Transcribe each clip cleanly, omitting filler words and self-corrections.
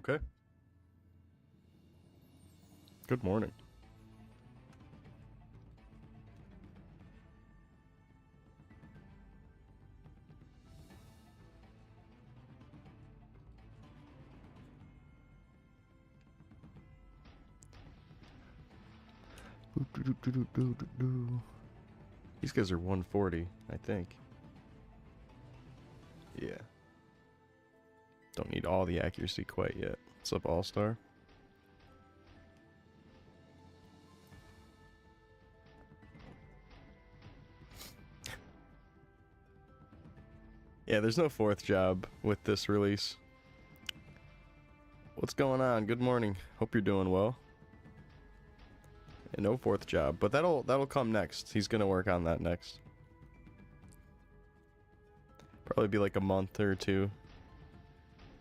Okay. Good morning. These guys are 140, I think. Yeah. Don't need all the accuracy quite yet. What's up, All-Star? Yeah, there's no fourth job with this release. What's going on? Good morning. Hope you're doing well. And no fourth job, but that'll come next. He's gonna work on that next. Probably be like a month or two.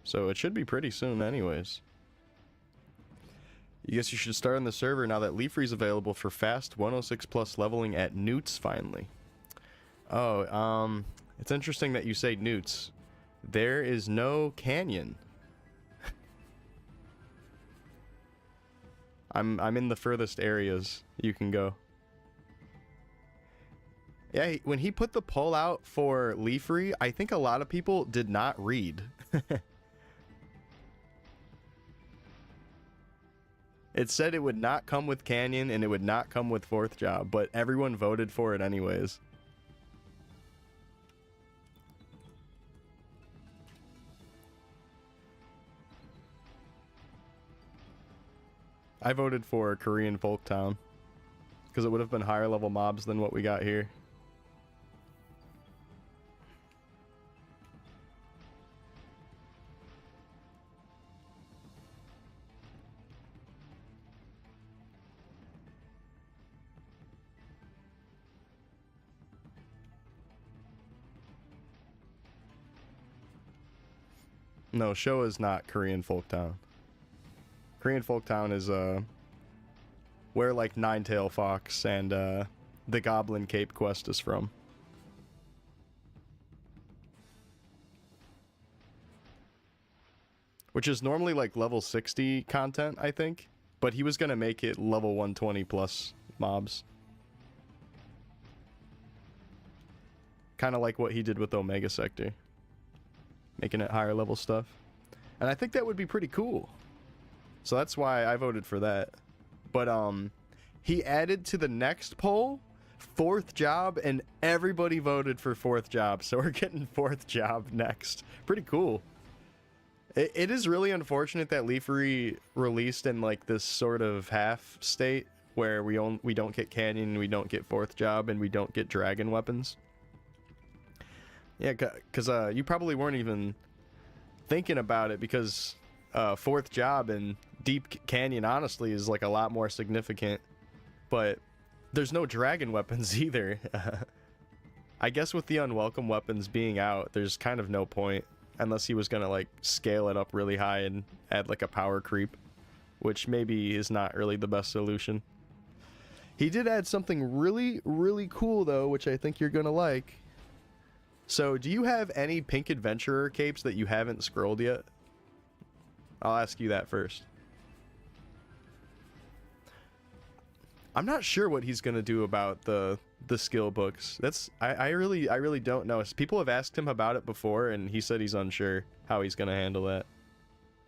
So it should be pretty soon anyways. I guess you should start on the server now that Leafree's available for fast 106 plus leveling at Newts finally. Oh, it's interesting that you say Newts. There is no canyon. I'm in the furthest areas you can go. Yeah, when he put the poll out for Leafree, I think a lot of people did not read. It said it would not come with Canyon and it would not come with fourth job, but everyone voted for it anyways. I voted for Korean Folktown because it would have been higher level mobs than what we got here. No, Showa is not Korean Folktown. Korean Folktown is where like Ninetail Fox and the Goblin Cape quest is from. Which is normally like level 60 content, I think. But he was gonna make it level 120 plus mobs. Kind of like what he did with Omega Sector. Making it higher level stuff. And I think that would be pretty cool. So that's why I voted for that. But he added to the next poll fourth job and everybody voted for fourth job. So we're getting fourth job next. Pretty cool. It is really unfortunate that Leafree released in like this sort of half state where we don't get Canyon, we don't get fourth job, and we don't get dragon weapons. Yeah, because you probably weren't even thinking about it because fourth job and Deep Canyon honestly is like a lot more significant, but there's no dragon weapons either. I guess with the unwelcome weapons being out, there's kind of no point unless he was gonna like scale it up really high and add like a power creep, which maybe is not really the best solution. He did add something really cool though, which I think you're gonna like. So, do you have any Pink Adventurer capes that you haven't scrolled yet? I'll ask you that first. I'm not sure what he's gonna do about the skill books. I really don't know. People have asked him about it before, and he said he's unsure how he's gonna handle that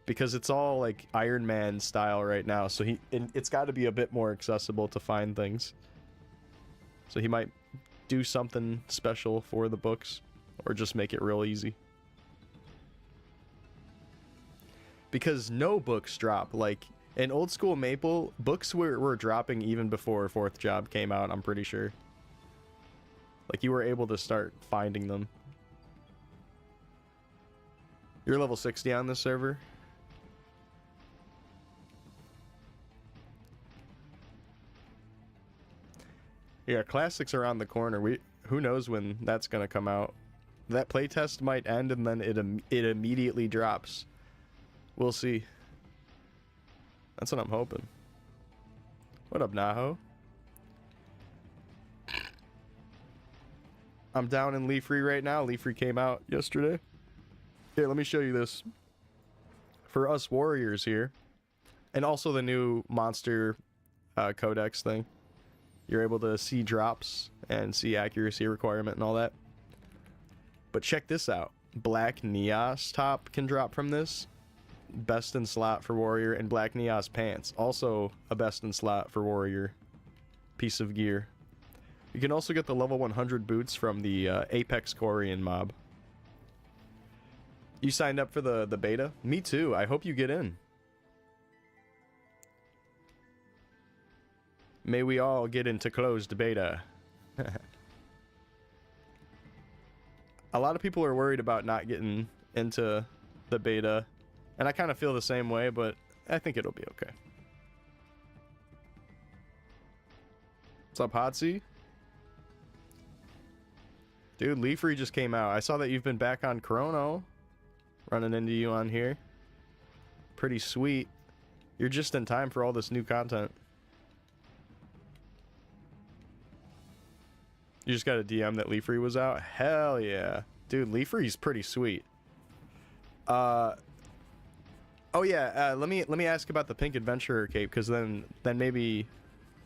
because it's all like Ironman style right now. So it's got to be a bit more accessible to find things. So he might do something special for the books, or just make it real easy. Because no books drop. Like in old school Maple, books were dropping even before fourth job came out, I'm pretty sure. Like you were able to start finding them. You're level 60 on this server? Yeah, classics around the corner. Who knows when that's gonna come out? That playtest might end and then it immediately drops. We'll see. That's what I'm hoping. What up, Naho? I'm down in Leafree right now. Leafree came out yesterday. Here, let me show you this. for us warriors here. And also the new monster codex thing. You're able to see drops and see accuracy requirement and all that. But check this out. Black Neos top can drop from this. Best in slot for warrior. And Black Neos pants. Also a best in slot for warrior piece of gear. You can also get the level 100 boots from the Apex Corian mob. You signed up for the beta? Me too. I hope you get in. May we all get into closed beta. A lot of people are worried about not getting into the beta. And I kind of feel the same way, but I think it'll be okay. What's up, Hotsy? Dude, Leafree just came out. I saw that you've been back on Chrono. Running into you on here. Pretty sweet. You're just in time for all this new content. You just got a DM that Leafree was out? Hell yeah. Dude, Leafree's pretty sweet. Oh yeah, let me ask about the Pink Adventurer cape, because then maybe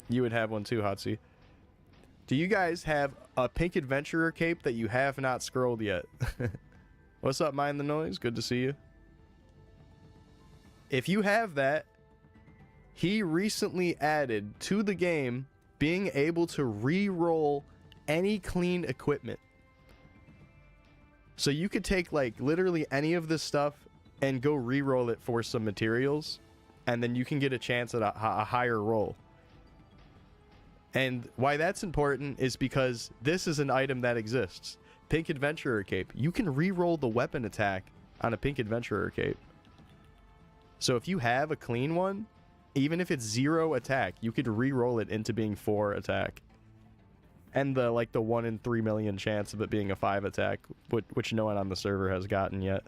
you would have one too, Hotsy. Do you guys have a Pink Adventurer cape that you have not scrolled yet? What's up, Mind the Noise? Good to see you. If you have that, he recently added to the game being able to re-roll any clean equipment. So you could take like literally any of this stuff and go re-roll it for some materials, and then you can get a chance at a higher roll. And why that's important is because this is an item that exists. Pink Adventurer cape. You can re-roll the weapon attack on a Pink Adventurer cape. So if you have a clean one, even if it's 0 attack, you could re-roll it into being 4 attack. And the 1 in 3 million chance of it being a 5 attack, which no one on the server has gotten yet.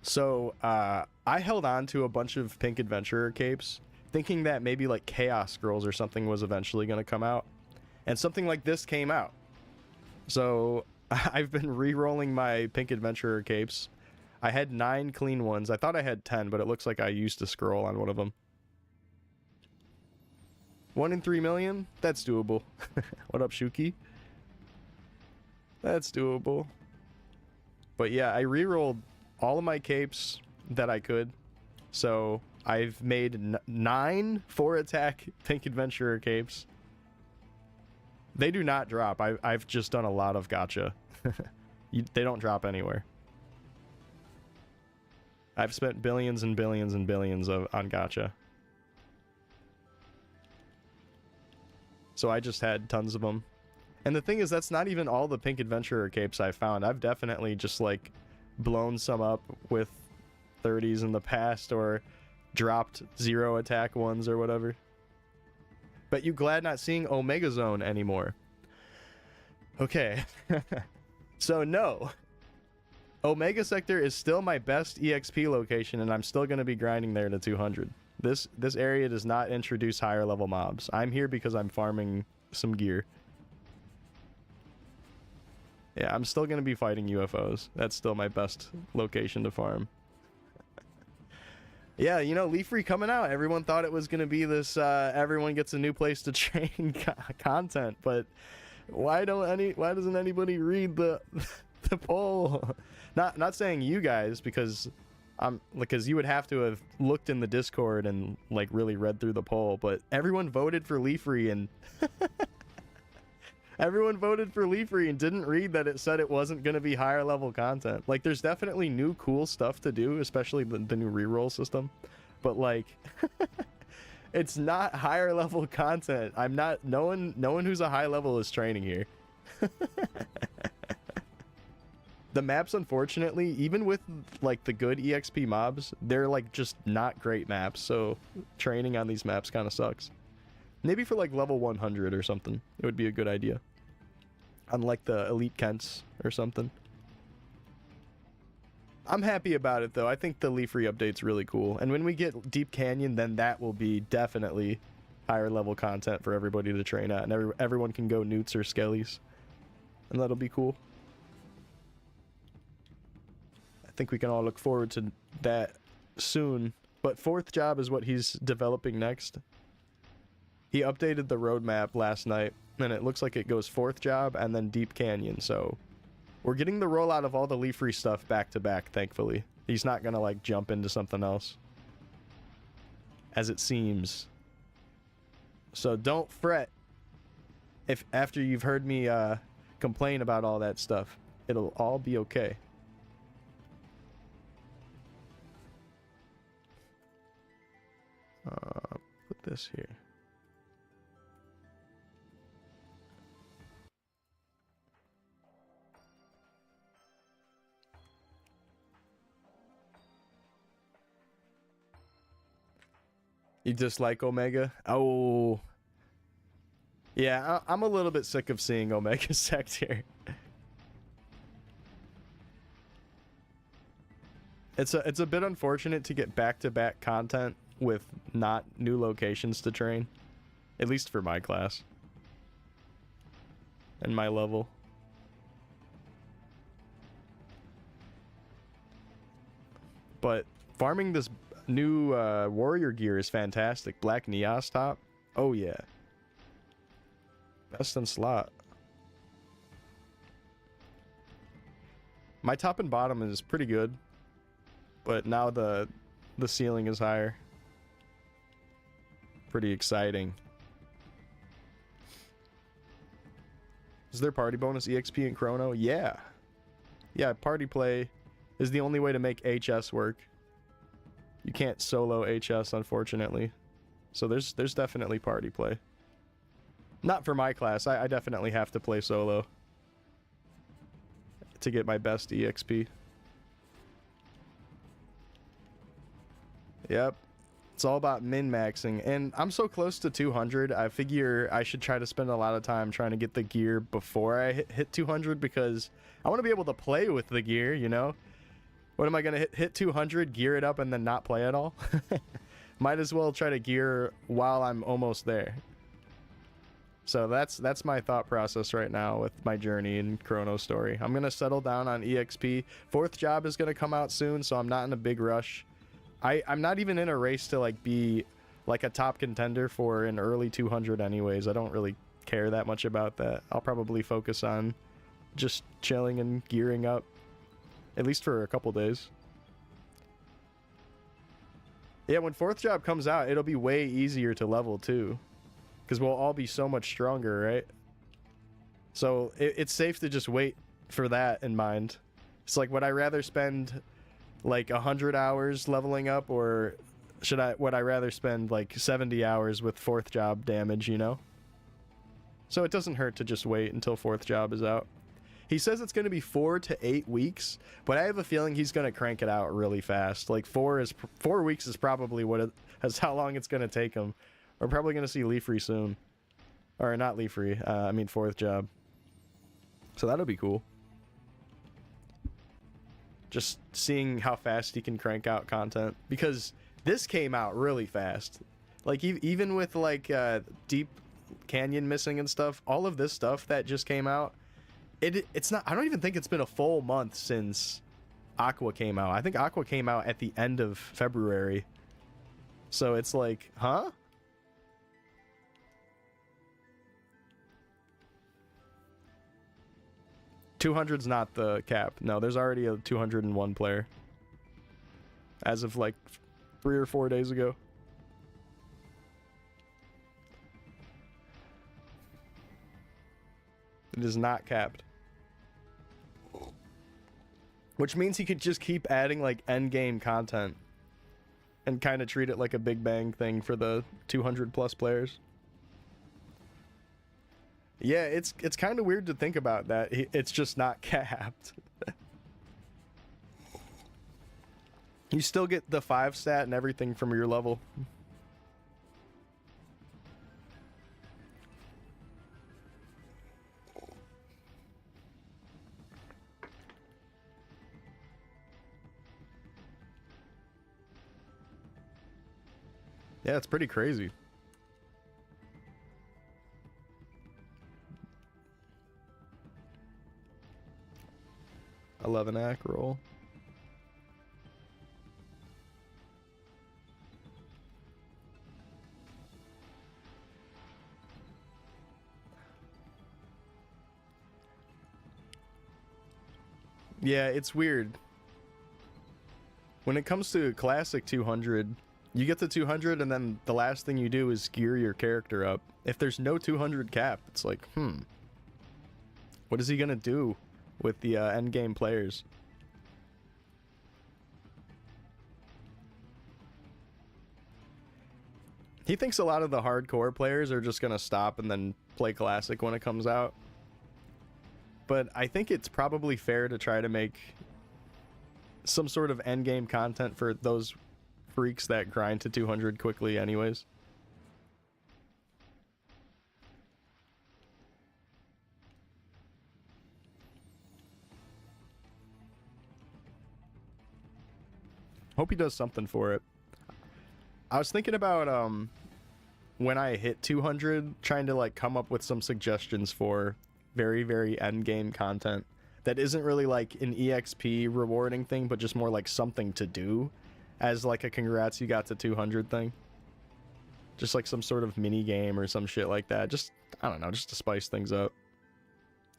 So I held on to a bunch of Pink Adventurer capes, thinking that maybe like Chaos Scrolls or something was eventually going to come out. And something like this came out. So I've been re-rolling my Pink Adventurer capes. I had 9 clean ones. I thought I had 10, but it looks like I used a scroll on one of them. 1 in 3 million? That's doable. What up, Shuki? That's doable. But yeah, I re-rolled all of my capes that I could. So I've made 9 4-attack Pink Adventurer capes. They do not drop. I've just done a lot of gacha. They don't drop anywhere. I've spent billions and billions and billions on gacha. So I just had tons of them. And the thing is, that's not even all the Pink Adventurer capes I found. I've definitely just like blown some up with 30s in the past, or dropped 0 attack ones or whatever. But you glad not seeing Omega Zone anymore? Okay. So no. Omega Sector is still my best EXP location, and I'm still going to be grinding there to 200. This area does not introduce higher level mobs. I'm here because I'm farming some gear. Yeah, I'm still going to be fighting UFOs. That's still my best location to farm. Yeah, you know, Leafree coming out. Everyone thought it was going to be this, everyone gets a new place to train content, but why doesn't anybody read the poll? Not saying you guys, because you would have to have looked in the Discord and like really read through the poll, but everyone voted for Leafree, and everyone voted for Leafree and didn't read that it said it wasn't going to be higher level content. Like, there's definitely new cool stuff to do, especially the new reroll system, but like it's not higher level content. No one who's a high level is training here. The maps, unfortunately, even with like the good EXP mobs, they're like just not great maps, so training on these maps kind of sucks. Maybe for like level 100 or something, it would be a good idea. Unlike the Elite Kents or something. I'm happy about it though. I think the Leafree update's really cool. And when we get Deep Canyon, then that will be definitely higher level content for everybody to train at. And everyone can go Newts or Skellies. And that'll be cool. think we can all look forward to that soon. But fourth job is what he's developing next. He updated the roadmap last night, and it looks like it goes fourth job and then Deep Canyon. So we're getting the rollout of all the leaf-free stuff back to back, thankfully. He's not gonna like jump into something else, as it seems. So don't fret if after you've heard me complain about all that stuff. It'll all be okay. Put this here. You dislike Omega? Oh. Yeah, I'm a little bit sick of seeing Omega Sector. It's a bit unfortunate to get back-to-back content with not new locations to train. At least for my class. And my level. But farming this new warrior gear is fantastic. Black Neos top. Oh yeah. Best in slot. My top and bottom is pretty good. But now the ceiling is higher. Pretty exciting. Is there party bonus EXP in Chrono? Yeah. Yeah, party play is the only way to make HS work. You can't solo HS, unfortunately. So there's definitely party play. Not for my class. I definitely have to play solo to get my best EXP. Yep. It's all about min-maxing. And I'm so close to 200, I figure I should try to spend a lot of time trying to get the gear before I hit 200, because I want to be able to play with the gear, you know? What am I going to hit 200, gear it up, and then not play at all? Might as well try to gear while I'm almost there. So that's my thought process right now with my journey in Chronostory. I'm going to settle down on EXP. Fourth job is going to come out soon, so I'm not in a big rush. I'm not even in a race to like be like a top contender for an early 200 anyways. I don't really care that much about that. I'll probably focus on just chilling and gearing up, at least for a couple days. Yeah, when fourth job comes out, it'll be way easier to level too, because we'll all be so much stronger, right? So it's safe to just wait for that in mind. It's like, would I rather spend like 100 hours leveling up, or would I rather spend like 70 hours with fourth job damage, you know? So it doesn't hurt to just wait until fourth job is out. He says it's going to be 4 to 8 weeks, but I have a feeling he's going to crank it out really fast. Like 4 weeks is probably that's how long it's going to take him. We're probably going to see Leaf Free soon. Or not Leaf Free, I mean fourth job. So that'll be cool. Just seeing how fast he can crank out content, because this came out really fast. Like even with like Deep Canyon missing and stuff, all of this stuff that just came out, it's not, I don't even think it's been a full month since Aqua came out. I think Aqua came out at the end of February. So it's like, huh? $200's not the cap. No, there's already a 201 player. As of like 3 or 4 days ago. It is not capped. Which means he could just keep adding like end game content and kind of treat it like a Big Bang thing for the 200 plus players. Yeah, it's kind of weird to think about that. It's just not capped. You still get the 5 stat and everything from your level. Yeah, it's pretty crazy. $11 ac roll. Yeah, it's weird. When it comes to Classic 200, you get to 200 and then the last thing you do is gear your character up. If there's no 200 cap, it's like, what is he gonna do with the endgame players? He thinks a lot of the hardcore players are just gonna stop and then play Classic when it comes out. But I think it's probably fair to try to make some sort of endgame content for those freaks that grind to 200 quickly anyways. Hope he does something for it. I was thinking about when I hit 200, trying to like come up with some suggestions for very, very end game content that isn't really like an EXP rewarding thing, but just more like something to do as like a congrats you got to 200 thing. Just like some sort of mini game or some shit like that. Just, I don't know, just to spice things up.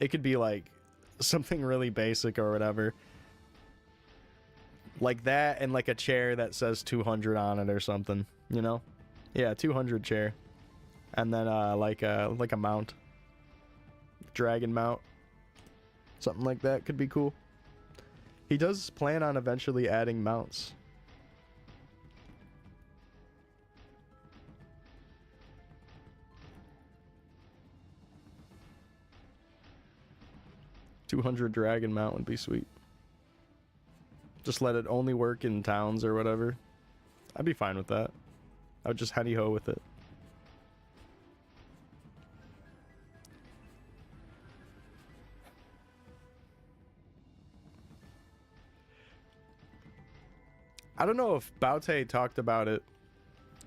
It could be like something really basic or whatever. Like that and like a chair that says 200 on it or something, you know? Yeah, 200 chair. And then like a mount. Dragon mount. Something like that could be cool. He does plan on eventually adding mounts. $200 dragon mount would be sweet. Just let it only work in towns or whatever. I'd be fine with that. I would just howdy ho with it. I don't know if Baute talked about it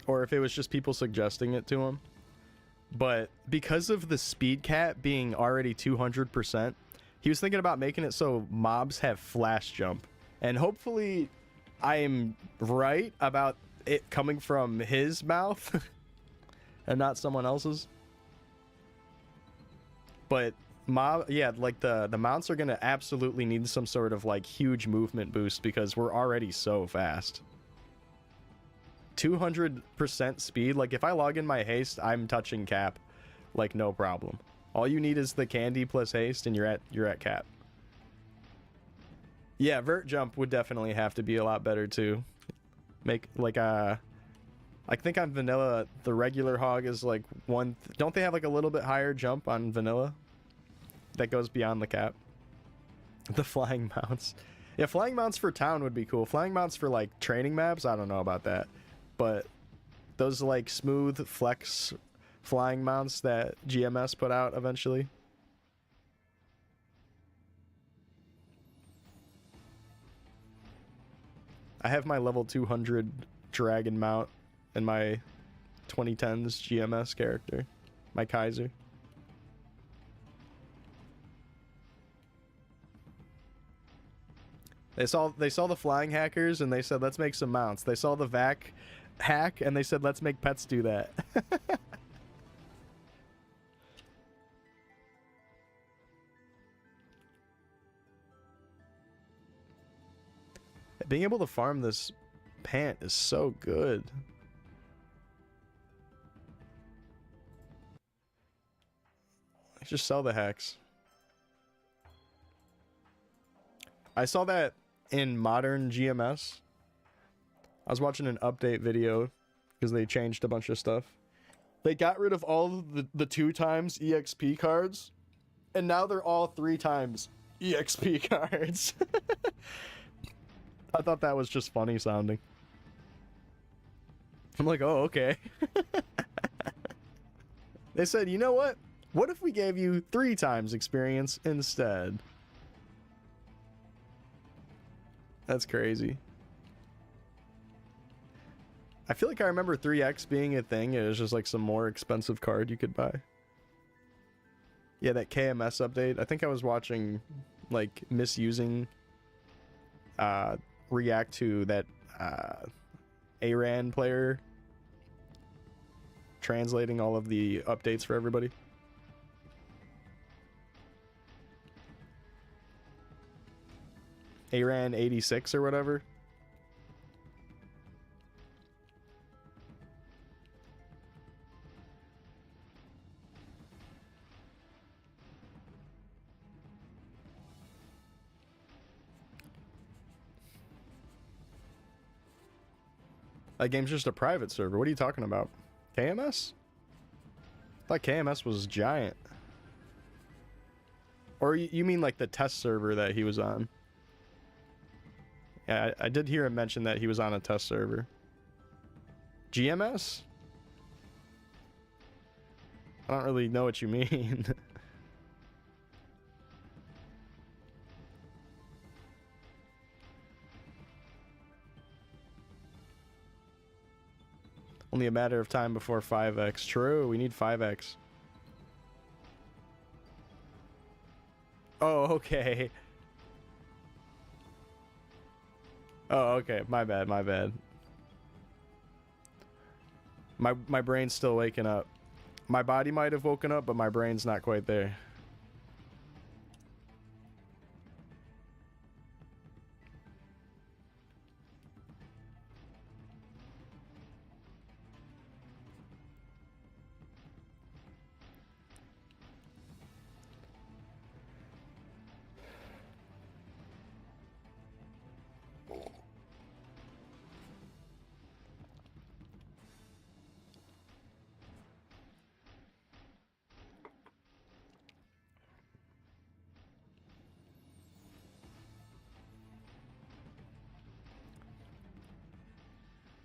or if it was just people suggesting it to him, but because of the speed cap being already 200%, he was thinking about making it so mobs have flash jump. And hopefully I am right about it coming from his mouth and not someone else's. But yeah, like the mounts are gonna absolutely need some sort of like huge movement boost because we're already so fast. 200% speed, like if I log in my haste, I'm touching cap like no problem. All you need is the candy plus haste and you're at cap. Yeah, vert jump would definitely have to be a lot better too. Make like I think on vanilla the regular hog is like don't they have like a little bit higher jump on vanilla that goes beyond the cap? The flying mounts. Yeah, flying mounts for town would be cool. Flying mounts for like training maps, I don't know about that. But those like smooth flex flying mounts that GMS put out eventually. I have my level 200 dragon mount and my 2010s GMS character, my Kaiser. They saw the flying hackers and they said let's make some mounts. They saw the vac hack and they said let's make pets do that. Being able to farm this pant is so good. I just sell the hacks. I saw that in modern GMS. I was watching an update video because they changed a bunch of stuff. They got rid of all of the 2 times EXP cards, and now they're all 3 times EXP cards. I thought that was just funny sounding. I'm like, oh, okay. They said, you know what? What if we gave you 3 times experience instead? That's crazy. I feel like I remember 3x being a thing. It was just like some more expensive card you could buy. Yeah, that KMS update. I think I was watching like misusing react to that ARAN player translating all of the updates for everybody. Aran 86 or whatever. That game's just a private server. What are you talking about? KMS? I thought KMS was giant. Or you mean like the test server that he was on? Yeah, I did hear him mention that he was on a test server. GMS? I don't really know what you mean. Only a matter of time before 5x. True, we need 5x. Oh, okay. Oh, okay. My bad, my bad. My brain's still waking up. My body might have woken up, but my brain's not quite there.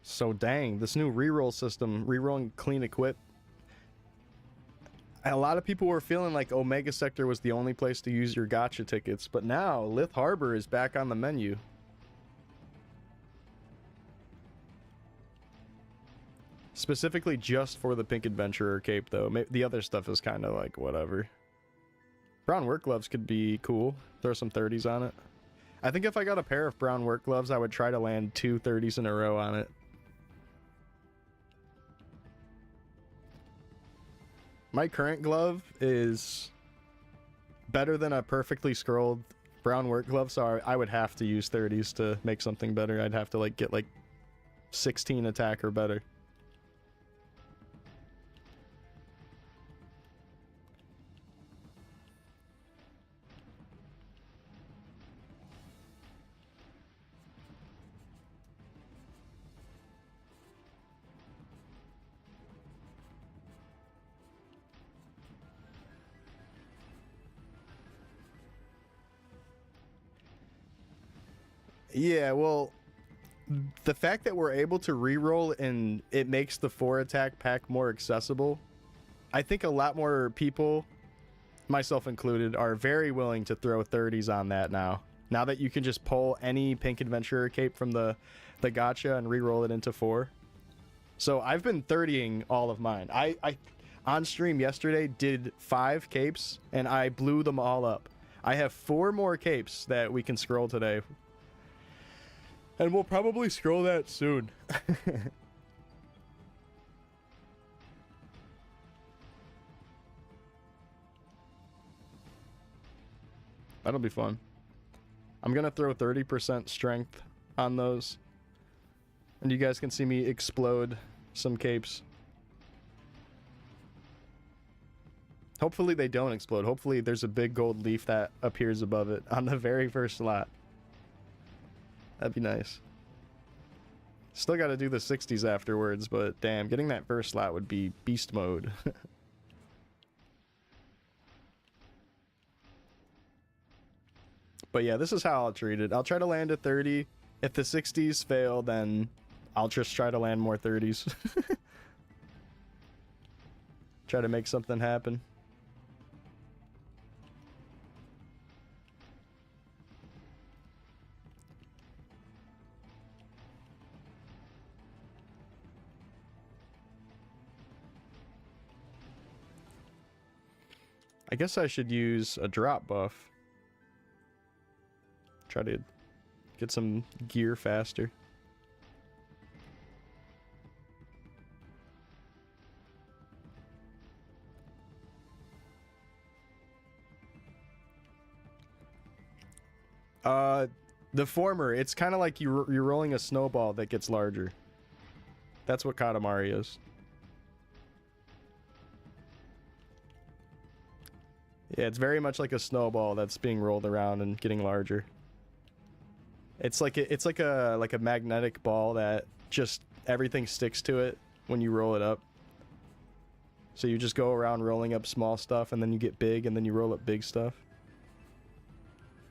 So dang, this new reroll system, rerolling clean equip. A lot of people were feeling like Omega Sector was the only place to use your gacha tickets, but now Lith Harbor is back on the menu. Specifically just for the Pink Adventurer cape though. The other stuff is kind of like whatever. Brown work gloves could be cool. Throw some 30s on it. I think if I got a pair of brown work gloves, I would try to land 2 30s in a row on it. My current glove is better than a perfectly scrolled brown work glove, so I would have to use 30s to make something better. I'd have to like get like 16 attack or better. Yeah, well, the fact that we're able to reroll and it makes the 4 attack pack more accessible, I think a lot more people, myself included, are very willing to throw 30s on that now. Now that you can just pull any Pink Adventurer cape from the gacha and reroll it into 4. So I've been 30ing all of mine. I on stream yesterday did 5 capes and I blew them all up. I have 4 more capes that we can scroll today. And we'll probably scroll that soon. That'll be fun. I'm gonna throw 30% strength on those. And you guys can see me explode some capes. Hopefully they don't explode. Hopefully there's a big gold leaf that appears above it on the very first slot. That'd be nice. Still got to do the 60s afterwards, but damn, getting that first slot would be beast mode. But yeah, this is how I'll treat it. I'll try to land a 30. If the 60s fail, then I'll just try to land more 30s. Try to make something happen. I guess I should use a drop buff. Try to get some gear faster. The former, it's kind of like you're rolling a snowball that gets larger. That's what Katamari is. Yeah, it's very much like a snowball that's being rolled around and getting larger. It's like a magnetic ball that just everything sticks to it when you roll it up. So you just go around rolling up small stuff, and then you get big, and then you roll up big stuff.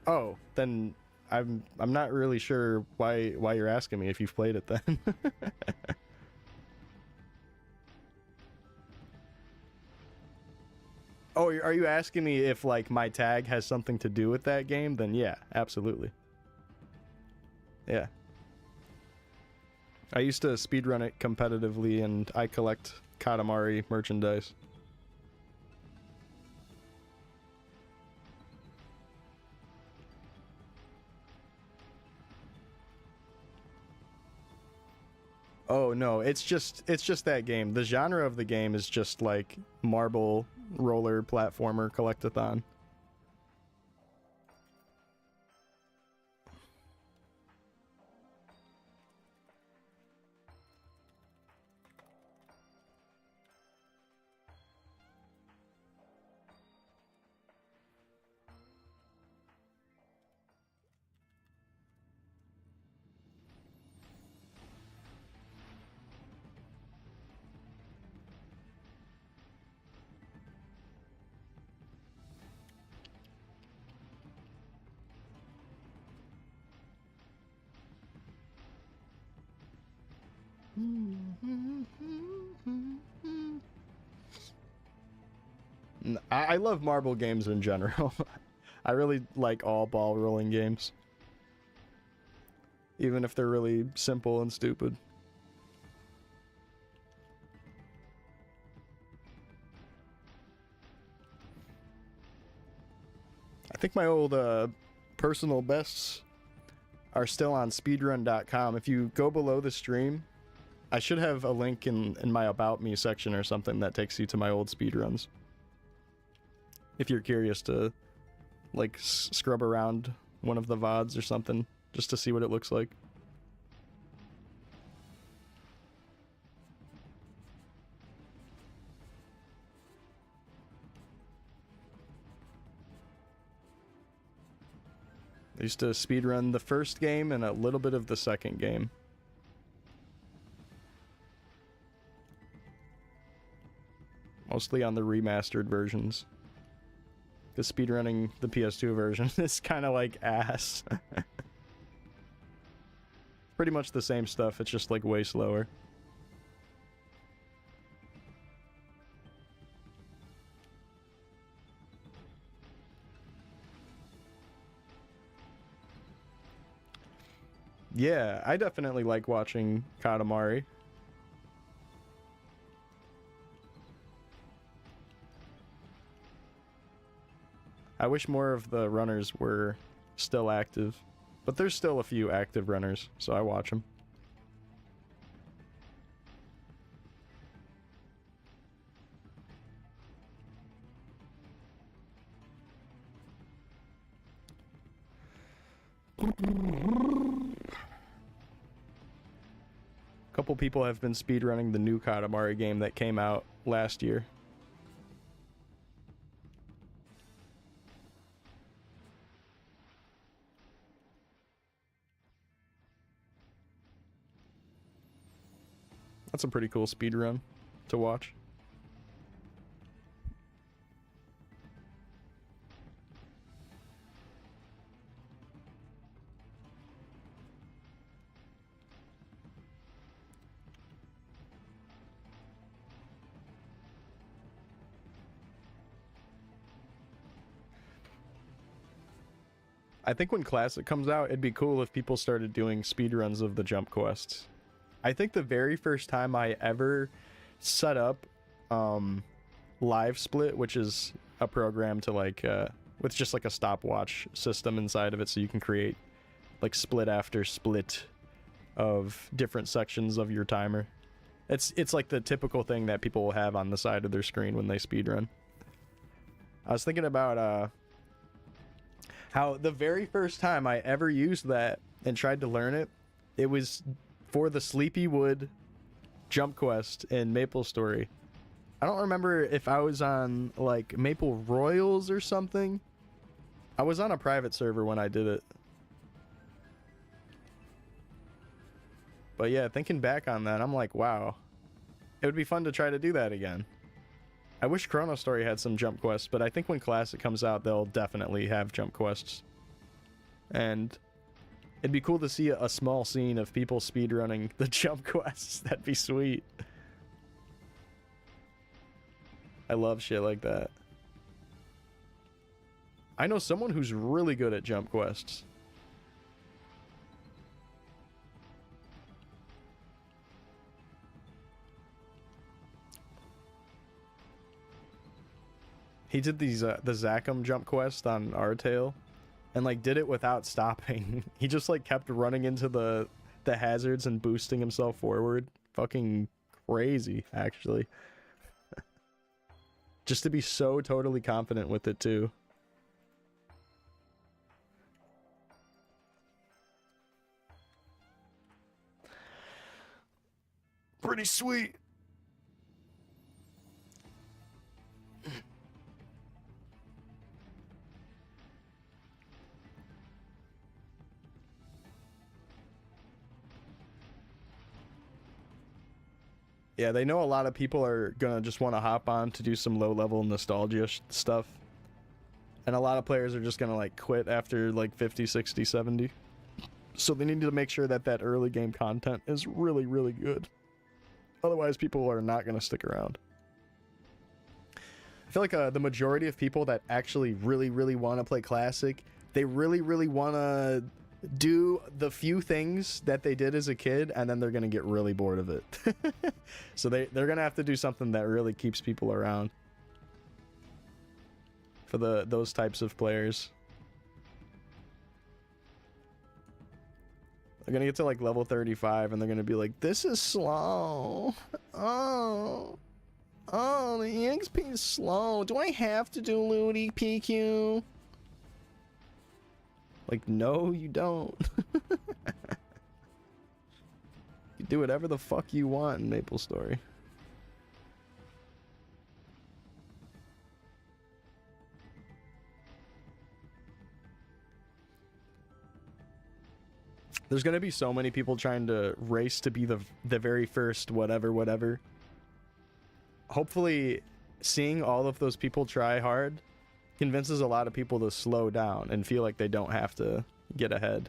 Oh, then I'm not really sure why you're asking me if you've played it then. Oh, are you asking me if like my tag has something to do with that game? Then yeah, absolutely. Yeah. I used to speedrun it competitively, and I collect Katamari merchandise. Oh no, it's just that game. The genre of the game is just like marble roller platformer collectathon. I love marble games in general. I really like all ball rolling games, even if they're really simple and stupid. I think my old personal bests are still on speedrun.com. If you go below the stream, I should have a link in my About Me section or something that takes you to my old speedruns. If you're curious to, like, scrub around one of the VODs or something, just to see what it looks like. I used to speedrun the first game and a little bit of the second game. Mostly on the remastered versions. Because speedrunning the PS2 version is kind of like ass. Pretty much the same stuff, it's just like way slower. Yeah, I definitely like watching Katamari. I wish more of the runners were still active, but there's still a few active runners, so I watch them. A couple people have been speedrunning the new Katamari game that came out last year. That's a pretty cool speedrun to watch. I think when Classic comes out, it'd be cool if people started doing speedruns of the jump quests. I think the very first time I ever set up Live Split, which is a program to like with just like a stopwatch system inside of it, so you can create like split after split of different sections of your timer. It's like the typical thing that people will have on the side of their screen when they speedrun. I was thinking about how the very first time I ever used that and tried to learn it, it was for the Sleepywood jump quest in MapleStory. I don't remember if I was on like Maple Royals or something. I was on a private server when I did it. But yeah, thinking back on that, I'm like, wow. It would be fun to try to do that again. I wish Chronostory had some jump quests, but I think when Classic comes out, they'll definitely have jump quests. And it'd be cool to see a small scene of people speedrunning the jump quests. That'd be sweet. I love shit like that. I know someone who's really good at jump quests. He did these the Zachem jump quest on Artail, and like did it without stopping. He just like kept running into the hazards and boosting himself forward. Fucking crazy, actually. Just to be so totally confident with it too. Pretty sweet. Yeah, they know a lot of people are gonna just want to hop on to do some low-level nostalgia stuff. And a lot of players are just gonna like quit after like 50, 60, 70. So they need to make sure that that early game content is really, really good. Otherwise, people are not gonna stick around. I feel like the majority of people that actually really, really want to play Classic, they really, really want to do the few things that they did as a kid, and then they're gonna get really bored of it. So they're gonna have to do something that really keeps people around for those types of players. They're gonna get to like level 35 and they're gonna be like, this is slow. Oh, the EXP is slow. Do I have to do Looty PQ? Like, no, you don't. You do whatever the fuck you want in MapleStory. There's gonna be so many people trying to race to be the very first whatever. Hopefully, seeing all of those people try hard convinces a lot of people to slow down and feel like they don't have to get ahead.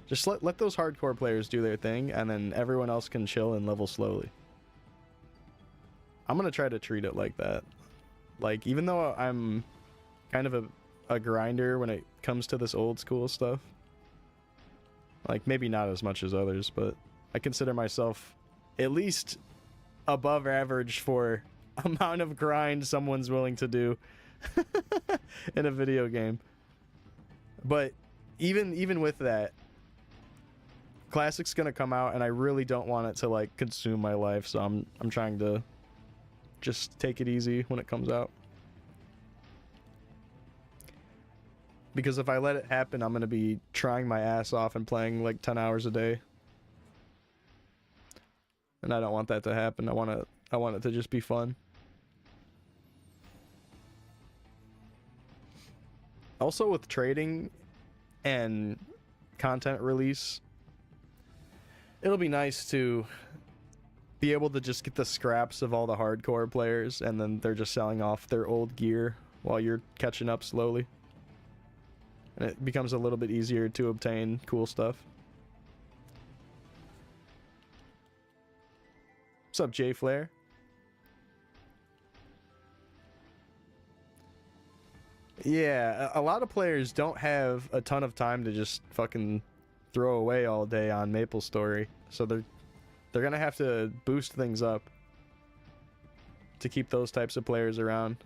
Just let those hardcore players do their thing, and then everyone else can chill and level slowly. I'm gonna try to treat it like that. Like, even though I'm kind of a grinder when it comes to this old school stuff, like, maybe not as much as others, but I consider myself at least above average for amount of grind someone's willing to do in a video game. But even with that, Classic's gonna come out, and I really don't want it to like consume my life, so I'm trying to just take it easy when it comes out. Because if I let it happen, I'm gonna be trying my ass off and playing like 10 hours a day. And I don't want that to happen. I want it to just be fun. Also, with trading and content release, it'll be nice to be able to just get the scraps of all the hardcore players, and then they're just selling off their old gear while you're catching up slowly. And it becomes a little bit easier to obtain cool stuff. What's up, Jay Flair? Yeah, a lot of players don't have a ton of time to just fucking throw away all day on MapleStory, so they're gonna have to boost things up to keep those types of players around.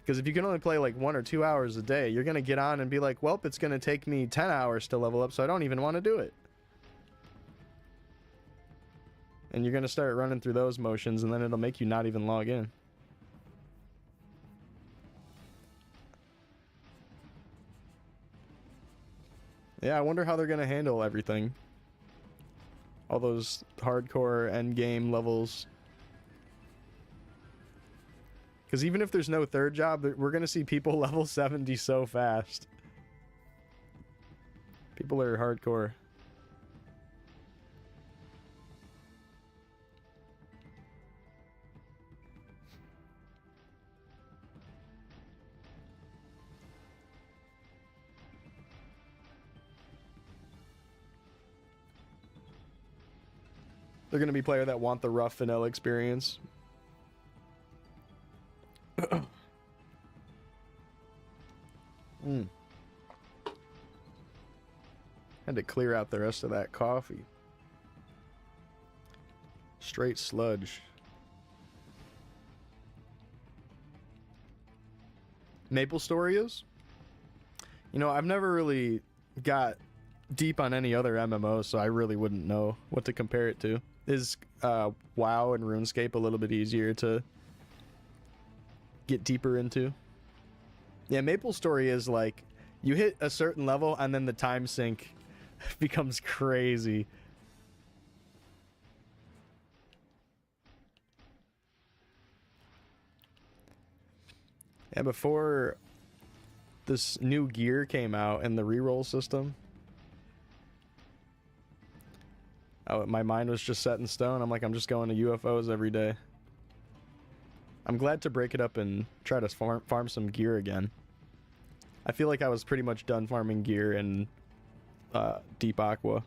Because if you can only play like 1 or 2 hours a day, you're gonna get on and be like, well, it's gonna take me 10 hours to level up, so I don't even want to do it. And you're gonna start running through those motions, and then it'll make you not even log in. Yeah, I wonder how they're gonna handle everything. All those hardcore end game levels. Because even if there's no third job, we're gonna see people level 70 so fast. People are hardcore. They're gonna be players that want the rough vanilla experience. Had to clear out the rest of that coffee. Straight sludge. Maple Story is? You know, I've never really got deep on any other MMO, so I really wouldn't know what to compare it to. Is WoW and RuneScape a little bit easier to get deeper into? Yeah, Maple Story is like, you hit a certain level and then the time sink becomes crazy. Yeah, before this new gear came out and the reroll system, my mind was just set in stone. I'm like, I'm just going to UFOs every day. I'm glad to break it up and try to farm some gear again. I feel like I was pretty much done farming gear in Deep Aqua.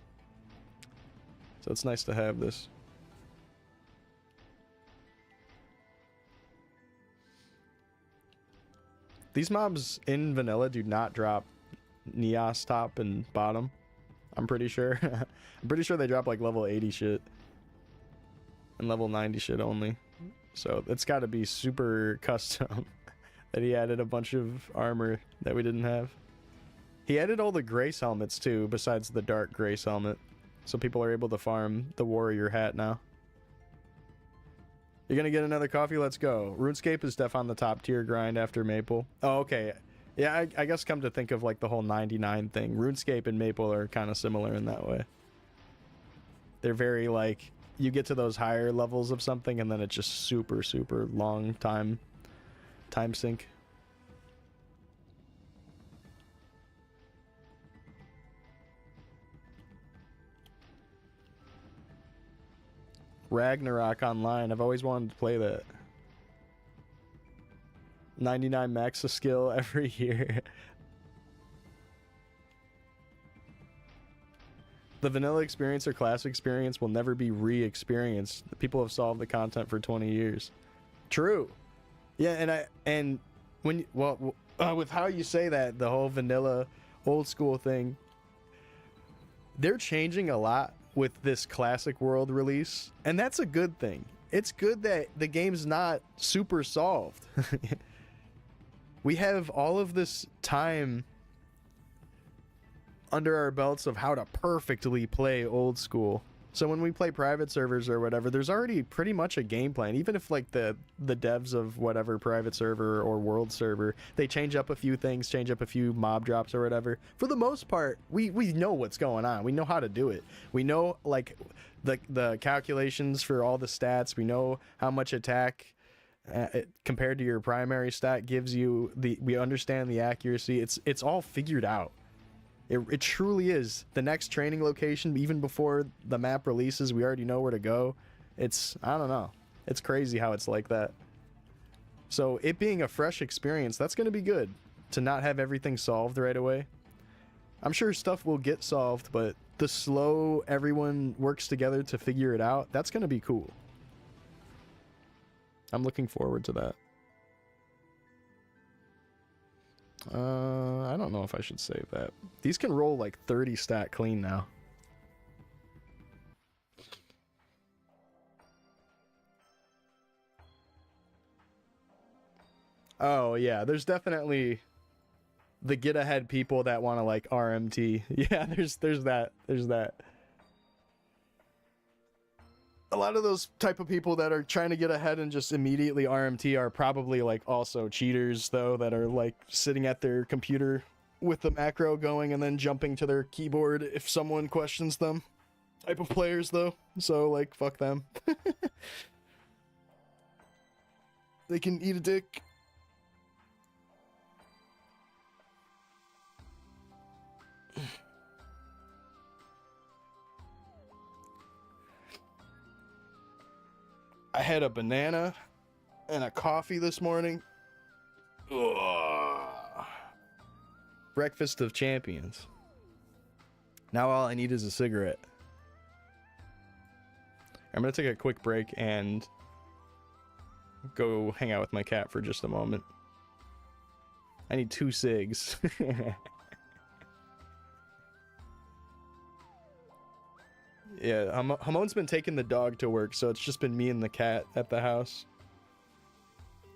So it's nice to have this. These mobs in vanilla do not drop Neos top and bottom. I'm pretty sure. I'm pretty sure they drop like level 80 shit. And level 90 shit only. So it's got to be super custom that he added a bunch of armor that we didn't have. He added all the Grace helmets too, besides the dark Grace helmet. So people are able to farm the warrior hat now. You're gonna get another coffee? Let's go. RuneScape is def on the top tier grind after Maple. Oh, okay. Yeah, I guess come to think of like the whole 99 thing. RuneScape and Maple are kind of similar in that way. They're very like, you get to those higher levels of something and then it's just super, super long time sink. Ragnarok Online. I've always wanted to play that. 99 max of skill every year. The vanilla experience or classic experience will never be re-experienced. People have solved the content for 20 years. True. Yeah, and when with how you say that, the whole vanilla old school thing, they're changing a lot with this classic world release, and that's a good thing. It's good that the game's not super solved. We have all of this time under our belts of how to perfectly play old school. So when we play private servers or whatever, there's already pretty much a game plan. Even if like the devs of whatever private server or world server, they change up a few things, change up a few mob drops or whatever. For the most part, we know what's going on. We know how to do it. We know like the calculations for all the stats. We know how much attack compared to your primary stat gives you. We understand the accuracy. It's all figured out. It truly is. The next training location, even before the map releases, we already know where to go. I don't know. It's crazy how it's like that. So it being a fresh experience, that's going to be good. To not have everything solved right away. I'm sure stuff will get solved, but the slow everyone works together to figure it out, that's going to be cool. I'm looking forward to that. I don't know if I should save that. These can roll like 30 stat clean now. Oh yeah, there's definitely the get ahead people that want to like RMT. Yeah, there's that. A lot of those type of people that are trying to get ahead and just immediately RMT are probably like also cheaters though, that are like sitting at their computer with the macro going and then jumping to their keyboard if someone questions them type of players, though. So, like, fuck them. They can eat a dick. I had a banana and a coffee this morning. Ugh. Breakfast of champions. Now all I need is a cigarette. I'm gonna take a quick break and go hang out with my cat for just a moment. I need 2 cigs. Yeah, Hamon's been taking the dog to work, so it's just been me and the cat at the house.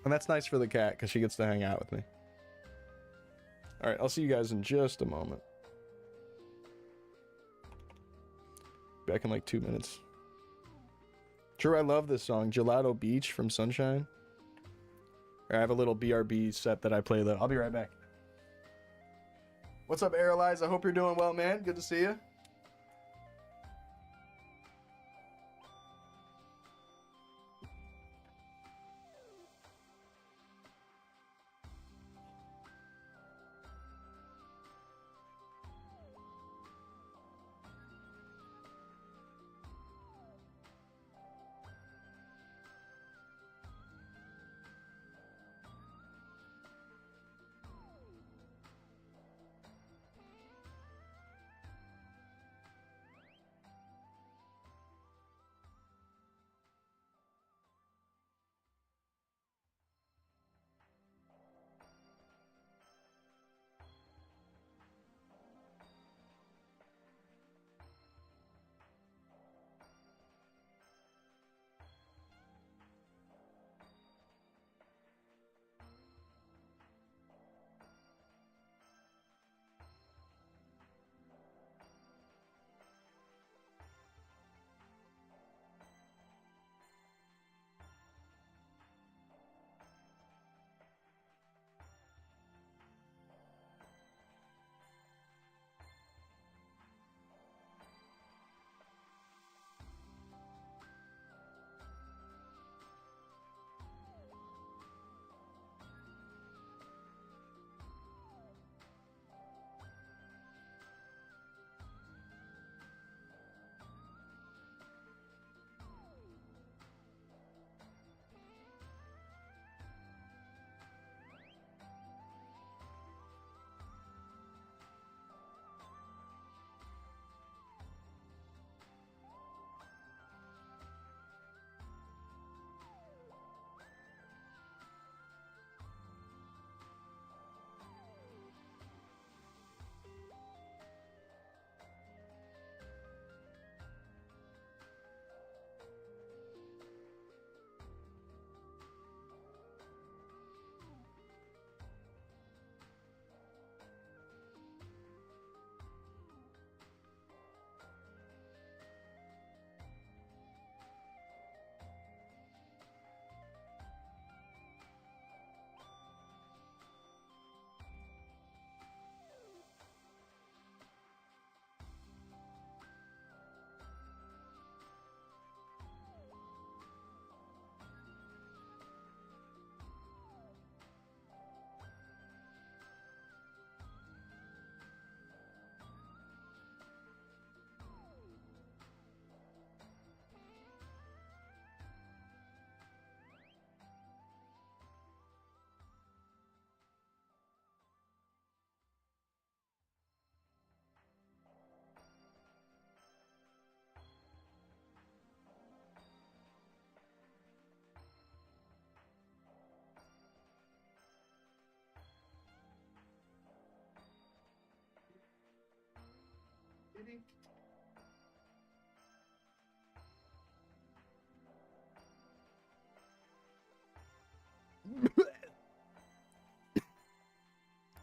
And that's nice for the cat, because she gets to hang out with me. Alright, I'll see you guys in just a moment. Back in like 2 minutes. True, I love this song, Gelato Beach from Sunshine. I have a little BRB set that I play though. I'll be right back. What's up, Airlies? I hope you're doing well, man. Good to see you.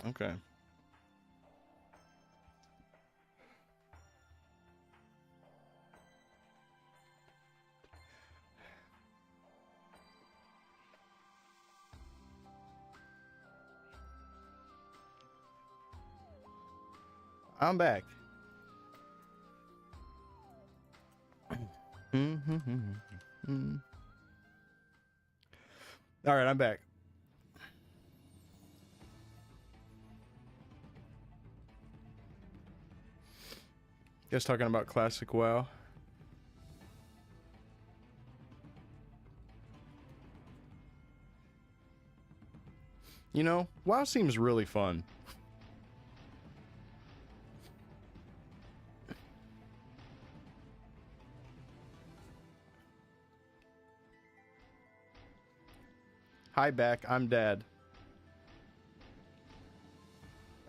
Okay. I'm back. All right, I'm back. Just talking about classic WoW. You know, WoW seems really fun. Hi, back. I'm Dad.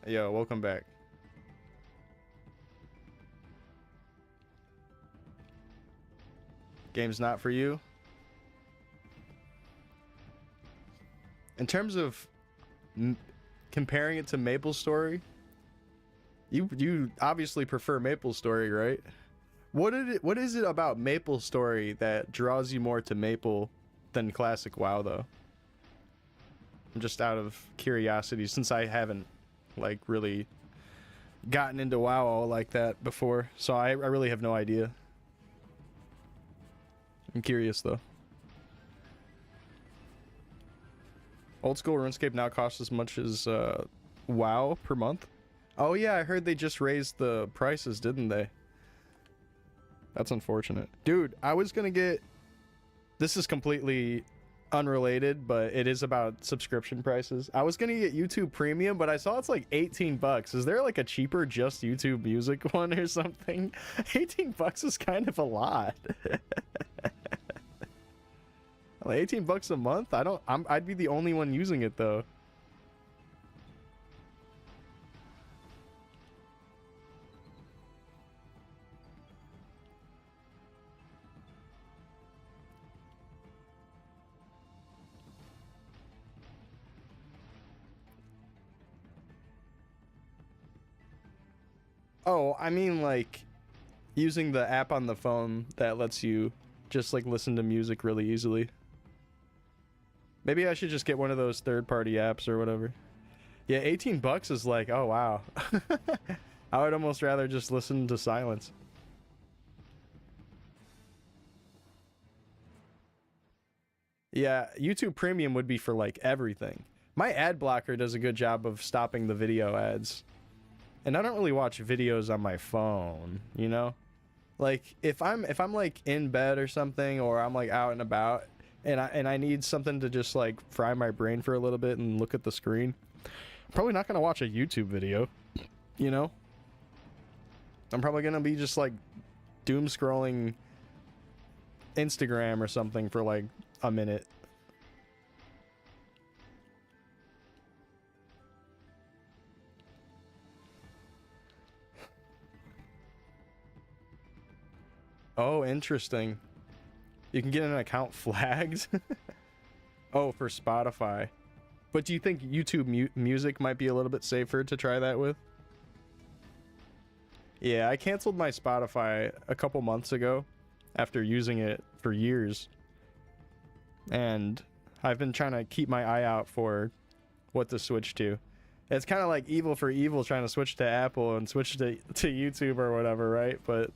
Yo, welcome back. Game's not for you? In terms of comparing it to MapleStory, you obviously prefer MapleStory, right? What is it about MapleStory that draws you more to Maple than classic WoW, though? I'm just out of curiosity, since I haven't like really gotten into WoW all like that before, so I really have no idea. I'm curious though. Old school RuneScape now costs as much as WoW per month. Oh yeah, I heard they just raised the prices, didn't they? That's unfortunate. Dude, I was gonna get... This is completely unrelated, but it is about subscription prices. I was gonna get YouTube Premium, but I saw it's like 18 bucks. Is there like a cheaper just YouTube Music one or something? 18 bucks is kind of a lot. Like 18 bucks a month? I'd be the only one using it though. Oh, I mean like using the app on the phone that lets you just like listen to music really easily. Maybe I should just get one of those third-party apps or whatever. Yeah, 18 bucks is like, oh wow. I would almost rather just listen to silence. Yeah, YouTube Premium would be for like everything. My ad blocker does a good job of stopping the video ads. And I don't really watch videos on my phone, you know? Like if I'm like in bed or something, or I'm like out and about, and I need something to just like fry my brain for a little bit and look at the screen, I'm probably not gonna watch a YouTube video, you know? I'm probably gonna be just like doom scrolling Instagram or something for like a minute. Oh, interesting. You can get an account flagged? Oh, for Spotify. But do you think YouTube Music might be a little bit safer to try that with? Yeah, I canceled my Spotify a couple months ago after using it for years. And I've been trying to keep my eye out for what to switch to. It's kind of like evil for evil trying to switch to Apple and switch to YouTube or whatever, right? But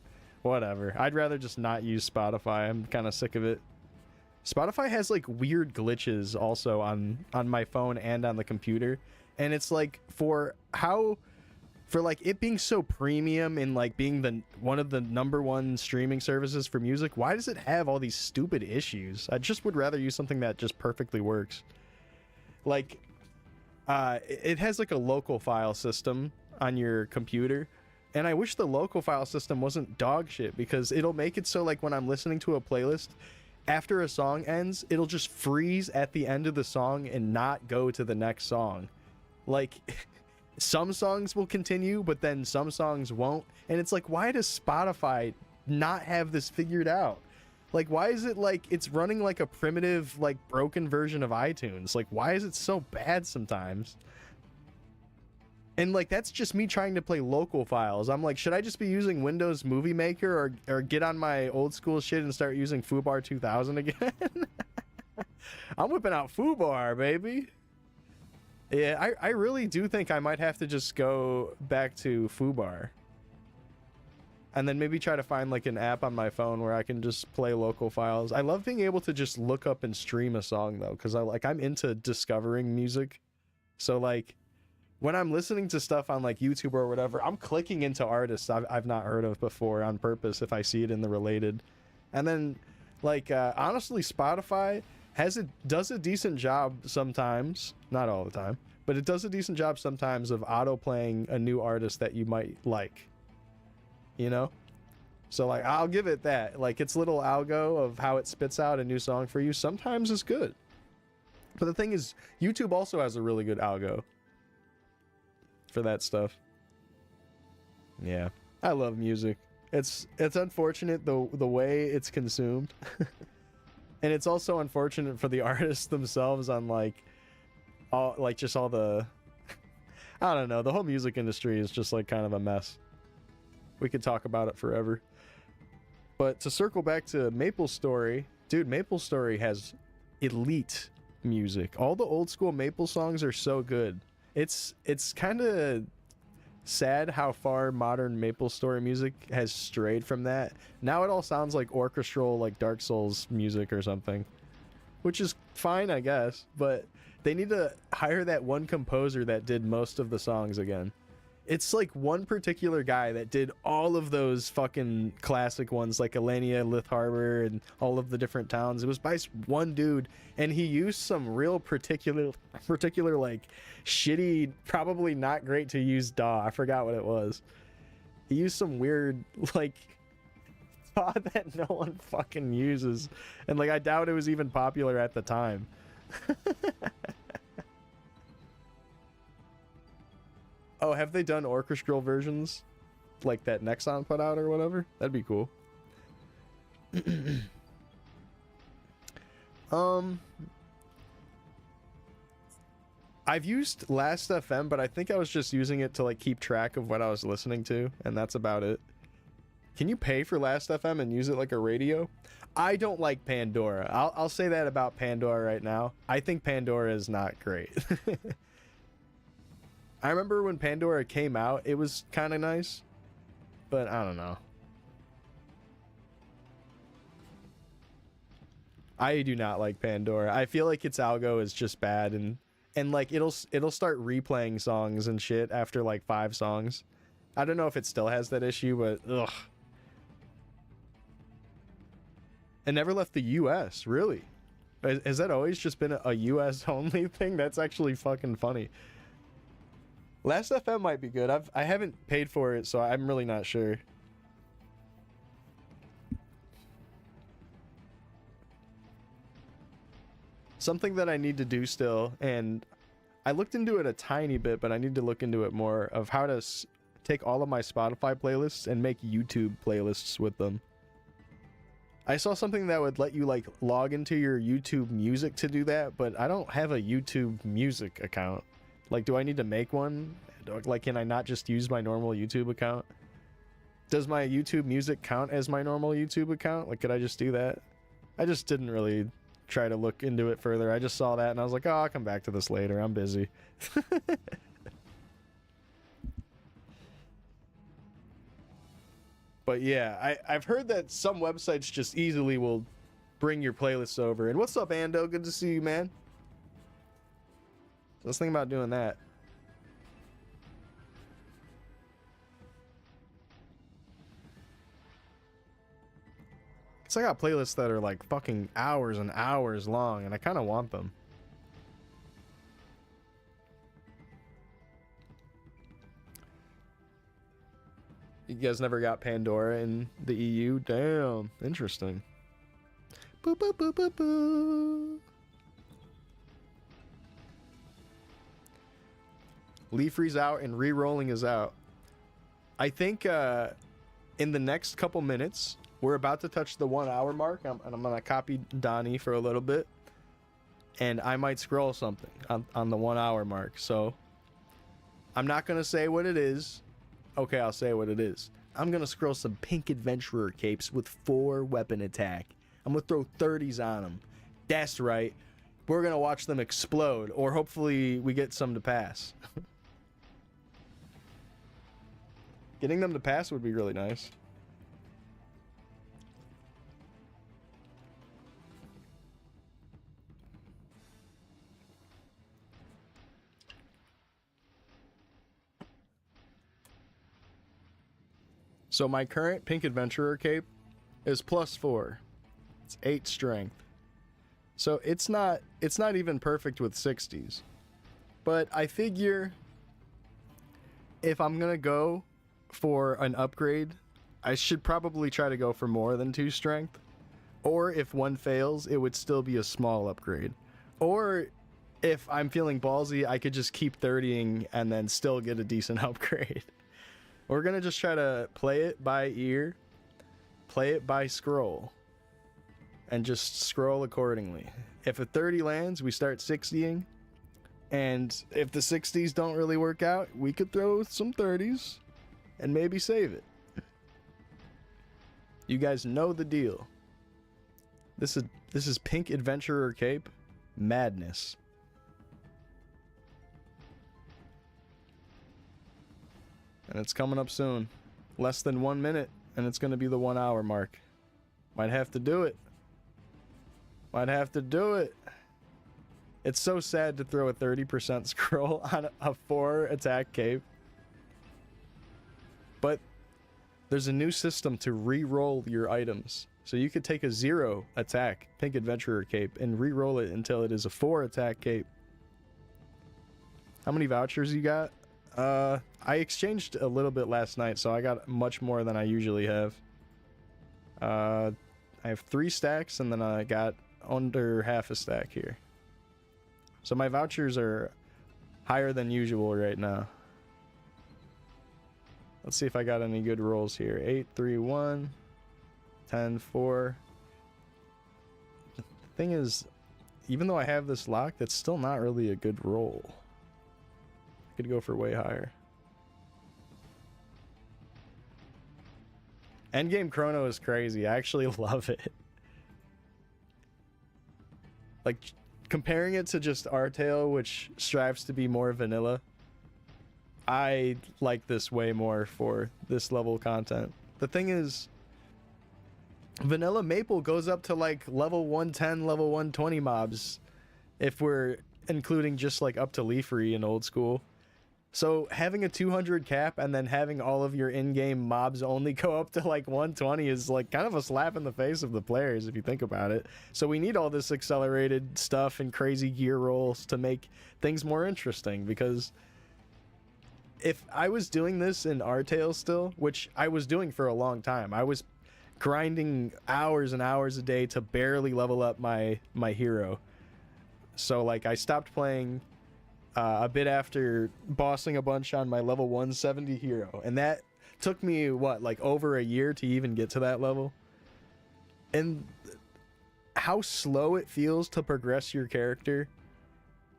whatever. I'd rather just not use Spotify. I'm kind of sick of it. Spotify has like weird glitches also on my phone and on the computer. And it's like for like it being so premium and like being one of the #1 streaming services for music, why does it have all these stupid issues? I just would rather use something that just perfectly works. Like it has like a local file system on your computer. And I wish the local file system wasn't dog shit, because it'll make it so like when I'm listening to a playlist, after a song ends, it'll just freeze at the end of the song and not go to the next song. Like some songs will continue, but then some songs won't. And it's like, why does Spotify not have this figured out? Like, why is it like it's running like a primitive, like broken version of iTunes? Like, why is it so bad sometimes? And like that's just me trying to play local files. I'm like, should I just be using Windows Movie Maker or get on my old school shit and start using Foobar 2000 again? I'm whipping out Foobar, baby. Yeah, I really do think I might have to just go back to Fubar. And then maybe try to find like an app on my phone where I can just play local files. I love being able to just look up and stream a song though, because I'm into discovering music. So like when I'm listening to stuff on like YouTube or whatever, I'm clicking into artists I've not heard of before on purpose if I see it in the related. And then like honestly, Spotify does a decent job sometimes, not all the time, but it does a decent job sometimes of auto playing a new artist that you might like. You know? So like I'll give it that. Like its little algo of how it spits out a new song for you sometimes is good. But the thing is, YouTube also has a really good algo for that stuff. Yeah. I love music. It's unfortunate the way it's consumed. And it's also unfortunate for the artists themselves on like all the I don't know, the whole music industry is just like kind of a mess. We could talk about it forever. But to circle back to MapleStory, dude, MapleStory has elite music. All the old school Maple songs are so good. It's kind of sad how far modern MapleStory music has strayed from that. Now it all sounds like orchestral, like Dark Souls music or something, which is fine, I guess. But they need to hire that one composer that did most of the songs again. It's like one particular guy that did all of those fucking classic ones, like Alania, Lith Harbor, and all of the different towns. It was by one dude, and he used some real particular like shitty, probably not great to use DAW. I forgot what it was. He used some weird like DAW that no one fucking uses, and like I doubt it was even popular at the time. Oh, have they done orchestral versions like that Nexon put out or whatever? That'd be cool. I've used Last.fm, but I think I was just using it to like keep track of what I was listening to, and that's about it. Can you pay for Last.fm and use it like a radio? I don't like Pandora. I'll say that about Pandora right now. I think Pandora is not great. I remember when Pandora came out, it was kind of nice, but I don't know. I do not like Pandora. I feel like its algo is just bad, and like it'll start replaying songs and shit after like 5 songs. I don't know if it still has that issue, but ugh. It never left the US, really. Has that always just been a US only thing? That's actually fucking funny. Last.fm might be good. I haven't paid for it, so I'm really not sure. Something that I need to do still, and I looked into it a tiny bit, but I need to look into it more, of how to take all of my Spotify playlists and make YouTube playlists with them. I saw something that would let you like log into your YouTube Music to do that, but I don't have a YouTube Music account. Like, do I need to make one? Like, can I not just use my normal YouTube account? Does my YouTube Music count as my normal YouTube account? Like, could I just do that? I just didn't really try to look into it further. I just saw that and I was like, oh, I'll come back to this later. I'm busy. But yeah, I've heard that some websites just easily will bring your playlists over. And what's up, Ando? Good to see you, man. Let's think about doing that. Cause I got playlists that are like fucking hours and hours long, and I kind of want them. You guys never got Pandora in the EU? Damn, interesting. Boo boo boo boo boo. Leafree's out and re-rolling is out. I think in the next couple minutes, we're about to touch the 1 hour mark, and I'm going to copy Donnie for a little bit. And I might scroll something on the 1 hour mark. So I'm not going to say what it is. Okay, I'll say what it is. I'm going to scroll some pink adventurer capes with 4 weapon attack. I'm going to throw 30s on them. That's right. we're gonna watch them explode, or hopefully we get some to pass. Getting them to pass would be really nice. So my current Pink Adventurer cape is +4. It's 8 strength. So it's not even perfect with 60s. But I figure if I'm gonna go for an upgrade, I should probably try to go for more than 2 strength. Or if one fails, it would still be a small upgrade. Or if I'm feeling ballsy, I could just keep 30ing and then still get a decent upgrade. We're gonna just try to play it by ear, play it by scroll, and just scroll accordingly. If a 30 lands, we start 60ing, and if the 60s don't really work out, we could throw some 30s and maybe save it. You guys know the deal. This is Pink Adventurer Cape madness. And it's coming up soon. Less than 1 minute, and it's going to be the 1 hour mark. Might have to do it. Might have to do it. It's so sad to throw a 30% scroll on a 4 attack cape. But there's a new system to re-roll your items. So you could take a 0 attack Pink Adventurer cape and re-roll it until it is a 4 attack cape. How many vouchers you got? I exchanged a little bit last night, so I got much more than I usually have. I have 3 stacks, and then I got under half a stack here. So my vouchers are higher than usual right now. Let's see if I got any good rolls here. 8, 3, 1, 10, 4. The thing is, even though I have this lock, that's still not really a good roll. Could go for way higher. Endgame Chrono is crazy. I actually love it. Like, comparing it to just Artale, which strives to be more vanilla, I like this way more for this level content. The thing is, vanilla Maple goes up to like level 110, level 120 mobs, if we're including just like up to Leafery in old school. So having a 200 cap and then having all of your in-game mobs only go up to like 120 is like kind of a slap in the face of the players if you think about it. So we need all this accelerated stuff and crazy gear rolls to make things more interesting, because if I was doing this in Artale still, which I was doing for a long time, I was grinding hours and hours a day to barely level up my hero. So like I stopped playing a bit after bossing a bunch on my level 170 hero, and that took me what, like over a year to even get to that level. And how slow it feels to progress your character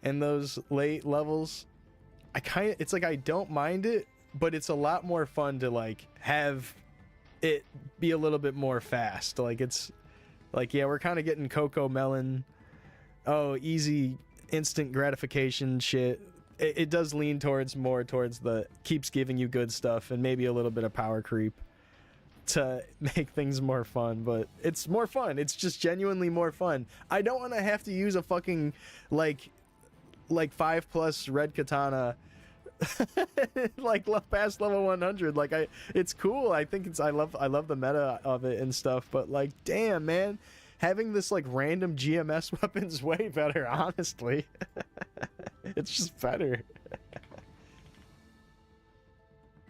in those late levels, it's like I don't mind it, but it's a lot more fun to like have it be a little bit more fast. Like it's like, yeah, we're kind of getting Coco Melon, easy instant gratification shit. It does lean more towards the keeps giving you good stuff and maybe a little bit of power creep to make things more fun, but it's more fun. It's just genuinely more fun. I don't want to have to use a fucking like 5+ red katana like past level 100. Like it's cool. I think I love the meta of it and stuff, but like damn, man, having this like random GMS weapon's way better, honestly. It's just better.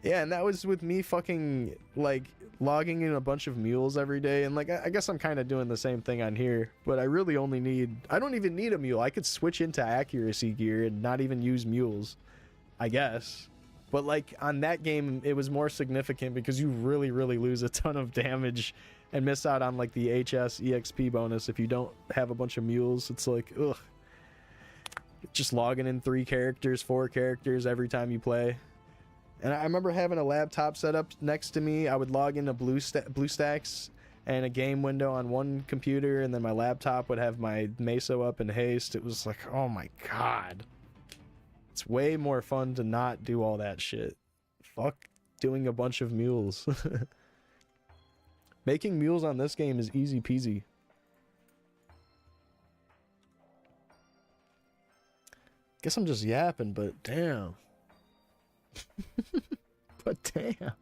Yeah, and that was with me fucking like logging in a bunch of mules every day, and like I guess I'm kind of doing the same thing on here, but I really only I don't even need a mule. I could switch into accuracy gear and not even use mules, I guess. But like on that game, it was more significant because you really lose a ton of damage and miss out on like the HS EXP bonus if you don't have a bunch of mules. It's like, ugh. Just logging in 3 characters, 4 characters every time you play. And I remember having a laptop set up next to me. I would log into BlueStacks and a game window on one computer, and then my laptop would have my Meso up in haste. It was like, oh my god. It's way more fun to not do all that shit. Fuck doing a bunch of mules. Making mules on this game is easy peasy. Guess I'm just yapping, but damn. But damn.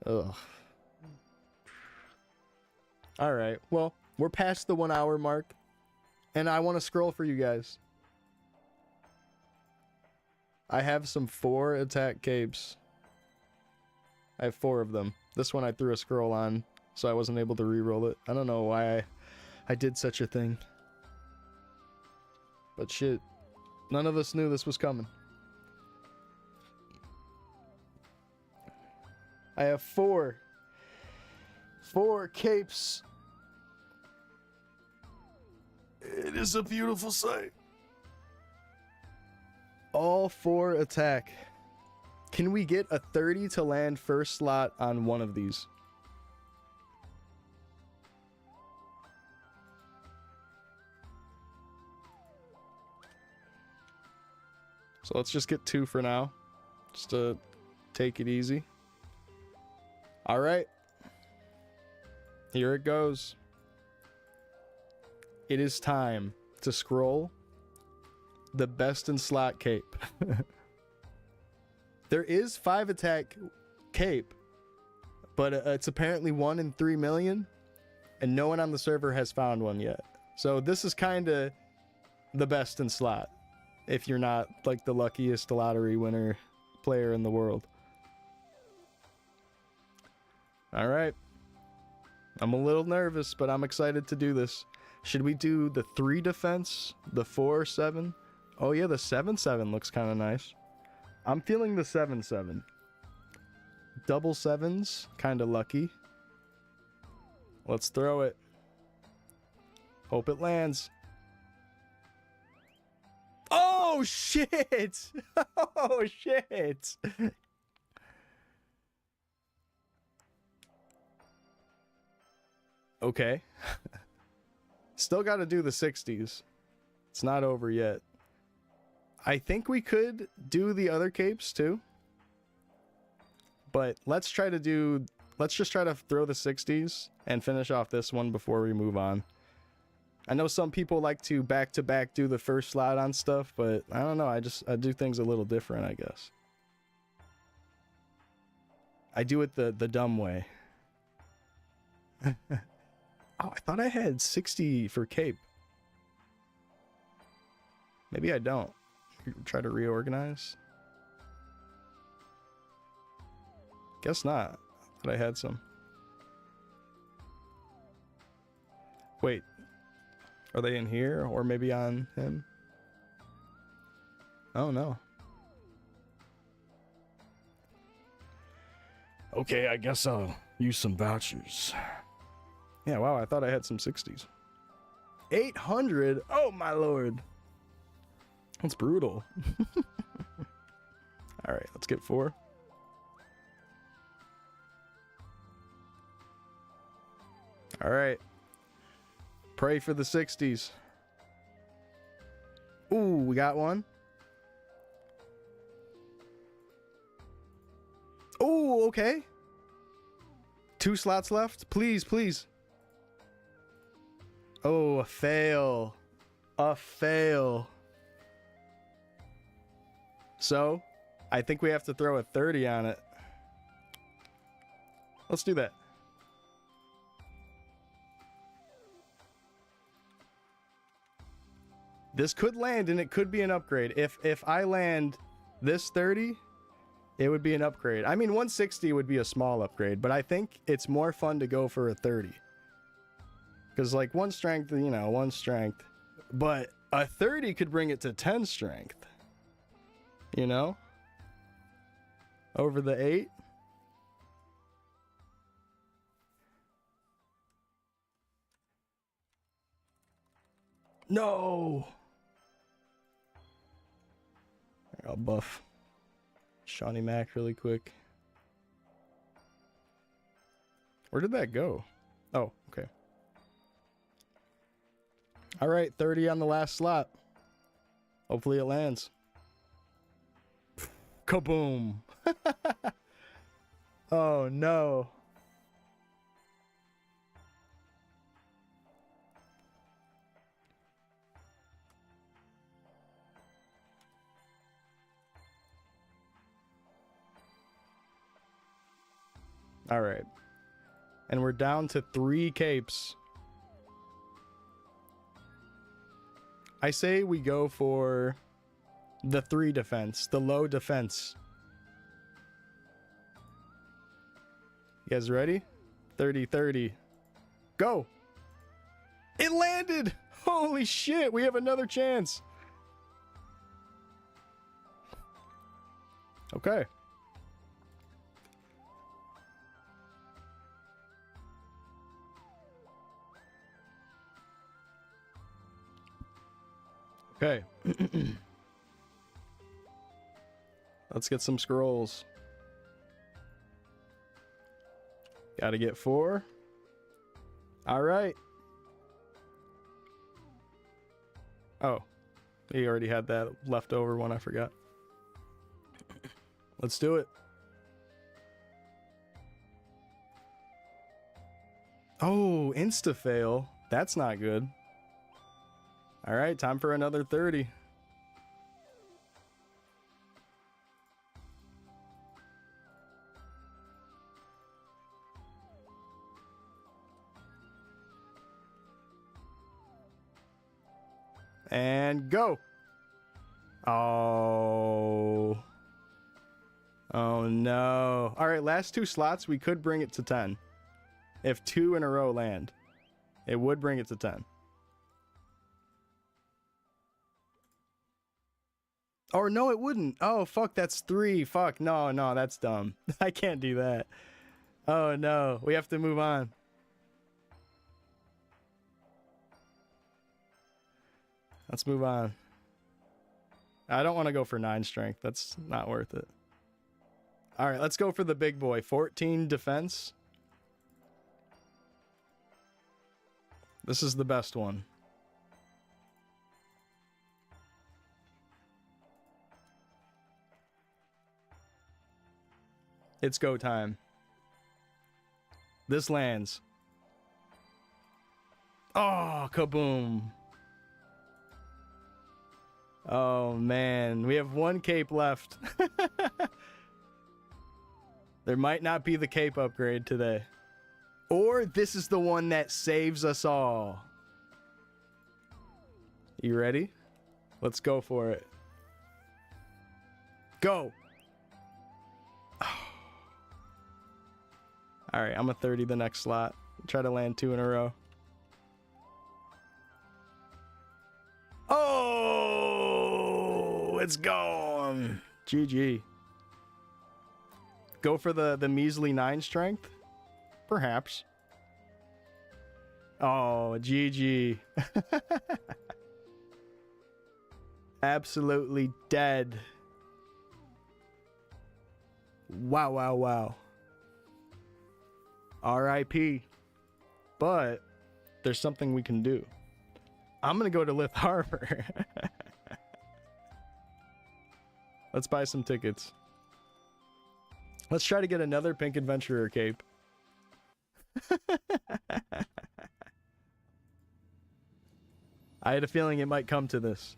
Ugh. Alright, well, we're past the 1 hour mark. And I want to scroll for you guys. I have some 4 attack capes. I have 4 of them. This one I threw a scroll on, so I wasn't able to re-roll it. I don't know why I did such a thing. But shit, none of us knew this was coming. I have 4 capes. It is a beautiful sight. All 4 attack. Can we get a 30 to land first slot on one of these? So let's just get 2 for now. Just to take it easy. Alright. Here it goes. It is time to scroll the best in slot cape. There is 5 attack cape, but it's apparently 1 in 3 million, and no one on the server has found one yet. So this is kind of the best in slot, if you're not like the luckiest lottery winner player in the world. All right. I'm a little nervous, but I'm excited to do this. Should we do the 3 defense, the 4-7? Oh yeah, the 7-7 looks kind of nice. I'm feeling the 7-7. Double 7s, kind of lucky. Let's throw it. Hope it lands. Oh shit! Oh shit! Okay. Still got to do the 60s. It's not over yet. I think we could do the other capes too. But let's just try to throw the 60s and finish off this one before we move on. I know some people like to back-to-back do the first slot on stuff, but I don't know. I do things a little different, I guess. I do it the dumb way. Oh, I thought I had 60 for cape. Maybe I don't. Try to reorganize. Guess not. But I had some. Wait. Are they in here? Or maybe on him? Oh no. Okay, I guess I'll use some vouchers. Yeah, wow, I thought I had some 60s. 800? Oh my lord. That's brutal. Alright, let's get 4. Alright. Pray for the 60s. Ooh, we got one. Ooh, okay. 2 slots left. Please, please. Oh, a fail. A fail. So, I think we have to throw a 30 on it. Let's do that. This could land and it could be an upgrade. If I land this 30, it would be an upgrade. I mean, 160 would be a small upgrade, but I think it's more fun to go for a 30. Because, like, 1 strength, you know, 1 strength. But a 30 could bring it to 10 strength. You know? Over the 8. No! I'll buff Shawnee Mac really quick. Where did that go? Oh, okay. All right, 30 on the last slot. Hopefully it lands. Kaboom. Oh, no. All right. And we're down to 3 capes. I say we go for the 3 defense, the low defense. You guys ready? 30-30. Go! It landed! Holy shit, we have another chance. Okay. Okay. Let's get some scrolls. Gotta get 4. All right. Oh, he already had that leftover one. I forgot. Let's do it. Oh, insta-fail. That's not good. All right, time for another 30. And go. Oh. Oh no. All right, last 2 slots, we could bring it to 10. If 2 in a row land, it would bring it to 10. Or no, it wouldn't. Oh, fuck, that's 3. Fuck, no, that's dumb. I can't do that. Oh no, we have to move on. Let's move on. I don't want to go for 9 strength. That's not worth it. All right, let's go for the big boy. 14 defense. This is the best one. It's go time. This lands. Oh, kaboom. Oh, man. We have 1 cape left. There might not be the cape upgrade today. Or this is the one that saves us all. You ready? Let's go for it. Go. All right, I'm a 30 the next slot. Try to land 2 in a row. Oh, it's gone. GG. Go for the measly 9 strength? Perhaps. Oh, GG. Absolutely dead. Wow. RIP. But there's something we can do. I'm gonna go to Lith Harbor. Let's buy some tickets. Let's try to get another Pink Adventurer cape. I had a feeling it might come to this.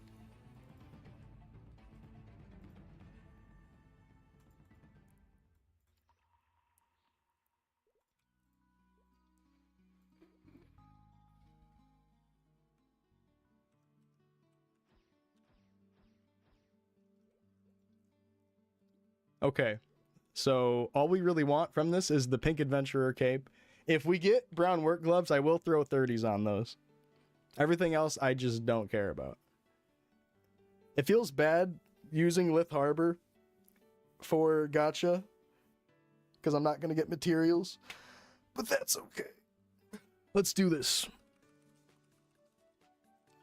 Okay, so all we really want from this is the Pink Adventurer cape. If we get brown work gloves, I will throw 30s on those. Everything else, I just don't care about. It feels bad using Lith Harbor for gacha, because I'm not going to get materials, but that's okay. Let's do this.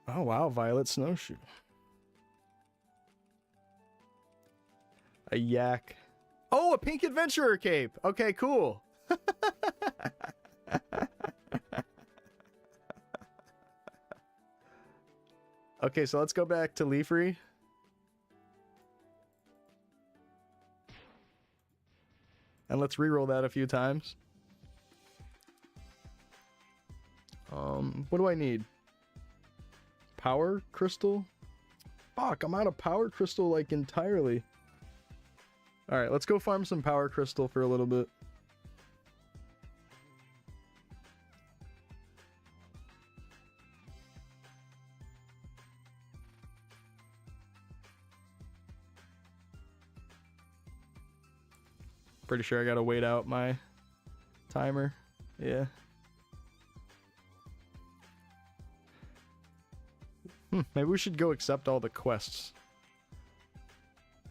Oh, wow, Violet Snowshoe. A yak. Oh, a Pink Adventurer cape. Okay, cool. Okay, so let's go back to Leafree. And let's reroll that a few times. What do I need? Power crystal? Fuck, I'm out of power crystal like entirely. Alright, let's go farm some power crystal for a little bit. Pretty sure I gotta wait out my timer. Yeah. Maybe we should go accept all the quests.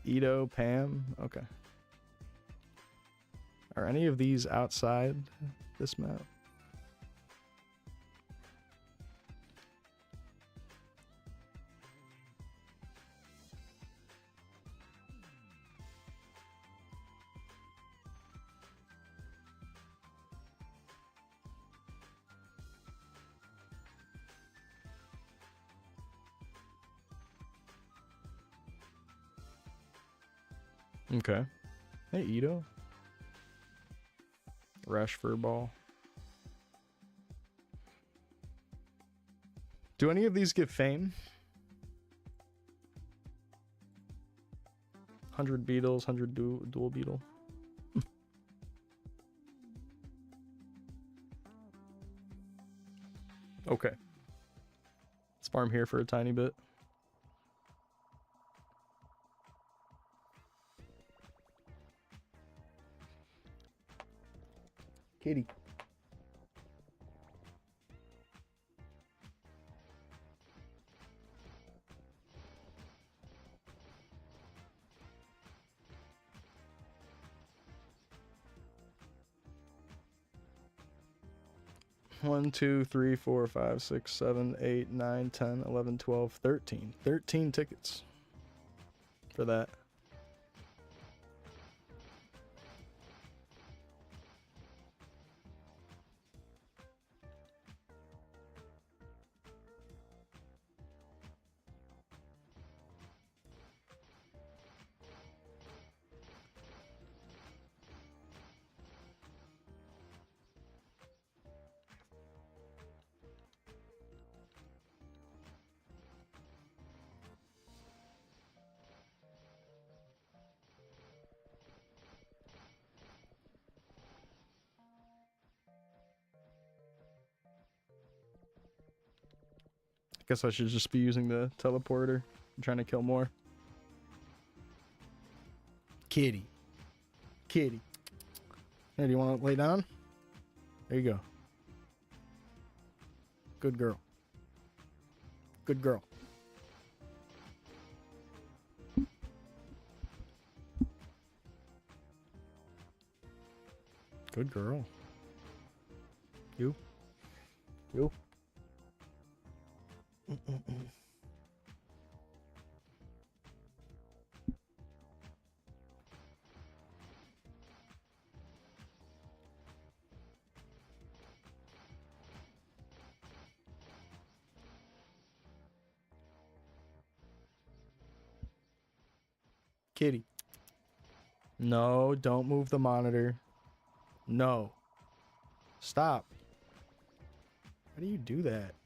Ito, Pam, okay. Are any of these outside this map? Okay. Hey, Ito. Rash fur ball. Do any of these give fame? 100 beetles, 100 dual beetle. Okay. Let's farm here for a tiny bit. Kitty. One, 2, 3, 4, 5, 6, 7, 8, 9, 10, 11, 12, 13. 13 tickets for that. Guess I should just be using the teleporter. I'm trying to kill more. Kitty. Kitty. Hey, do you want to lay down? There you go. Good girl. Good girl. Good girl. You. You. Kitty. No, don't move the monitor. No. Stop. How do you do that?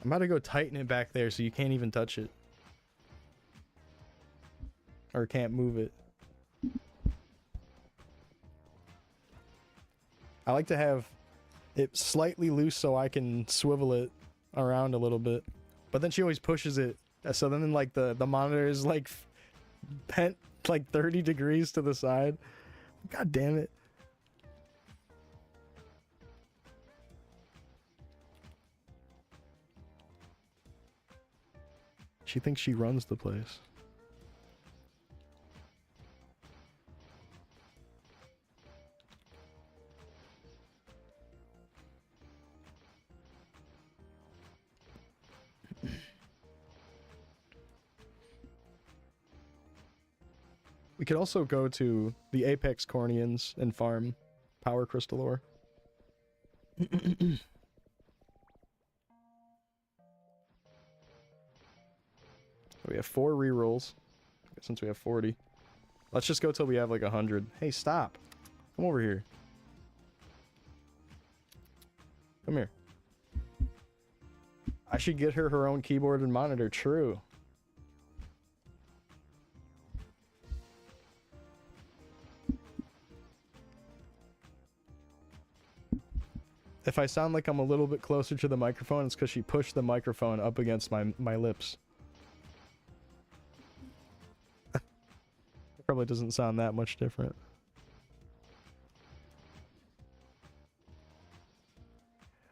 I'm about to go tighten it back there so you can't even touch it. Or can't move it. I like to have it slightly loose so I can swivel it around a little bit. But then she always pushes it. So then like the monitor is like bent like 30 degrees to the side. God damn it. She thinks she runs the place. We could also go to the Apex Cornians and farm Power Crystal ore. We have 4 rerolls. Since we have 40. Let's just go till we have like 100. Hey, stop. Come over here. Come here. I should get her own keyboard and monitor. True. If I sound like I'm a little bit closer to the microphone, it's because she pushed the microphone up against my lips. It probably doesn't sound that much different.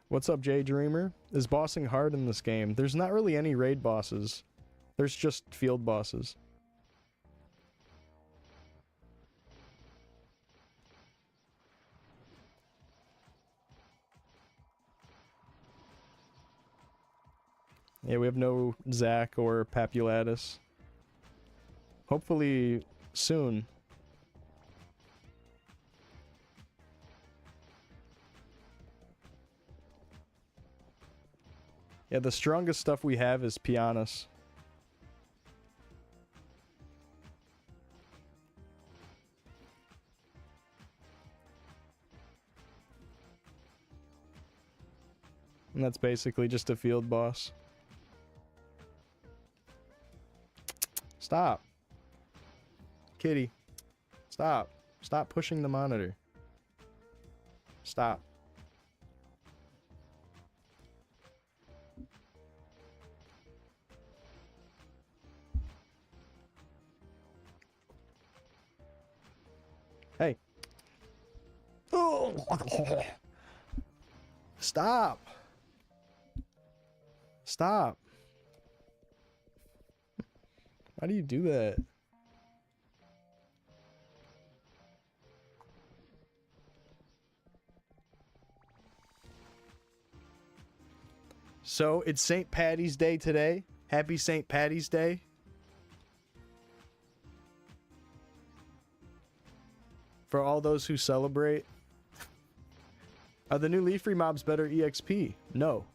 What's up, Jay Dreamer? Is bossing hard in this game? There's not really any raid bosses. There's just field bosses. Yeah, we have no Zac or Papulatus. Hopefully soon. Yeah, the strongest stuff we have is Pianus. And that's basically just a field boss. Stop. Kitty. Stop. Stop pushing the monitor. Stop. Hey. Oh. Stop. Stop. Why do you do that? So, it's St. Patty's Day today. Happy St. Patty's Day. For all those who celebrate. Are the new Leaf Free mobs better EXP? No.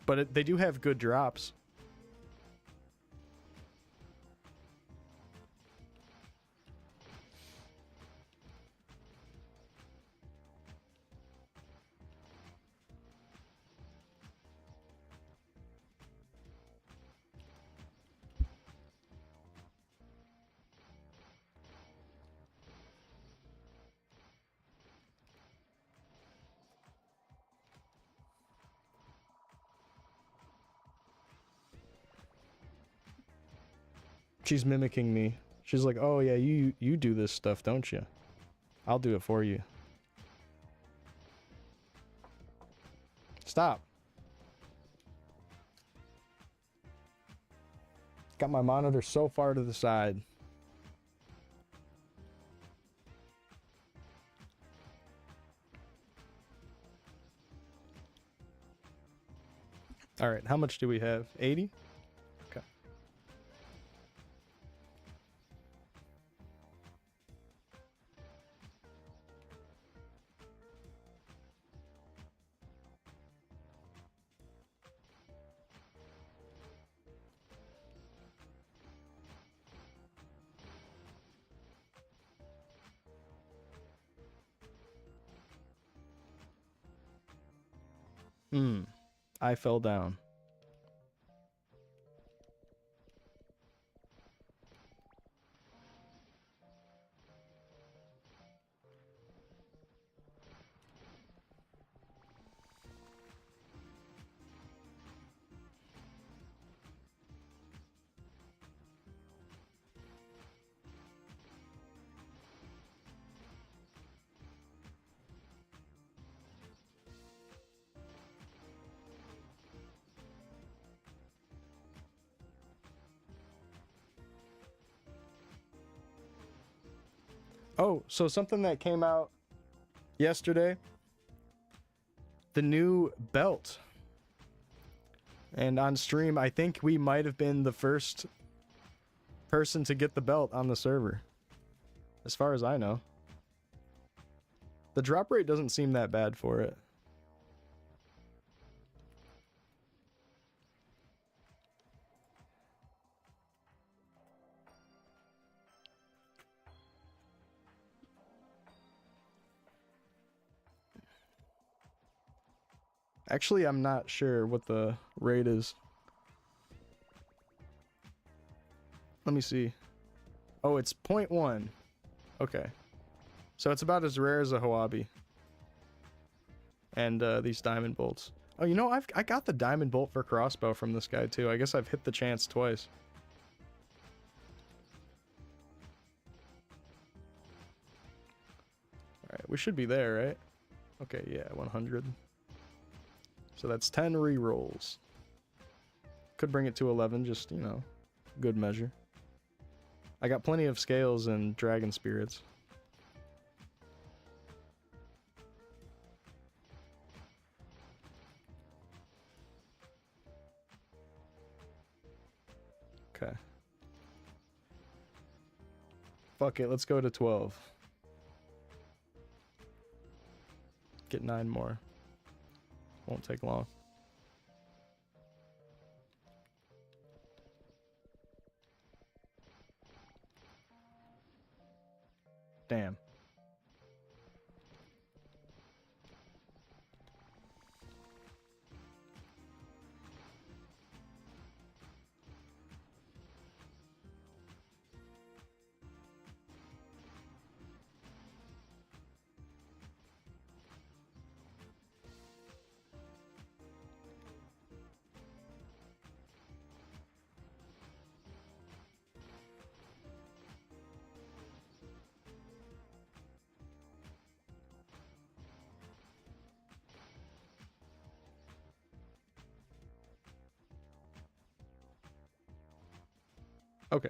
But they do have good drops. She's mimicking me. She's like, oh yeah, you do this stuff, don't you? I'll do it for you. Stop. Got my monitor so far to the side. All right, how much do we have? 80? Okay. I fell down. Oh, so something that came out yesterday, the new belt. And on stream, I think we might have been the first person to get the belt on the server. As far as I know. The drop rate doesn't seem that bad for it. Actually, I'm not sure what the rate is. Let me see. Oh, it's 0.1. Okay. So it's about as rare as a Hoabi. And these diamond bolts. Oh, you know, I got the diamond bolt for crossbow from this guy too. I guess I've hit the chance twice. Alright, we should be there, right? Okay, yeah, 100. So that's 10 re-rolls. Could bring it to 11, just, you know, good measure. I got plenty of scales and dragon spirits. Okay. Fuck it, let's go to 12. Get 9 more. Won't take long. Damn. Okay,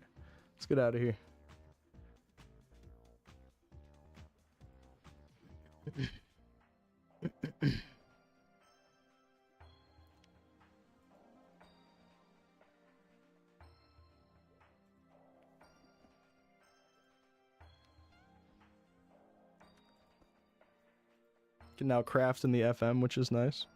let's get out of here. Can now craft in the FM, which is nice.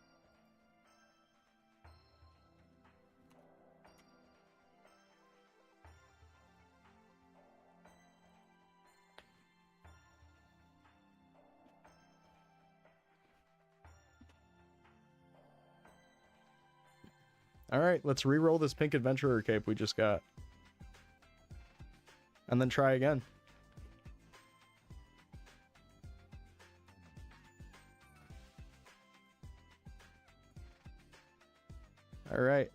Alright, let's re-roll this pink adventurer cape we just got. And then try again. Alright.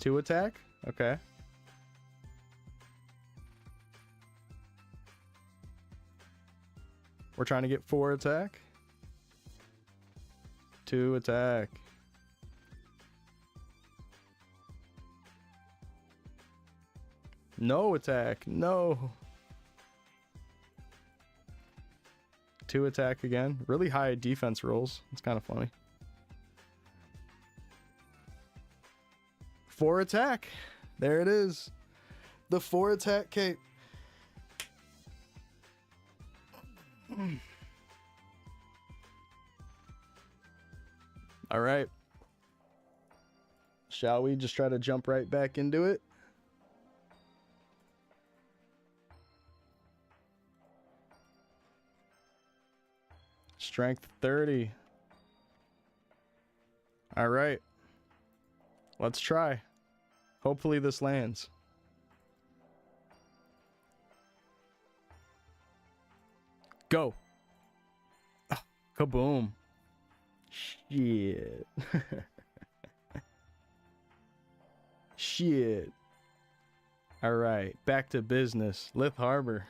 2 attack? Okay. We're trying to get 4 attack. 2 attack. No attack. No. 2 attack again. Really high defense rolls. It's kind of funny. 4 attack. There it is. The 4 attack cape. All right. Shall we just try to jump right back into it? Strength 30. All right. Let's try. Hopefully this lands. Go. Oh, kaboom. Shit. Shit. All right, back to business. Lith Harbor.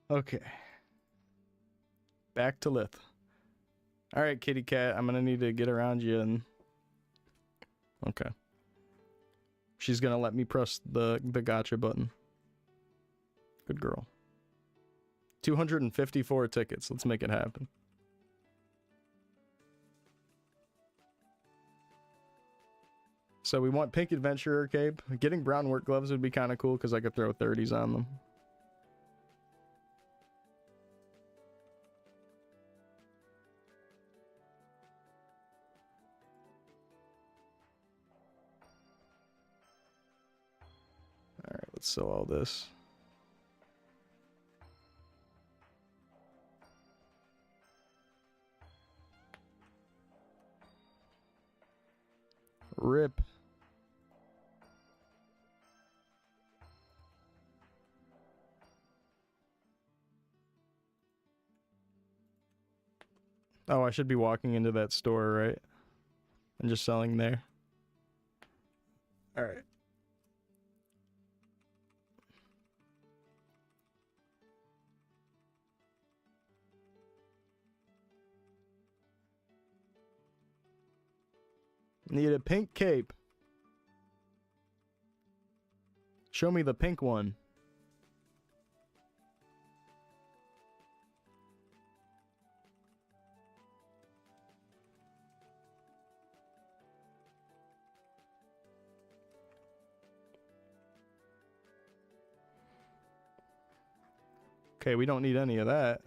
Okay. Back to Lith. All right, kitty cat. I'm gonna need to get around you and. Okay. She's gonna let me press the gotcha button. Good girl. 254 tickets. Let's make it happen. So we want pink adventurer cape. Getting brown work gloves would be kind of cool because I could throw 30s on them. Let's sell all this. Rip. Oh, I should be walking into that store, right? And just selling there. All right. Need a pink cape. Show me the pink one. Okay, we don't need any of that.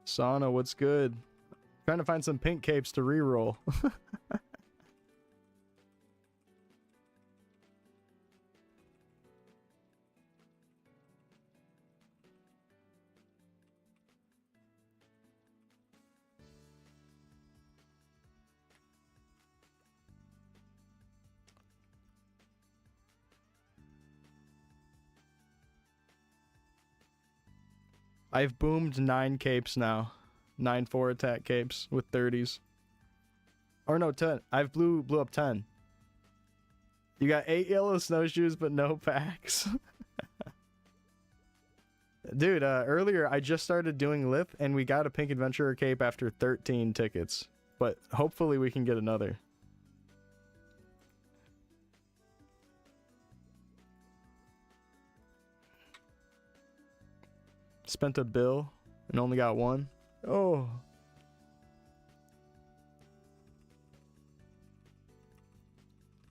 Sauna, what's good? Trying to find some pink capes to reroll. I've boomed 9 capes now. 9 4 attack capes with 30s. Or no, 10. I've blew up 10. You got 8 yellow snowshoes but no packs. Dude, earlier I just started doing Lith and we got a Pink Adventurer cape after 13 tickets. But hopefully we can get another. Spent a bill and only got 1. Oh.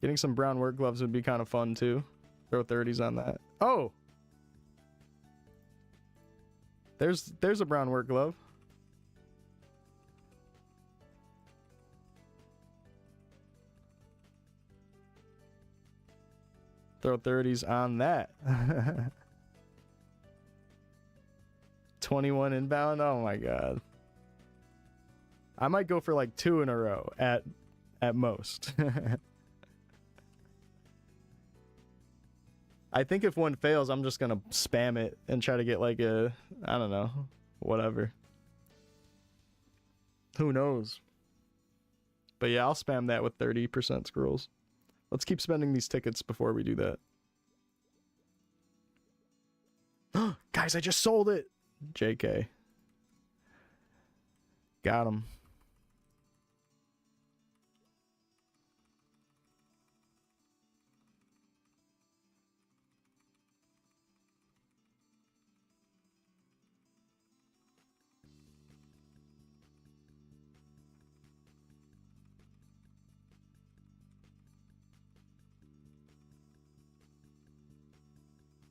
Getting some brown work gloves would be kind of fun too. Throw 30s on that. Oh! There's a brown work glove. Throw 30s on that. 21 inbound. Oh my god. I might go for like 2 in a row at most. I think if one fails, I'm just gonna spam it and try to get like a, I don't know, whatever. Who knows? But yeah, I'll spam that with 30% scrolls. Let's keep spending these tickets before we do that. Guys, I just sold it! JK. Got him.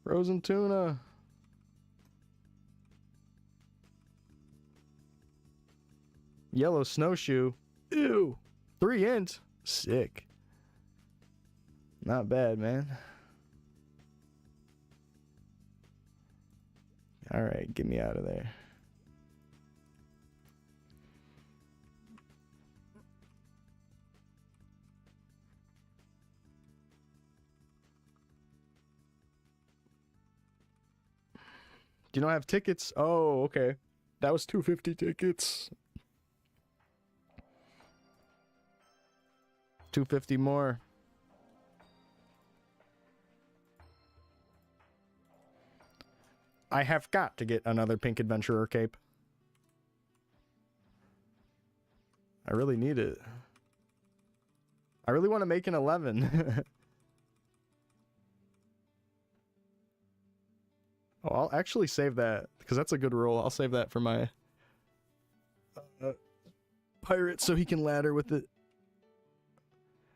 Frozen tuna. Yellow snowshoe. Ew. 3 int. Sick. Not bad, man. Alright, get me out of there. Do you not have tickets? Oh, okay. That was 250 tickets. 250 more. I have got to get another Pink Adventurer cape. I really need it. I really want to make an 11. Oh, I'll actually save that because that's a good roll. I'll save that for my pirate so he can ladder with it.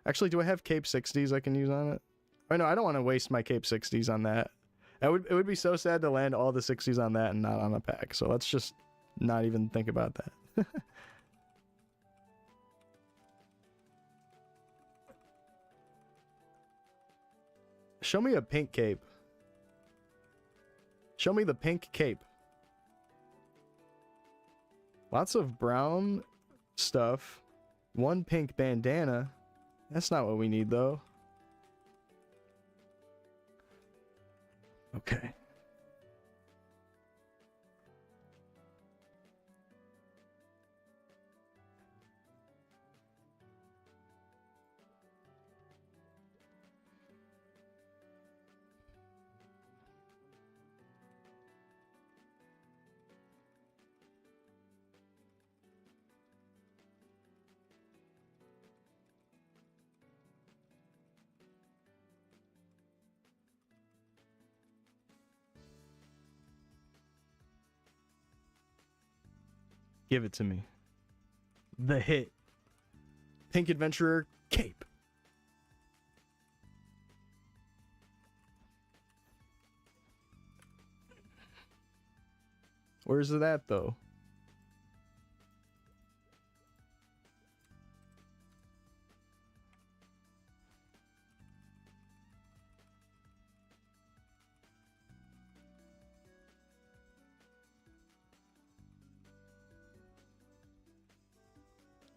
Actually, do I have Cape 60s I can use on it? Oh no, I don't want to waste my Cape 60s on that. It would be so sad to land all the 60s on that and not on a pack. So let's just not even think about that. Show me a pink cape. Show me the pink cape. Lots of brown stuff. One pink bandana. That's not what we need, though. Okay. Give it to me. The hit. Pink Adventurer cape. Where's it at, though?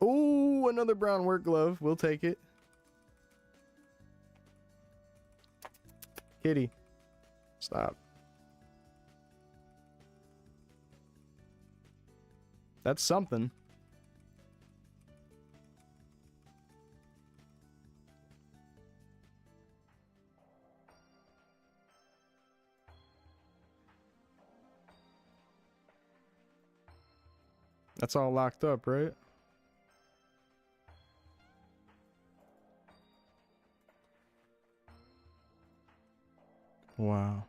Ooh, another brown work glove. We'll take it. Kitty. Stop. That's something. That's all locked up, right? Wow.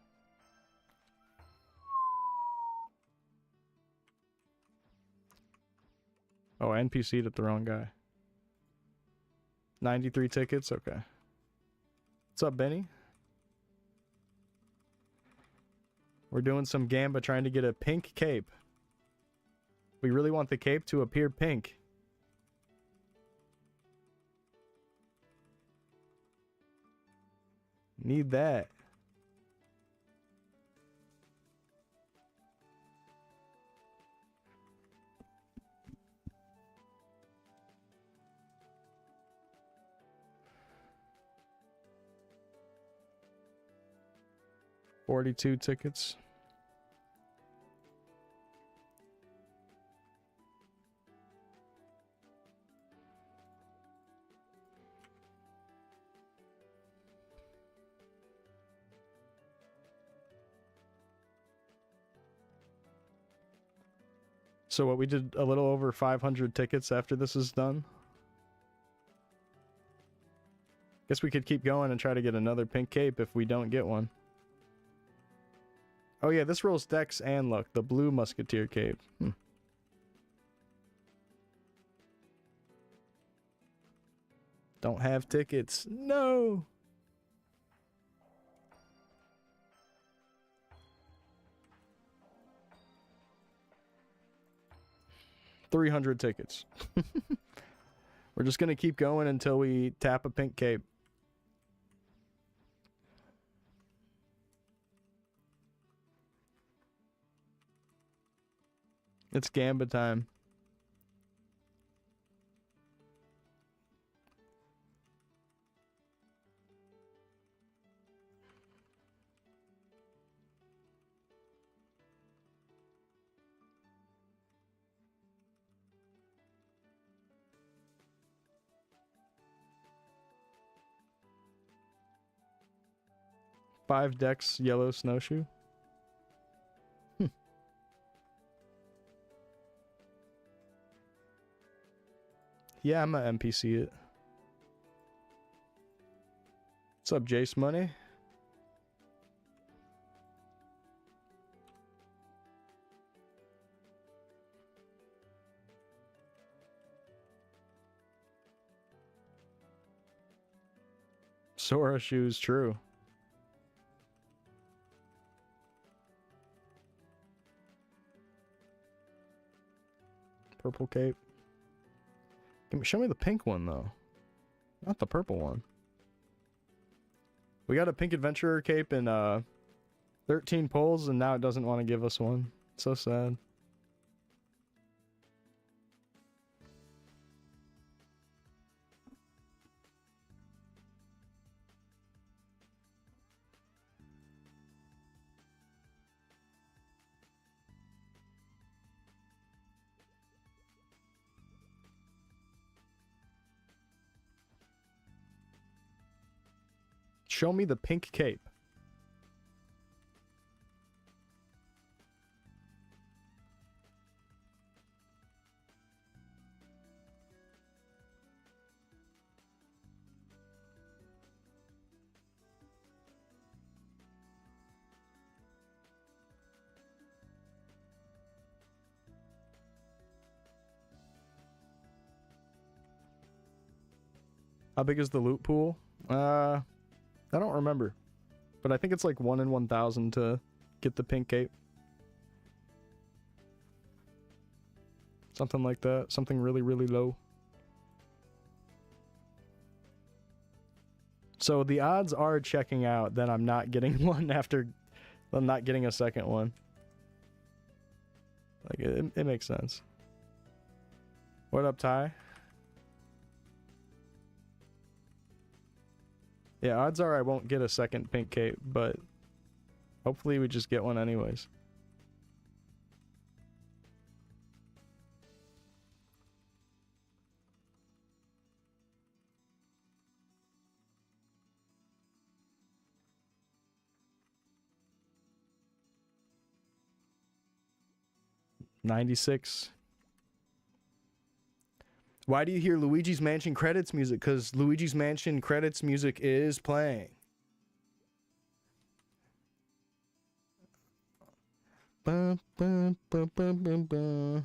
Oh, NPC'd at the wrong guy. 93 tickets? Okay. What's up, Benny? We're doing some gamba trying to get a pink cape. We really want the cape to appear pink. Need that. $42 tickets. So what, we did a little over 500 tickets after this is done? Guess we could keep going and try to get another pink cape if we don't get one. Oh yeah, this rolls dex and luck. The blue musketeer cape. Don't have tickets. No! $300 tickets. We're just gonna keep going until we tap a pink cape. It's gamba time. Five decks, yellow snowshoe. Yeah, I'm a NPC it. What's up, Jace Money? Sora shoes, true. Purple cape. Show me the pink one, though. Not the purple one. We got a pink adventurer cape in 13 pulls, and now it doesn't want to give us one. So sad. Show me the pink cape. How big is the loot pool? I don't remember, but I think it's like 1 in 1,000 to get the pink cape. Something like that. Something really, really low. So the odds are checking out that I'm not getting one after I'm not getting a second one. Like, it makes sense. What up, Ty? Yeah, odds are I won't get a second pink cape, but hopefully we just get one anyways. $96. Why do you hear Luigi's Mansion credits music? Because Luigi's Mansion credits music is playing. Ba, ba, ba, ba, ba, ba.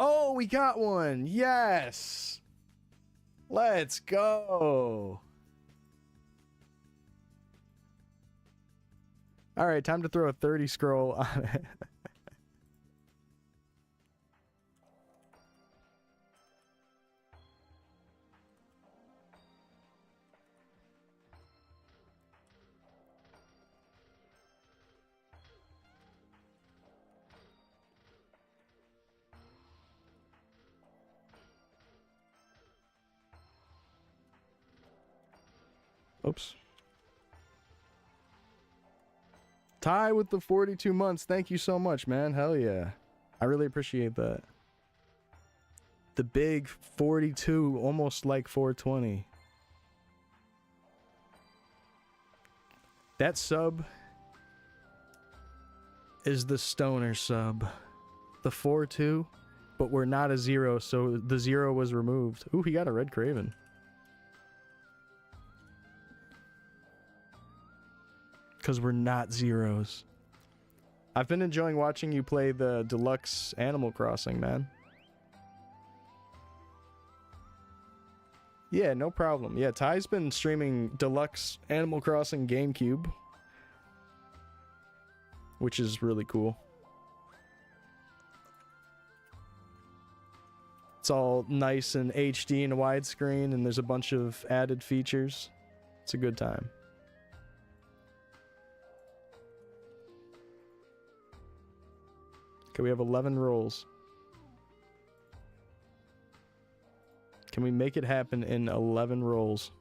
Oh, we got one. Yes. Let's go. All right, time to throw a 30 scroll on it. Oops. Ty with the 42 months. Thank you so much, man. Hell yeah. I really appreciate that. The big 42, almost like 420. That sub is the stoner sub. The 4-2, but we're not a 0, so the 0 was removed. Ooh, he got a red Craven. Because we're not zeros. I've been enjoying watching you play the deluxe Animal Crossing, man. Yeah, no problem. Yeah, Ty's been streaming deluxe Animal Crossing GameCube, which is really cool. It's all nice and HD and widescreen, and there's a bunch of added features. It's a good time. Okay, we have 11 rolls. Can we make it happen in 11 rolls?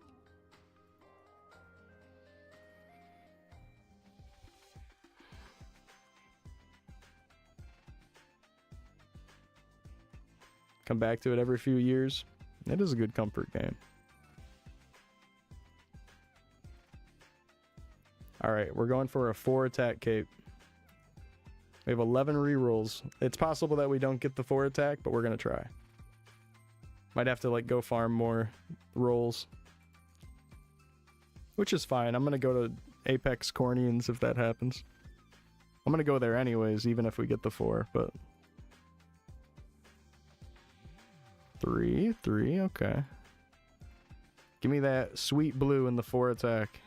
Come back to it every few years. It is a good comfort game. Alright, we're going for a 4 attack cape. We have 11 rerolls. It's possible that we don't get the 4 attack, but we're going to try. Might have to, like, go farm more rolls. Which is fine. I'm going to go to Apex Cornians if that happens. I'm going to go there anyways, even if we get the 4, but... 3, okay. Give me that sweet blue in the 4 attack.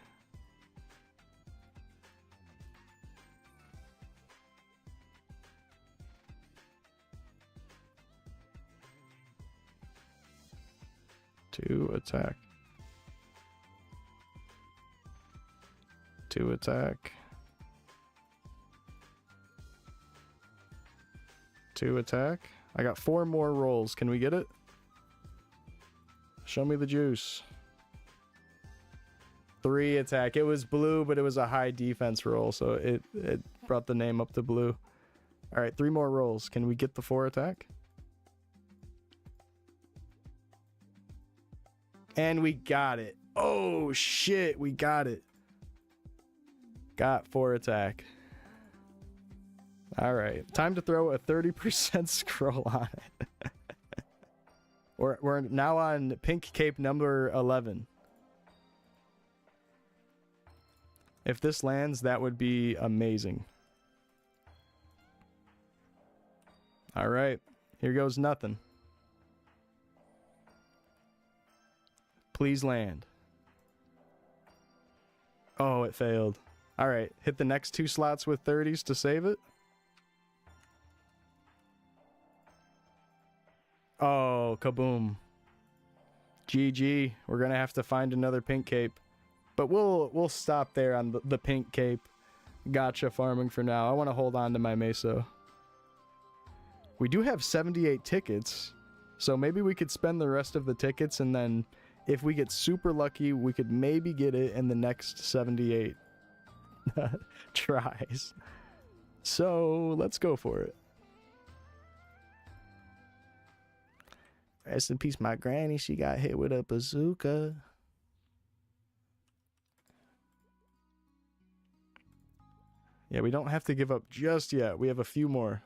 Two attack. 2 attack. 2 attack. I got 4 more rolls. Can we get it? Show me the juice. 3 attack. It was blue, but it was a high defense roll, so it brought the name up to blue. All right, 3 more rolls. Can we get the 4 attack? And we got it. Oh, shit. We got it. Got 4 attack. All right. Time to throw a 30% scroll on it. We're now on pink cape number 11. If this lands, that would be amazing. All right. Here goes nothing. Please land. Oh, it failed. All right. Hit the next 2 slots with 30s to save it. Oh, kaboom. GG. We're going to have to find another pink cape. But we'll stop there on the pink cape. Gotcha farming for now. I want to hold on to my Meso. We do have 78 tickets. So maybe we could spend the rest of the tickets, and then if we get super lucky, we could maybe get it in the next 78 tries. So let's go for it. Rest in peace, my granny. She got hit with a bazooka. Yeah, we don't have to give up just yet. We have a few more.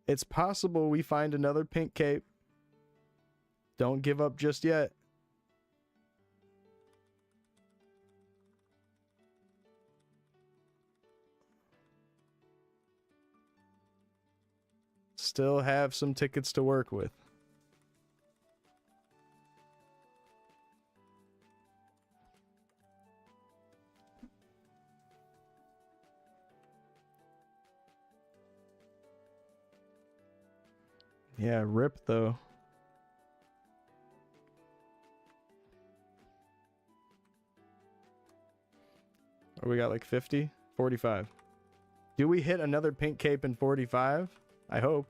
It's possible we find another pink cape. Don't give up just yet. Still have some tickets to work with. Yeah, rip though. Or we got like 50? 45. Do we hit another pink cape in 45? I hope.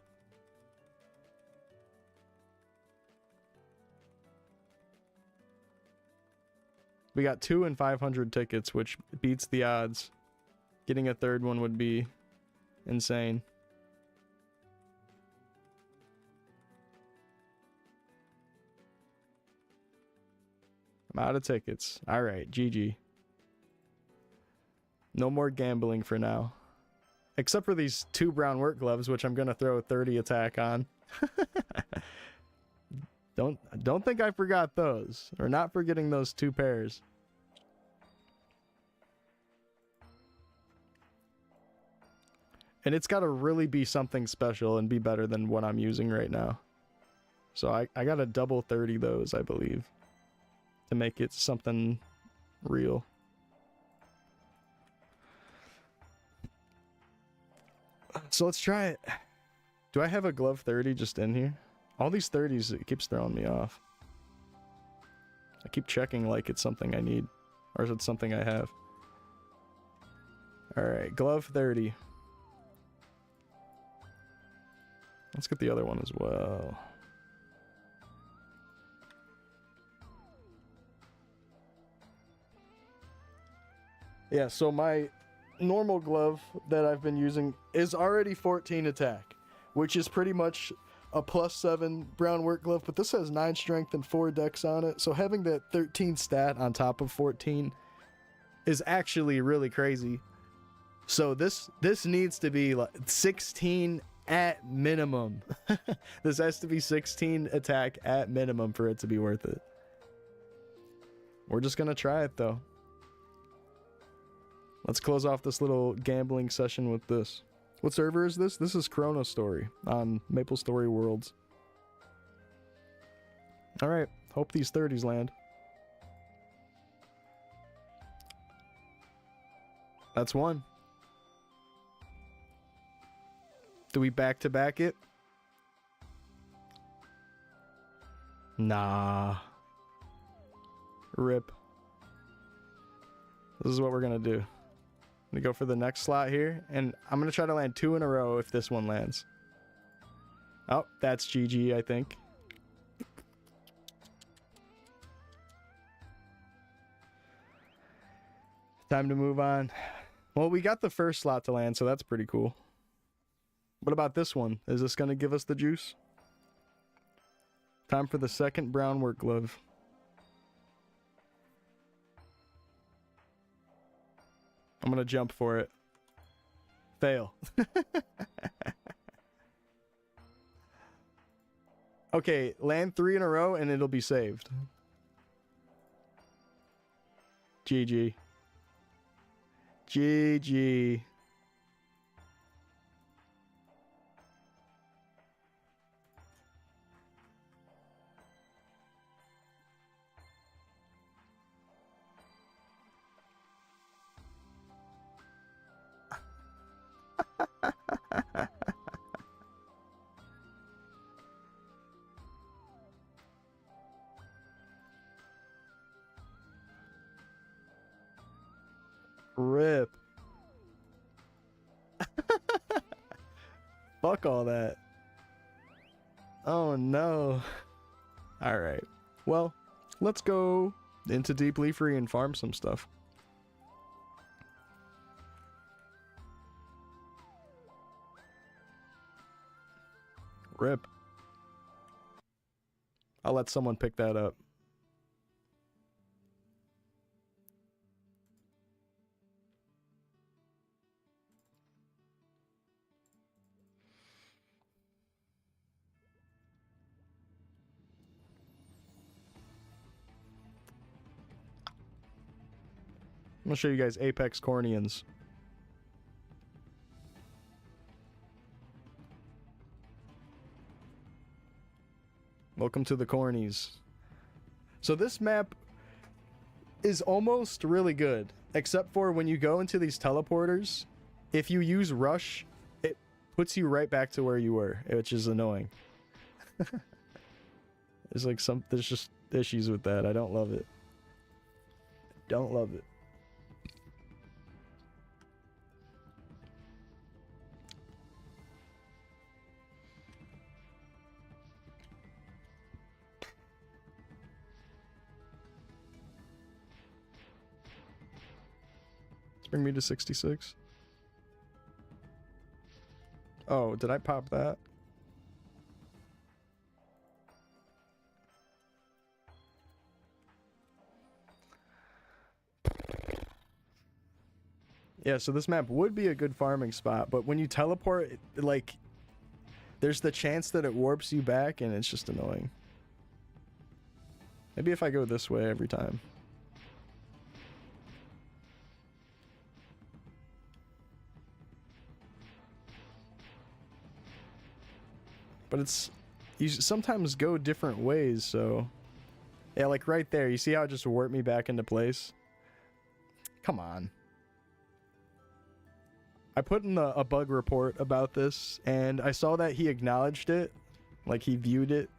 We got 2 and 500 tickets, which beats the odds. Getting a third one would be insane. I'm out of tickets. All right, GG. No more gambling for now. Except for these 2 brown work gloves, which I'm going to throw a 30 attack on. Don't think I forgot those. We're not forgetting those 2 pairs. And it's got to really be something special and be better than what I'm using right now. So I got to double 30 those, I believe, to make it something real. So let's try it. Do I have a glove 30 just in here? All these 30s, it keeps throwing me off. I keep checking like it's something I need. Or is it something I have? Alright, glove 30. Let's get the other one as well. Yeah, so my normal glove that I've been using is already 14 attack, which is pretty much a +7 brown work glove, but this has 9 strength and 4 dex on it. So having that 13 stat on top of 14 is actually really crazy. So this needs to be like 16 at minimum. This has to be 16 attack at minimum for it to be worth it. We're just gonna try it though. Let's close off this little gambling session with this. What server is this? This is Chronostory on MapleStory Worlds. Alright, hope these 30s land. That's one. Do we back-to-back it? Nah. Rip. This is what we're gonna do. I'm gonna go for the next slot here, and I'm gonna try to land 2 in a row if this one lands. Oh, that's GG, I think. Time to move on. Well, we got the first slot to land, so that's pretty cool. What about this one? Is this gonna give us the juice? Time for the second brown work glove. I'm gonna jump for it. Fail. Okay, land 3 in a row and it'll be saved. GG. GG. Rip. Fuck all that. Oh no. Alright. Well, let's go into Deeply Free and farm some stuff. Rip. I'll let someone pick that up. I'm gonna show you guys Apex Cornians. Welcome to the Cornies. So this map is almost really good, except for when you go into these teleporters, if you use Rush, it puts you right back to where you were, which is annoying. There's like there's just issues with that. I don't love it. Don't love it. Bring me to 66. Oh, did I pop that? Yeah, so this map would be a good farming spot, but when you teleport, like, there's the chance that it warps you back, and it's just annoying. Maybe if I go this way every time. But it's, you sometimes go different ways, so yeah, like right there, you see how it just warped me back into place? Come on. I put in a bug report about this, and I saw that he acknowledged it, like he viewed it,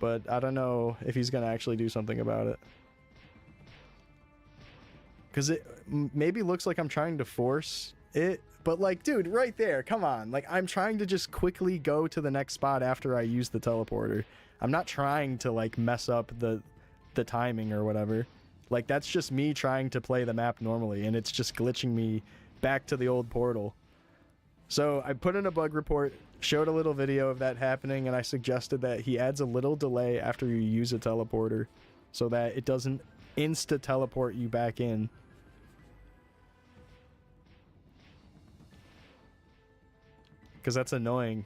but I don't know if he's gonna actually do something about it. Because it maybe looks like I'm trying to force it, but like, dude, right there, come on. Like, I'm trying to just quickly go to the next spot after I use the teleporter. I'm not trying to, like, mess up the timing or whatever. Like, that's just me trying to play the map normally, and it's just glitching me back to the old portal. So I put in a bug report showed a little video of that happening, and I suggested that he adds a little delay after you use a teleporter so that it doesn't insta-teleport you back in. Because that's annoying.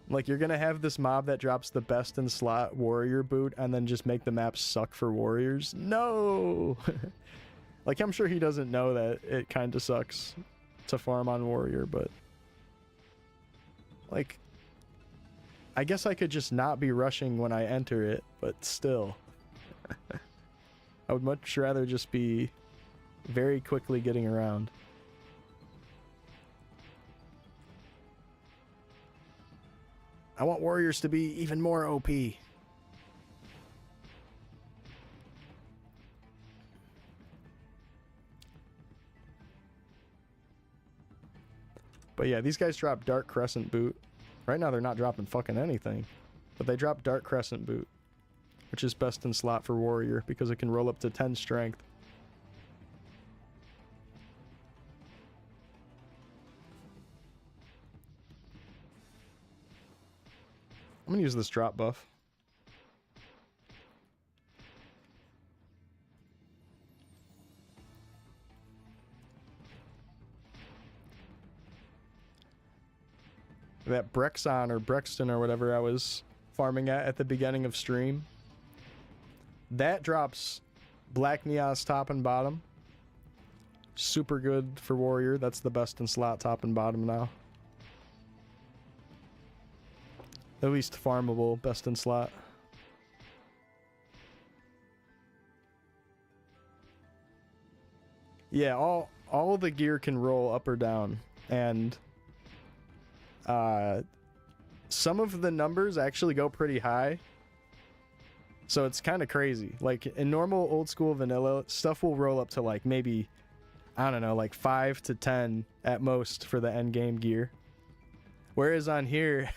Like, you're gonna have this mob that drops the best in slot warrior boot and then just make the map suck for warriors? No! Like, I'm sure he doesn't know that it kind of sucks to farm on warrior, but... like... I guess I could just not be rushing when I enter it, but still. I would much rather just be very quickly getting around. I want warriors to be even more OP. But yeah, these guys drop Dark Crescent Boot. Right now they're not dropping fucking anything. But they drop Dark Crescent Boot, which is best in slot for warrior because it can roll up to 10 strength. I'm gonna use this drop buff. That Brexon or Brexton or whatever I was farming at the beginning of stream, that drops Black Neos top and bottom. Super good for warrior. That's the best in slot top and bottom now. At least farmable, best in slot. Yeah, all the gear can roll up or down, and some of the numbers actually go pretty high. So it's kind of crazy. Like, in normal old school vanilla, stuff will roll up to like maybe, I don't know, like 5 to 10 at most for the end game gear. Whereas on here,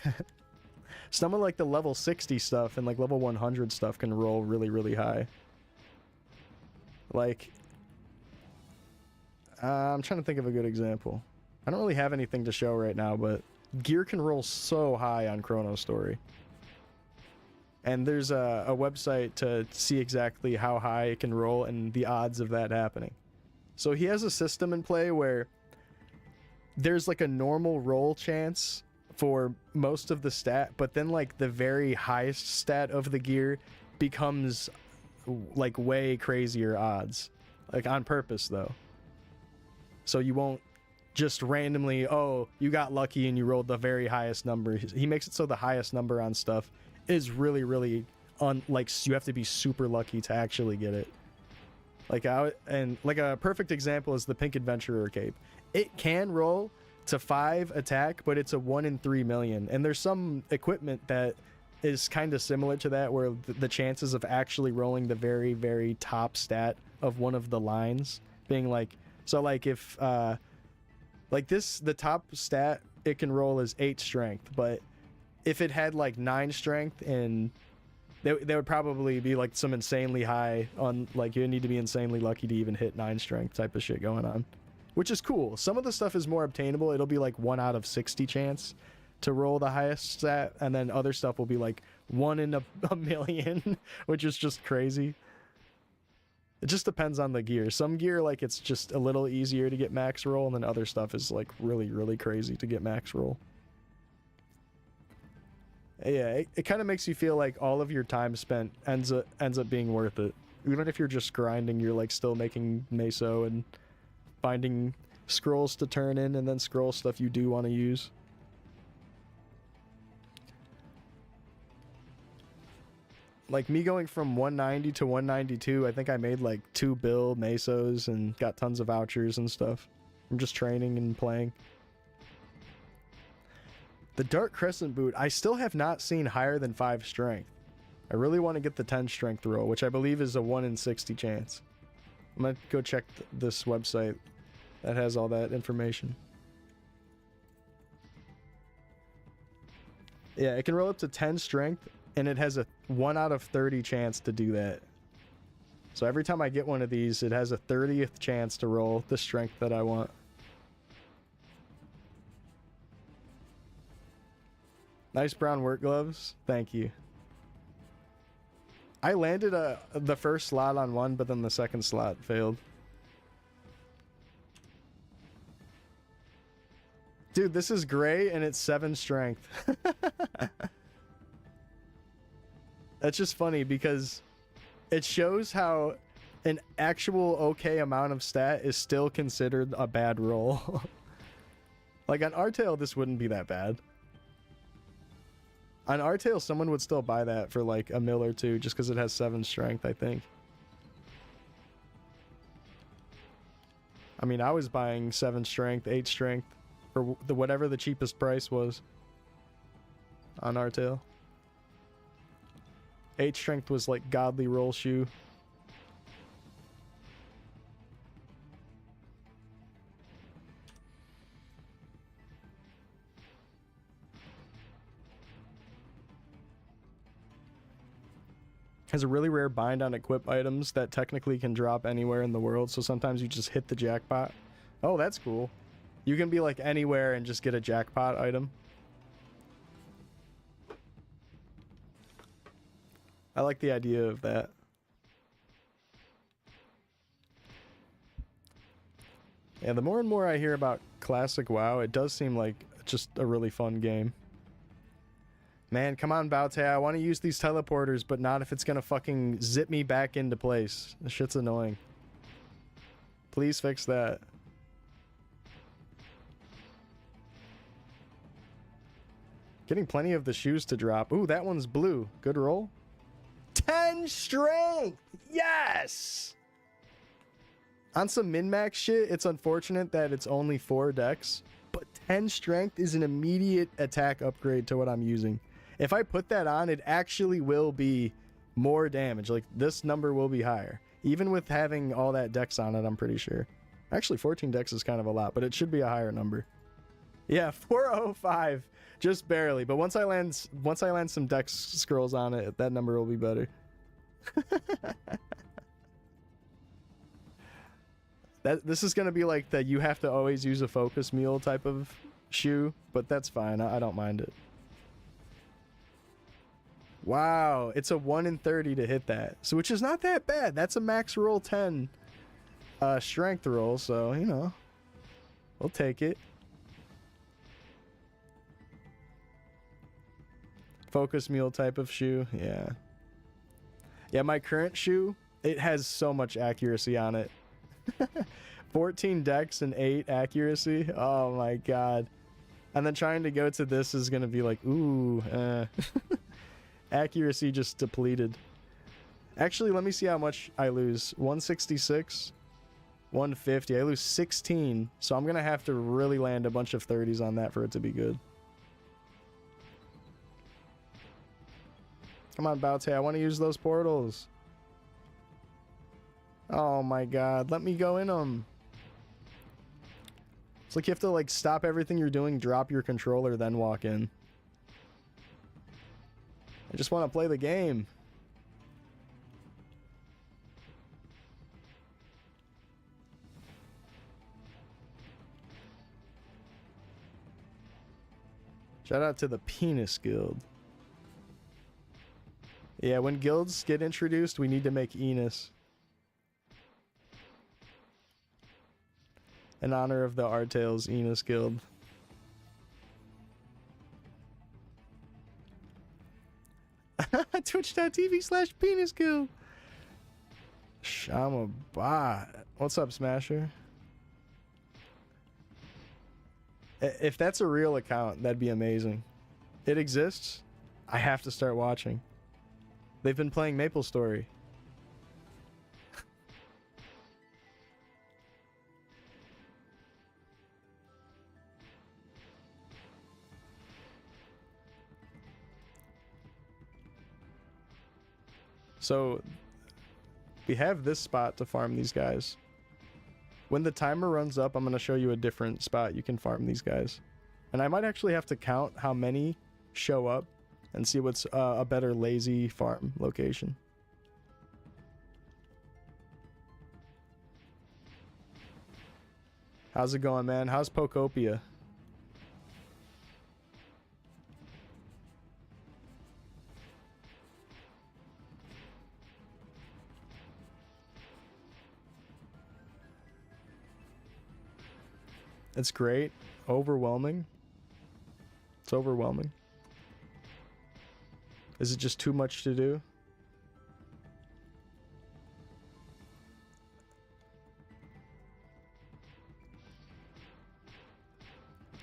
some of like the level 60 stuff and like level 100 stuff can roll really, really high. Like, I'm trying to think of a good example. I don't really have anything to show right now, but gear can roll so high on Chronostory. And there's a website to see exactly how high it can roll and the odds of that happening. So he has a system in play where there's like a normal roll chance for most of the stat, but then like the very highest stat of the gear becomes like way crazier odds. Like on purpose though. So you won't just randomly, oh, you got lucky and you rolled the very highest number. He makes it so the highest number on stuff is really, really like you have to be super lucky to actually get it. Like like a perfect example is the Pink Adventurer cape. It can roll to 5 attack, but it's a 1 in 3 million. And there's some equipment that is kind of similar to that, where the chances of actually rolling the very, very top stat of one of the lines being like, so like if like this, the top stat it can roll is 8 strength, but if it had like 9 strength, and they would probably be like some insanely high on, like you need to be insanely lucky to even hit 9 strength type of shit going on, which is cool. Some of the stuff is more obtainable. It'll be like 1 out of 60 chance to roll the highest stat, and then other stuff will be like 1 in a million, which is just crazy. It just depends on the gear. Some gear, like, it's just a little easier to get max roll, and then other stuff is like really, really crazy to get max roll. Yeah, it kind of makes you feel like all of your time spent ends up being worth it. Even if you're just grinding, you're like still making meso and finding scrolls to turn in, and then scroll stuff you do want to use. Like me going from 190 to 192, I think I made like 2 bill mesos and got tons of vouchers and stuff. I'm just training and playing. The Dark Crescent Boot, I still have not seen higher than 5 strength. I really want to get the 10 strength roll, which I believe is a 1 in 60 chance. I'm going to go check this website that has all that information. Yeah, it can roll up to 10 strength, and it has a 1 out of 30 chance to do that. So every time I get one of these, it has a 30th chance to roll the strength that I want. Nice brown work gloves. Thank you. I landed the first slot on one, but then the second slot failed. Dude, this is gray and it's 7 strength. That's just funny because it shows how an actual okay amount of stat is still considered a bad roll. Like on Artail, this wouldn't be that bad. On Artail, someone would still buy that for like a mil or two just because it has 7 strength, I think. I mean, I was buying 7 strength, 8 strength, for whatever the cheapest price was on Artail. 8 strength was like godly roll shoe. Has a really rare bind on equip items that technically can drop anywhere in the world, so sometimes you just hit the jackpot. Oh, that's cool. You can be like anywhere and just get a jackpot item. I like the idea of that. Yeah, the more and more I hear about classic WoW, it does seem like just a really fun game. Man, come on, Baute, I want to use these teleporters, but not if it's gonna fucking zip me back into place. This shit's annoying. Please fix that. Getting plenty of the shoes to drop. Ooh, that one's blue. Good roll. 10 strength! Yes! On some min-max shit, it's unfortunate that it's only 4 decks, but 10 strength is an immediate attack upgrade to what I'm using. If I put that on, it actually will be more damage. Like, this number will be higher. Even with having all that dex on it, I'm pretty sure. Actually, 14 dex is kind of a lot, but it should be a higher number. Yeah, 405. Just barely. But once I land some dex scrolls on it, that number will be better. This is going to be like the you have to always use a focus mule type of shoe, but that's fine. I don't mind it. Wow, it's a 1 in 30 to hit that. So, which is not that bad. That's a max roll 10 strength roll, so, you know, we'll take it. Focus mule type of shoe, yeah. Yeah, my current shoe, it has so much accuracy on it. 14 dex and 8 accuracy. Oh my god. And then trying to go to this is going to be like, ooh, accuracy just depleted. Actually, let me see how much I lose. 166, 150. I lose 16, so I'm going to have to really land a bunch of 30s on that for it to be good. Come on, Baute, I want to use those portals. Oh my god, let me go in them. It's like you have to like stop everything you're doing, drop your controller, then walk in. I just want to play the game. Shout out to the Penis Guild. Yeah, when guilds get introduced, we need to make Enos. In honor of the Artail's Enos Guild. Twitch.tv/Penis Guild. I'm a bot. What's up, Smasher? If that's a real account, that'd be amazing. It exists. I have to start watching. They've been playing MapleStory. So, we have this spot to farm these guys. When the timer runs up, I'm going to show you a different spot you can farm these guys. And I might actually have to count how many show up and see what's a better lazy farm location. How's it going, man? How's Pokopia? It's great. Overwhelming. It's overwhelming. Is it just too much to do?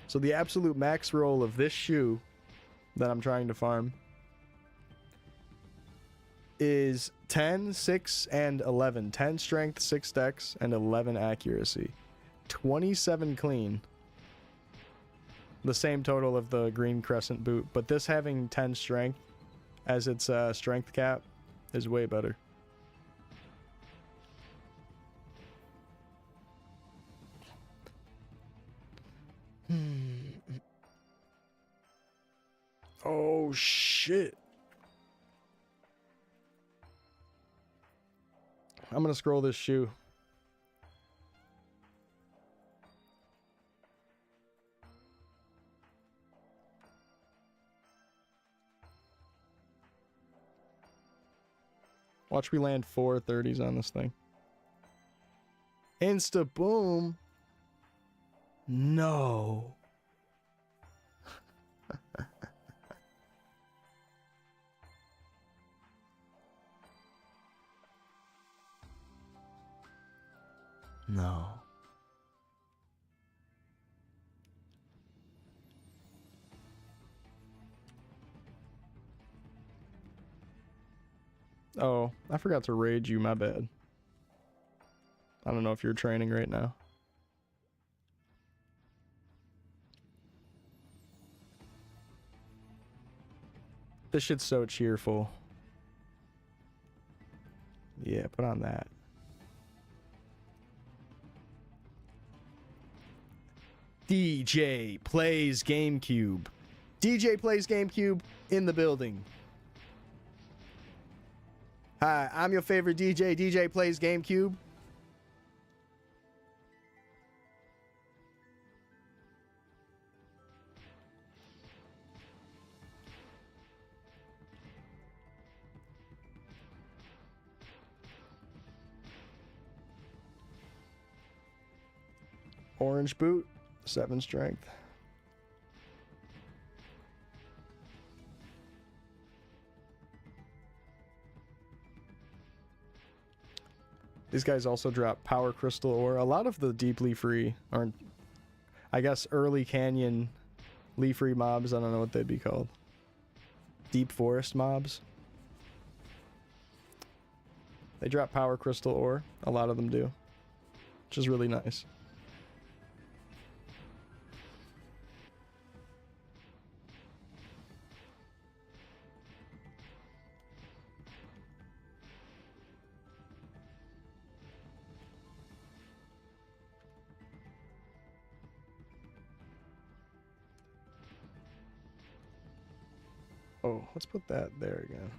So the absolute max roll of this shoe that I'm trying to farm is 10, 6, and 11. 10 strength, 6 dex, and 11 accuracy. 27 clean. The same total of the green crescent boot, but this having 10 strength as its strength cap is way better. Oh shit. I'm gonna scroll this shoe. Watch me land 4 30s on this thing. Insta boom. No. No. Oh, I forgot to raid you, my bad. I don't know if you're training right now. This shit's so cheerful. Yeah, put on that. DJ plays GameCube. DJ plays GameCube in the building. Hi, I'm your favorite DJ. DJ plays GameCube. Orange boot, 7 strength. These guys also drop power crystal ore. A lot of the deep leaf free aren't, I guess, early canyon leaf free mobs. I don't know what they'd be called. Deep forest mobs. They drop power crystal ore. A lot of them do, which is really nice. Oh, let's put that there again.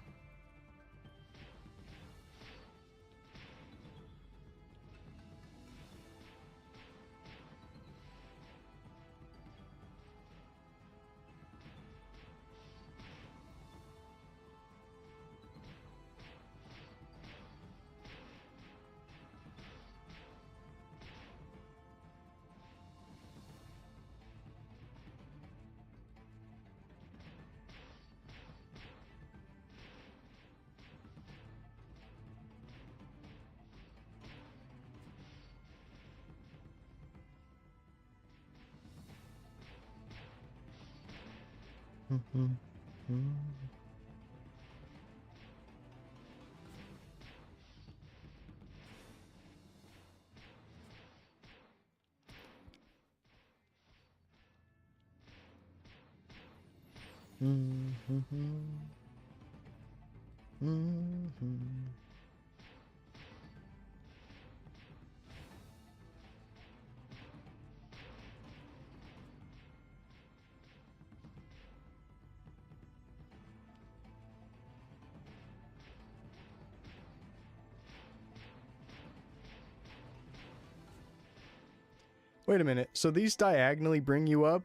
Wait a minute. So these diagonally bring you up,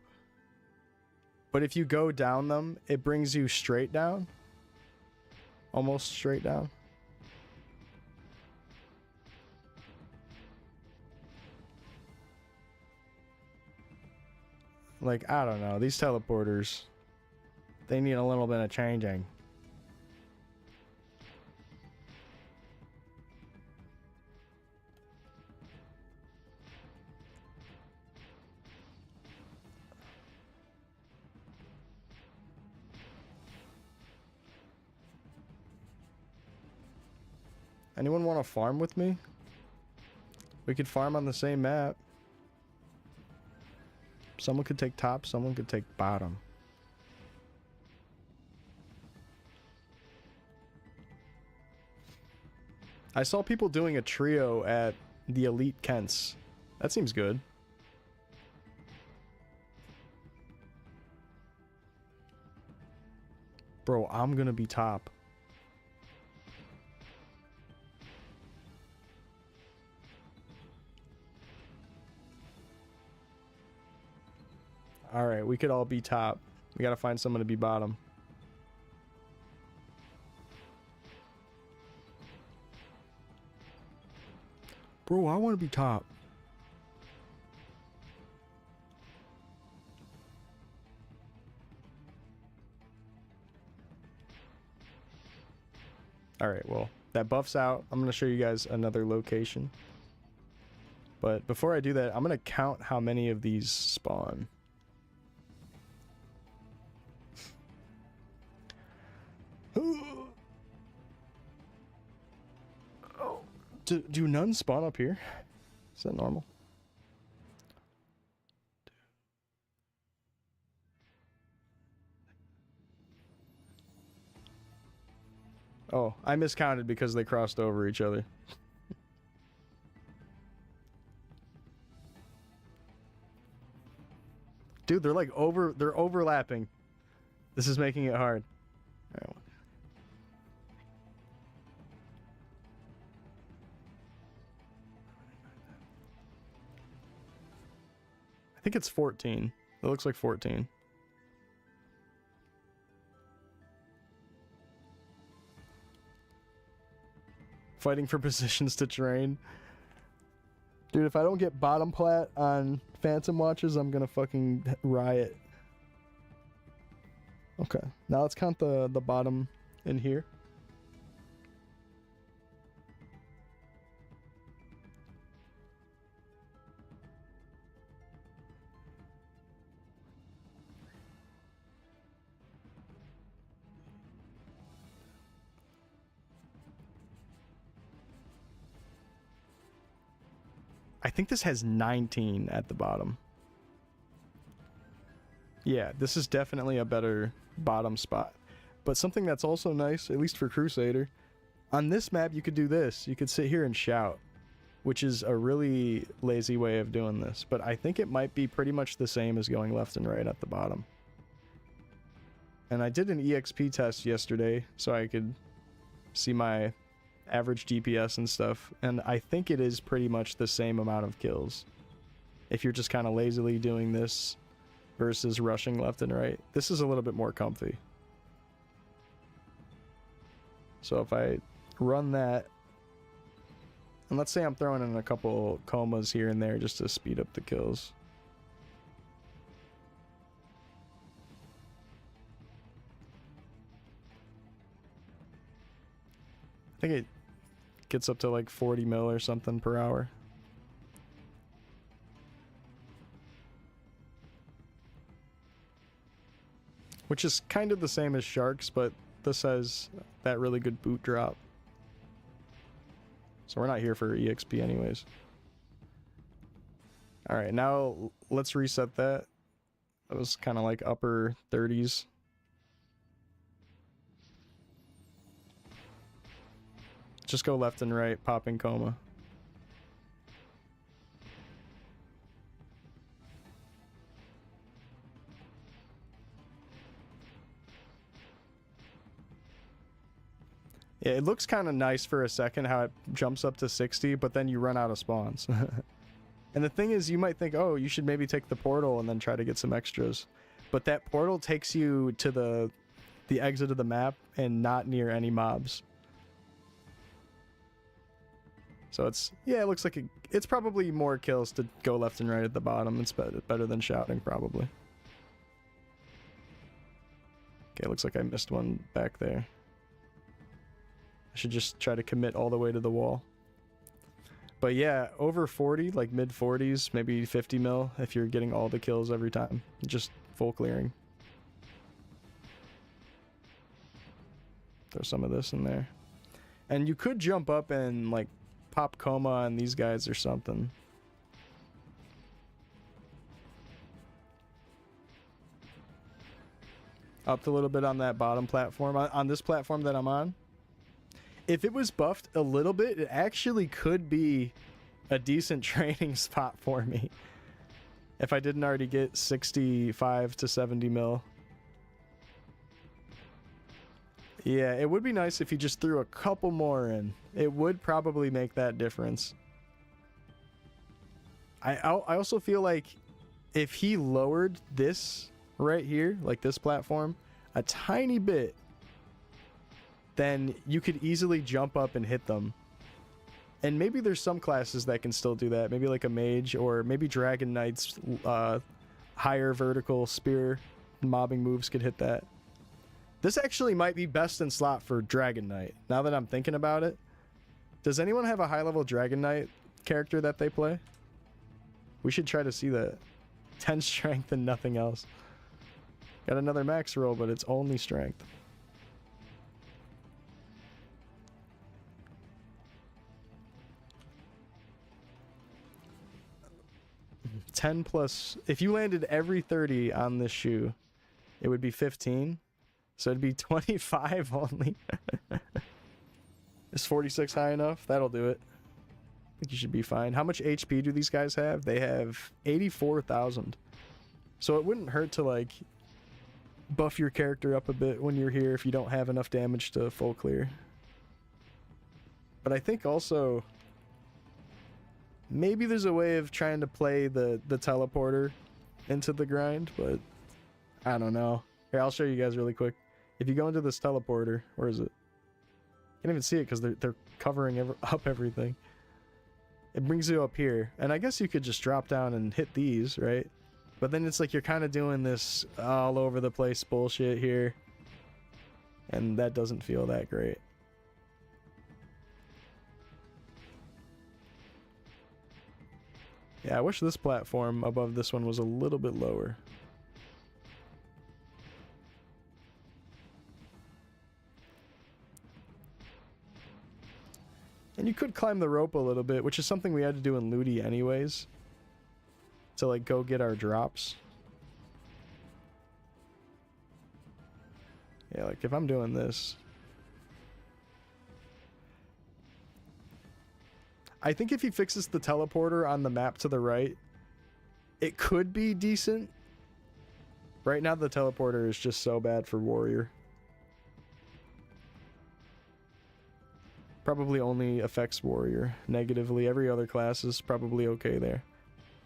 but if you go down them, it brings you straight down? Almost straight down? Like, I don't know. These teleporters, they need a little bit of changing. Anyone want to farm with me? We could farm on the same map. Someone could take top, someone could take bottom. I saw people doing a trio at the Elite Kents. That seems good. Bro, I'm gonna be top. Alright, we could all be top. We gotta find someone to be bottom. Bro, I want to be top. Alright, well, that buff's out. I'm going to show you guys another location. But before I do that, I'm going to count how many of these spawn. Oh, do none spawn up here? Is that normal? Oh, I miscounted because they crossed over each other. Dude, they're like they're overlapping. This is making it hard. All right. I think it's 14. It looks like 14. Fighting for positions to train. Dude, if I don't get bottom plat on Phantom Watches, I'm gonna fucking riot. Okay, now let's count the bottom in here. I think this has 19 at the bottom. Yeah, this is definitely a better bottom spot. But something that's also nice, at least for Crusader, on this map you could do this. You could sit here and shout, which is a really lazy way of doing this. But I think it might be pretty much the same as going left and right at the bottom. And I did an EXP test yesterday, so I could see my average DPS and stuff, and I think it is pretty much the same amount of kills if you're just kind of lazily doing this versus rushing left and right. This is a little bit more comfy. So if I run that, and let's say I'm throwing in a couple comas here and there just to speed up the kills. I think it gets up to like 40 mil or something per hour. Which is kind of the same as Sharks, but this has that really good boot drop. So we're not here for EXP anyways. Alright, now let's reset that. That was kind of like upper 30s. Just go left and right, popping coma. Yeah, it looks kind of nice for a second how it jumps up to 60, but then you run out of spawns. And the thing is, you might think, oh, you should maybe take the portal and then try to get some extras. But that portal takes you to the exit of the map and not near any mobs. So it's, yeah, it looks like it's probably more kills to go left and right at the bottom. It's better than shouting, probably. Okay, looks like I missed one back there. I should just try to commit all the way to the wall. But yeah, over 40, like mid 40s, maybe 50 mil if you're getting all the kills every time. Just full clearing. Throw some of this in there. And you could jump up and like pop coma on these guys or something. Up a little bit on that bottom platform. On this platform that I'm on. If it was buffed a little bit, it actually could be a decent training spot for me. If I didn't already get 65 to 70 mil. Yeah, it would be nice if you just threw a couple more in. It would probably make that difference. I also feel like if he lowered this right here, like this platform, a tiny bit, then you could easily jump up and hit them. And maybe there's some classes that can still do that. Maybe like a mage, or maybe Dragon Knight's higher vertical spear mobbing moves could hit that. This actually might be best in slot for Dragon Knight, now that I'm thinking about it. Does anyone have a high-level Dragon Knight character that they play? We should try to see that. 10 strength and nothing else. Got another max roll, but it's only strength. 10 plus, if you landed every 30 on this shoe, it would be 15. So it'd be 25 only. Is 46 high enough? That'll do it. I think you should be fine. How much HP do these guys have? They have 84,000. So it wouldn't hurt to like buff your character up a bit when you're here if you don't have enough damage to full clear. But I think also maybe there's a way of trying to play the teleporter into the grind, but I don't know. Here, I'll show you guys really quick. If you go into this teleporter, where is it? You can't even see it because they're covering up everything. It brings you up here, and I guess you could just drop down and hit these, right? But then it's like you're kind of doing this all over the place bullshit here, and that doesn't feel that great. Yeah, I wish this platform above this one was a little bit lower. And you could climb the rope a little bit, which is something we had to do in Ludi anyways. To like go get our drops. Yeah, like if I'm doing this. I think if he fixes the teleporter on the map to the right, it could be decent. Right now the teleporter is just so bad for Warrior. Probably only affects Warrior negatively. Every other class is probably okay there.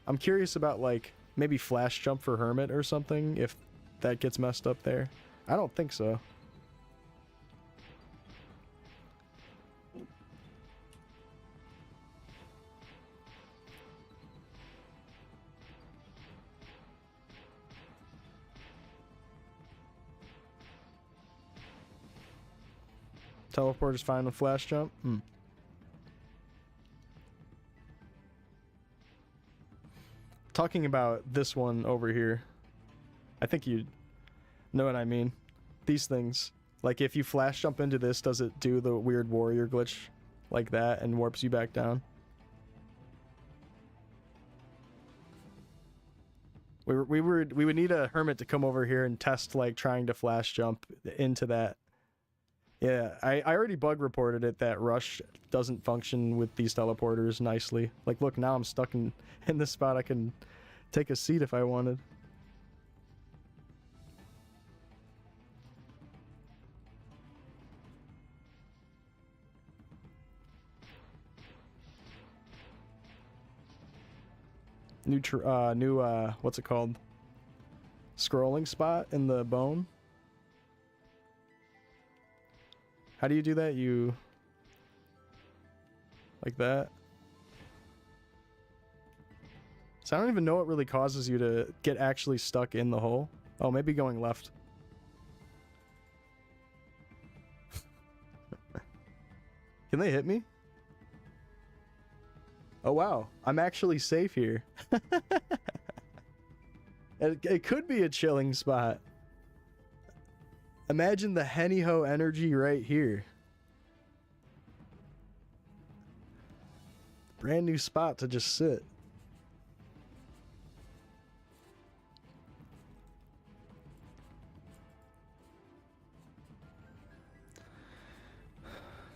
I'm curious about like maybe flash jump for Hermit or something, if that gets messed up there. I don't think so. Teleport is fine with flash jump. Talking about this one over here, I think you know what I mean. These things, like if you flash jump into this, does it do the weird warrior glitch like that and warps you back down? We would need a hermit to come over here and test like trying to flash jump into that. Yeah, I already bug reported it that rush doesn't function with these teleporters nicely. Like, look, now I'm stuck in this spot. I can take a seat if I wanted. New what's it called? Scrolling spot in the bone. How do you do that? You... like that? So I don't even know what really causes you to get actually stuck in the hole. Oh, maybe going left. Can they hit me? Oh wow, I'm actually safe here. It could be a chilling spot. Imagine the henny ho energy right here. Brand new spot to just sit.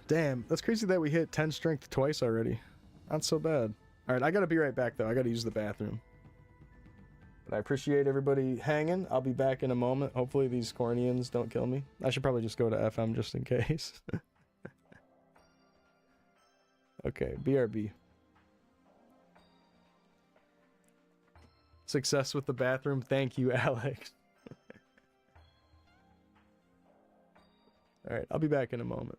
Damn, that's crazy that we hit 10 strength twice already. Not so bad. Alright, I gotta be right back though. I gotta use the bathroom. But I appreciate everybody hanging. I'll be back in a moment. Hopefully these Cornians don't kill me. I should probably just go to FM just in case. Okay, BRB. Success with the bathroom. Thank you, Alex. Alright, I'll be back in a moment.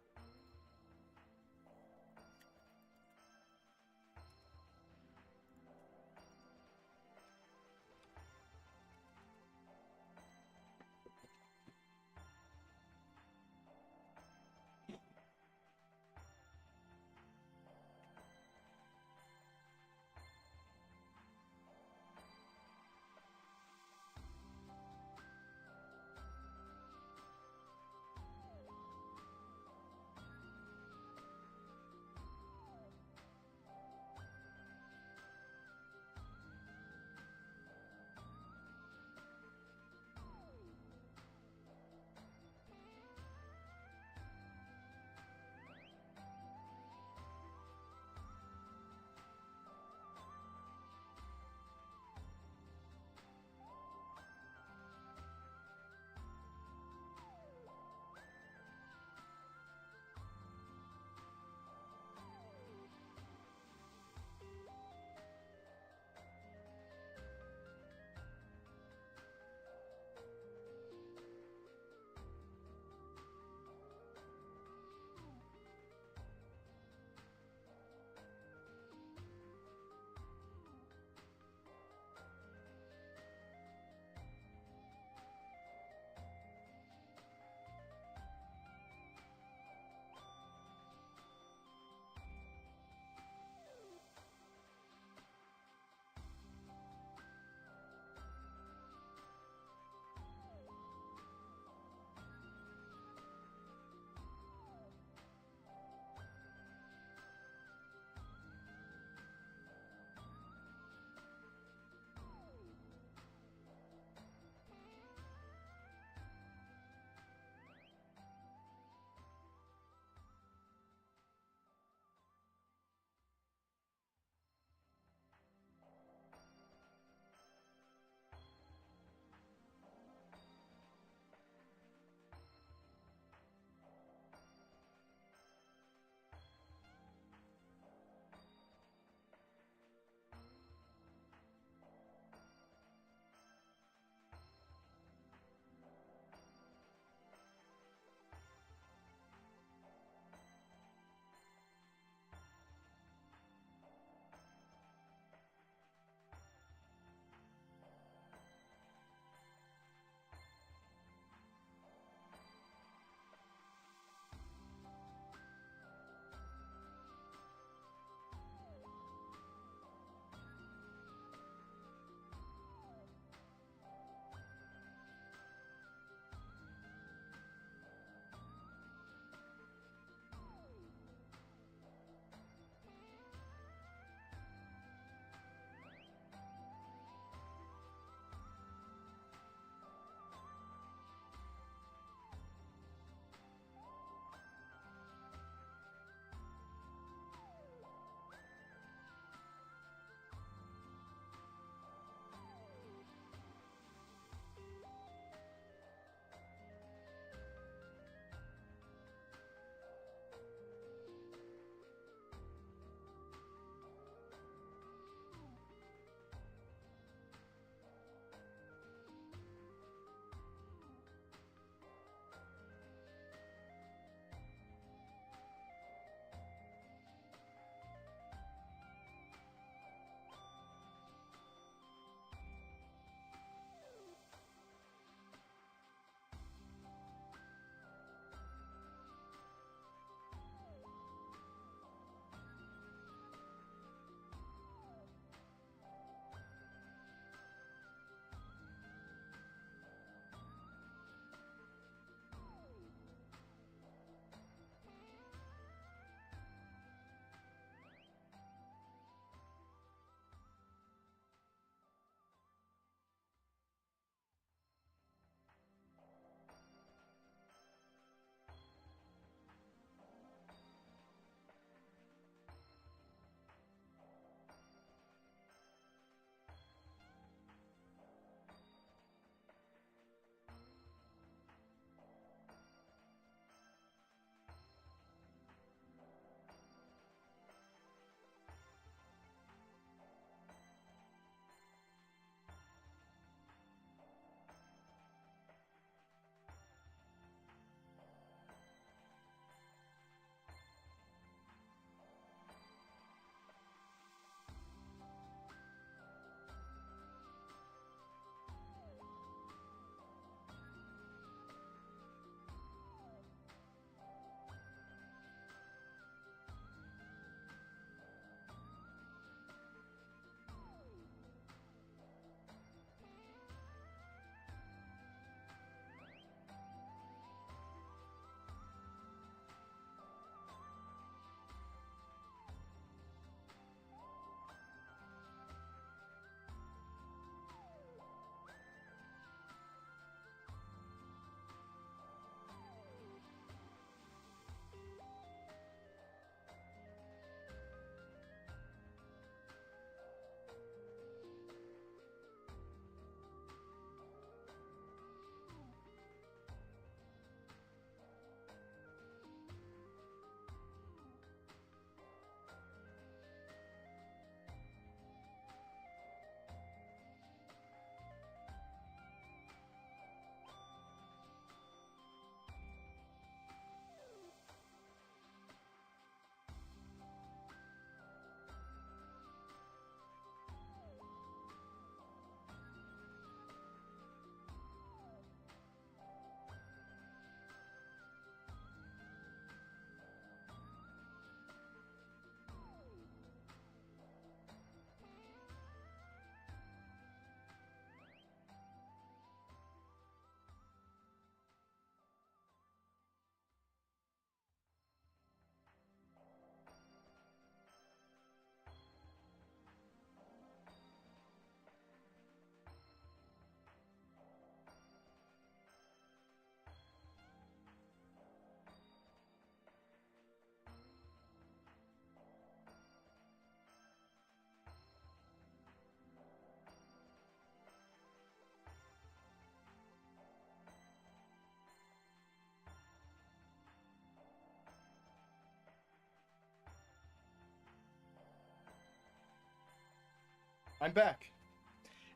I'm back.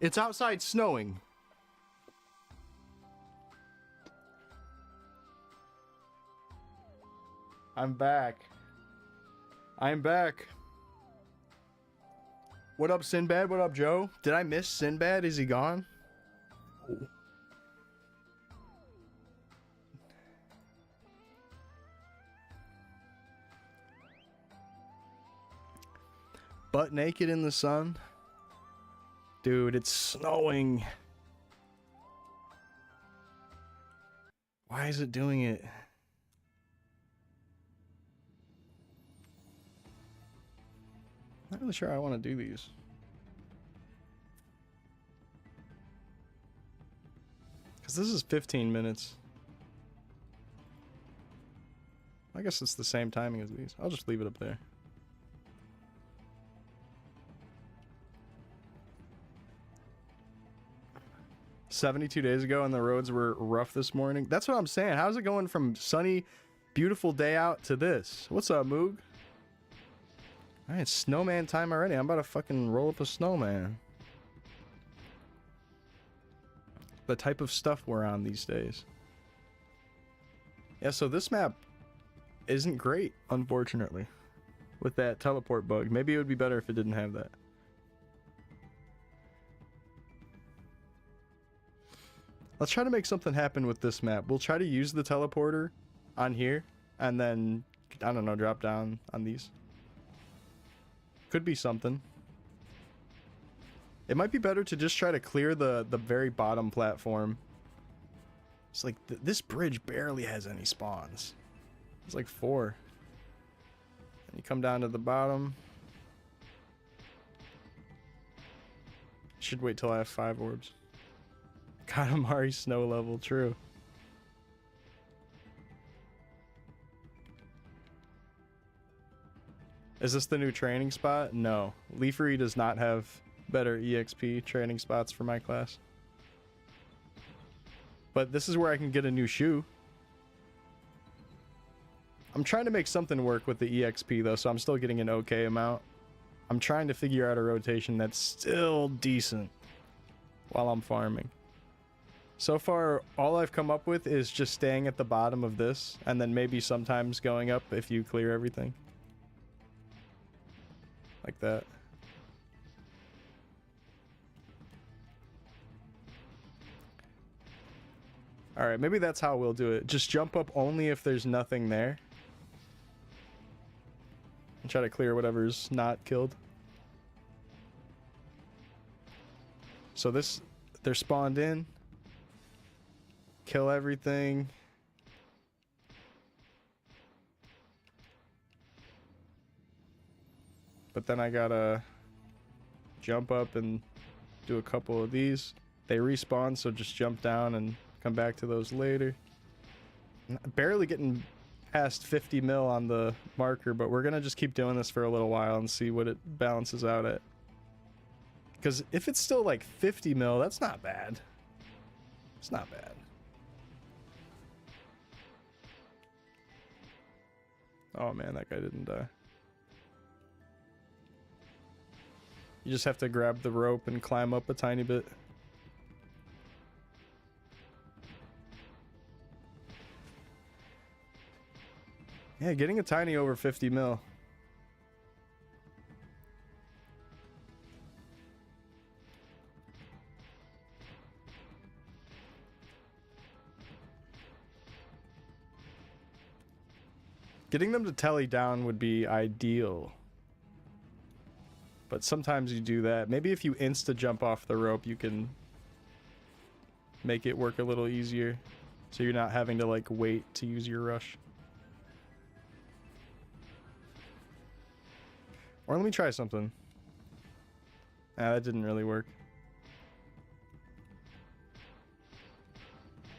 It's outside snowing. I'm back. I'm back. What up, Sinbad? What up, Joe? Did I miss Sinbad? Is he gone? Oh. Butt naked in the sun? Dude, it's snowing. Why is it doing it? Not really sure I want to do these. Because this is 15 minutes. I guess it's the same timing as these. I'll just leave it up there. "72 days ago and the roads were rough this morning." That's what I'm saying. How's it going from sunny, beautiful day out to this? What's up, Moog? Alright, it's snowman time already. I'm about to fucking roll up a snowman. The type of stuff we're on these days. Yeah, so this map isn't great, unfortunately, with that teleport bug. Maybe it would be better if it didn't have that. Let's try to make something happen with this map. We'll try to use the teleporter on here, and then, I don't know, drop down on these. Could be something. It might be better to just try to clear the very bottom platform. It's like, this bridge barely has any spawns. It's like 4. And you come down to the bottom. Should wait till I have 5 orbs. Katamari snow level, true. Is this the new training spot? No. Leafery does not have better EXP training spots for my class. But this is where I can get a new shoe. I'm trying to make something work with the EXP though, so I'm still getting an okay amount. I'm trying to figure out a rotation that's still decent while I'm farming. So far, all I've come up with is just staying at the bottom of this, and then maybe sometimes going up if you clear everything. Like that. Alright, maybe that's how we'll do it. Just jump up only if there's nothing there. And try to clear whatever's not killed. So this, they're spawned in. Kill everything. But then I gotta jump up and do a couple of these. They respawn, so just jump down and come back to those later. Barely getting past 50 mil on the marker, but we're gonna just keep doing this for a little while and see what it balances out at. Because if it's still like 50 mil, that's not bad. It's not bad. Oh man, that guy didn't die. You just have to grab the rope and climb up a tiny bit. Yeah, getting a tiny over 50 mil. Getting them to telly down would be ideal. But sometimes you do that. Maybe if you insta-jump off the rope, you can make it work a little easier. So you're not having to, like, wait to use your rush. Or let me try something. Ah, that didn't really work.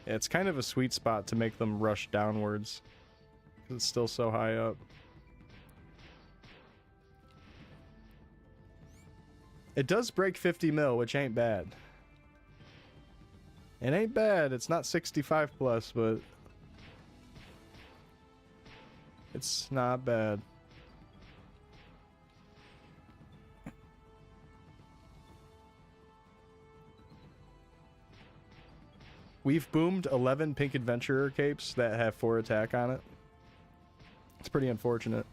Yeah, it's kind of a sweet spot to make them rush downwards. Because it's still so high up. It does break 50 mil, which ain't bad. It ain't bad. It's not 65 plus, but it's not bad. We've boomed 11 pink adventurer capes that have 4 attack on it. It's pretty unfortunate.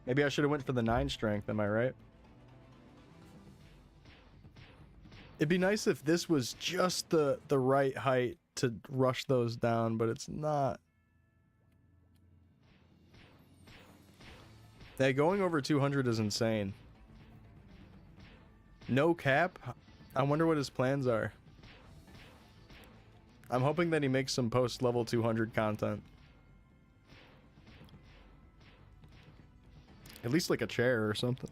Maybe I should have went for the 9 strength, am I right? It'd be nice if this was just the right height to rush those down, but it's not. Hey, going over 200 is insane. No cap? I wonder what his plans are. I'm hoping that he makes some post-level 200 content. At least like a chair or something.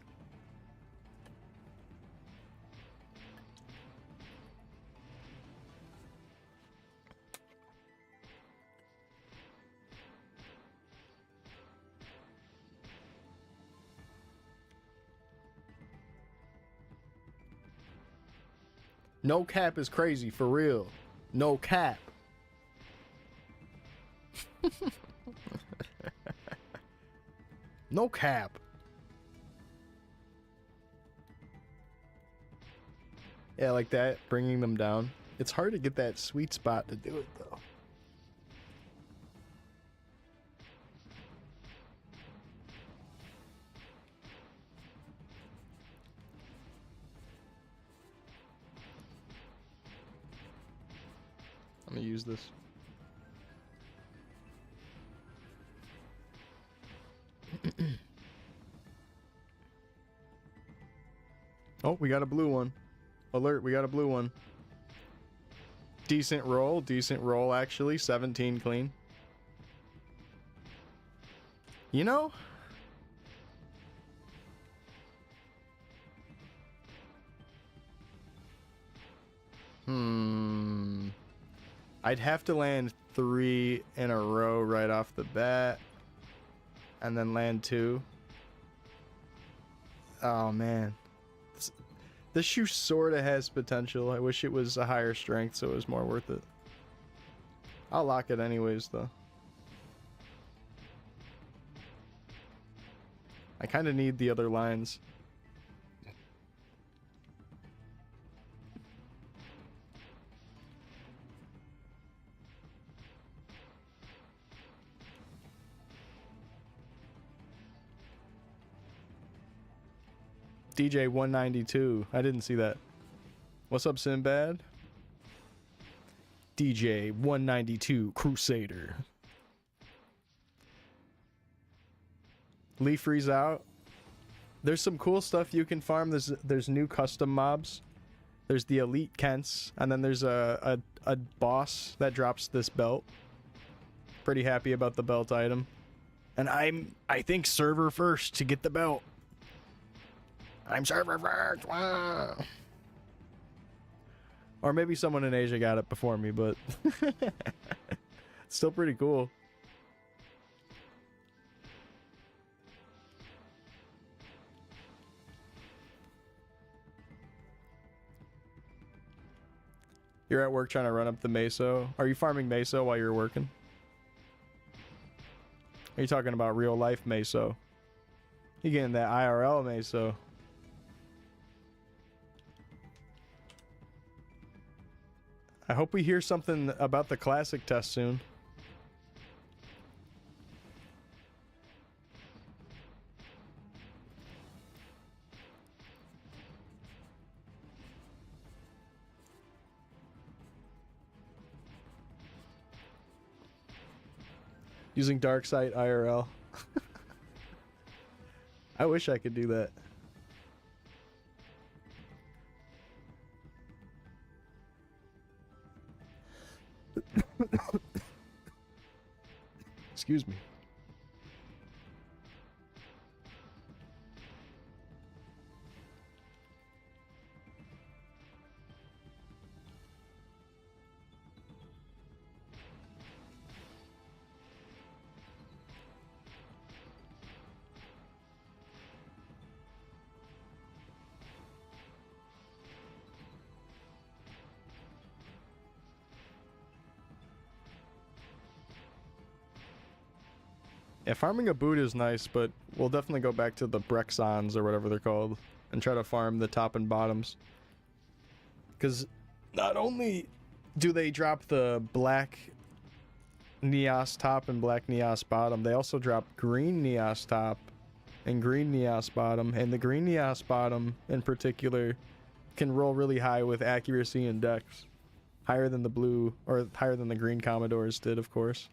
No cap is crazy, for real. No cap. No cap. Yeah, like that, bringing them down. It's hard to get that sweet spot to do it, though. I'm gonna use this. Oh, we got a blue one. Alert, we got a blue one. Decent roll actually. 17 clean. You know? I'd have to land 3 in a row right off the bat. And then land 2. Oh, man. This shoe sort of has potential. I wish it was a higher strength so it was more worth it. I'll lock it anyways, though. I kind of need the other lines. DJ 192. I didn't see that. What's up, Sinbad? DJ 192 Crusader. Leaf freeze out. There's some cool stuff you can farm. There's new custom mobs. There's the elite Kents, and then there's a boss that drops this belt. Pretty happy about the belt item. And I think server first to get the belt. I'm server first. Wow. Or maybe someone in Asia got it before me, but it's still pretty cool. You're at work trying to run up the meso. Are you farming meso while you're working? Are you talking about real life meso? You getting that IRL meso? I hope we hear something about the classic test soon. Using Darksight IRL. I wish I could do that. Excuse me. Yeah, farming a boot is nice, but we'll definitely go back to the Brexons or whatever they're called and try to farm the top and bottoms. Because not only do they drop the black Neos top and black Neos bottom, they also drop green Neos top and green Neos bottom, and the green Neos bottom in particular can roll really high with accuracy and dex. Higher than the blue, or higher than the green Commodores did, of course.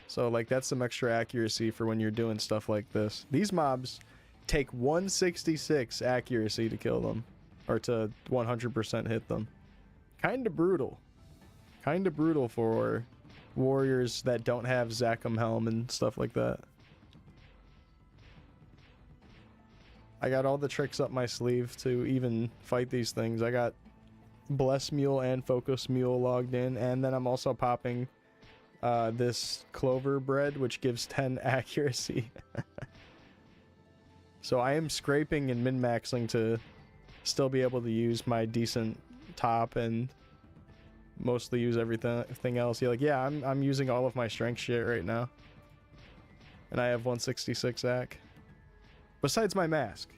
So, like, that's some extra accuracy for when you're doing stuff like this. These mobs take 166 accuracy to kill them, or to 100% hit them. Kinda brutal. Kinda brutal for warriors that don't have Zachem Helm and stuff like that. I got all the tricks up my sleeve to even fight these things. I got Bless Mule and Focus Mule logged in, and then I'm also popping this clover bread, which gives 10 accuracy. So I am scraping and min-maxing to still be able to use my decent top and mostly use everything else. Yeah, like, yeah, I'm using all of my strength shit right now, and I have 166 AC. Besides my mask.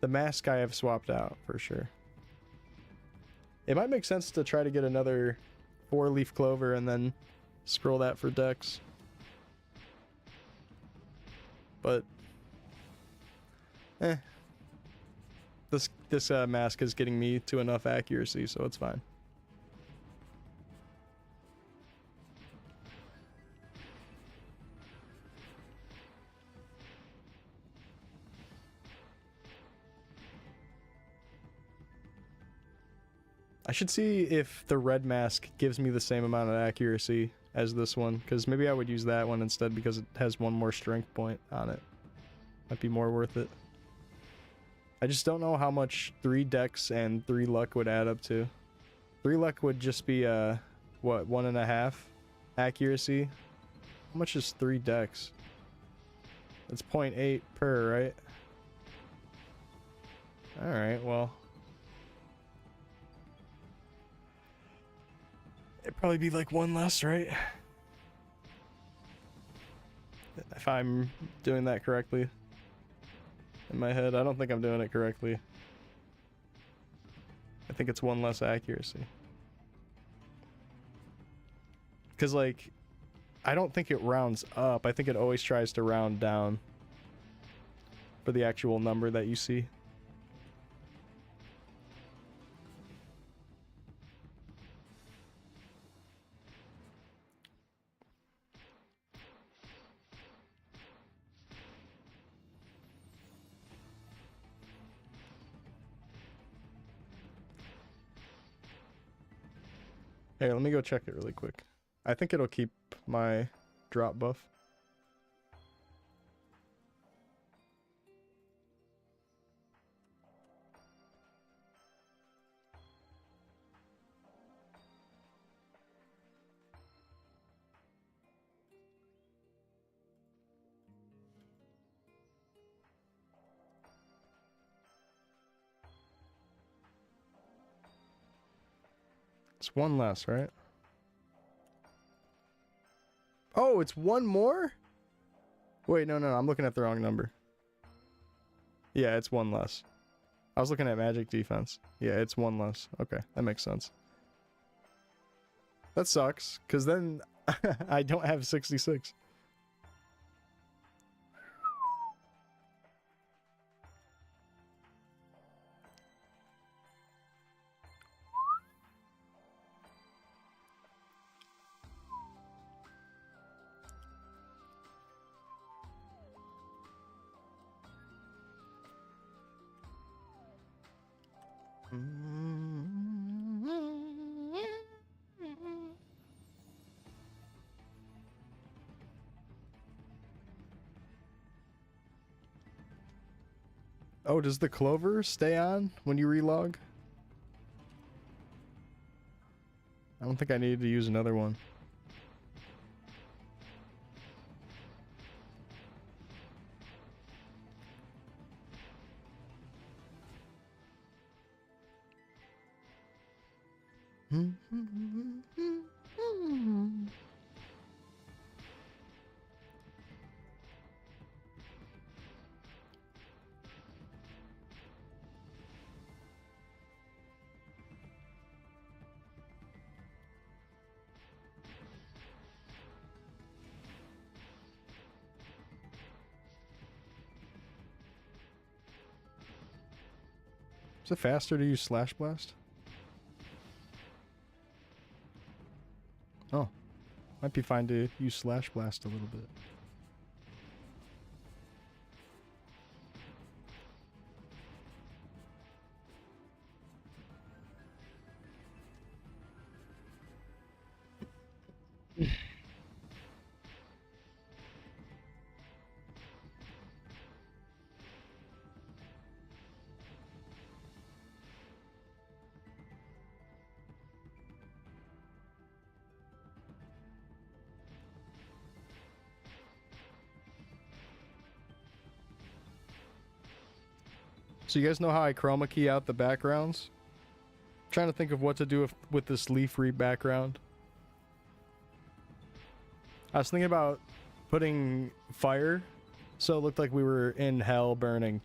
The mask I have swapped out for sure. It might make sense to try to get another 4-leaf clover and then scroll that for dex. But this mask is getting me to enough accuracy, so it's fine. I should see if the red mask gives me the same amount of accuracy as this one, because maybe I would use that one instead because it has one more strength point on it. Might be more worth it. I just don't know how much 3 dex and 3 luck would add up to. 3 luck would just be, what, 1.5 accuracy? How much is 3 dex? That's 0.8 per, right? Alright, well. It'd probably be like 1 less, right? If I'm doing that correctly in my head. I don't think I'm doing it correctly. I think it's 1 less accuracy. Because, like, I don't think it rounds up. I think it always tries to round down for the actual number that you see. Hey, let me go check it really quick. I think it'll keep my drop buff. It's 1 less, right? Oh, it's 1 more? Wait, no, I'm looking at the wrong number. Yeah, it's 1 less. I was looking at magic defense. Yeah, it's 1 less. Okay, that makes sense. That sucks, because then I don't have 66. Oh, does the clover stay on when you relog? I don't think I needed to use another one. Is it faster to use Slash Blast? Oh. Might be fine to use Slash Blast a little bit. So you guys know how I chroma key out the backgrounds? I'm trying to think of what to do with this leaf-free background. I was thinking about putting fire so it looked like we were in hell burning.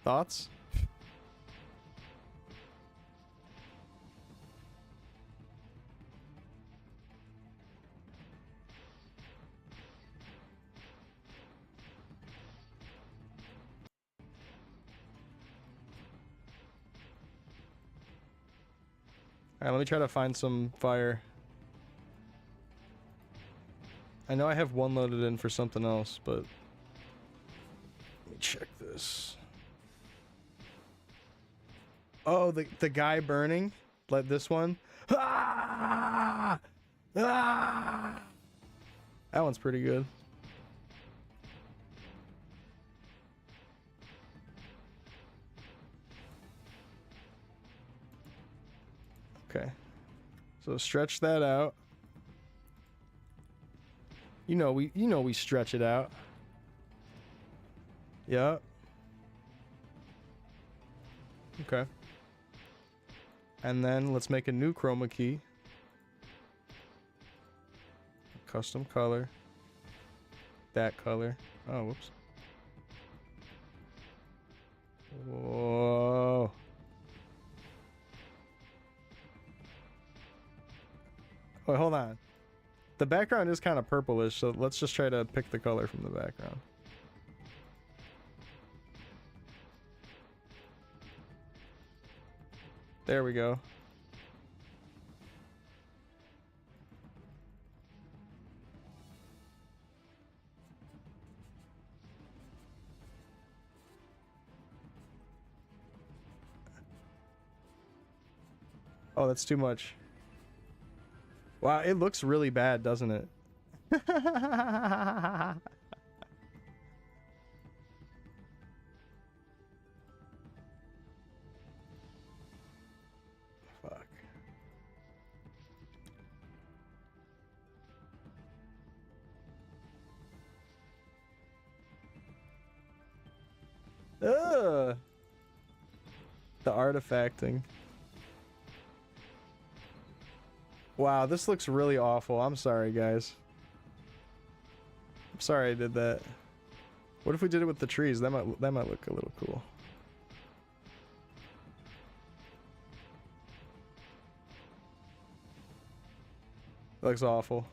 Thoughts? Alright, let me try to find some fire. I know I have one loaded in for something else, but... Let me check this. Oh, the guy burning? Like this one? Ah! Ah! That one's pretty good. Okay. So stretch that out. You know we stretch it out. Yep. Okay. And then let's make a new chroma key. Custom color. That color. Oh, whoops. Whoa. Wait, hold on. The background is kind of purplish, so let's just try to pick the color from the background. There we go. Oh, that's too much. Wow, it looks really bad, doesn't it? Fuck. Ugh. The artifacting. Wow, this looks really awful. I'm sorry, guys. I'm sorry I did that. What if we did it with the trees? That might look a little cool. Looks awful.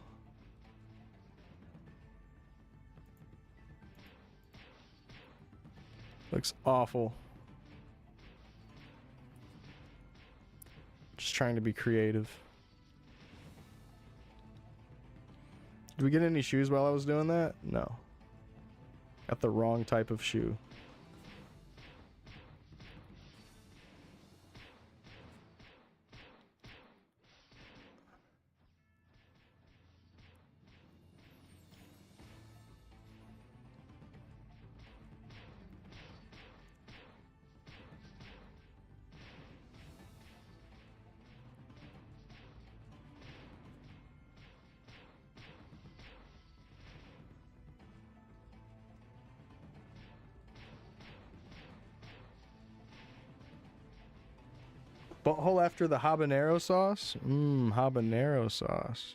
Looks awful. Just trying to be creative. Did we get any shoes while I was doing that? No. Got the wrong type of shoe. Butthole after the habanero sauce? Mmm, habanero sauce.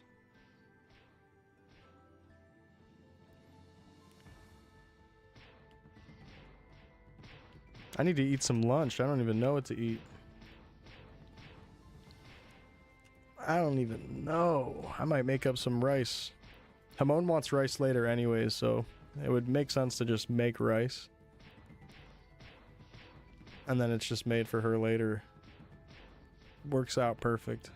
I need to eat some lunch. I don't even know what to eat. I don't even know. I might make up some rice. Hamon wants rice later anyways, so it would make sense to just make rice. and then it's just made for her later. Works out perfect.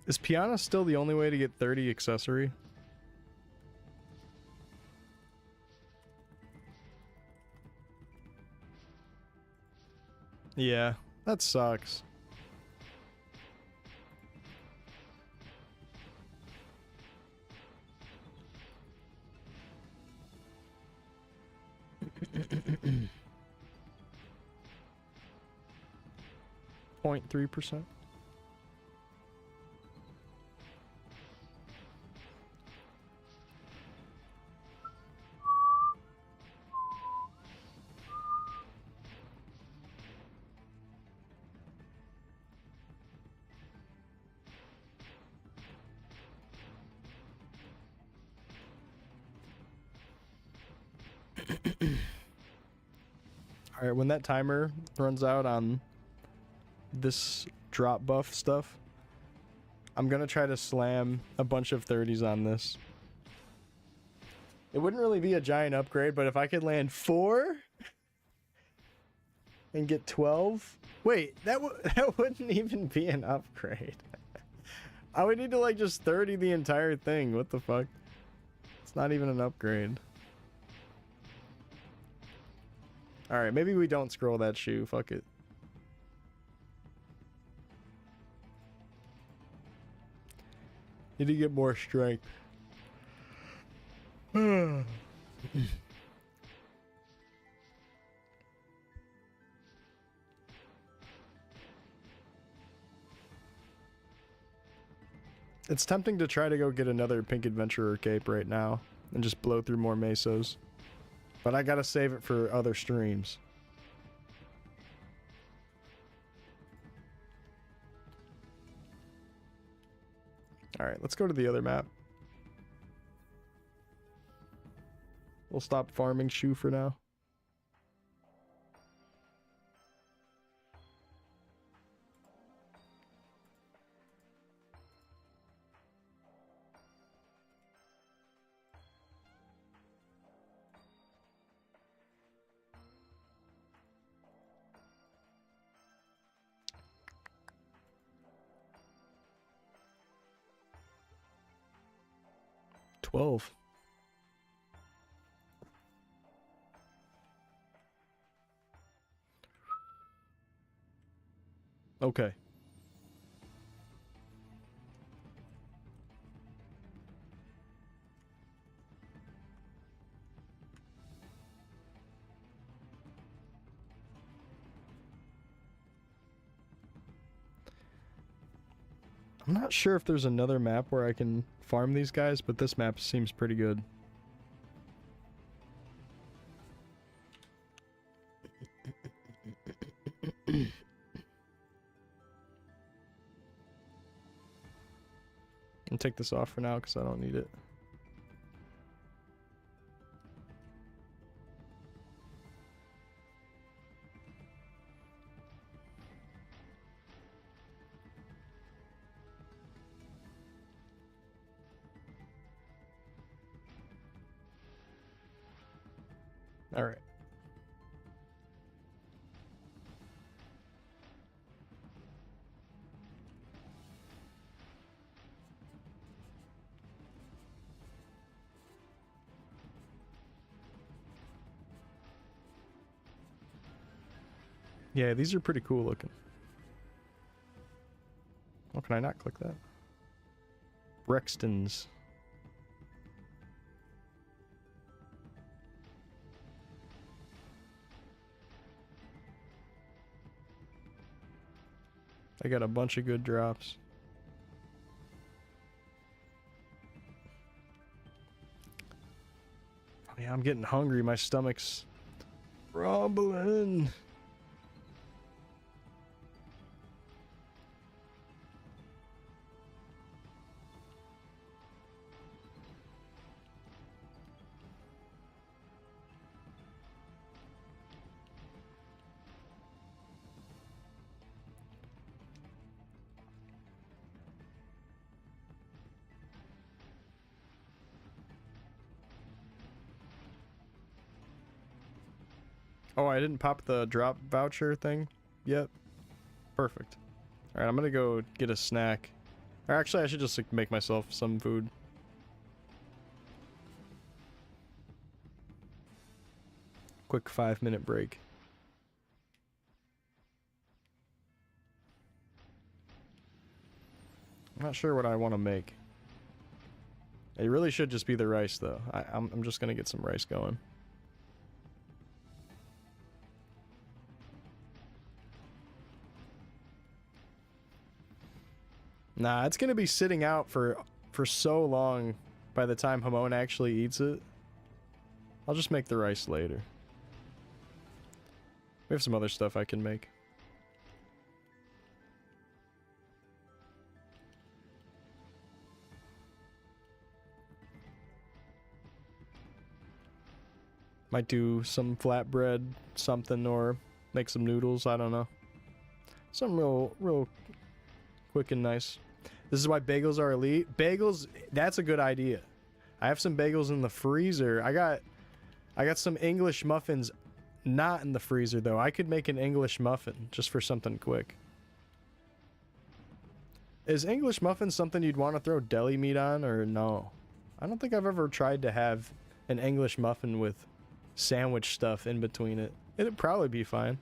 Is Piana still the only way to get 30 accessory? Yeah, that sucks. .3%. Alright, when that timer runs out on this drop buff stuff, I'm gonna try to slam a bunch of 30s on this. It wouldn't really be a giant upgrade, but if I could land 4 and get 12... Wait, that wouldn't even be an upgrade. I would need to like just 30 the entire thing. What the fuck? It's not even an upgrade. Alright, maybe we don't scroll that shoe. Fuck it. Need to get more strength. It's tempting to try to go get another Pink Adventurer cape right now and just blow through more mesos. But I gotta save it for other streams. Alright, let's go to the other map. We'll stop farming shoe for now. Okay. I'm not sure if there's another map where I can farm these guys, but this map seems pretty good. I'll take this off for now because I don't need it. All right. Yeah, these are pretty cool looking. Oh, can I not click that? Brexton's. I got a bunch of good drops. Oh yeah, I'm getting hungry. My stomach's rumbling. Oh, I didn't pop the drop voucher thing yet. Perfect. All right, I'm gonna go get a snack. Or actually, I should just like, make myself some food. Quick 5-minute break. I'm not sure what I want to make. It really should just be the rice, though. I'm just gonna get some rice going. Nah, it's gonna be sitting out for so long by the time Hamon actually eats it. I'll just make the rice later. We have some other stuff I can make. Might do some flatbread, something, or make some noodles. I don't know. Something real quick and nice. This is why bagels are elite. Bagels, that's a good idea. I have some bagels in the freezer. I got some English muffins not in the freezer, though. I could make an English muffin just for something quick. Is English muffin something you'd want to throw deli meat on, or no? I don't think I've ever tried to have an English muffin with sandwich stuff in between it. It'd probably be fine.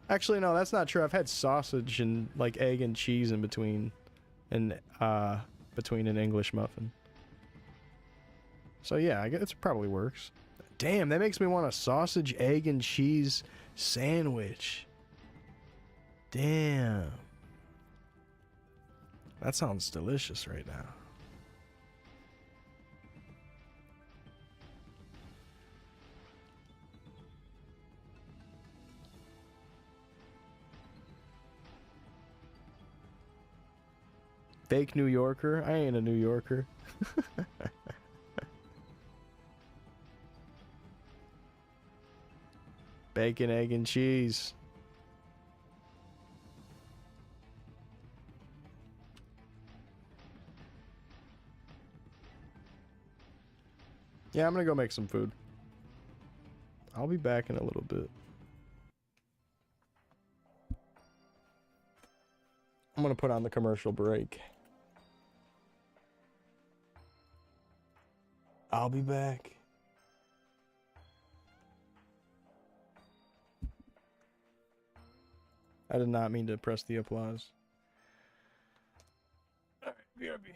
Actually, no, that's not true. I've had sausage and like egg and cheese in between, and between an English muffin. So yeah, I guess it probably works. Damn, that makes me want a sausage, egg, and cheese sandwich. Damn. That sounds delicious right now. Fake New Yorker? I ain't a New Yorker. Bacon, egg, and cheese. Yeah, I'm gonna go make some food. I'll be back in a little bit. I'm gonna put on the commercial break. I'll be back. I did not mean to press the applause. Alright, BRB.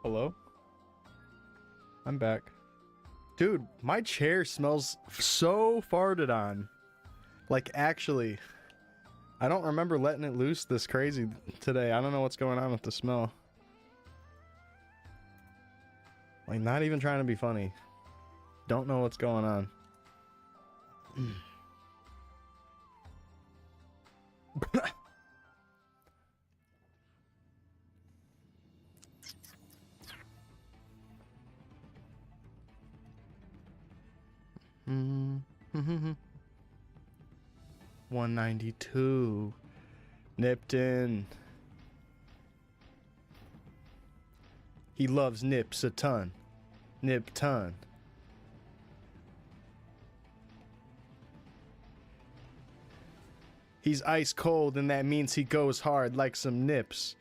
Hello? I'm back. Dude, my chair smells so farted on. Like, actually. I don't remember letting it loose this crazy today. I don't know what's going on with the smell. Like, not even trying to be funny. Don't know what's going on. Mm-hmm. 192. Nipped in. He loves nips a ton. Nip ton. He's ice cold, and that means he goes hard like some nips.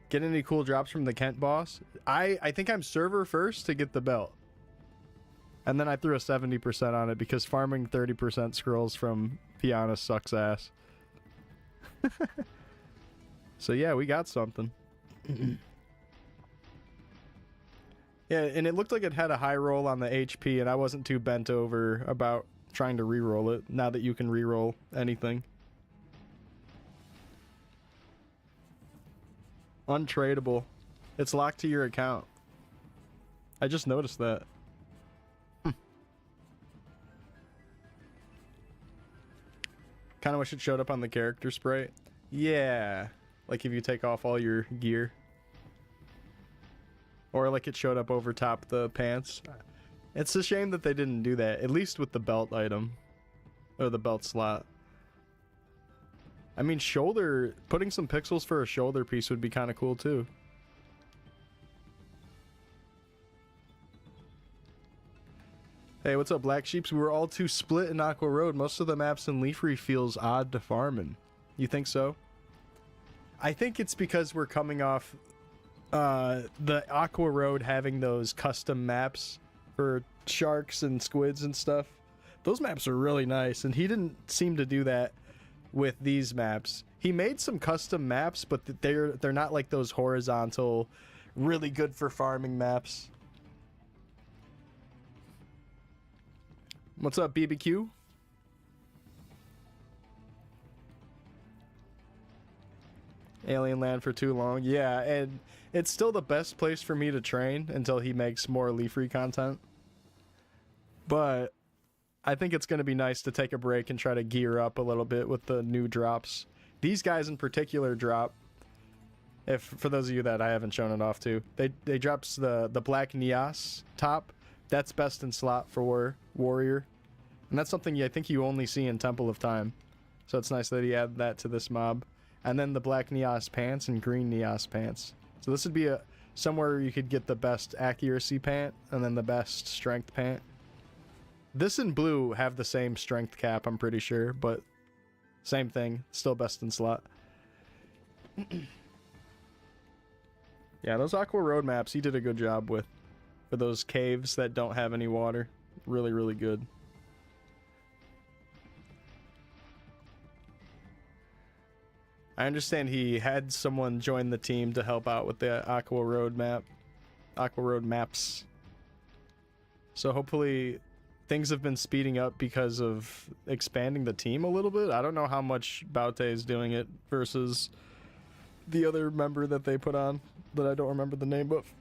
Get any cool drops from the Kent boss? I think I'm server first to get the belt. And then I threw a 70% on it because farming 30% scrolls from Piana sucks ass. So yeah, we got something. Yeah, and it looked like it had a high roll on the HP, and I wasn't too bent over about trying to re-roll it, now that you can re-roll anything. Untradeable. It's locked to your account. I just noticed that. Kind of wish it showed up on the character sprite. Yeah. Like if you take off all your gear. Or like it showed up over top the pants. It's a shame that they didn't do that, at least with the belt item. Or the belt slot. I mean, shoulder... Putting some pixels for a shoulder piece would be kind of cool, too. Hey, what's up, Black Sheeps? We were all too split in Aqua Road. Most of the maps in Leafry feels odd to farm in. You think so? I think it's because we're coming off the Aqua Road having those custom maps for sharks and squids and stuff. Those maps are really nice, and he didn't seem to do that with these maps. He made some custom maps, but they're not like those horizontal, really good for farming maps. What's up, BBQ? Alien Land for too long. Yeah, and it's still the best place for me to train until he makes more Leafry content. But I think it's going to be nice to take a break and try to gear up a little bit with the new drops. These guys in particular drop, if for those of you that I haven't shown it off to, they drops the Black Nias top. That's best in slot for Warrior. And that's something I think you only see in Temple of Time. So it's nice that he added that to this mob. And then the Black Nias pants and Green Nias pants. So this would be somewhere you could get the best accuracy pant and then the best strength pant. This and blue have the same strength cap, I'm pretty sure, but same thing. Still best in slot. Yeah, those Aqua Road maps he did a good job with. For those caves that don't have any water. Really, really good. I understand he had someone join the team to help out with the Aqua Road map. Aqua Road maps. So hopefully things have been speeding up because of expanding the team a little bit. I don't know how much Baute is doing it versus the other member that they put on that I don't remember the name of.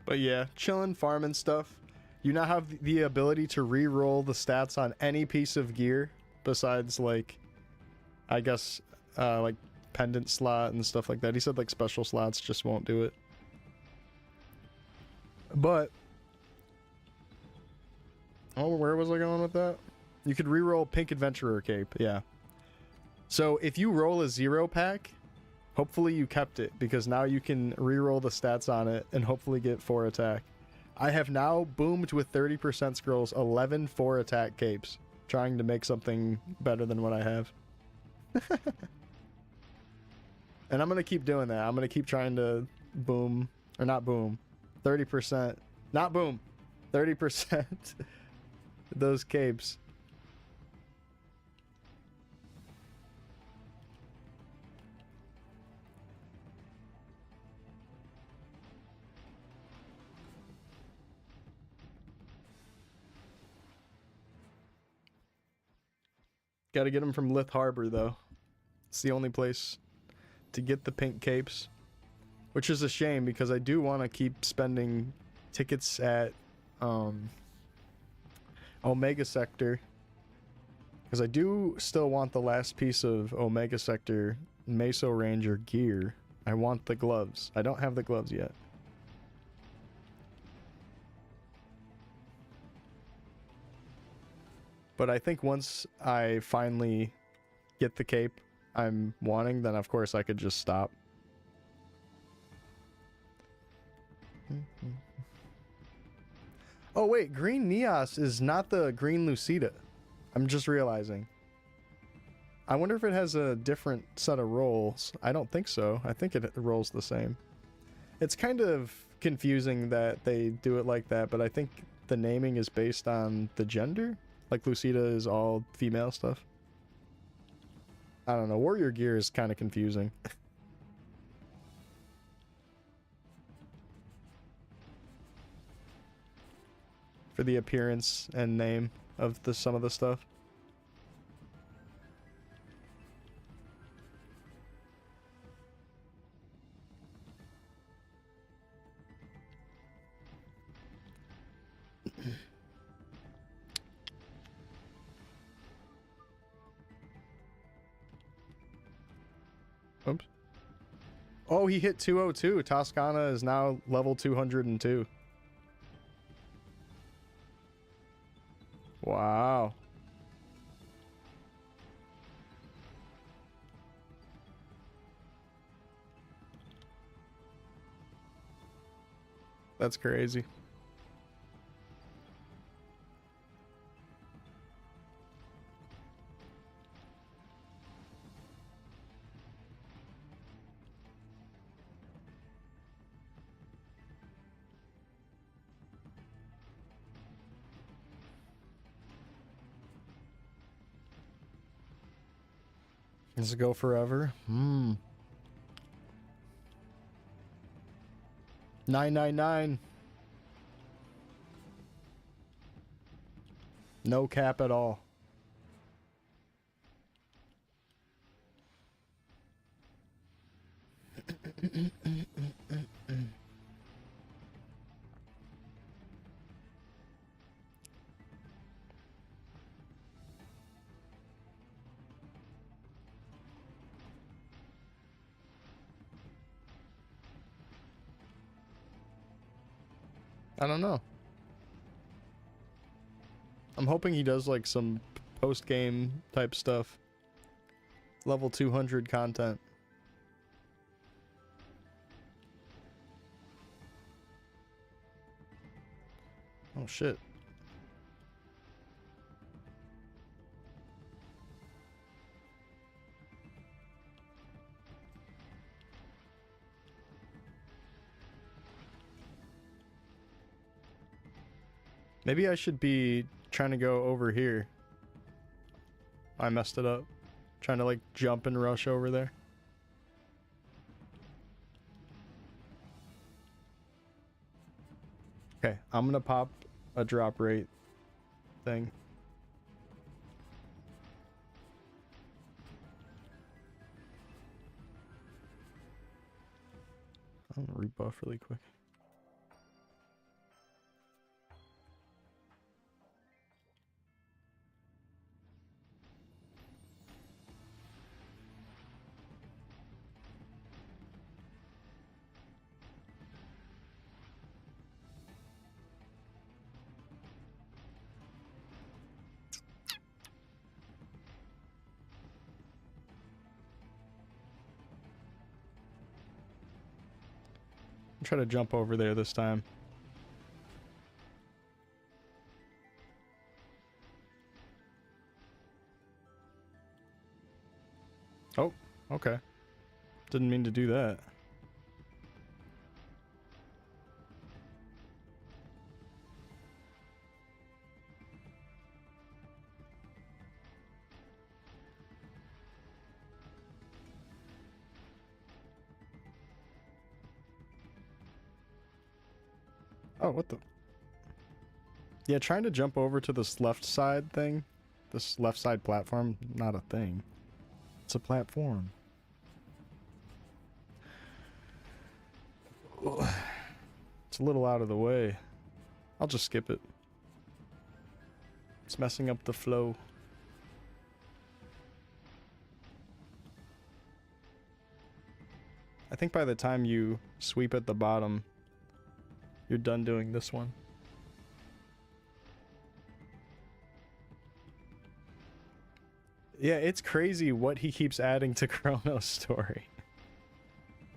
But yeah, chilling, farming stuff. You now have the ability to re-roll the stats on any piece of gear besides, like, I guess, like pendant slot and stuff like that. He said like special slots just won't do it. But oh, where was I going with that? You could re-roll Pink Adventurer Cape, yeah. So if you roll a 0 pack, hopefully you kept it, because now you can re-roll the stats on it and hopefully get 4 attack. I have now boomed with 30% scrolls 11 4 attack capes, trying to make something better than what I have. And I'm going to keep doing that. I'm going to keep trying to boom, or not boom, 30%, not boom, 30% those capes. Got to get them from Lith Harbor, though. It's the only place to get the pink capes, which is a shame because I do want to keep spending tickets at Omega Sector, because I do still want the last piece of Omega Sector Meso Ranger gear. I want the gloves. I don't have the gloves yet. But I think once I finally get the cape I'm wanting, then of course I could just stop. Oh wait, green Neos is not the green Lucida. I'm just realizing. I wonder if it has a different set of rolls. I don't think so. I think it rolls the same. It's kind of confusing that they do it like that, but I think the naming is based on the gender. Like Lucida is all female stuff. I don't know. Warrior gear is kind of confusing. For the appearance and name of some of the stuff. Oops. Oh, he hit 202. Toscana is now level 202. Wow. That's crazy. Does it go forever? 999. No cap at all. I don't know. I'm hoping he does like some post-game type stuff. Level 200 content. Oh shit. Maybe I should be trying to go over here. I messed it up. Trying to like jump and rush over there. Okay, I'm gonna pop a drop rate thing. I'm gonna rebuff really quick. Try to jump over there this time. Oh, okay. Didn't mean to do that. Oh, what the? Yeah, trying to jump over to this left side thing. This left side platform, not a thing. It's a platform. It's a little out of the way. I'll just skip it. It's messing up the flow. I think by the time you sweep at the bottom, you're done doing this one. Yeah, it's crazy what he keeps adding to Chronostory.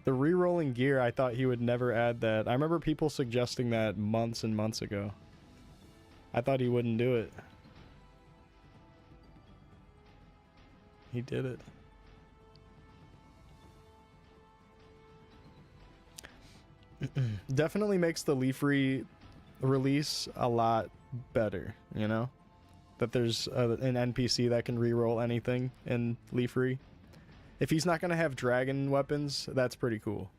The re-rolling gear, I thought he would never add that. I remember people suggesting that months and months ago. I thought he wouldn't do it. He did it. Definitely makes the Leaf release a lot better, you know? That there's an NPC that can re-roll anything in Leaf. If he's not going to have dragon weapons, that's pretty cool.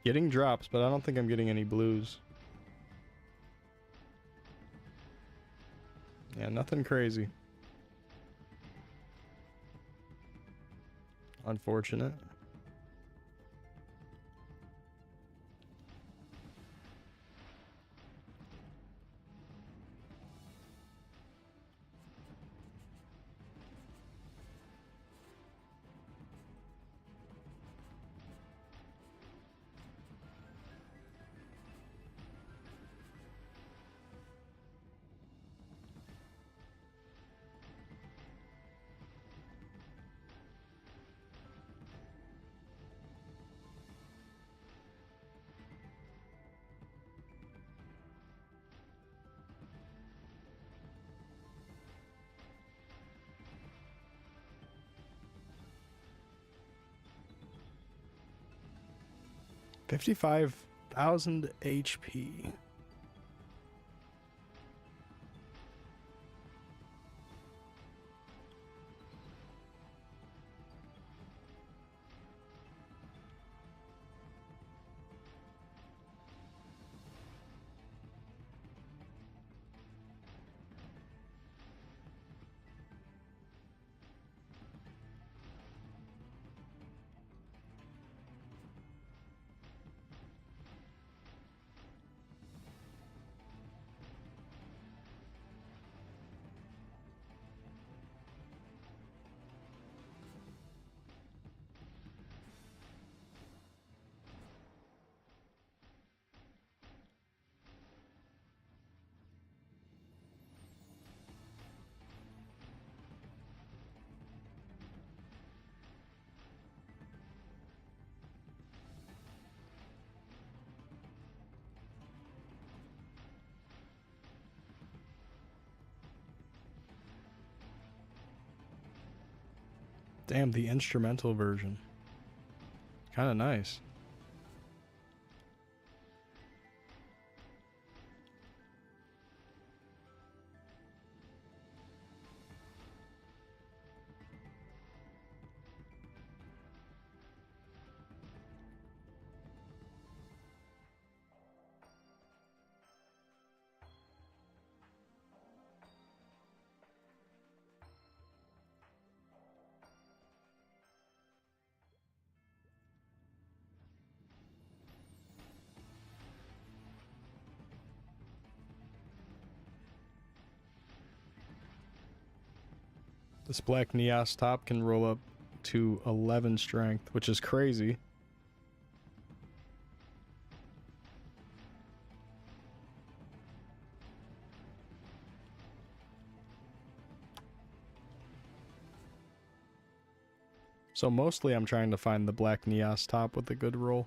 Getting drops, but I don't think I'm getting any blues. Yeah, nothing crazy. Unfortunate. $55,000 HP. Damn, the instrumental version. Kind of nice. This black Neos top can roll up to 11 strength, which is crazy. So mostly I'm trying to find the black Neos top with a good roll.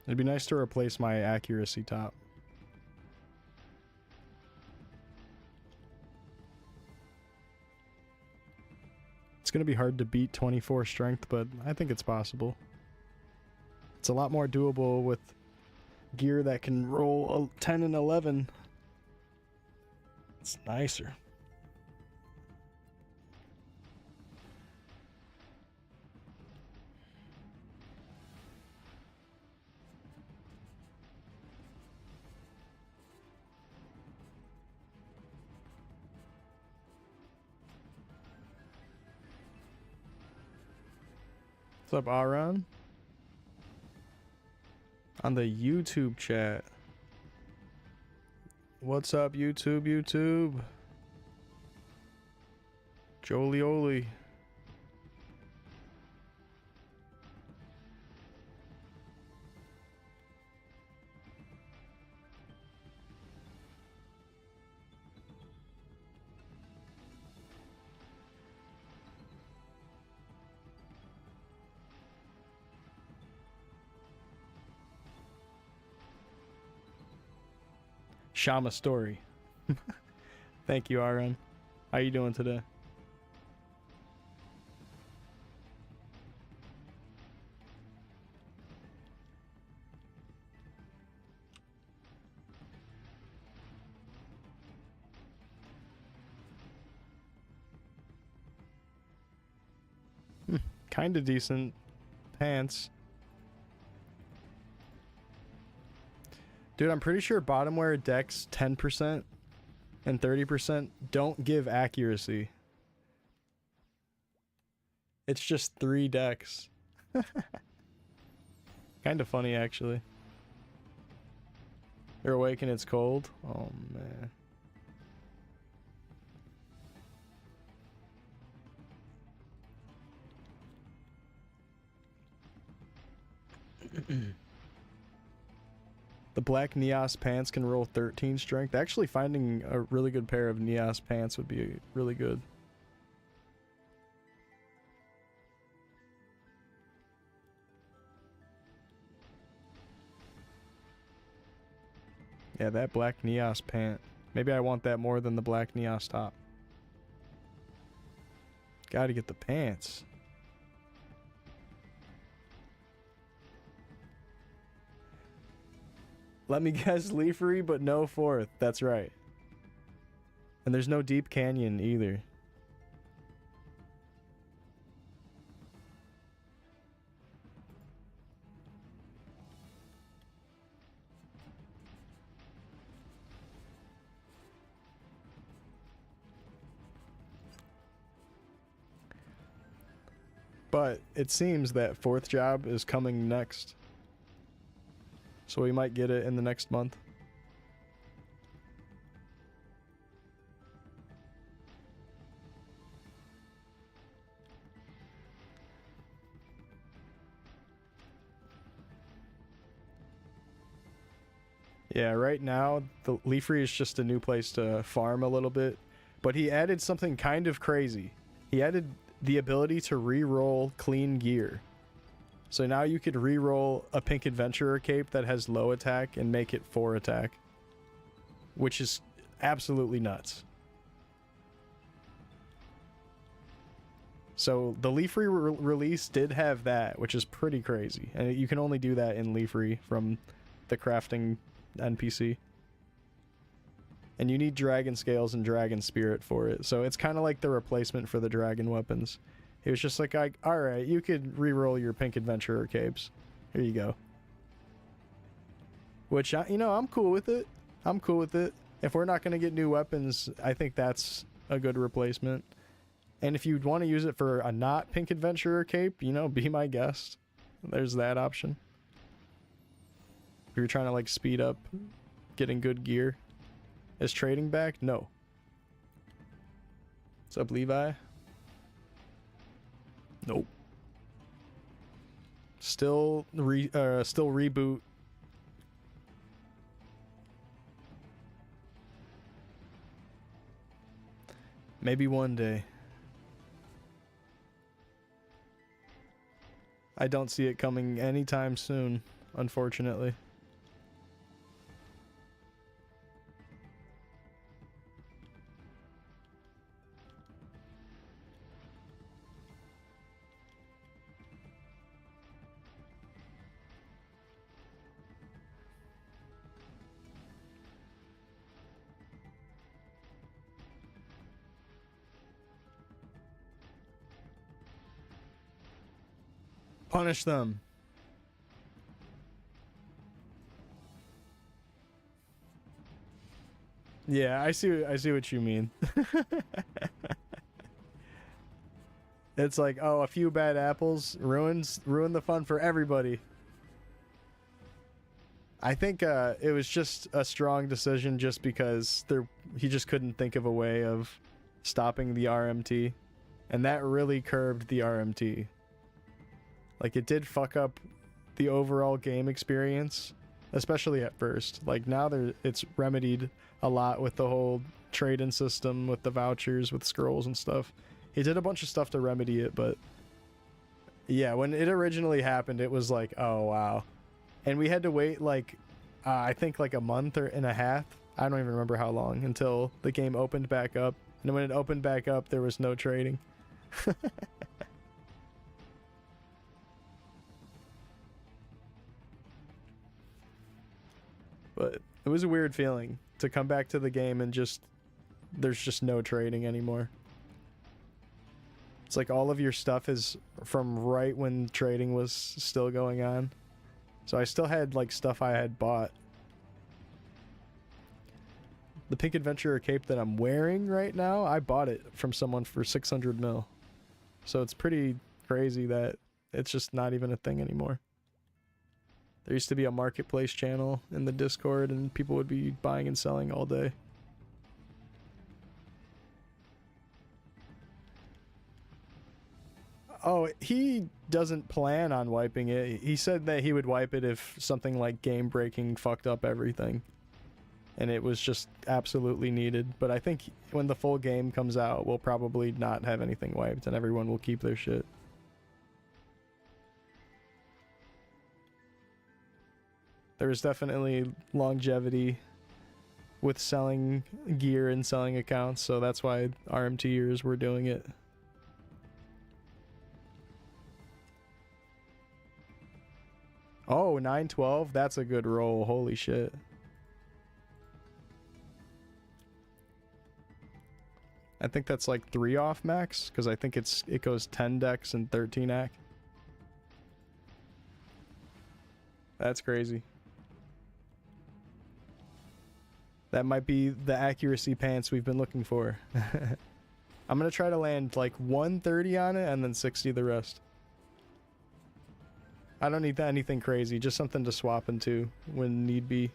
It'd be nice to replace my accuracy top. It's going to be hard to beat 24 strength, but I think it's possible. It's a lot more doable with gear that can roll 10 and 11. It's nicer. What's up, Aaron? On the YouTube chat. What's up, YouTube? Jolioli. Shama story. Thank you, Aaron. How you doing today? Kind of decent pants. Dude, I'm pretty sure bottom wear decks 10% and 30% don't give accuracy. It's just 3 decks. Kind of funny, actually. You're awake and it's cold? Oh, man. The black Neos pants can roll 13 strength. Actually, finding a really good pair of Neos pants would be really good. Yeah, that black Neos pant. Maybe I want that more than the black Neos top. Gotta get the pants. Let me guess, leafery, but no fourth. That's right. And there's no deep canyon either. But it seems that fourth job is coming next. So we might get it in the next month. Yeah, right now, the Leafree is just a new place to farm a little bit. But he added something kind of crazy. He added the ability to re-roll clean gear. So now you could re-roll a Pink Adventurer cape that has low attack and make it 4 attack. Which is absolutely nuts. So the Leafree release did have that, which is pretty crazy. And you can only do that in Leafree from the crafting NPC. And you need Dragon Scales and Dragon Spirit for it. So it's kind of like the replacement for the Dragon Weapons. He was just like, alright, you could re-roll your Pink Adventurer capes. Here you go. Which, you know, I'm cool with it. I'm cool with it. If we're not going to get new weapons, I think that's a good replacement. And if you'd want to use it for a not Pink Adventurer cape, you know, be my guest. There's that option. If you're trying to, like, speed up getting good gear. Is trading back? No. What's up, Levi? Nope. Still reboot. Maybe one day. I don't see it coming anytime soon, unfortunately. Punish them. Yeah, I see what you mean. It's like, oh, a few bad apples ruin the fun for everybody. I think it was just a strong decision just because he just couldn't think of a way of stopping the RMT, and that really curbed the RMT. Like, it did fuck up the overall game experience, especially at first. Like, now it's remedied a lot with the whole trade-in system, with the vouchers, with scrolls and stuff. He did a bunch of stuff to remedy it, but yeah, when it originally happened, it was like, oh wow. And we had to wait like, I think like a month and a half. I don't even remember how long until the game opened back up. And when it opened back up, there was no trading. But it was a weird feeling to come back to the game and there's just no trading anymore. It's like all of your stuff is from right when trading was still going on. So I still had like stuff I had bought. The Pink Adventurer cape that I'm wearing right now, I bought it from someone for 600 mil. So it's pretty crazy that it's just not even a thing anymore. There used to be a marketplace channel in the Discord and people would be buying and selling all day. Oh, he doesn't plan on wiping it. He said that he would wipe it if something like game breaking fucked up everything. And it was just absolutely needed. But I think when the full game comes out, we'll probably not have anything wiped and everyone will keep their shit. There is definitely longevity with selling gear and selling accounts, so that's why RMTers were doing it. Oh, 912? That's a good roll. Holy shit. I think that's like 3 off max, because I think it goes 10 decks and 13 ac. That's crazy. That might be the accuracy pants we've been looking for. I'm gonna try to land like 130 on it and then 60 the rest. I don't need anything crazy, just something to swap into when need be.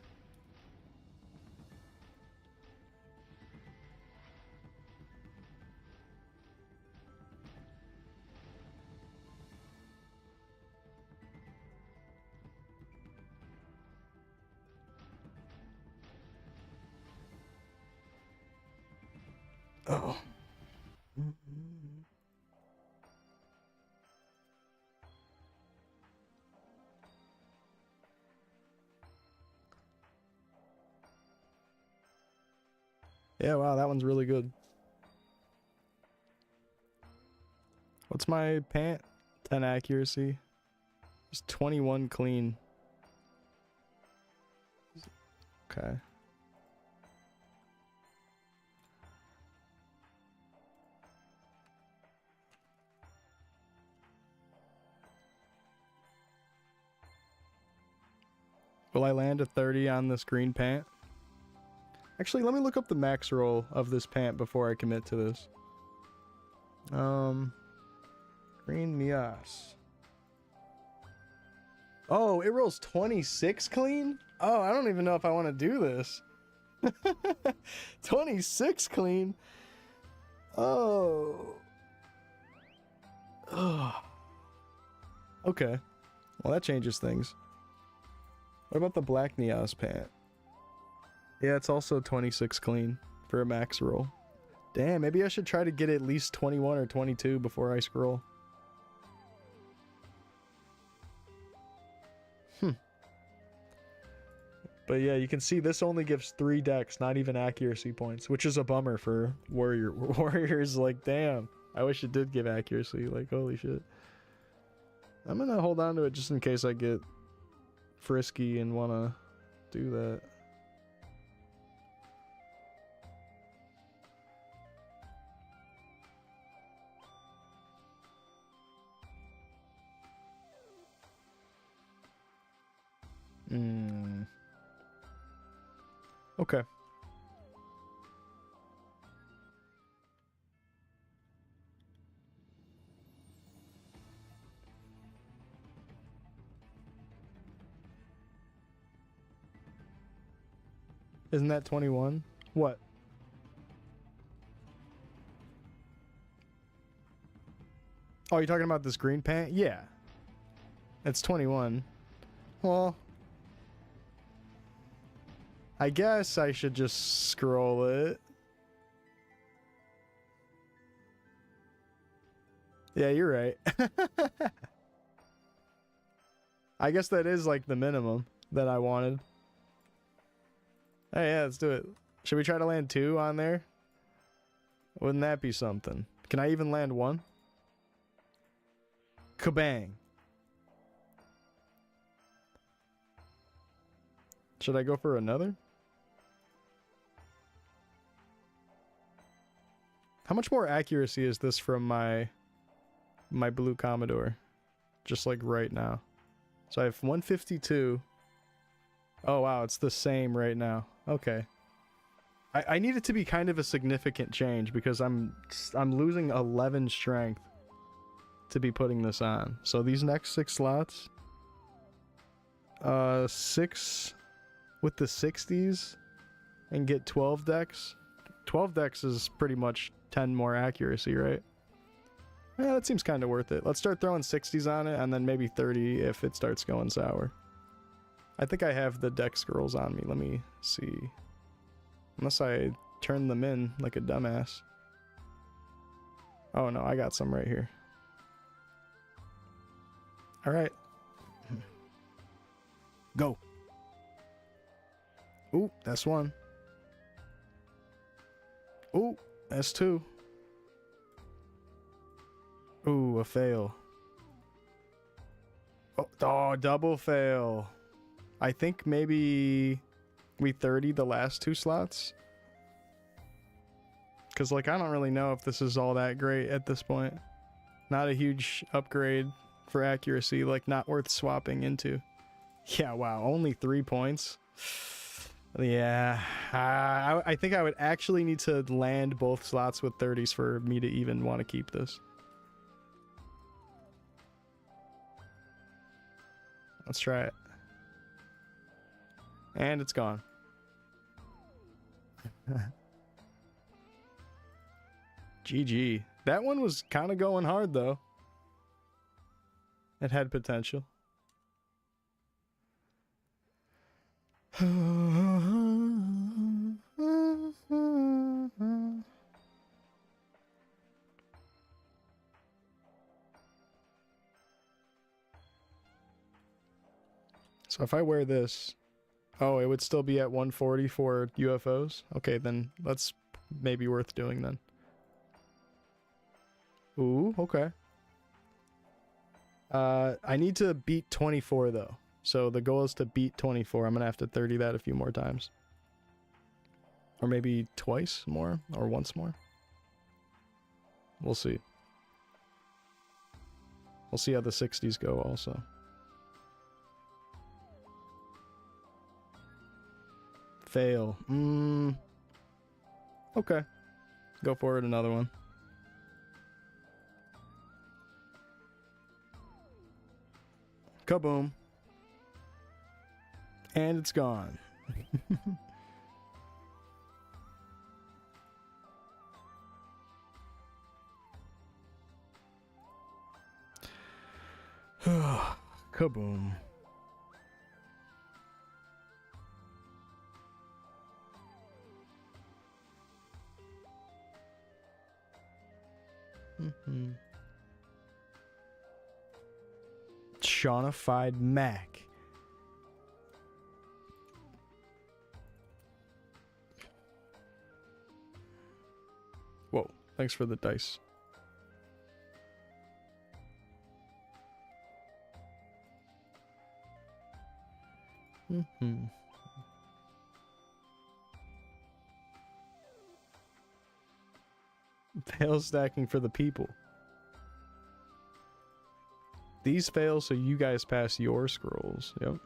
Oh. Yeah, wow, that one's really good. What's my pant? 10 accuracy. Just 21 clean. Okay. Will I land a 30 on this green pant? Actually, let me look up the max roll of this pant before I commit to this. Green Mias. Oh, it rolls 26 clean? Oh, I don't even know if I want to do this. 26 clean? Oh. Ugh. Okay. Well, that changes things. What about the black Neos pant? Yeah, it's also 26 clean for a max roll. Damn, maybe I should try to get at least 21 or 22 before I scroll. But yeah, you can see this only gives 3 dex, not even accuracy points, which is a bummer for warriors. Like, damn, I wish it did give accuracy. Like, holy shit. I'm gonna hold on to it just in case I get frisky and wanna do that. Okay. Isn't that 21? What? Oh, you're talking about this green pant? Yeah. It's 21. Well, I guess I should just scroll it. Yeah, you're right. I guess that is like the minimum that I wanted. Hey, yeah, let's do it. Should we try to land 2 on there? Wouldn't that be something? Can I even land 1? Kabang. Should I go for another? How much more accuracy is this from my blue Commodore? Just like right now. So I have 152. Oh wow, it's the same right now. Okay. I need it to be kind of a significant change because I'm losing 11 strength to be putting this on. So these next 6 slots, 6 with the 60s and get 12 dex. 12 dex is pretty much 10 more accuracy, right? Yeah, that seems kind of worth it. Let's start throwing 60s on it and then maybe 30 if it starts going sour. I think I have the dex scrolls on me. Let me see. Unless I turn them in like a dumbass. Oh no, I got some right here. Alright. Go. Ooh, that's 1. Ooh, that's 2. Ooh, a fail. Oh, double fail. I think maybe we 30 the last 2 slots. Because, like, I don't really know if this is all that great at this point. Not a huge upgrade for accuracy, like, not worth swapping into. Yeah, wow, only 3 points. Yeah, I think I would actually need to land both slots with 30s for me to even want to keep this. Let's try it. And it's gone. GG. That one was kind of going hard, though. It had potential. So if I wear this... Oh, it would still be at 140 for UFOs? Okay, then that's maybe worth doing then. Ooh, okay. I need to beat 24 though. So the goal is to beat 24. I'm gonna have to 30 that a few more times. Or maybe twice more, or once more. We'll see. We'll see how the 60s go also. Fail. Okay. Go for it, another one. Kaboom. And it's gone. Kaboom. Shawnified Mac. Whoa, thanks for the dice. Fail stacking for the people. These fail so you guys pass your scrolls. Yep.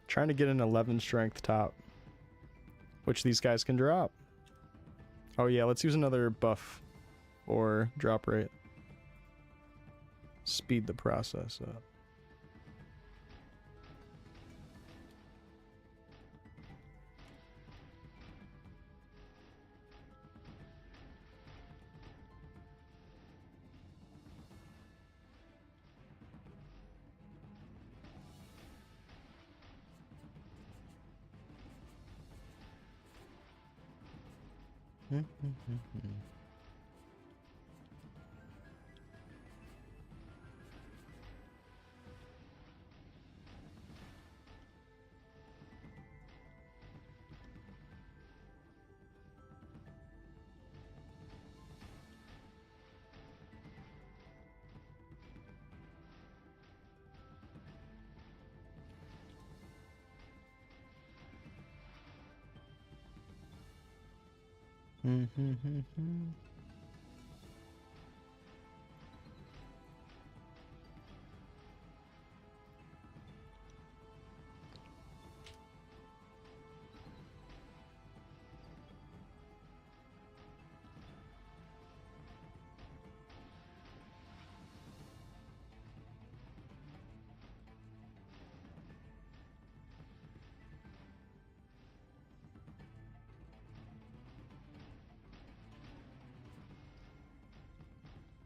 Trying to get an 11 strength top, which these guys can drop. Oh yeah, let's use another buff or drop rate. Speed the process up.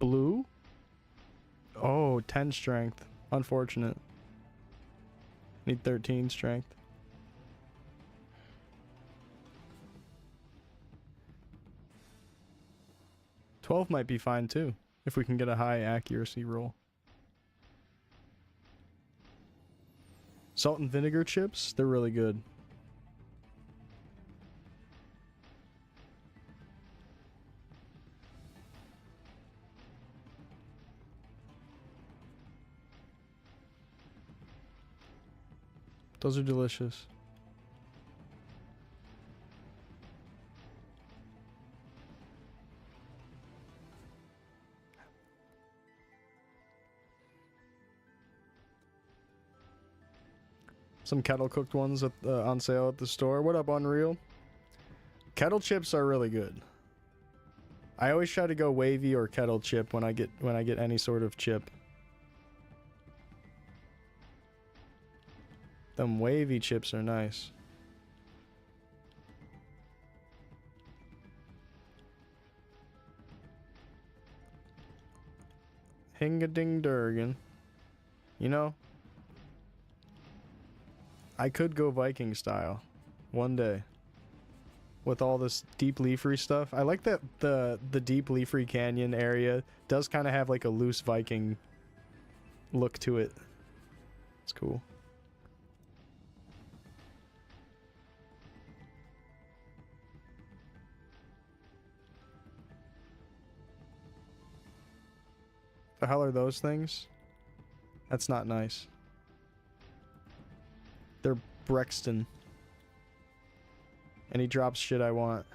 Blue? Oh, 10 strength. Unfortunate. Need 13 strength. $12 might be fine too, if we can get a high accuracy roll. Salt and vinegar chips, they're really good. Those are delicious. Some kettle cooked ones at, on sale at the store. What up, Unreal? Kettle chips are really good. I always try to go wavy or kettle chip when I get any sort of chip. Them wavy chips are nice. Hinga-ding-durgan. You know, I could go Viking style one day with all this deep leafy stuff. I like that the deep leafy canyon area does kind of have like a loose Viking look to it. It's cool. The hell are those things? That's not nice. They're Brexton. And he drops shit I want.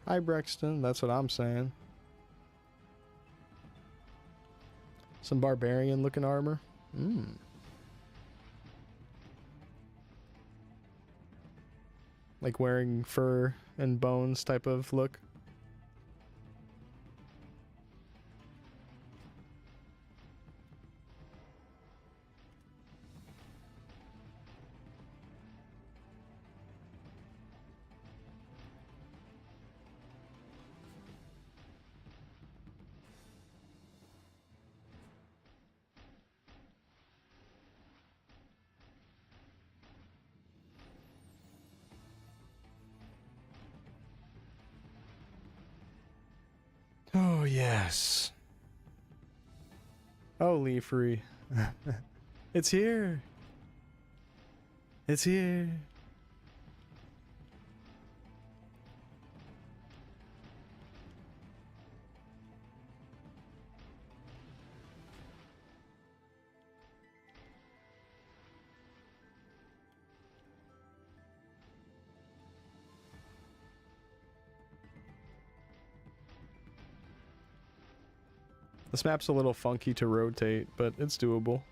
Hi, Brexton. That's what I'm saying. Some barbarian-looking armor. Like wearing fur and bones type of look. Oh, yes. Oh, Leafree. It's here. It's here. This map's a little funky to rotate, but it's doable.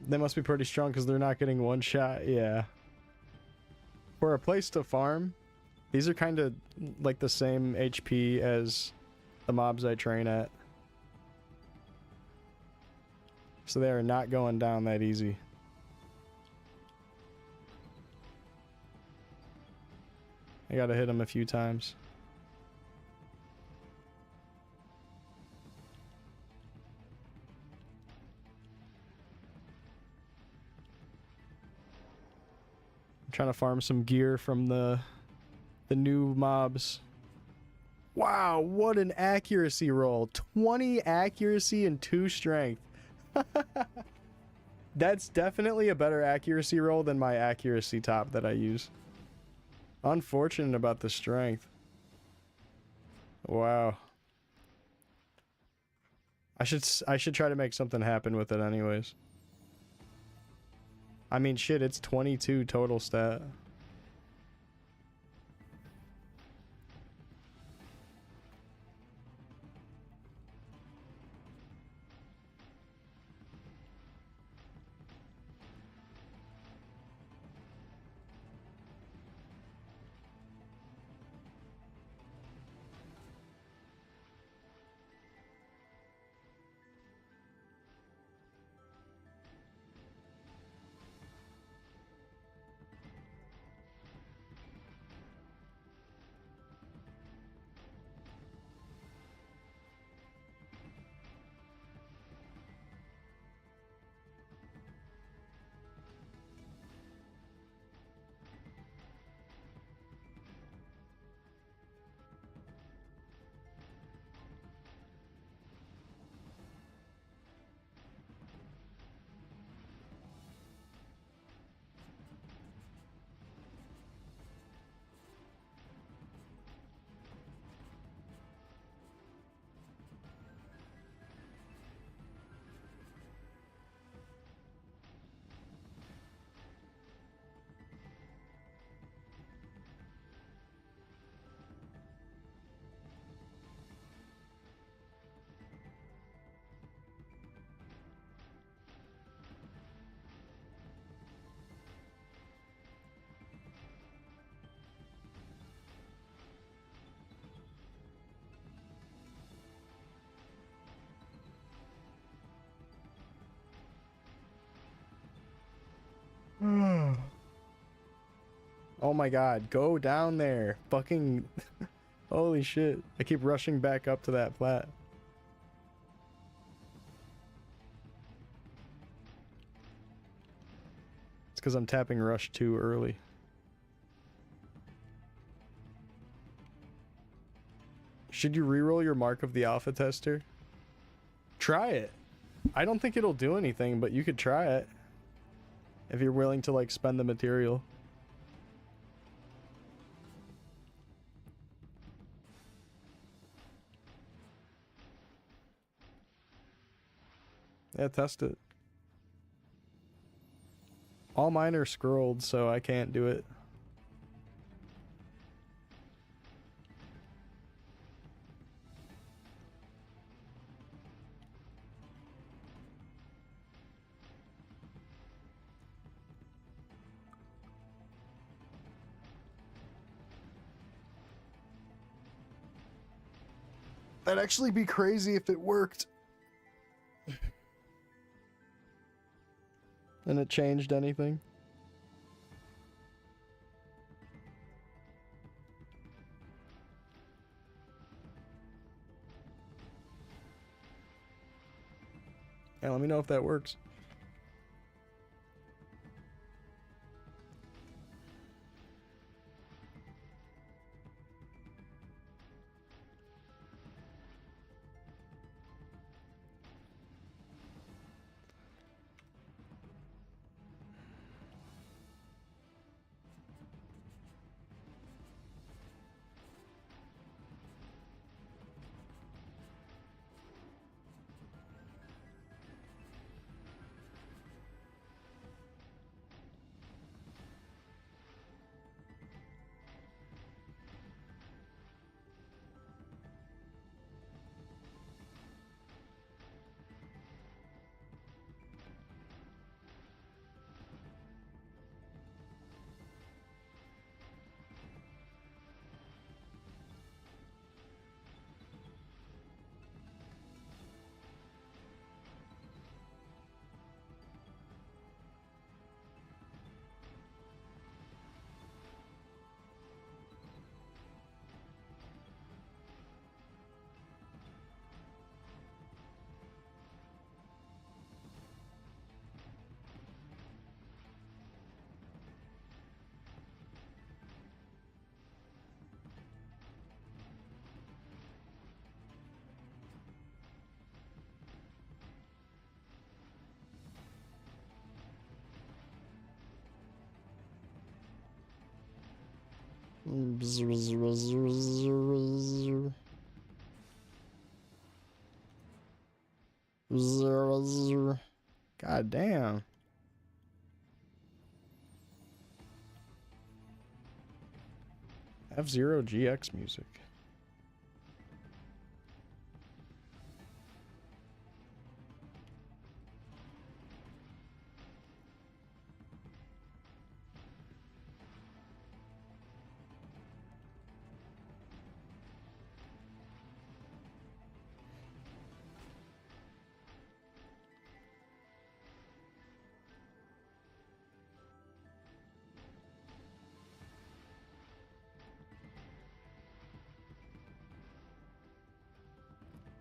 They must be pretty strong because they're not getting one shot. Yeah. For a place to farm, these are kind of like the same HP as the mobs I train at. So they are not going down that easy. I gotta hit them a few times. I'm trying to farm some gear from the new mobs. Wow, what an accuracy roll. 20 accuracy and 2 strength. That's definitely a better accuracy roll than my accuracy top that I use. Unfortunate about the strength. Wow. I should try to make something happen with it anyways. I mean, shit, it's 22 total stat. Oh my god, go down there. Fucking... Holy shit. I keep rushing back up to that plat. It's because I'm tapping rush too early. Should you reroll your Mark of the Alpha Tester? Try it. I don't think it'll do anything, but you could try it. If you're willing to, like, spend the material. Yeah, test it. All mine are scrolled, so I can't do it. That'd actually be crazy if it worked. And it changed anything. Yeah, let me know if that works. God damn. F-Zero GX music.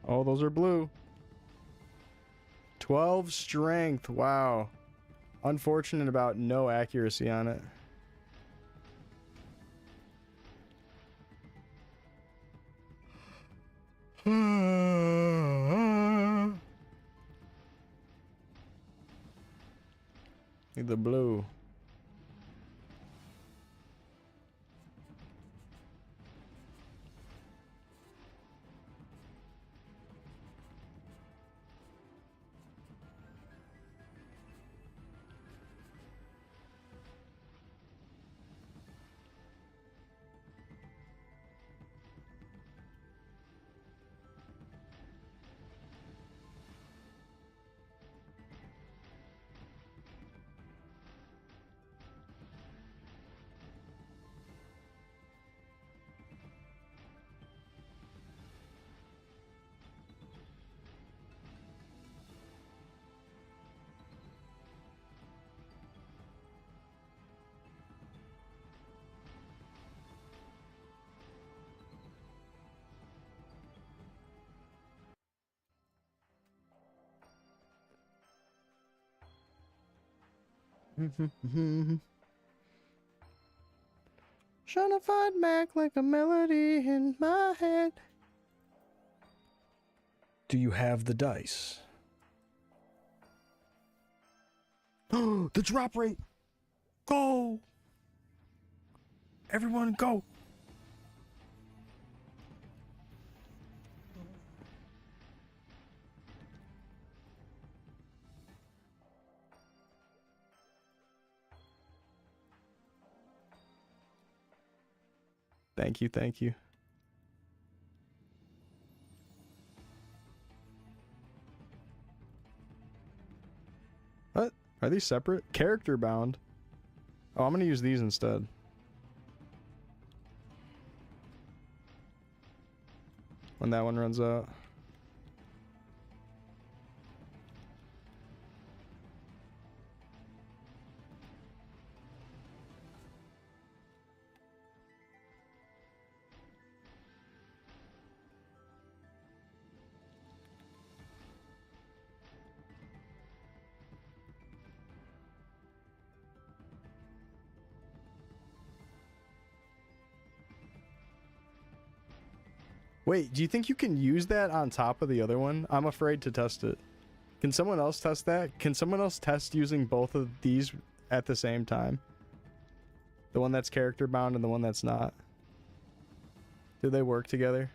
Oh, those are blue. 12 strength. Wow. Unfortunate about no accuracy on it. The blue. Shinified Mac like a melody in my head. Do you have the dice? Oh, the drop rate! Go! Everyone go! Thank you, thank you. What? Are these separate? Character bound. Oh, I'm gonna use these instead. When that one runs out. Wait, do you think you can use that on top of the other one? I'm afraid to test it. Can someone else test that? Can someone else test using both of these at the same time? The one that's character bound and the one that's not. Do they work together?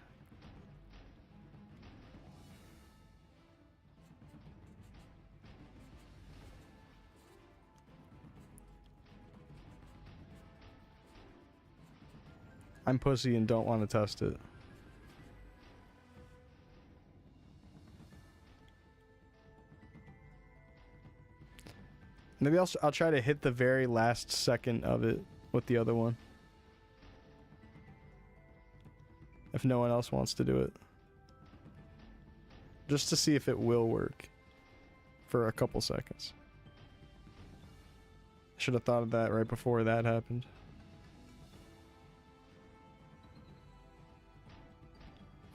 I'm pussy and don't want to test it. Maybe I'll try to hit the very last second of it with the other one. If no one else wants to do it. Just to see if it will work. For a couple seconds. I should have thought of that right before that happened.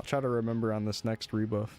I'll try to remember on this next rebuff.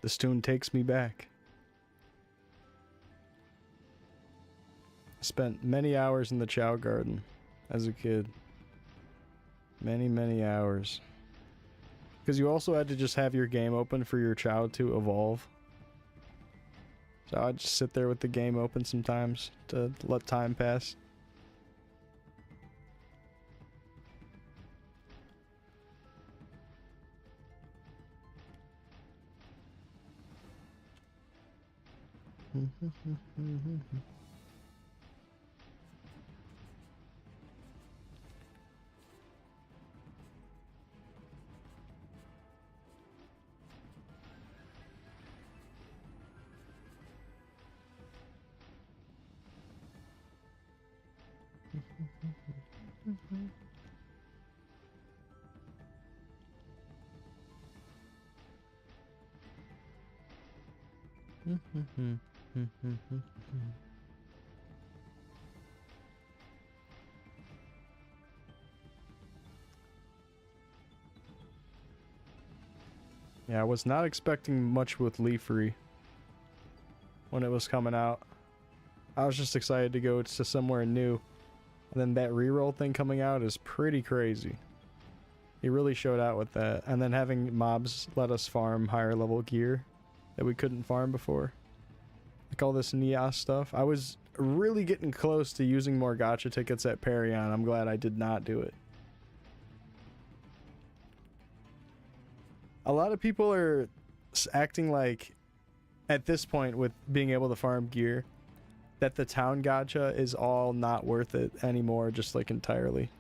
This tune takes me back. I spent many hours in the Chow Garden as a kid. Many hours. Because you also had to just have your game open for your Chow to evolve. So I'd just sit there with the game open sometimes to let time pass. Yeah, I was not expecting much with Leafree when it was coming out. I was just excited to go to somewhere new And then that reroll thing coming out is pretty crazy. He really showed out with that. And then having mobs let us farm higher level gear that we couldn't farm before. Like all this Neos stuff. I was really getting close to using more gacha tickets at Perion. I'm glad I did not do it. A lot of people are acting like, at this point with being able to farm gear, that the town gacha is all not worth it anymore, just like entirely.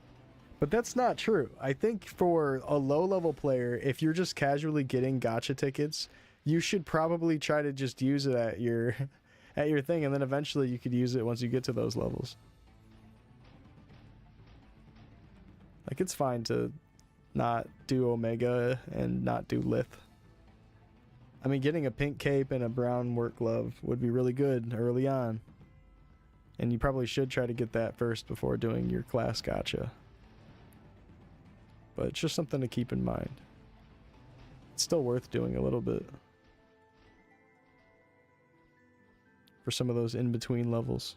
But that's not true. I think for a low level player, if you're just casually getting gacha tickets, you should probably try to just use it at your thing, and then eventually you could use it once you get to those levels. Like, it's fine to not do Omega and not do Lith. I mean, getting a pink cape and a brown work glove would be really good early on. And you probably should try to get that first before doing your class gacha. But it's just something to keep in mind. It's still worth doing a little bit. For some of those in-between levels.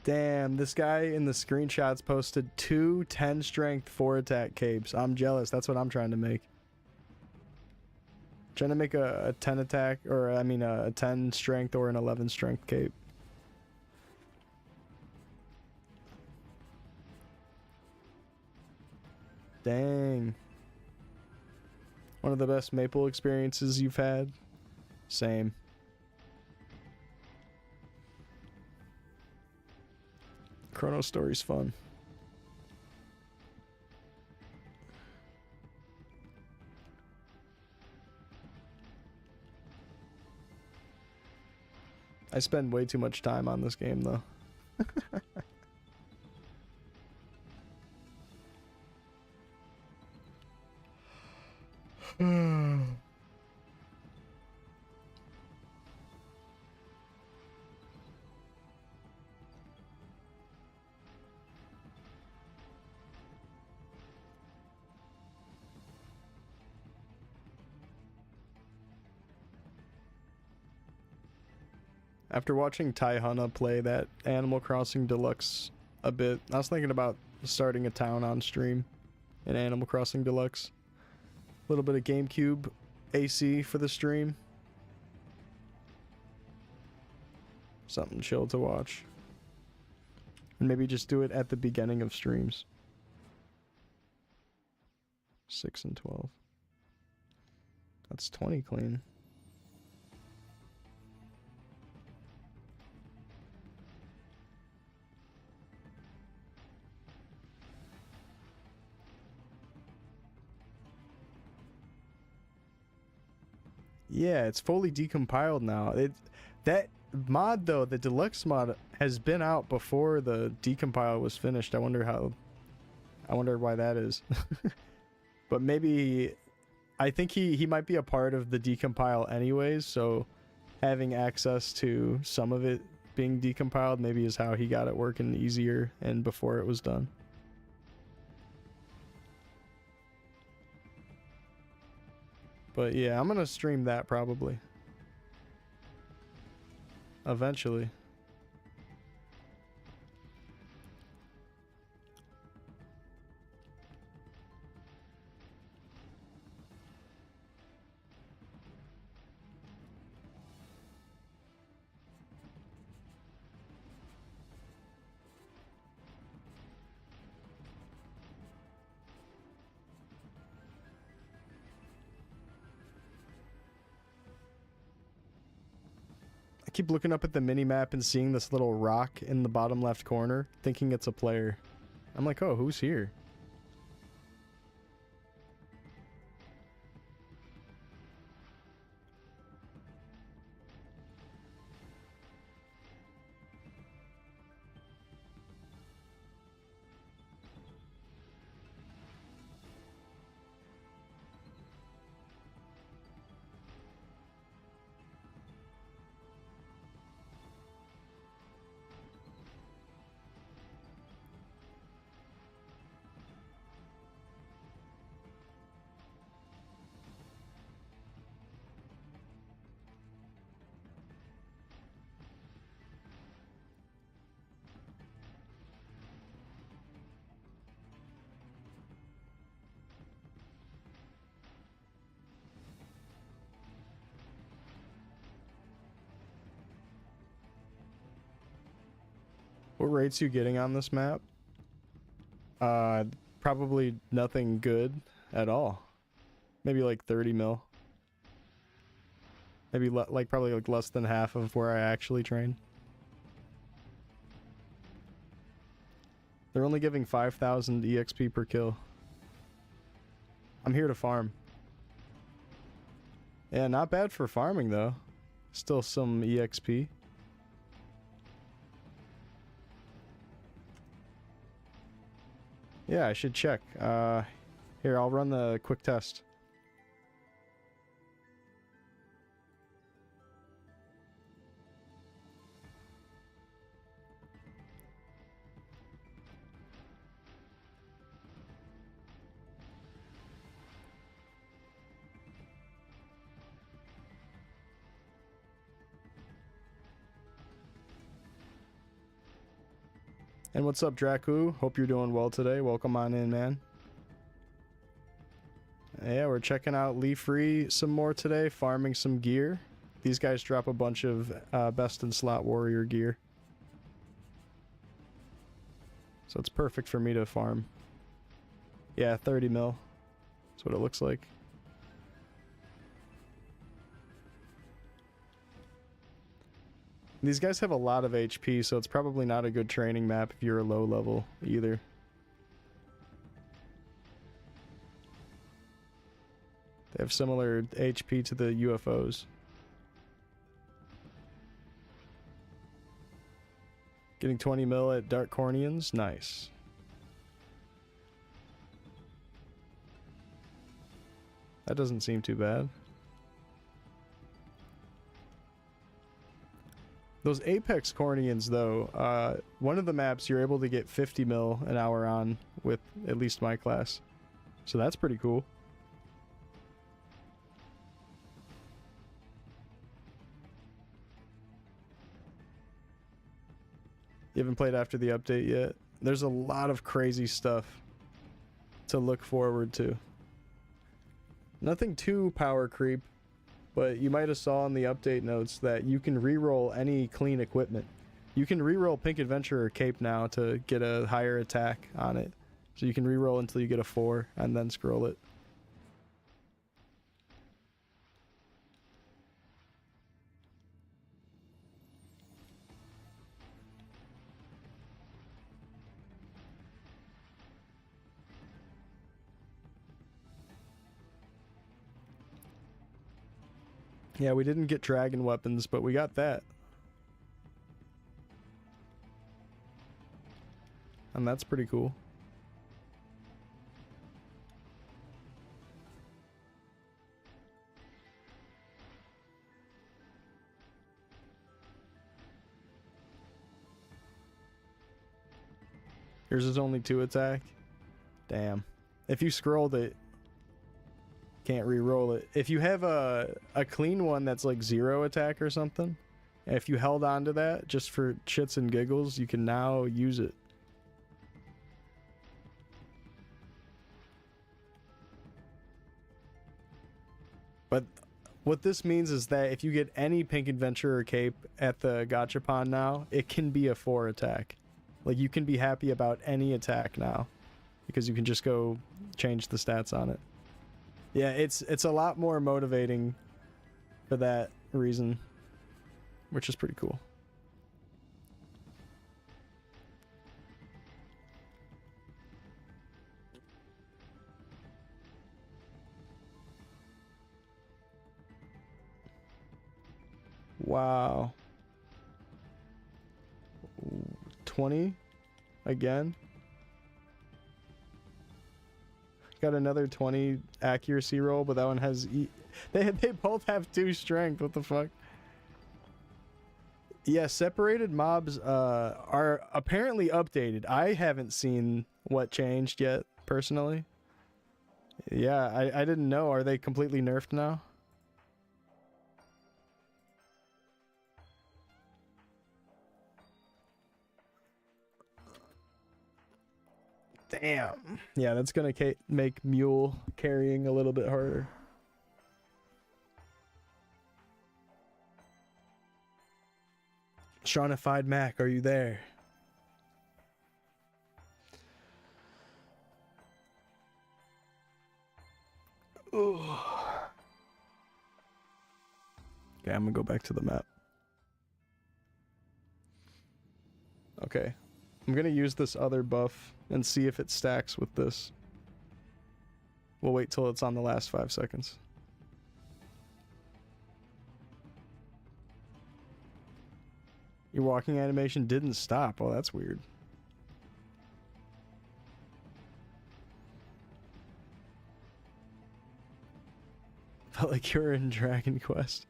Damn, this guy in the screenshots posted 2 10 strength 4 attack capes. I'm jealous. That's what I'm trying to make. Trying to make a 10 attack, or I mean a 10 strength or an 11 strength cape. Dang. One of the best Maple experiences you've had? Same. Chronostory's fun. I spend way too much time on this game, though. After watching Ty Hanna play that Animal Crossing Deluxe a bit, I was thinking about starting a town on stream in Animal Crossing Deluxe. A little bit of GameCube AC for the stream. Something chill to watch. And maybe just do it at the beginning of streams. 6 and 12. That's 20 clean. Yeah, it's fully decompiled now. That mod though, the deluxe mod, has been out before the decompile was finished. I wonder why that is. But maybe I think he might be a part of the decompile anyways, so having access to some of it being decompiled maybe is how he got it working easier and before it was done. But yeah, I'm gonna stream that probably. Eventually. Keep looking up at the mini map and seeing this little rock in the bottom left corner, thinking it's a player. I'm like, oh, who's here? What rates you getting on this map? Probably nothing good at all. Maybe like 30 mil. Maybe like probably like less than half of where I actually train. They're only giving 5,000 EXP per kill. I'm here to farm. Yeah, not bad for farming though. Still some EXP. Yeah, I should check. Here, I'll run the quick test. And what's up, Draku? Hope you're doing well today. Welcome on in, man. Yeah, we're checking out Lee Free some more today, farming some gear. These guys drop a bunch of best in slot warrior gear. So it's perfect for me to farm. Yeah, 30 mil. That's what it looks like. These guys have a lot of HP, so it's probably not a good training map if you're a low level either. They have similar HP to the UFOs. Getting 20 mil at Dark Cornians, nice. That doesn't seem too bad. Those Apex Cornians, though, one of the maps you're able to get 50 mil an hour on with at least my class. So that's pretty cool. You haven't played after the update yet? There's a lot of crazy stuff to look forward to. Nothing too power creep, but you might have saw in the update notes that you can reroll any clean equipment. You can reroll Pink Adventurer Cape now to get a higher attack on it. So you can reroll until you get a 4 and then scroll it. Yeah, we didn't get dragon weapons, but we got that. And that's pretty cool. Yours is only 2 attack? Damn. If you scrolled it, can't re-roll it. If you have a clean one that's like 0 attack or something, if you held on to that just for shits and giggles, you can now use it. But what this means is that if you get any Pink Adventurer Cape at the Gachapon now, it can be a 4 attack. Like, you can be happy about any attack now, because you can just go change the stats on it. Yeah, it's a lot more motivating for that reason, which is pretty cool. Wow. 20 again. Got another 20 accuracy roll, but that one has they both have 2 strength. What the fuck? Yeah, separated mobs are apparently updated. I haven't seen what changed yet personally. Yeah, I didn't know. Are they completely nerfed now? Damn. Yeah, that's gonna make mule carrying a little bit harder. Shaunified Mac, are you there? Ugh. Okay, I'm gonna go back to the map. Okay. I'm gonna use this other buff and see if it stacks with this. We'll wait till it's on the last 5 seconds. Your walking animation didn't stop. Oh, that's weird. Felt like you were in Dragon Quest.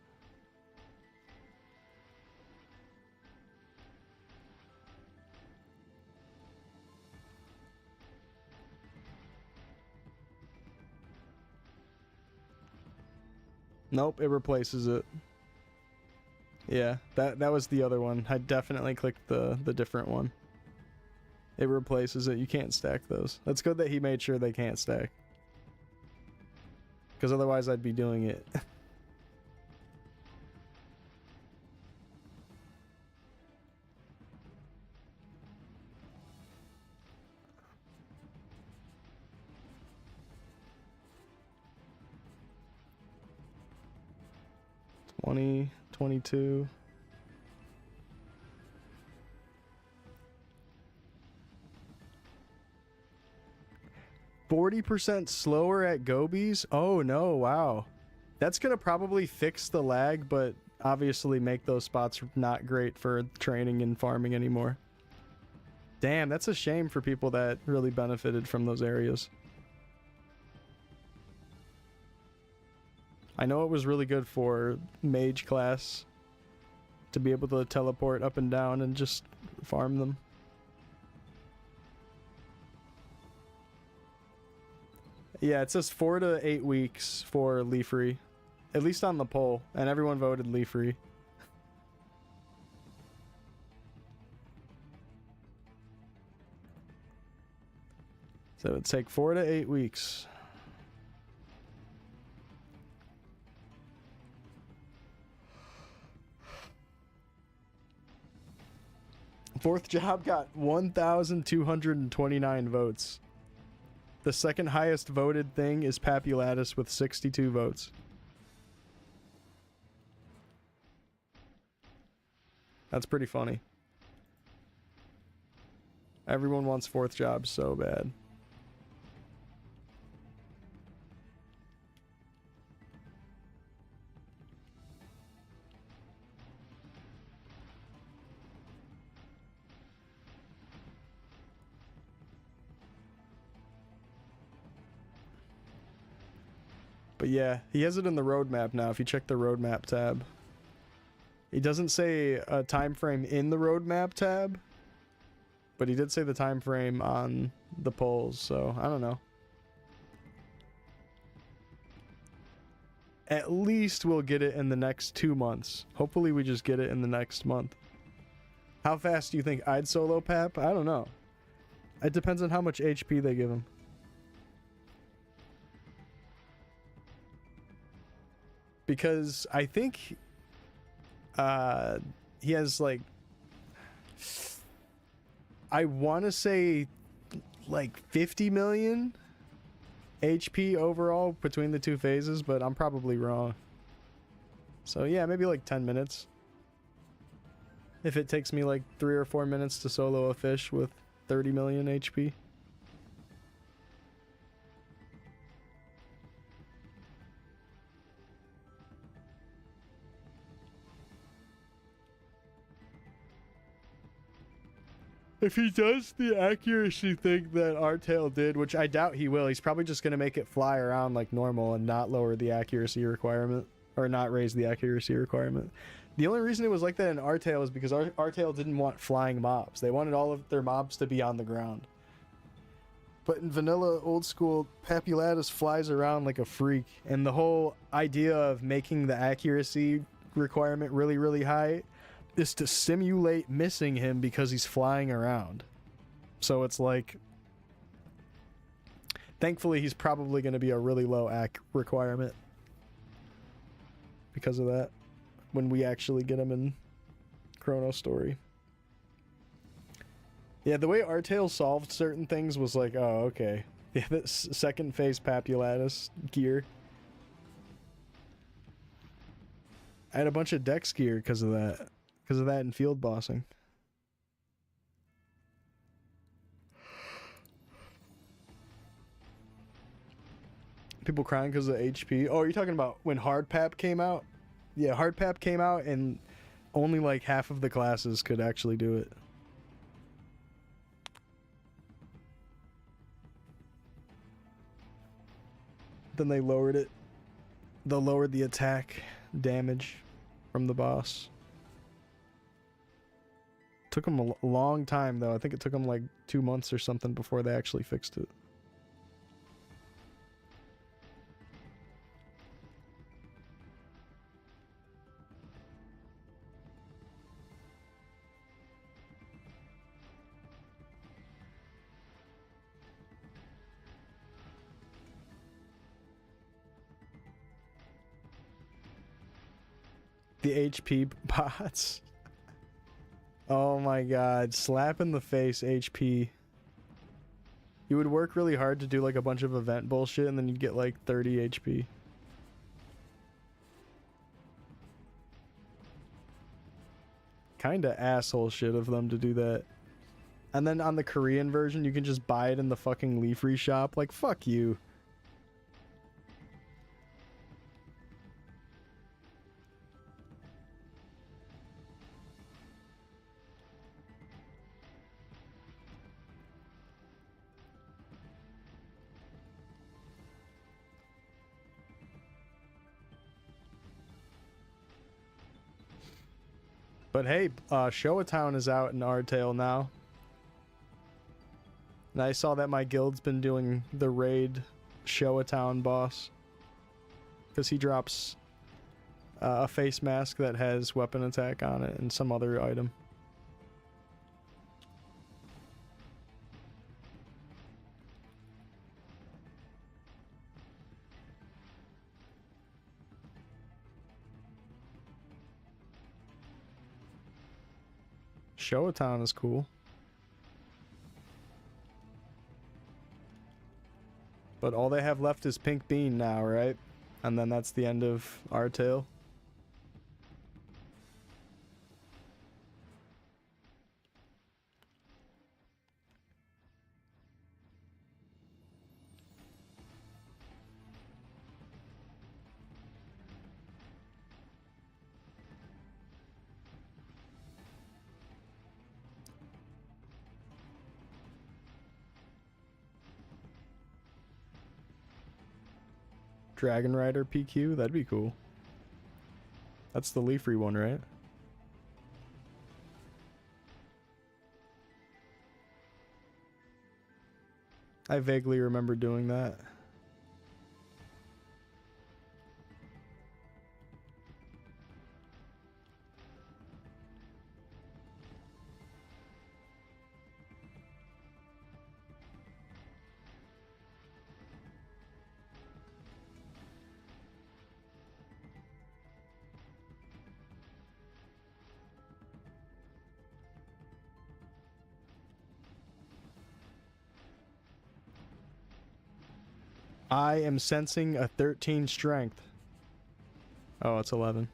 Nope, it replaces it. Yeah, that was the other one. I definitely clicked the different one. It replaces it. You can't stack those. That's good that he made sure they can't stack. Because otherwise I'd be doing it. $20, $22. %40 slower at Gobies? Oh no, wow. That's gonna probably fix the lag, but obviously make those spots not great for training and farming anymore. Damn, that's a shame for people that really benefited from those areas. I know it was really good for mage class to be able to teleport up and down and just farm them. Yeah, it says 4 to 8 weeks for Leafree. At least on the poll, and everyone voted Leafree. So it'd take 4 to 8 weeks. Fourth job got 1,229 votes. The second highest voted thing is Papulatus with 62 votes. That's pretty funny. Everyone wants fourth job so bad. But yeah, he has it in the roadmap now if you check the roadmap tab. He doesn't say a time frame in the roadmap tab, but he did say the time frame on the polls, so I don't know. At least we'll get it in the next 2 months. Hopefully we just get it in the next month. How fast do you think I'd solo Pap? I don't know. It depends on how much HP they give him. Because I think he has like, I want to say like 50 million HP overall between the two phases, but I'm probably wrong. So yeah, maybe like 10 minutes. If it takes me like 3 or 4 minutes to solo a fish with 30 million HP. If he does the accuracy thing that Artail did, which I doubt he will, he's probably just going to make it fly around like normal and not lower the accuracy requirement, or not raise the accuracy requirement. The only reason it was like that in Artail is because Artail didn't want flying mobs. They wanted all of their mobs to be on the ground. But in vanilla old school, Papulatus flies around like a freak, and the whole idea of making the accuracy requirement really, really high is to simulate missing him because he's flying around. So it's like, thankfully he's probably going to be a really low AC requirement because of that when we actually get him in Chronostory. Yeah, the way Artail solved certain things was like, oh, okay. Yeah, that second phase Papulatus gear. I had a bunch of dex gear because of that. Because of that and field bossing. People crying because of HP. Oh, are you talking about when Hardpap came out? Yeah, Hardpap came out and only like half of the classes could actually do it. Then they lowered it. They lowered the attack damage from the boss. Took them a long time though. I think it took them like 2 months or something before they actually fixed it. The HP bots. Oh my god, slap in the face HP. You would work really hard to do like a bunch of event bullshit and then you'd get like 30 HP. Kinda asshole shit of them to do that. And then on the Korean version, you can just buy it in the fucking Leafree shop. Like, fuck you. But hey, Showa is out in Ardtail now. And I saw that my guild's been doing the raid Showa boss. Because he drops a face mask that has weapon attack on it and some other item. Showa is cool. But all they have left is Pink Bean now, right? And then that's the end of Ardtail. Dragon Rider PQ? That'd be cool. That's the Leafree one, right? I vaguely remember doing that. I am sensing a 13 strength. Oh, it's 11.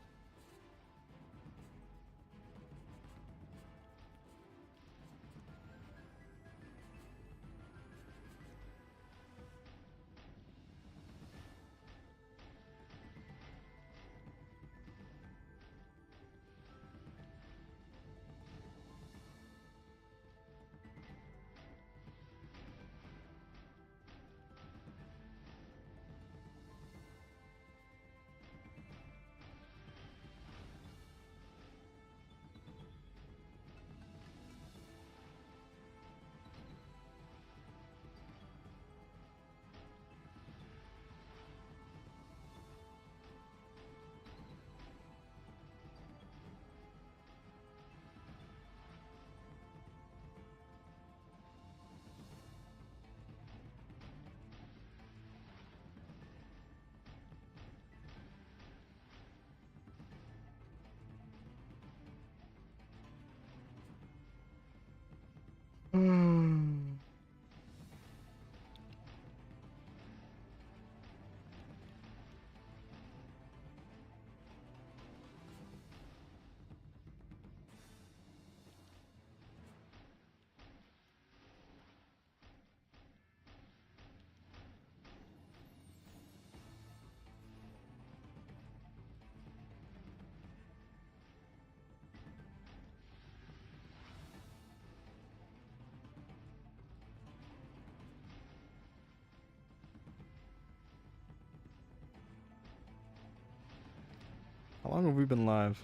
How long have we been live?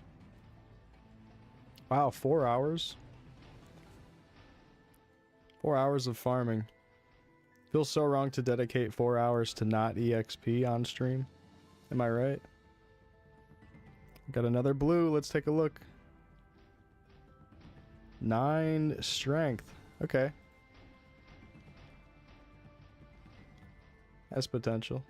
Wow, 4 hours? 4 hours of farming. Feels so wrong to dedicate 4 hours to not EXP on stream. Am I right? Got another blue. Let's take a look. 9 strength. Okay. Has potential.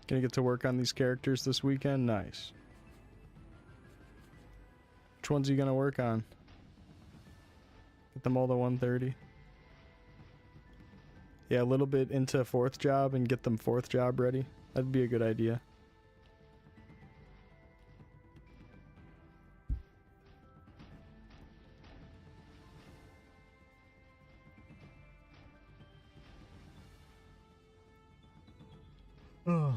Gonna get to work on these characters this weekend? Nice. Which ones are you gonna work on? Get them all to 130? Yeah, a little bit into 4th job and get them 4th job ready. That'd be a good idea. Oh.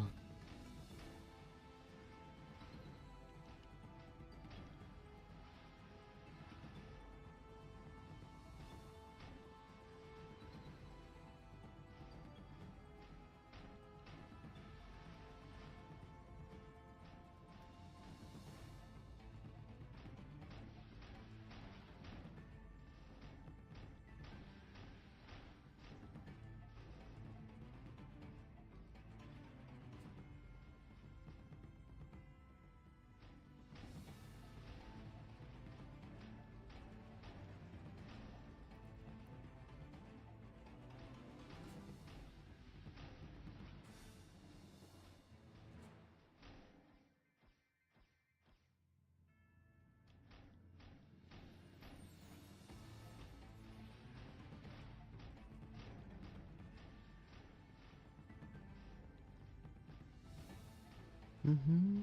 Mm-hmm.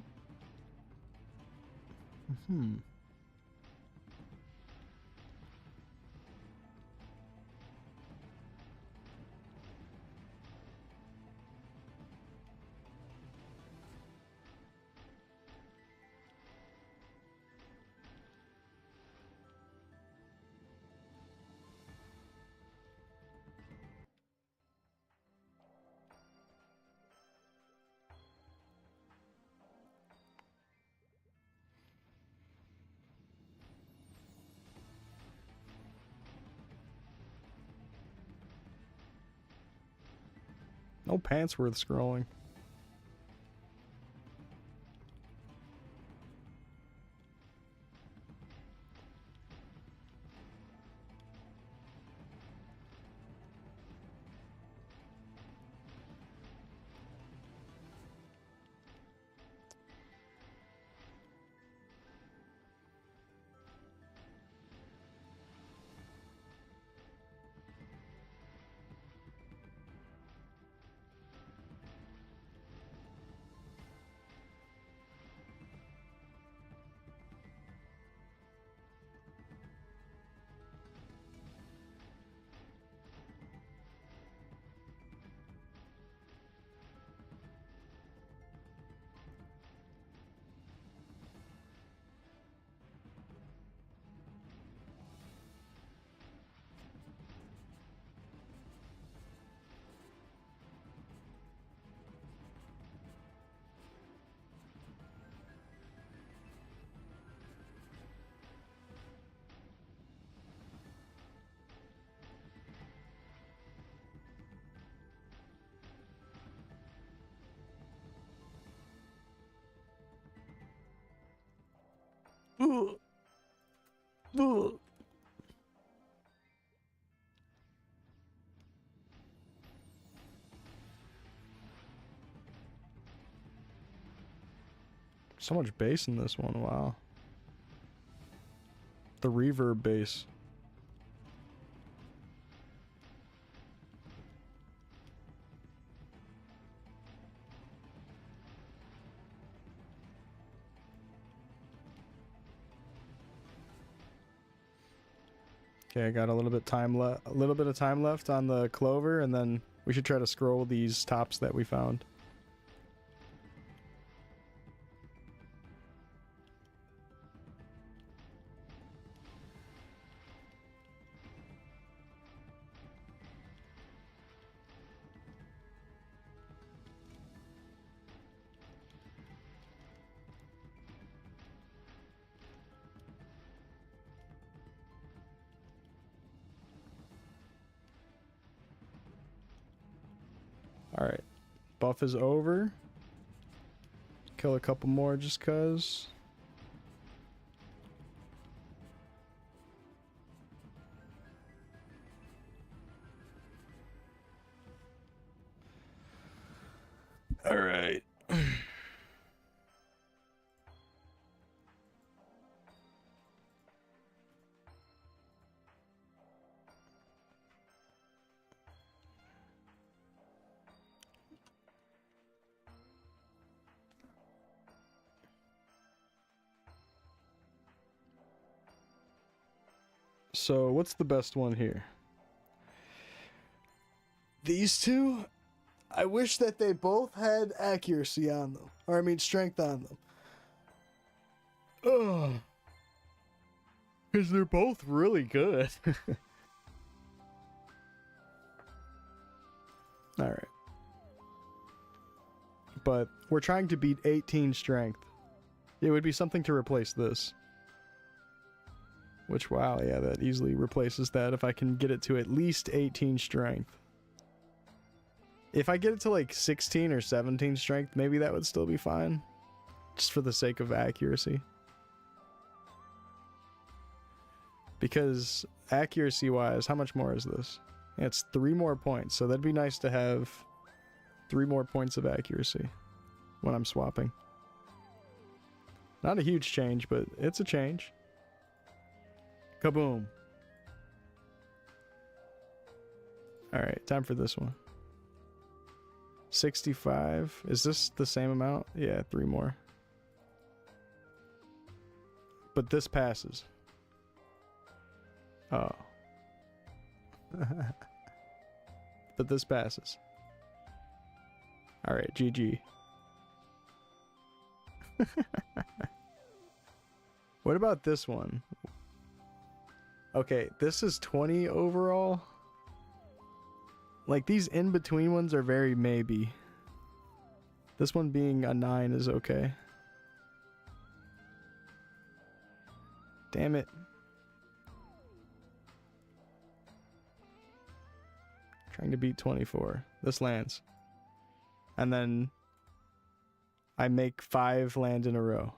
Mm-hmm. No pants worth scrolling. Ugh. Ugh. So much bass in this one, wow. The reverb bass. Okay, I got a little bit of time left on the clover, and then we should try to scroll these tops that we found. Alright. Buff is over. Kill a couple more just cuz. Alright. So, what's the best one here? These two? I wish that they both had accuracy on them. Or, I mean, strength on them. Ugh. Because they're both really good. Alright. But we're trying to beat 18 strength. It would be something to replace this. Which, wow, yeah, that easily replaces that if I can get it to at least 18 strength. If I get it to like 16 or 17 strength, maybe that would still be fine. Just for the sake of accuracy. Because accuracy-wise, how much more is this? Yeah, it's 3 more points, so that'd be nice to have 3 more points of accuracy when I'm swapping. Not a huge change, but it's a change. Kaboom. Alright, time for this one. 65. Is this the same amount? Yeah, 3 more. But this passes. Oh. But this passes. Alright, GG. What about this one? Okay, this is 20 overall. Like, these in-between ones are very maybe. This one being a 9 is okay. Damn it. Trying to beat 24. This lands. And then I make 5 land in a row.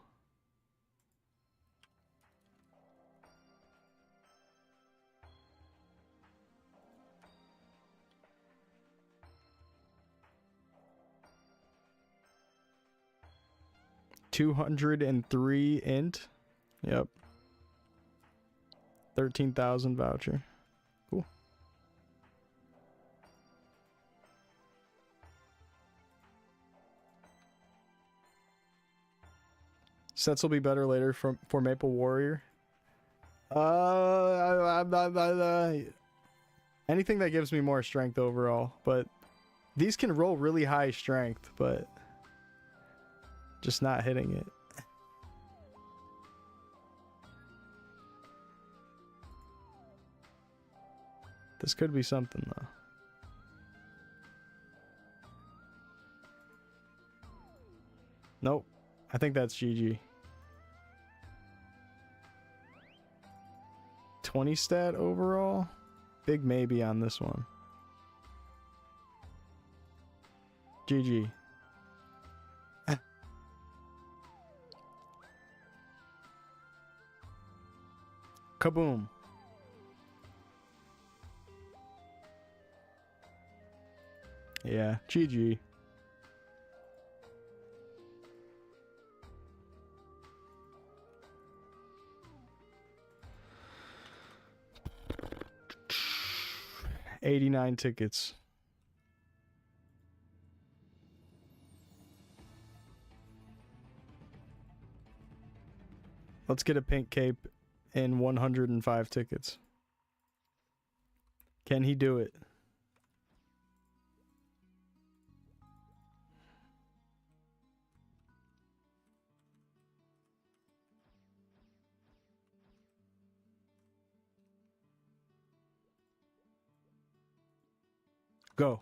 $203 int. Yep. 13,000 voucher. Cool. Sets will be better later for Maple Warrior. Anything that gives me more strength overall, but these can roll really high strength, but just not hitting it. This could be something though. Nope. I think that's GG. 20 stat overall? Big maybe on this one. GG. Kaboom. Yeah, GG. $89 tickets. Let's get a pink cape and 105 tickets. Can he do it? Go.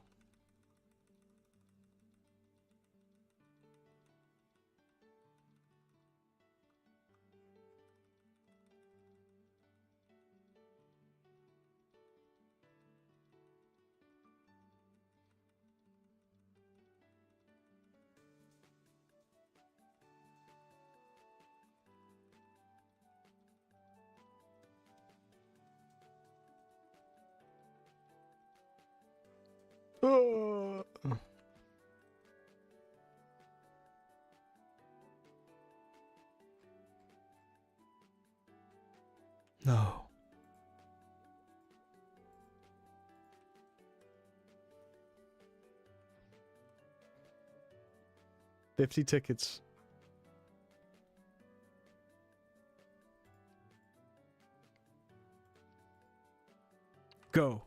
Oh. No. $50 tickets. Go.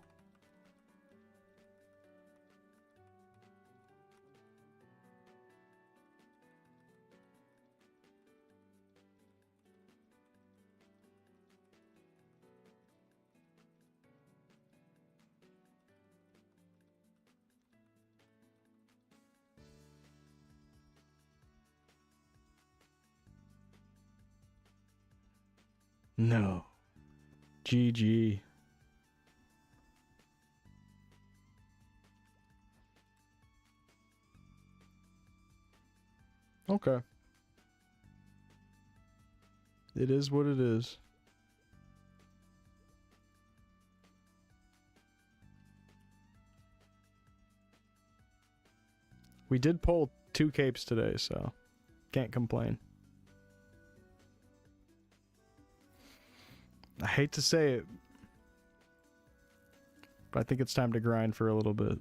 No. GG. Okay. It is what it is. We did pull 2 capes today, so can't complain. I hate to say it, but I think it's time to grind for a little bit.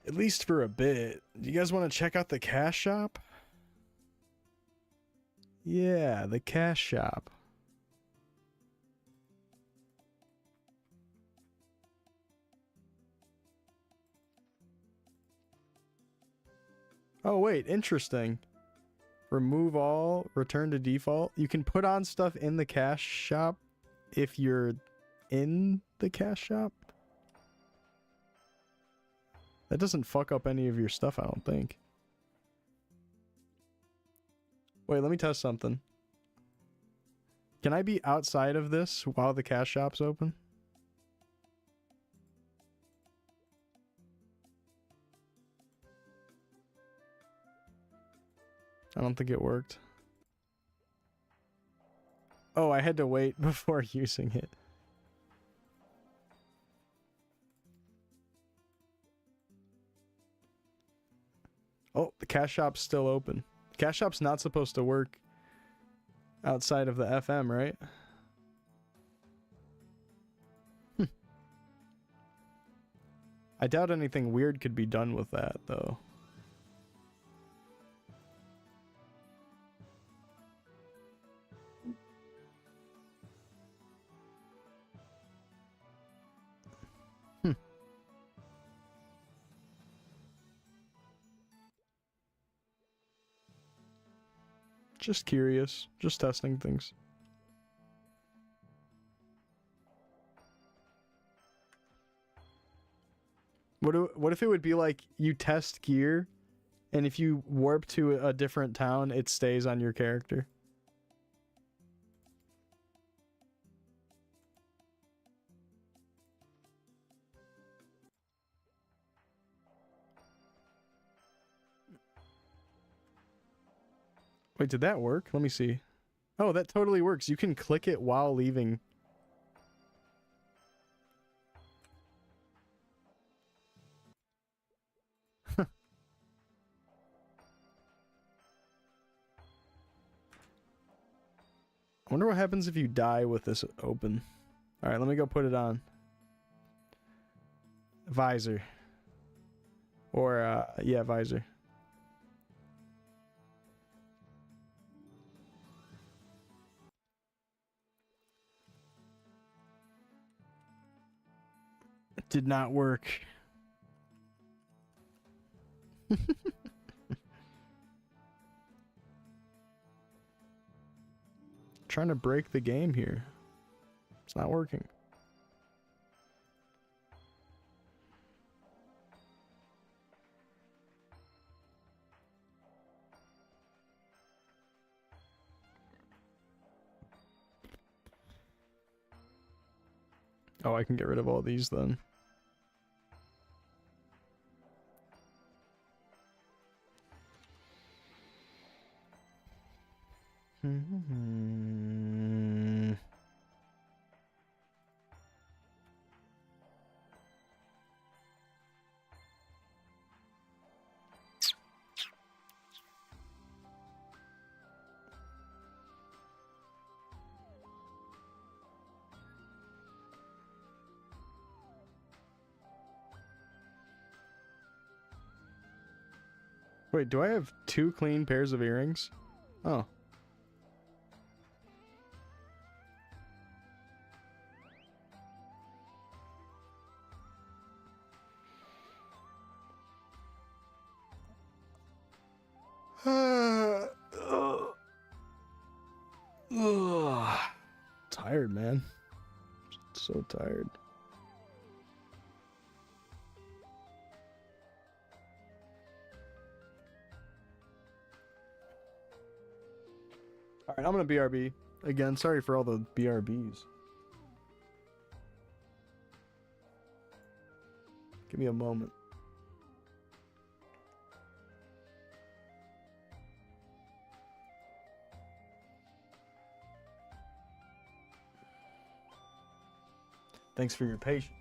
At least for a bit. Do you guys want to check out the cash shop? Yeah, the cash shop. Oh, wait, interesting. Remove all, return to default. You can put on stuff in the cash shop if you're in the cash shop. That doesn't fuck up any of your stuff, I don't think. Wait, let me test something. Can I be outside of this while the cash shop's open? I don't think it worked. Oh, I had to wait before using it. Oh, the cash shop's still open. Cash shop's not supposed to work outside of the FM, right? I doubt anything weird could be done with that, though. Just curious. Just testing things. What if it would be like you test gear, and if you warp to a different town, it stays on your character? Wait, did that work? Let me see. Oh, that totally works. You can click it while leaving. I wonder what happens if you die with this open. All right, let me go put it on. Visor. Or, yeah, visor. did not work. Trying to break the game here. It's not working. Oh, I can get rid of all these then. Wait, do I have 2 clean pairs of earrings? Oh. Tired, man. So tired. Alright, I'm gonna BRB. Again, sorry for all the BRBs. Give me a moment. Thanks for your patience.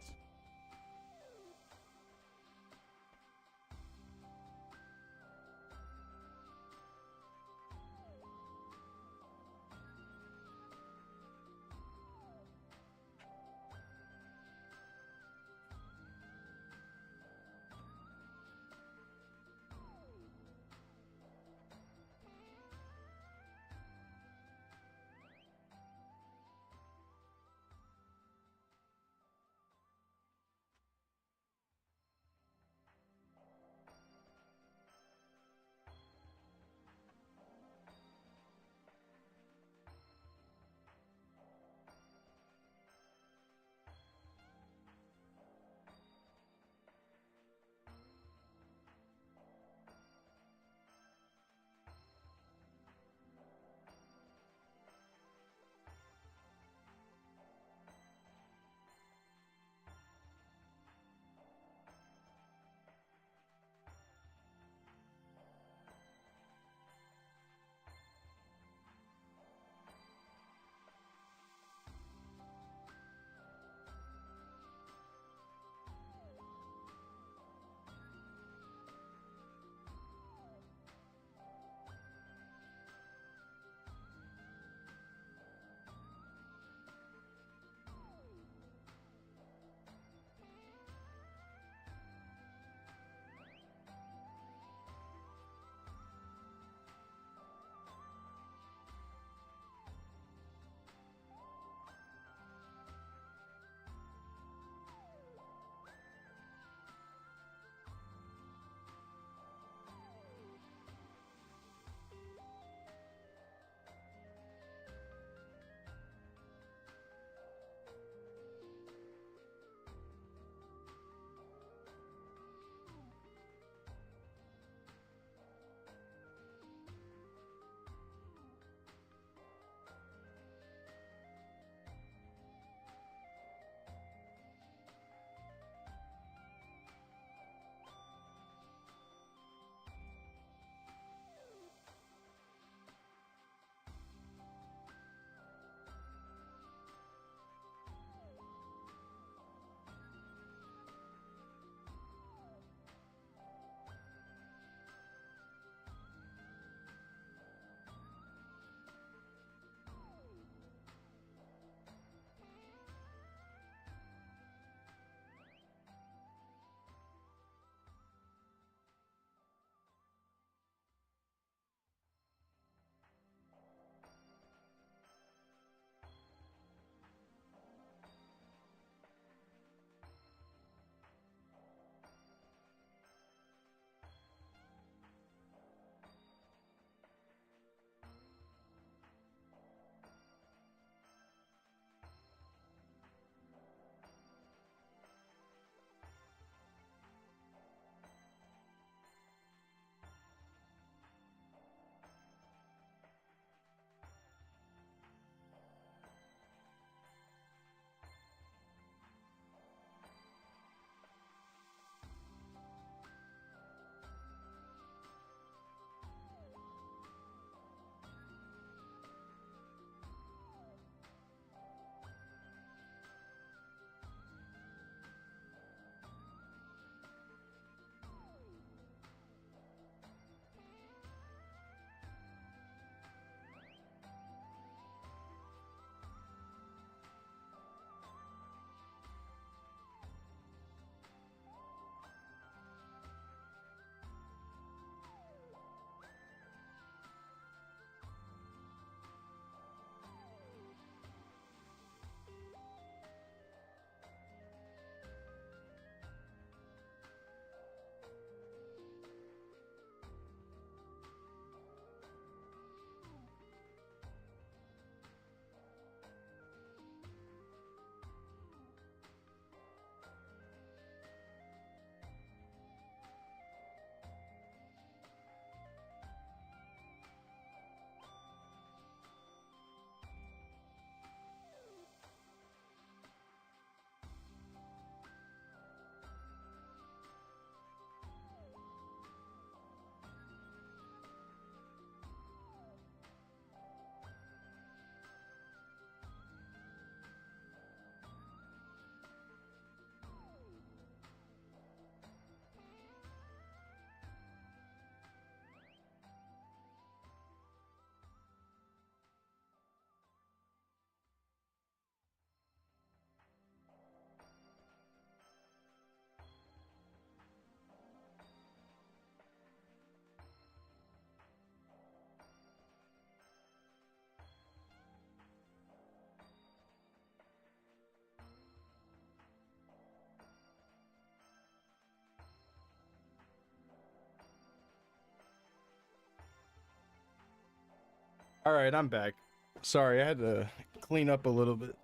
All right, I'm back. Sorry, I had to clean up a little bit.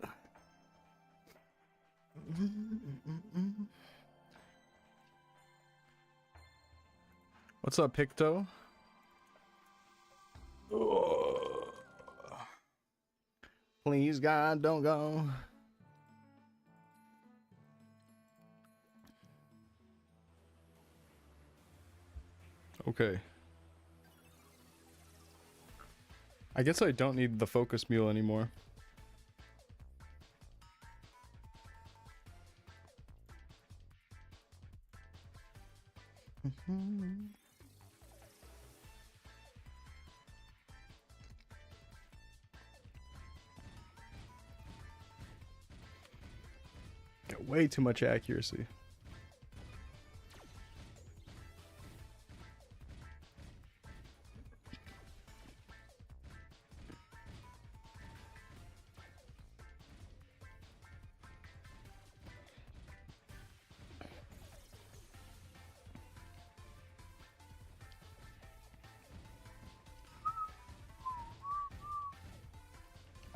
What's up, Picto? Oh. Please, God, don't go. Okay. I guess I don't need the focus mule anymore. Got way too much accuracy.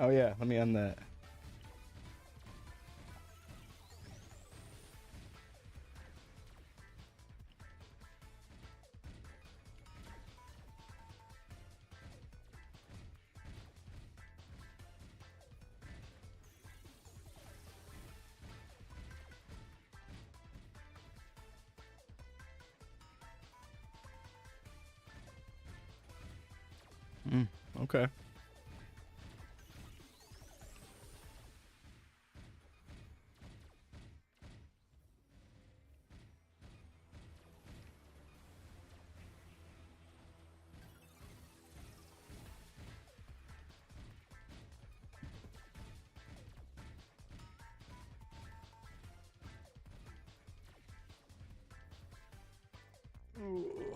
Oh yeah, let me end that. Okay. Ooh.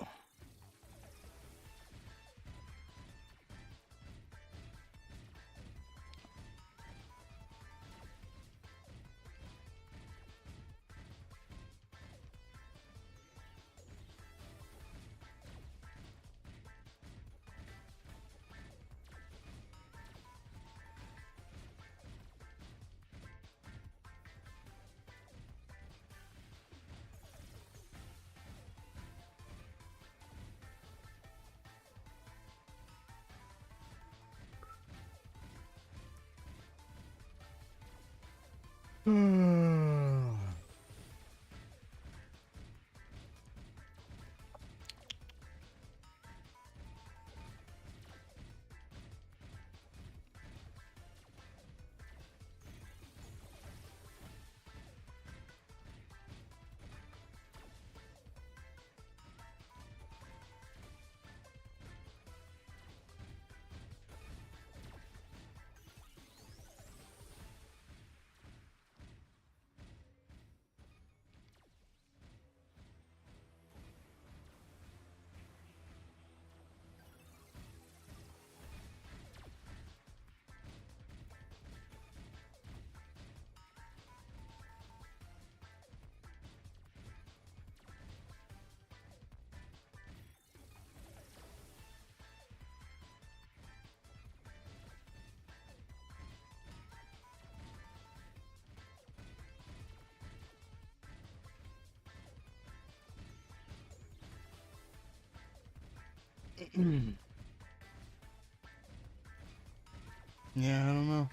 Yeah, I don't know.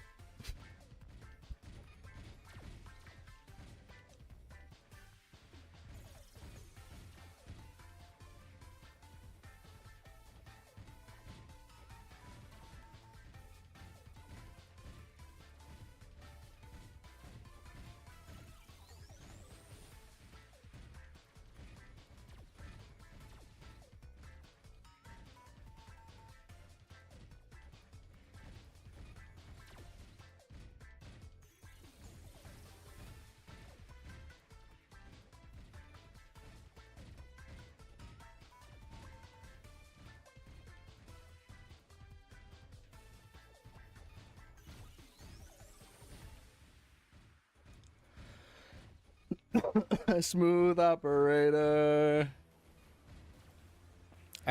Smooth operator.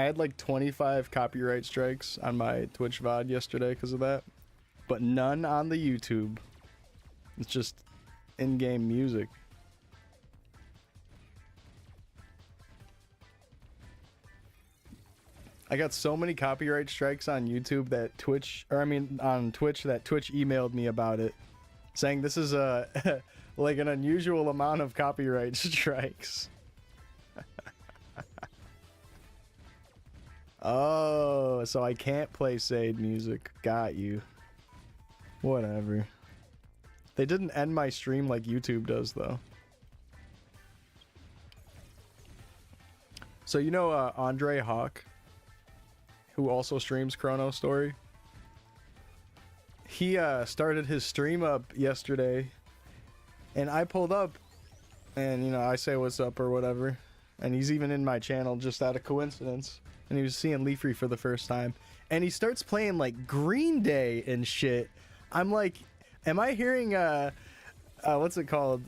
I had like 25 copyright strikes on my Twitch VOD yesterday because of that, but none on the YouTube. It's just in-game music. I got so many copyright strikes on YouTube that on Twitch that Twitch emailed me about it, saying this is a like an unusual amount of copyright strikes. Oh, so I can't play Sade music. Got you. Whatever. They didn't end my stream like YouTube does, though. So you know Andre Hawk, who also streams Chronostory? He started his stream up yesterday, and I pulled up, and you know, I say what's up or whatever, and he's even in my channel just out of coincidence, and he was seeing Leafree for the first time, and he starts playing like Green Day and shit. I'm like, am I hearing what's it called?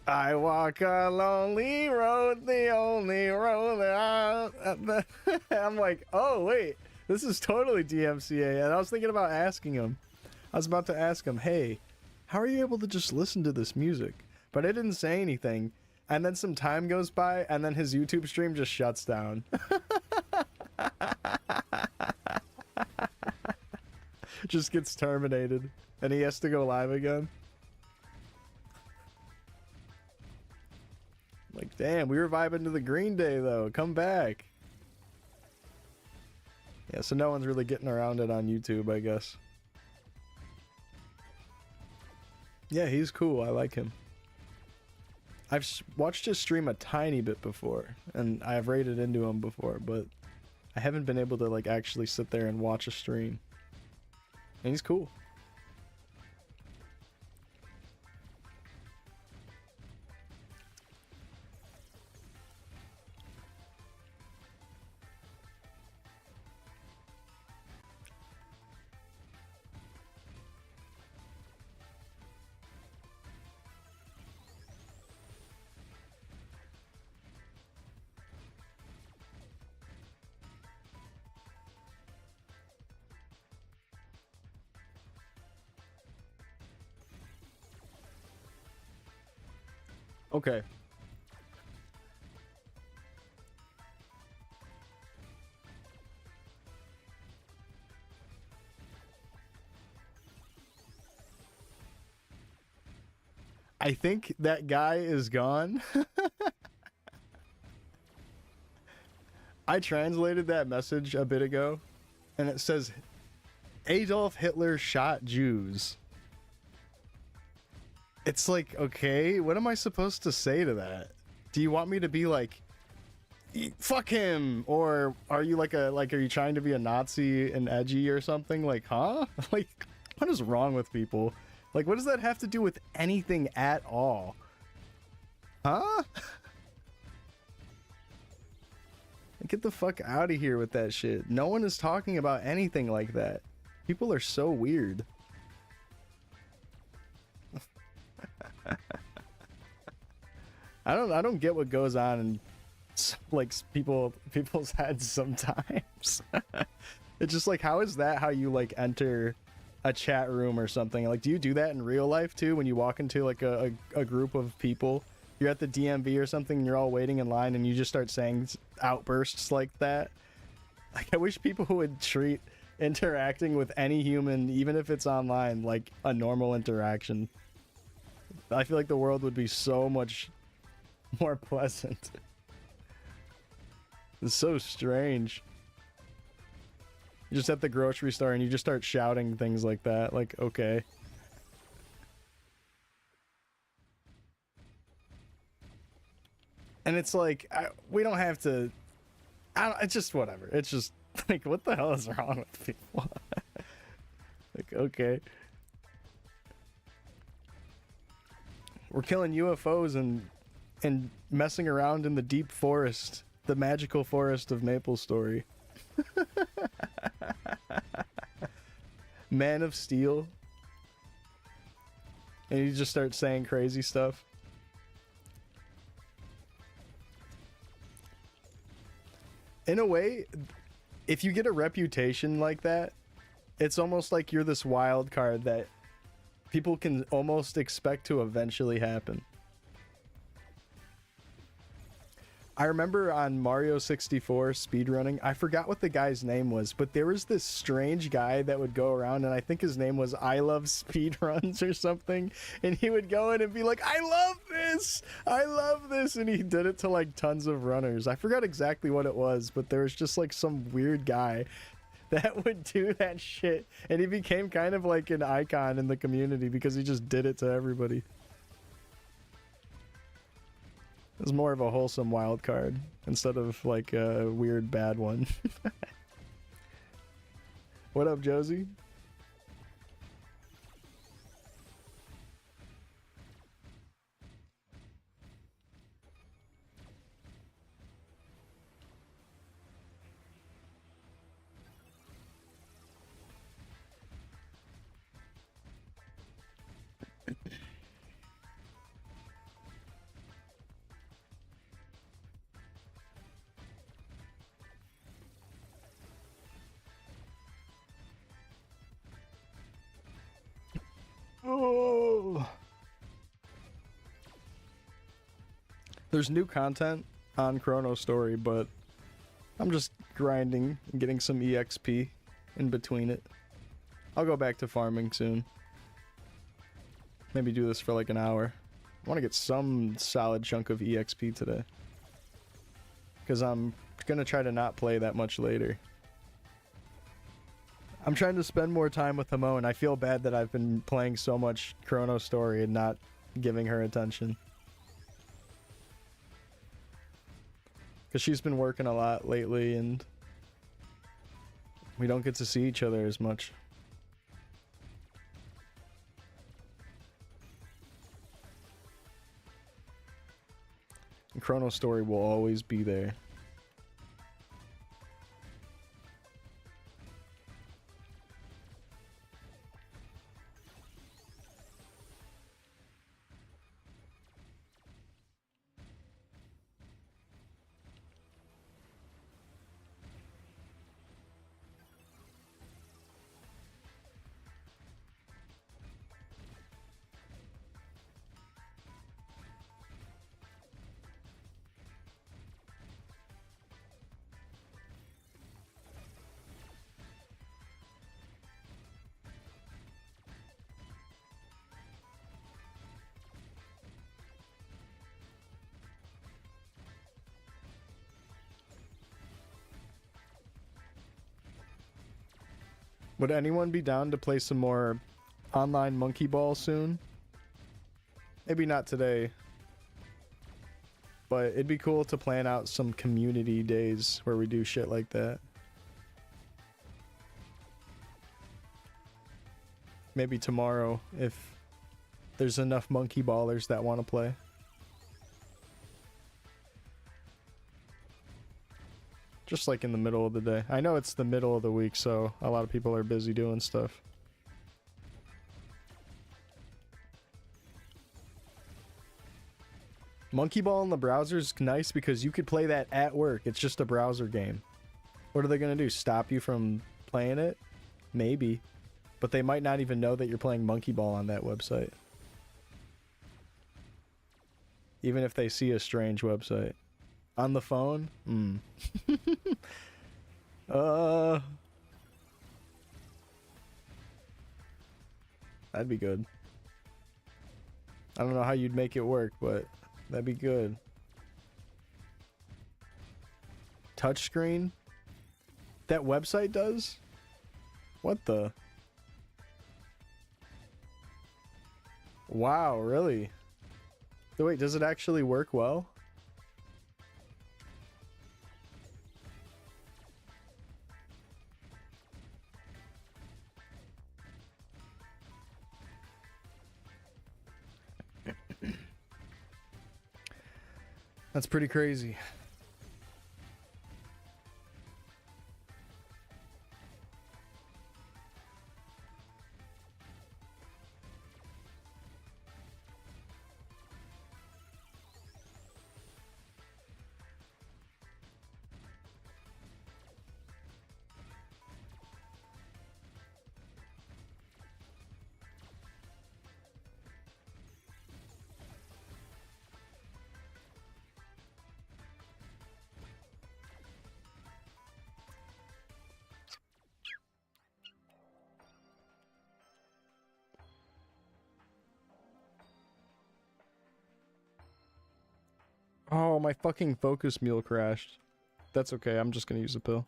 I walk a lonely road, the only road that I'm like, oh wait, this is totally DMCA. And I was thinking about asking him. I was about to ask him, hey, how are you able to just listen to this music? But I didn't say anything. And then some time goes by, and then his YouTube stream just shuts down. Just gets terminated, and he has to go live again. Like, damn, we were vibing to the Green Day, though. Come back. Yeah, so no one's really getting around it on YouTube, I guess. Yeah, he's cool. I like him. I've watched his stream a tiny bit before, and I have raided into him before, but I haven't been able to, like, actually sit there and watch a stream. And he's cool. Okay. I think that guy is gone. I translated that message a bit ago, and it says, Adolf Hitler shot Jews. It's like, okay, what am I supposed to say to that? Do you want me to be like, fuck him? Or are you like are you trying to be a Nazi and edgy or something? Like, huh? Like, what is wrong with people? Like, what does that have to do with anything at all? Huh? Get the fuck out of here with that shit. No one is talking about anything like that. People are so weird. I don't get what goes on in like people's heads sometimes. It's just like, how is that how you like enter a chat room or something? Like, do you do that in real life too when you walk into like a group of people? You're at the DMV or something and you're all waiting in line and you just start saying outbursts like that. Like, I wish people would treat interacting with any human, even if it's online, like a normal interaction. I feel like the world would be so much more pleasant. It's so strange. You're just at the grocery store and you just start shouting things like that. Like, okay. And it's like, we don't have to... it's just whatever. It's just like, what the hell is wrong with people? Like, okay. We're killing UFOs and messing around in the deep forest, the magical forest of Maple Story. Man of Steel. And you just start saying crazy stuff. In a way, if you get a reputation like that, it's almost like you're this wild card that people can almost expect to eventually happen. I remember on Mario 64 speedrunning, I forgot what the guy's name was, but there was this strange guy that would go around, and I think his name was I Love Speedruns or something, and he would go in and be like, I love this, and he did it to like tons of runners. I forgot exactly what it was, but there was just like some weird guy that would do that shit, and he became kind of like an icon in the community because he just did it to everybody. It was more of a wholesome wild card instead of like a weird bad one. What up, Josie? Oh. There's new content on Chronostory, but I'm just grinding and getting some EXP in between it. I'll go back to farming soon. Maybe do this for like an hour. I want to get some solid chunk of EXP today, because I'm gonna try to not play that much later. I'm trying to spend more time with Hamon. I feel bad that I've been playing so much Chronostory and not giving her attention, because she's been working a lot lately and we don't get to see each other as much. And Chronostory will always be there. Would anyone be down to play some more online Monkey Ball soon? Maybe not today, but it'd be cool to plan out some community days where we do shit like that. Maybe tomorrow, if there's enough Monkey Ballers that want to play. Just like in the middle of the day. I know it's the middle of the week, so a lot of people are busy doing stuff. Monkey Ball in the browser is nice because you could play that at work. It's just a browser game. What are they going to do? Stop you from playing it? Maybe. But they might not even know that you're playing Monkey Ball on that website. Even if they see a strange website. On the phone? That'd be good. I don't know how you'd make it work, but that'd be good. Touchscreen? That website does? What the? Wow, really? So wait, does it actually work well? That's pretty crazy. Oh, my fucking focus mule crashed. That's okay, I'm just gonna use a pill.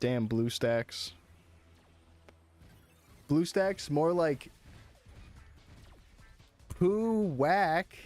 Damn, blue stacks. Blue stacks, more like... poo whack.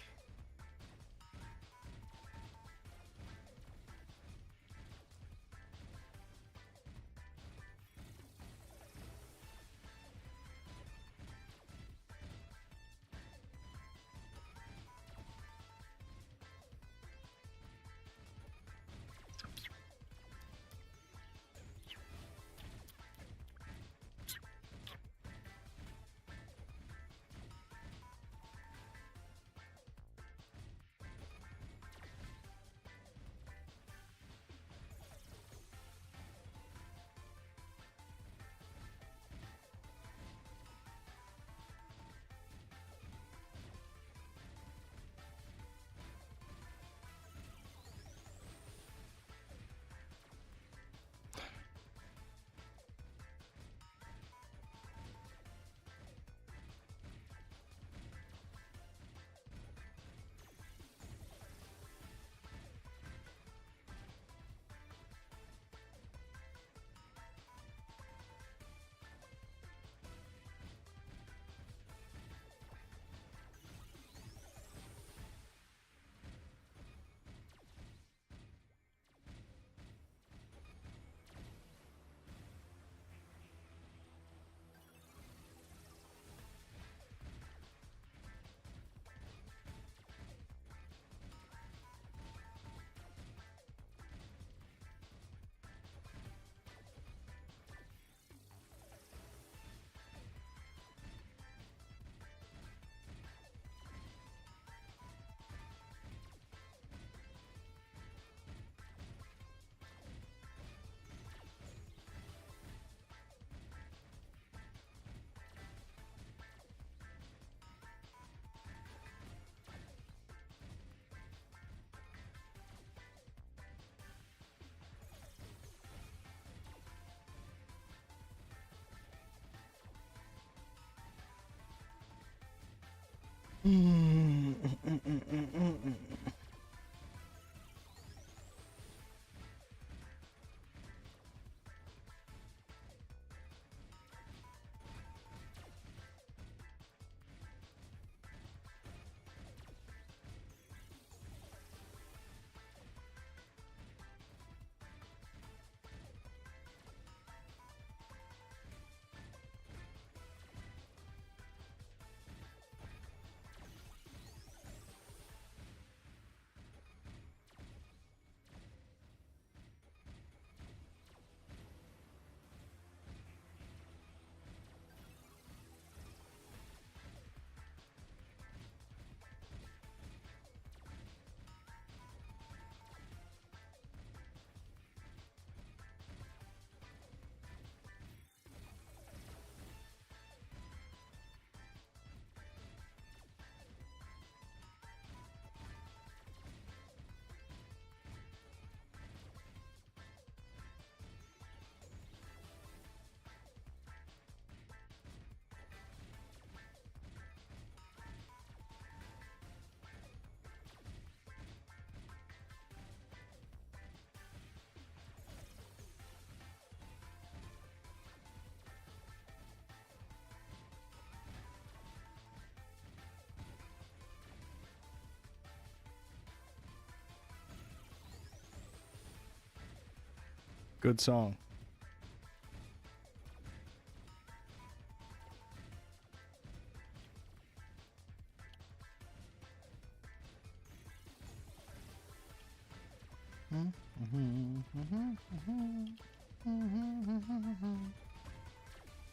Good song.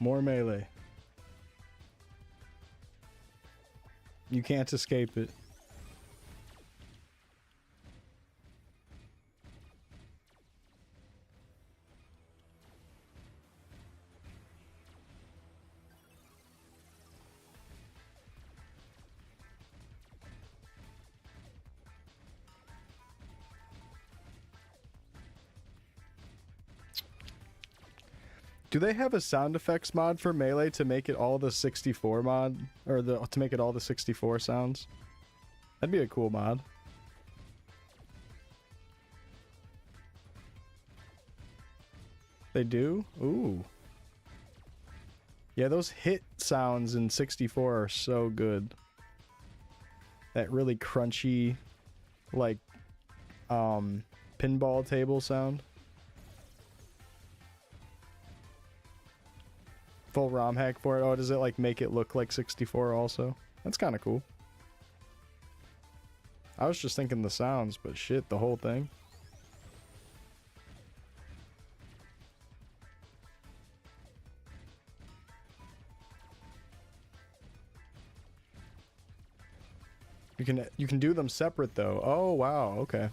More melee. You can't escape it. Do they have a sound effects mod for Melee to make it all the 64 mod? Or to make it all the 64 sounds? That'd be a cool mod. They do? Ooh. Yeah, those hit sounds in 64 are so good. That really crunchy, like, pinball table sound. Full ROM hack for it. Oh, does it like make it look like 64 also? That's kind of cool. I was just thinking the sounds, but shit, the whole thing. You can do them separate though. Oh wow, okay.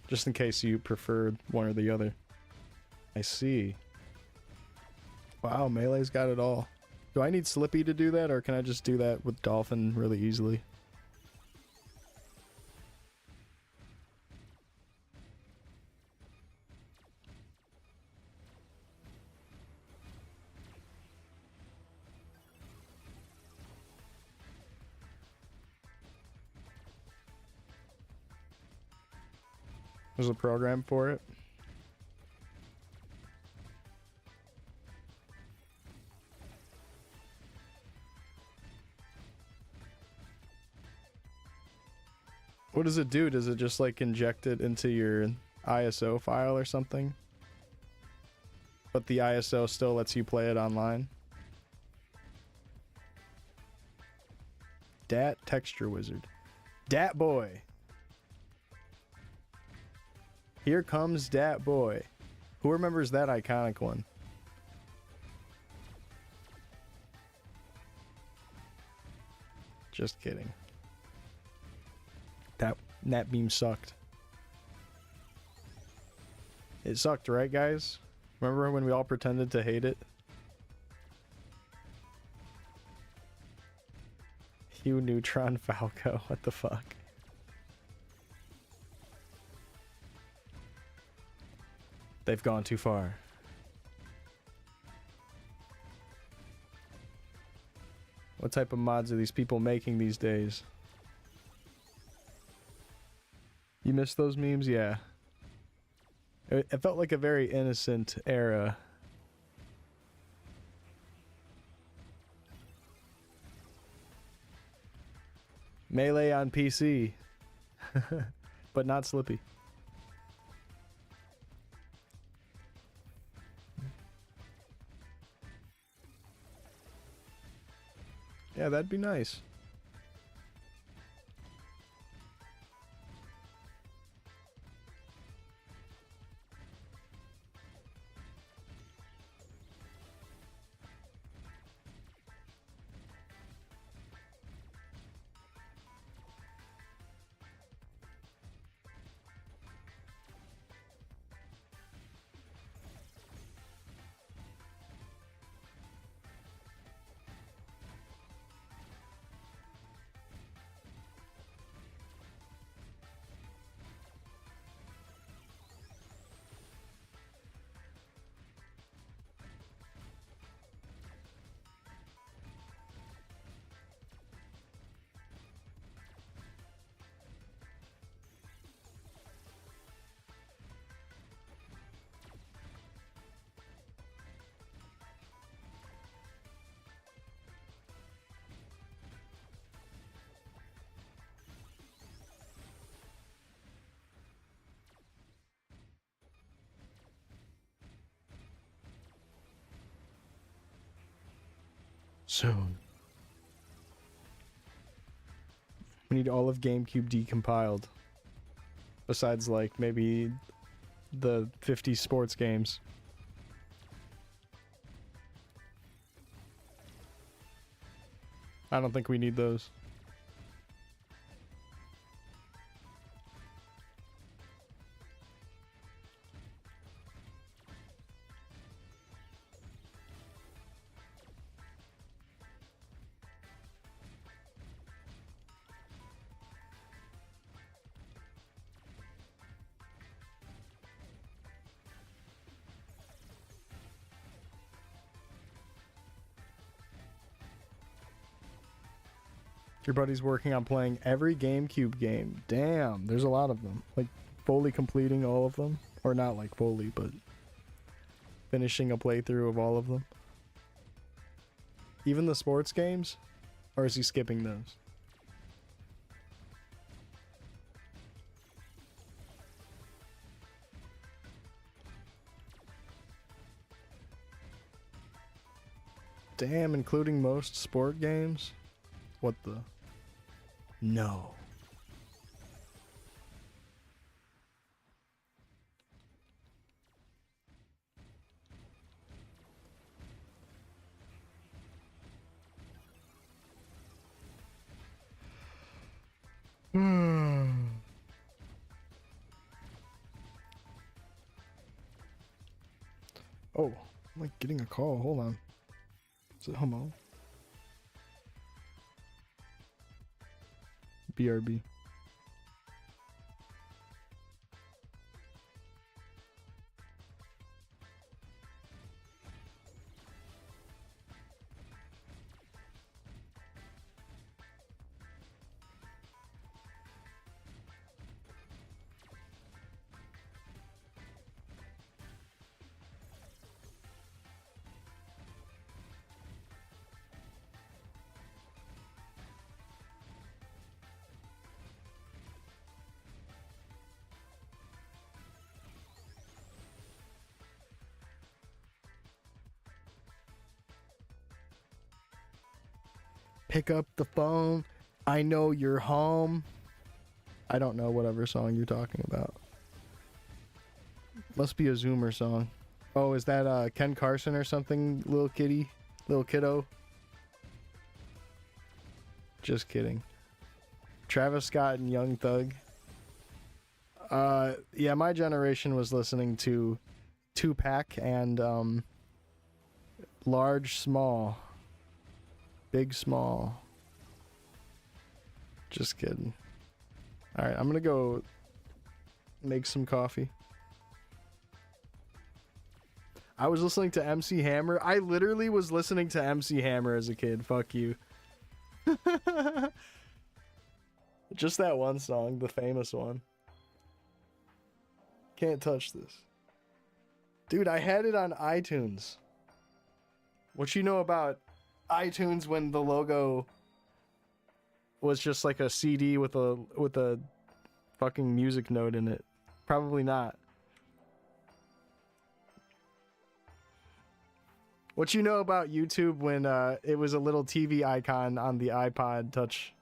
Just in case you preferred one or the other. I see. Wow, Melee's got it all. Do I need Slippy to do that, or can I just do that with Dolphin really easily? There's a program for it. What does it do? Does it just like inject it into your ISO file or something? But the ISO still lets you play it online? Dat Texture Wizard. Dat Boy. Here comes Dat Boy. Who remembers that iconic one? Just kidding. That beam sucked. It sucked, right, guys? Remember when we all pretended to hate it? Hugh Neutron Falco, what the fuck? They've gone too far. What type of mods are these people making these days? You miss those memes? Yeah. It felt like a very innocent era. Melee on PC. But not Slippy. Yeah, that'd be nice. Soon. We need all of GameCube decompiled. Besides, like, maybe the 50 sports games. I don't think we need those. Your buddy's working on playing every GameCube game. Damn, there's a lot of them. Like, fully completing all of them. Or not like fully, but finishing a playthrough of all of them. Even the sports games? Or is he skipping those? Damn, including most sport games? What the? No. Oh, I'm like getting a call. Hold on. Is it Homo? BRB. Pick up the phone. I know you're home. I don't know whatever song you're talking about. Must be a Zoomer song. Oh, is that Ken Carson or something? Little kitty? Little kiddo? Just kidding. Travis Scott and Young Thug. Yeah, my generation was listening to Tupac and Large Small. Big Small. Just kidding. Alright, I'm gonna go make some coffee. I was listening to MC Hammer. I literally was listening to MC Hammer as a kid. Fuck you. Just that one song, the famous one. Can't touch this. Dude, I had it on iTunes. What you know about iTunes when the logo was just like a CD with a fucking music note in it? Probably not. What you know about YouTube when it was a little TV icon on the iPod Touch?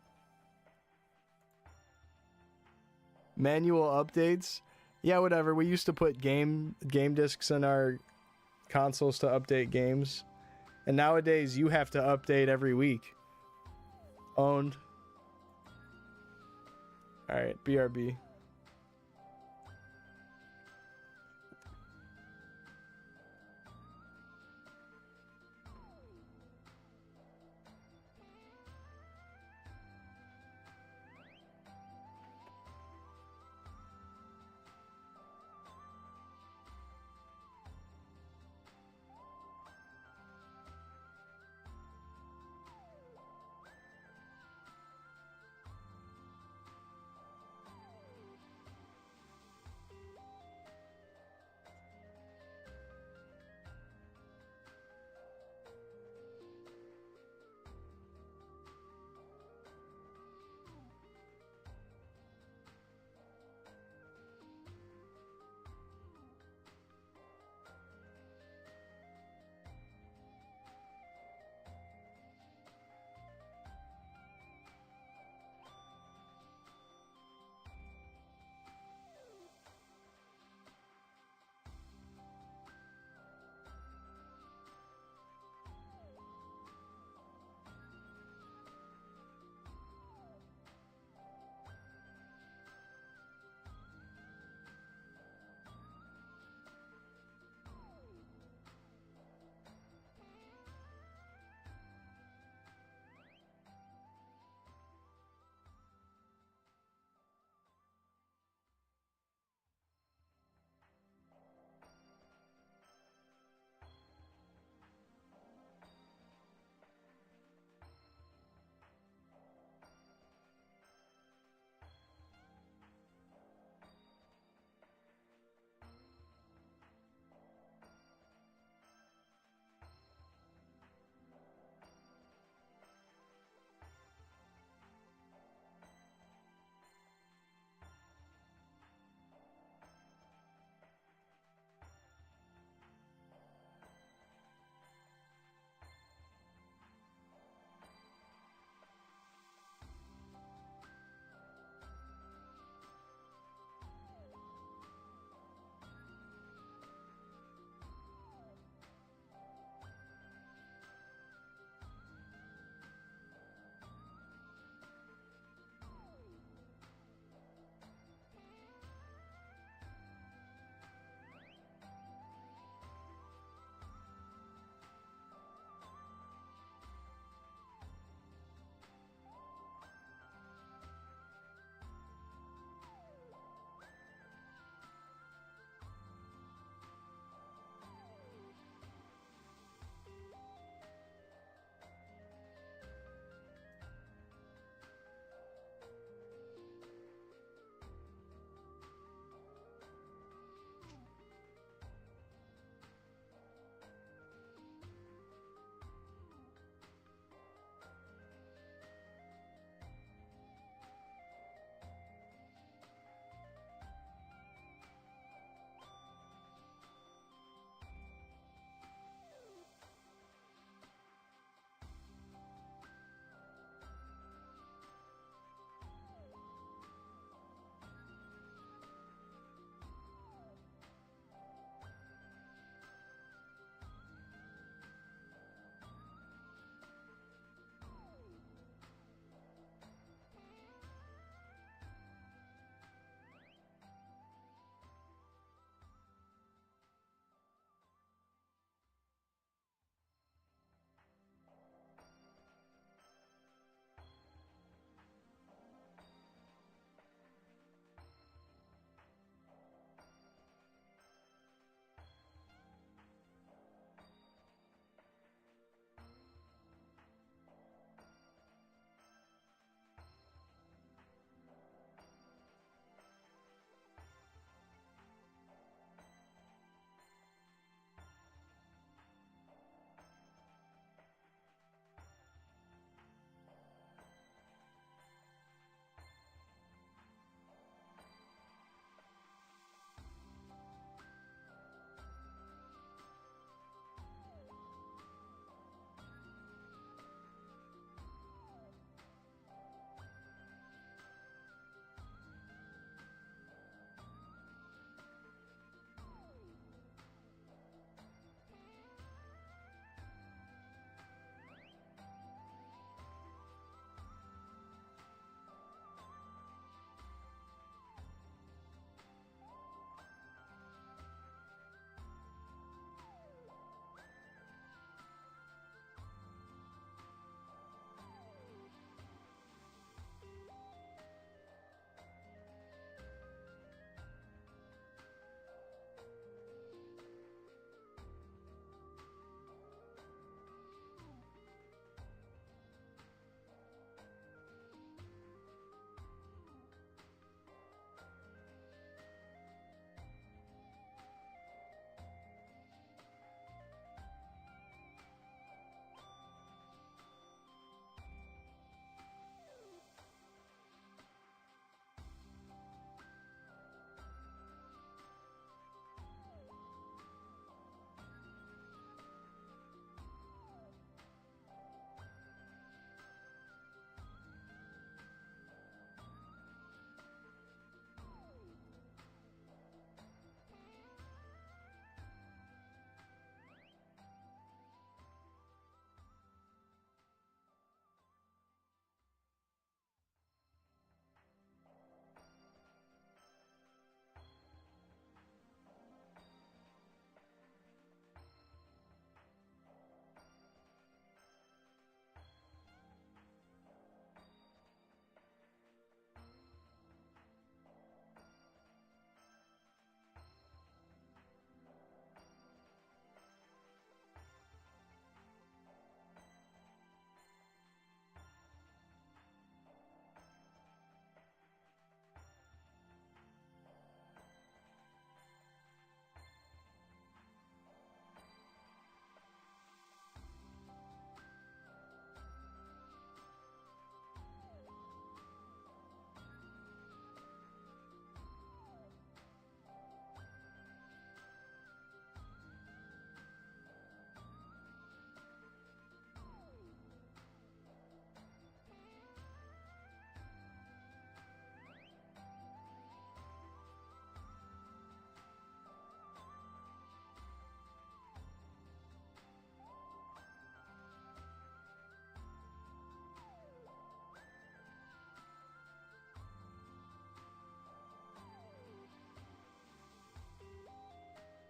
Manual updates? Yeah, whatever. We used to put game discs in our consoles to update games. And nowadays, you have to update every week. Owned. Alright, BRB.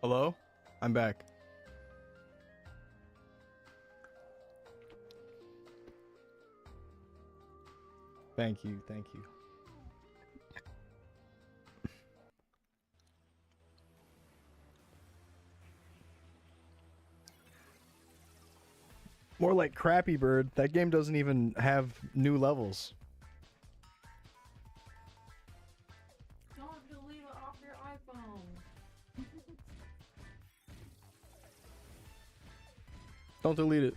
Hello? I'm back. Thank you, thank you. More like Crappy Bird. That game doesn't even have new levels. Don't delete it off your iPhone. Don't delete it.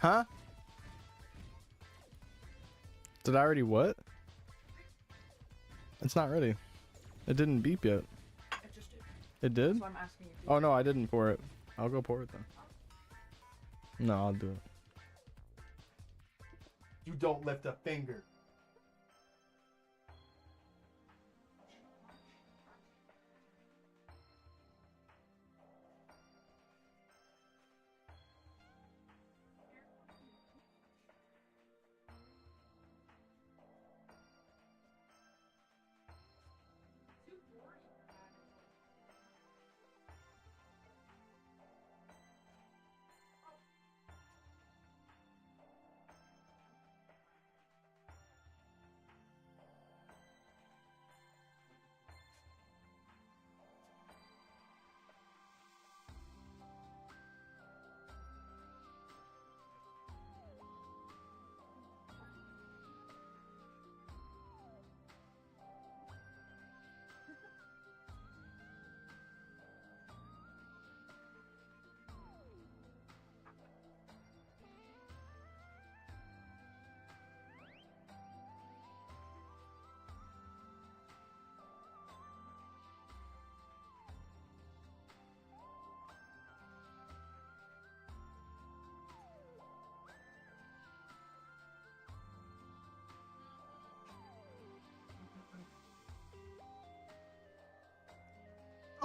Huh? Did I already what? It's not ready. It didn't beep yet. It just did. It did? That's why I'm asking you. Oh no, I didn't pour it. I'll go pour it then. No, I'll do it. You don't lift a finger.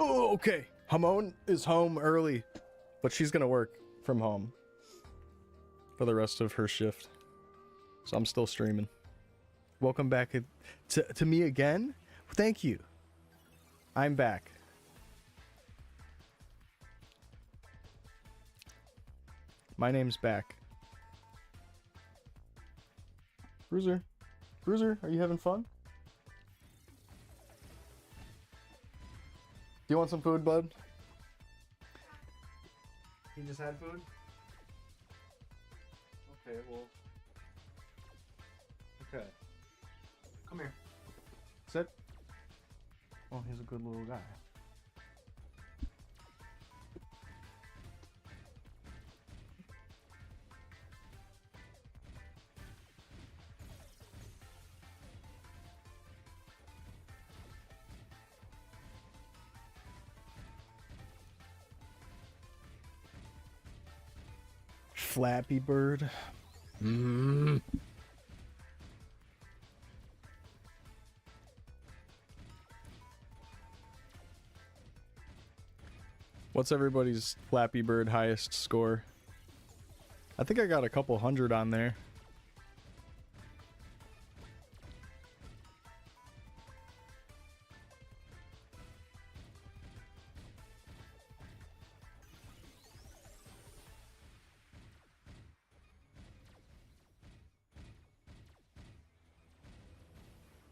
Oh, okay. Hamon is home early, but she's gonna work from home for the rest of her shift. So I'm still streaming. Welcome back to me again. Thank you. I'm back. My name's back. Bruiser. Bruiser, are you having fun? Do you want some food, bud? You just had food? Okay, well. Okay. Come here. Sit. Oh, he's a good little guy. Flappy Bird. What's everybody's Flappy Bird highest score? I think I got a couple hundred on there.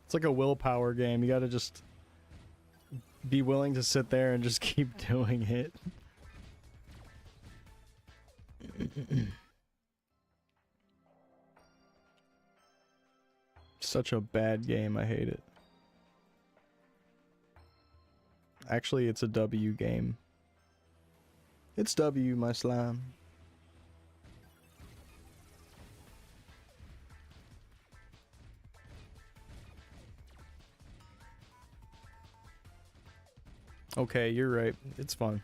It's like a willpower game. You gotta just be willing to sit there and just keep doing it. Such a bad game. I hate it. Actually, it's a W game. It's W, my slime. Okay, you're right. It's fun.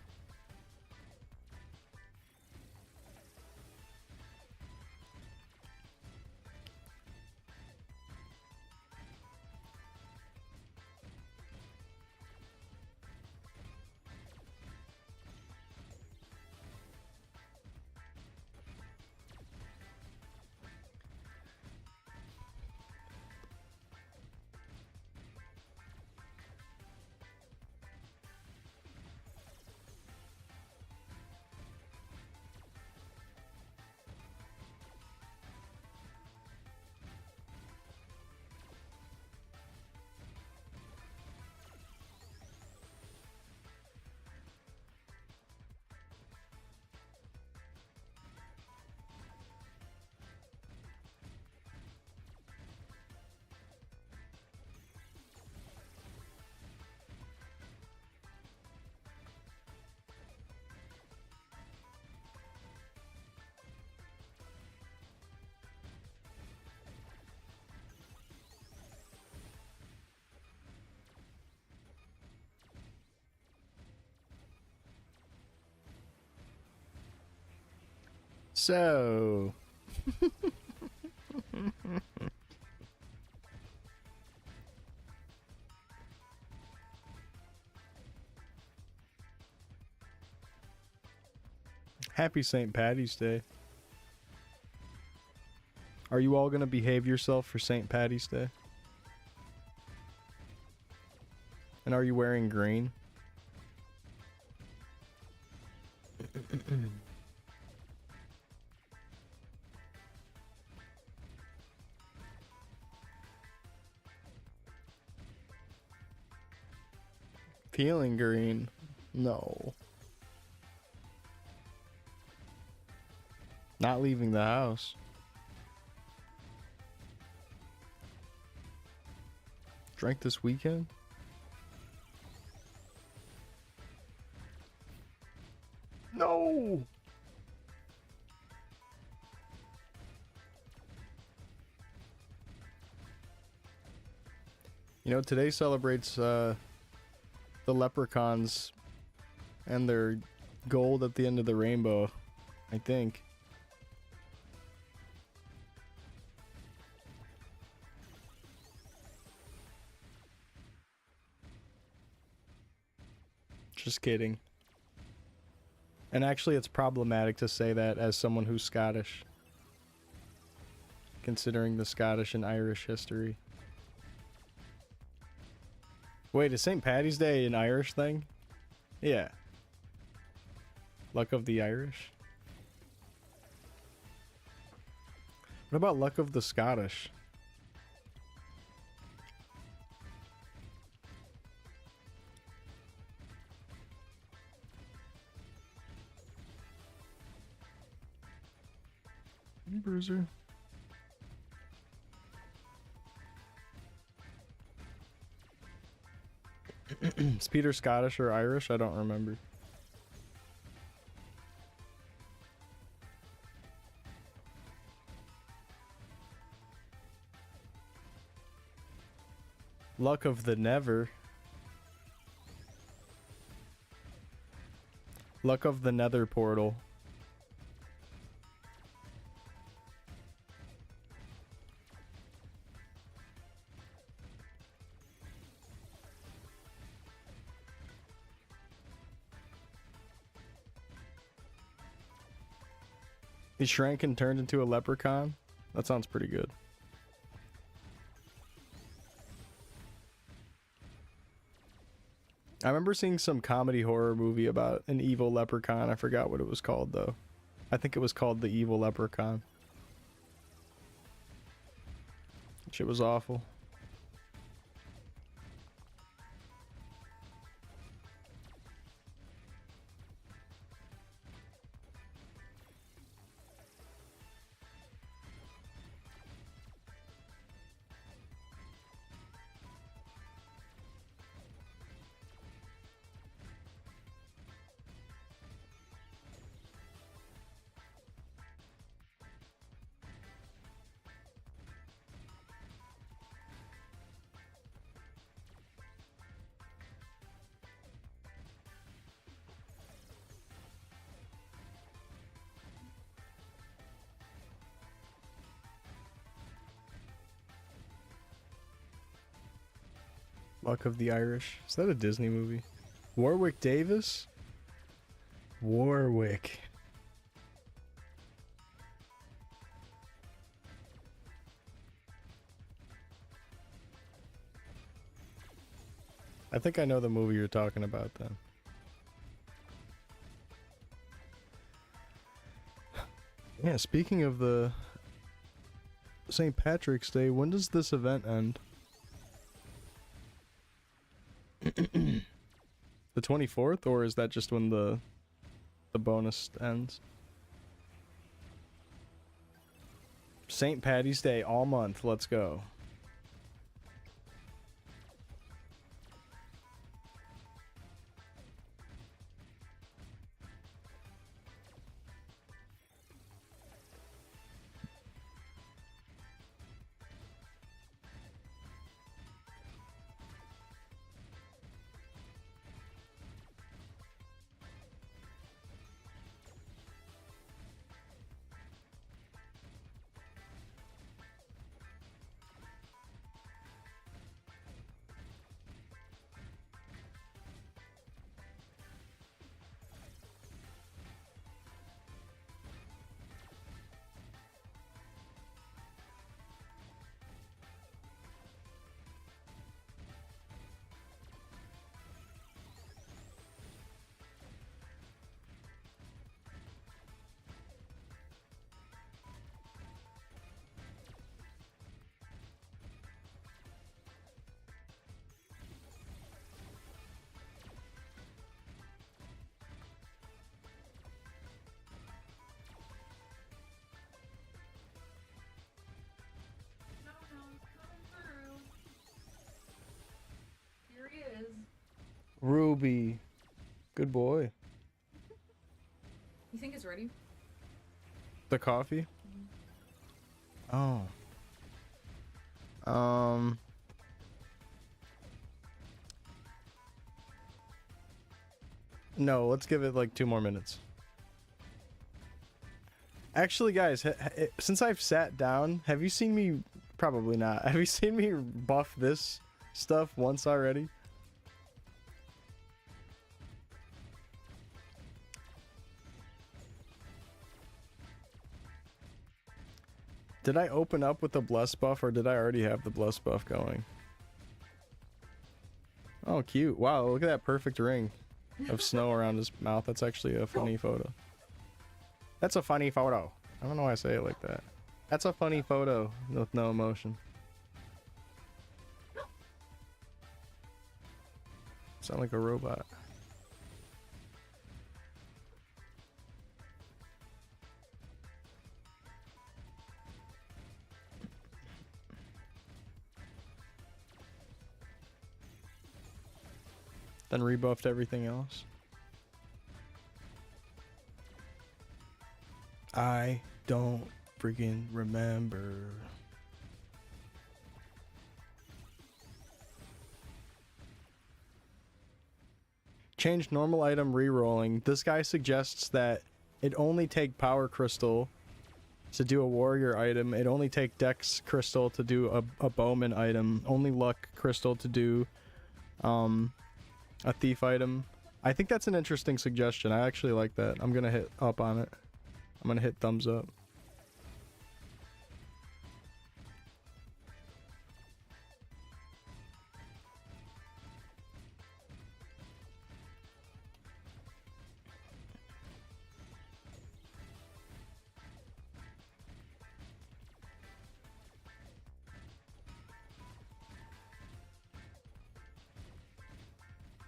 So. Happy St. Patty's Day. Are you all gonna behave yourself for St. Patty's Day? And are you wearing green? Feeling green? No. Not leaving the house. Drank this weekend? No! You know, today celebrates the leprechauns and their gold at the end of the rainbow, I think. Just kidding. And actually, it's problematic to say that as someone who's Scottish, considering the Scottish and Irish history. Wait, is St. Paddy's Day an Irish thing? Yeah. Luck of the Irish? What about Luck of the Scottish? Bruiser. Is Peter Scottish or Irish? I don't remember. Luck of the Never. Luck of the Nether Portal. He shrank and turned into a leprechaun? That sounds pretty good. I remember seeing some comedy horror movie about an evil leprechaun. I forgot what it was called, though. I think it was called The Evil Leprechaun. Shit was awful. Luck of the Irish. Is that a Disney movie? Warwick Davis? Warwick. I think I know the movie you're talking about then. Yeah, speaking of the St. Patrick's Day, when does this event end? The 24th, or is that just when the bonus ends? St. Patty's Day all month. Let's go. Obi. Good boy. You think it's ready? The coffee? Oh. No, let's give it like 2 more minutes. Actually, guys, since I've sat down, have you seen me? Probably not. Have you seen me buff this stuff once already? Did I open up with the bless buff, or did I already have the bless buff going? Oh, cute. Wow, look at that perfect ring of snow around his mouth. That's actually a funny photo. That's a funny photo. I don't know why I say it like that. That's a funny photo with no emotion. Sound like a robot. Then rebuffed everything else. I don't freaking remember. Change normal item re-rolling. This guy suggests that it only take power crystal to do a warrior item. It only take dex crystal to do a bowman item. Only luck crystal to do a thief item. I think that's an interesting suggestion. I actually like that. I'm gonna hit up on it. I'm gonna hit thumbs up.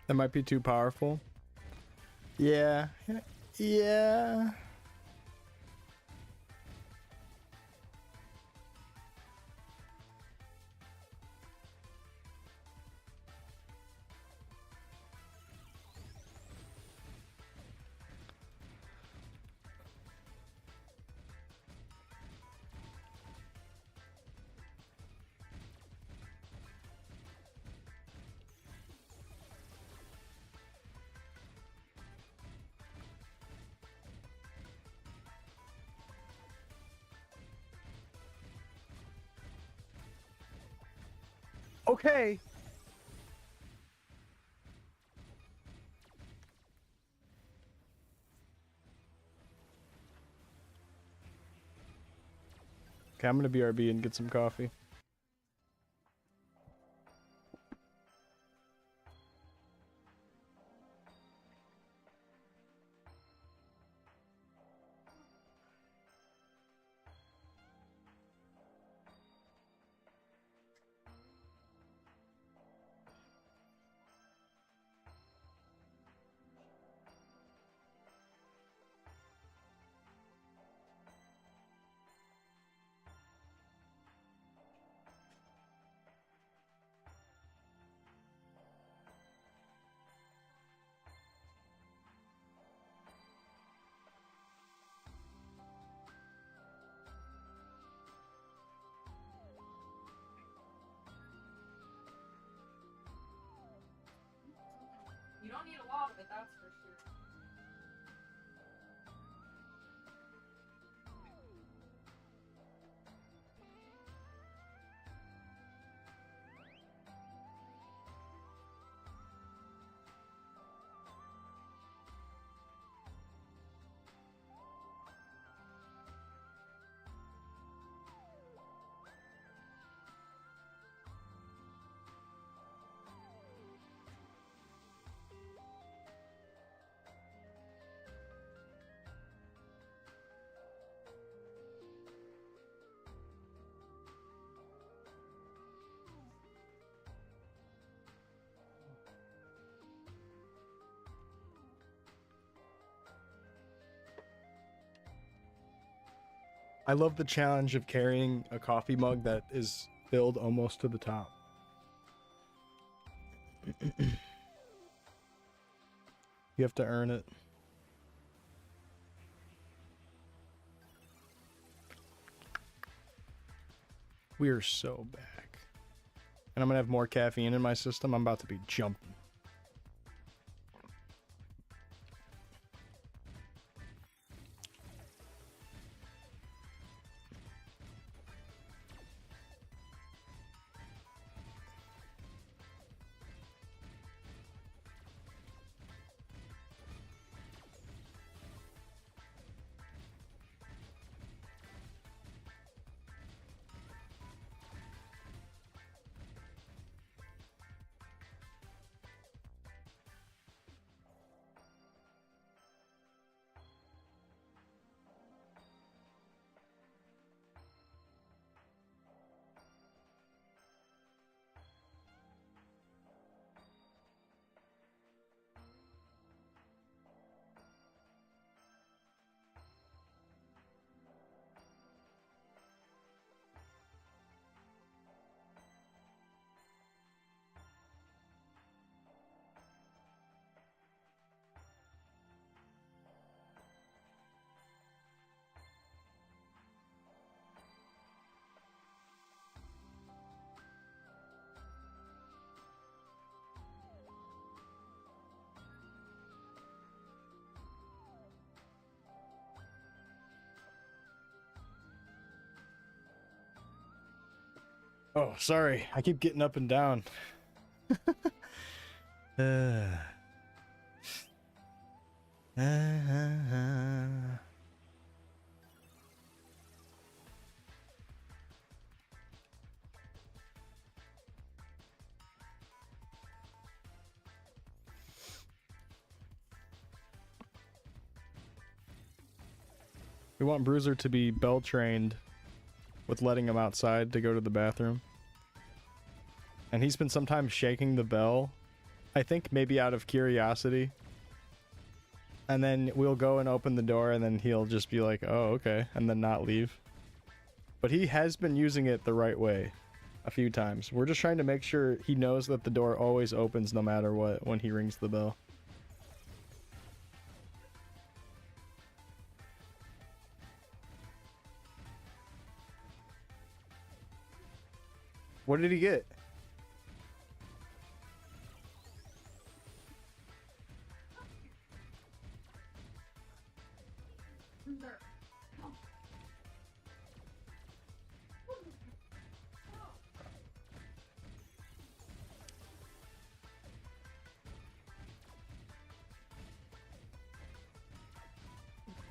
That might be too powerful. Yeah. Yeah. Okay. Okay, I'm gonna BRB and get some coffee. You don't need a lot of it, that's for sure. I love the challenge of carrying a coffee mug that is filled almost to the top. You have to earn it. We are so back. And I'm gonna have more caffeine in my system. I'm about to be jumping. Oh, sorry. I keep getting up and down. We want Bruiser to be bell trained with letting him outside to go to the bathroom. And he's been sometimes shaking the bell, I think maybe out of curiosity. And then we'll go and open the door and then he'll just be like, oh, okay, and then not leave. But he has been using it the right way a few times. We're just trying to make sure he knows that the door always opens no matter what when he rings the bell. What did he get?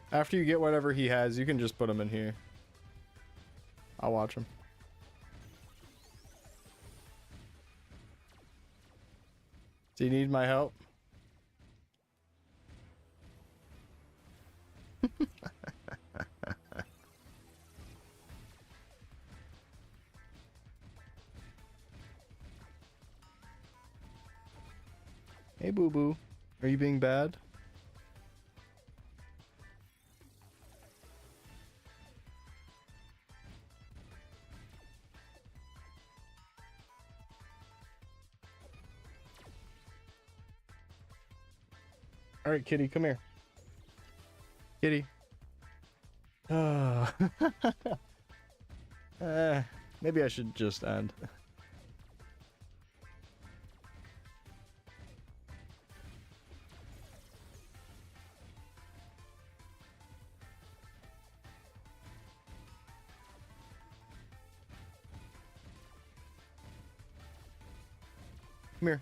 After you get whatever he has, you can just put him in here. I'll watch him. Do you need my help? Hey, boo-boo. Are you being bad? All right, kitty, come here. Kitty. Maybe I should just end. Come here.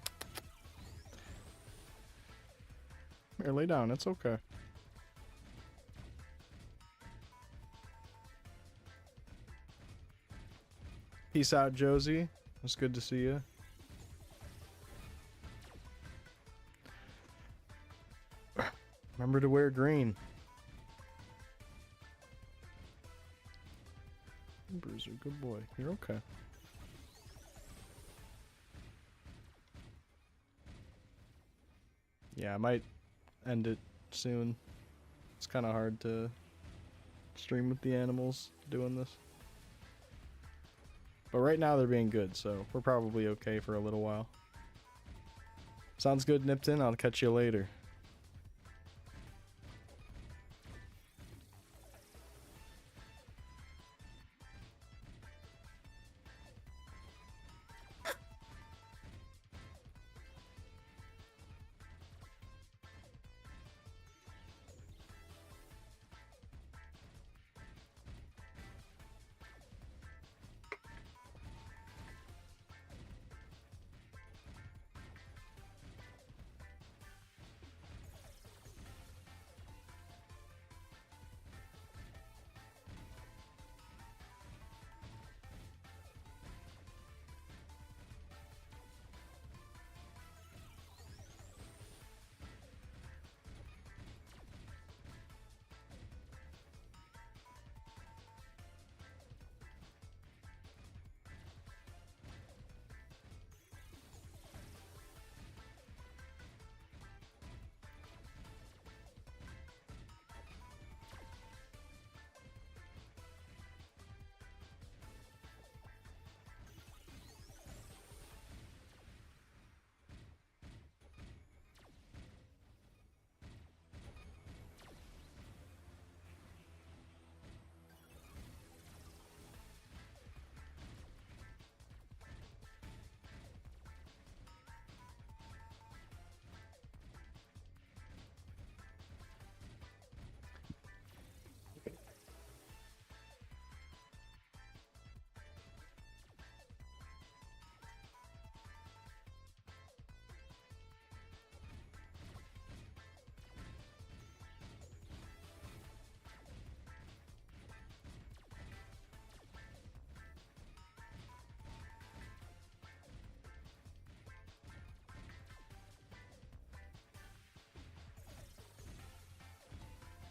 Come here, lay down. It's okay. Peace out, Josie. It's good to see you. Remember to wear green. Bruiser, good boy. You're okay. Yeah, I might end it soon. It's kind of hard to stream with the animals doing this. But right now they're being good, so we're probably okay for a little while. Sounds good, Nipton. I'll catch you later.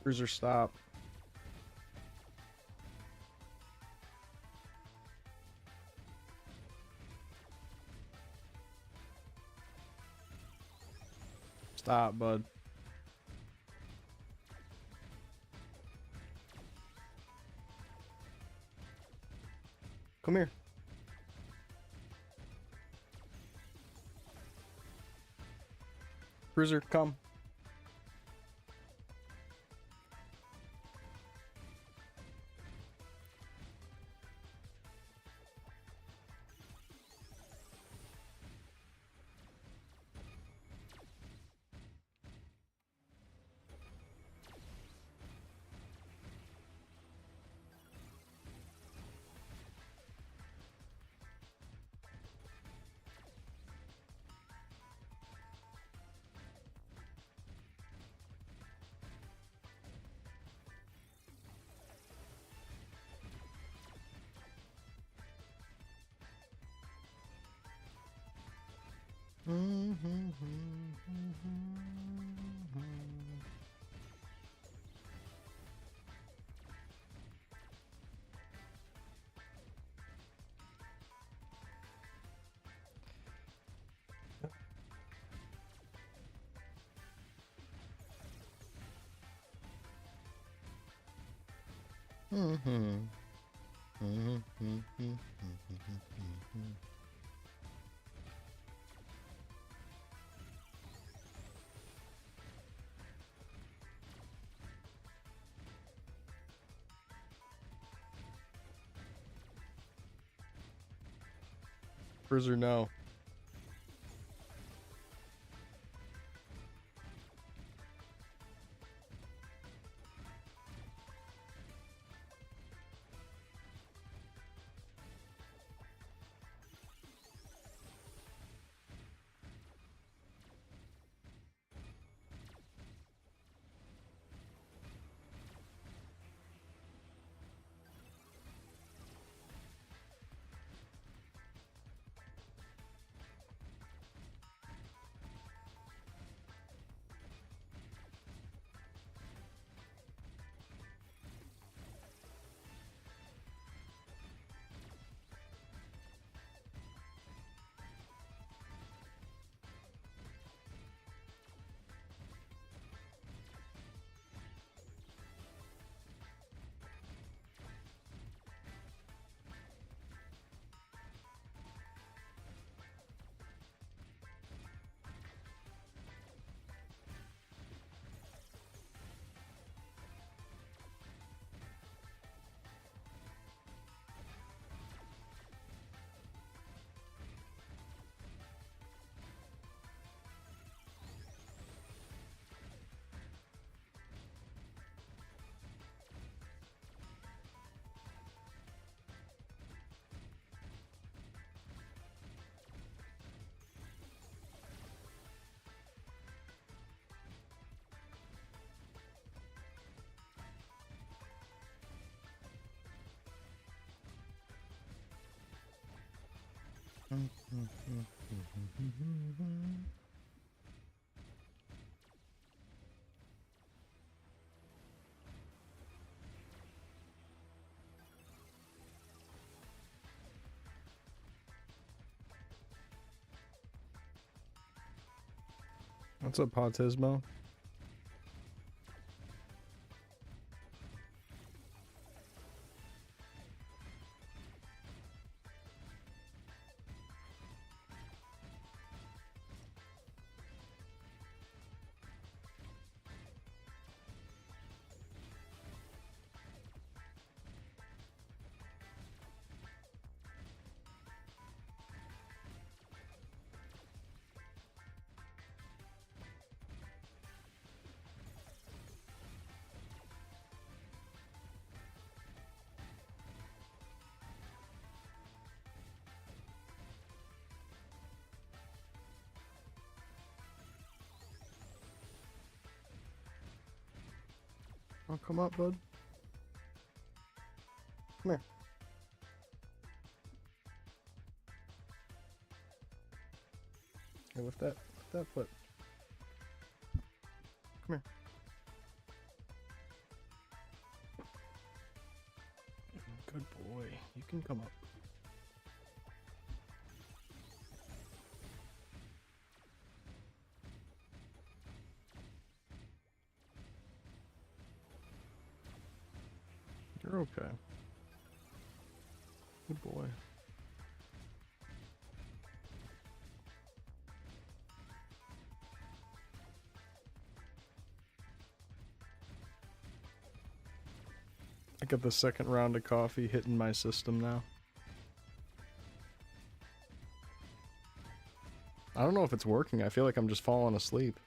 Bruiser, stop. Stop, bud. Come here. Bruiser, come. Bruiser, no. What's up, Autismo? Oh, come up, bud. Come here. Here, lift that foot. Come here. Good boy. You can come up. You're okay. Good boy. I got the second round of coffee hitting my system now. I don't know if it's working. I feel like I'm just falling asleep.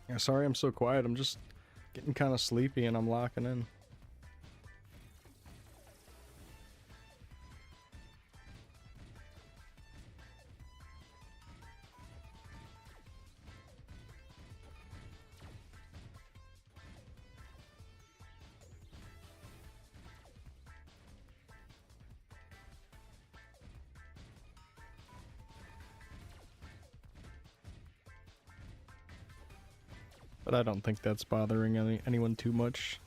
Yeah, sorry I'm so quiet. I'm just getting kind of sleepy and I'm locking in. But I don't think that's bothering anyone too much.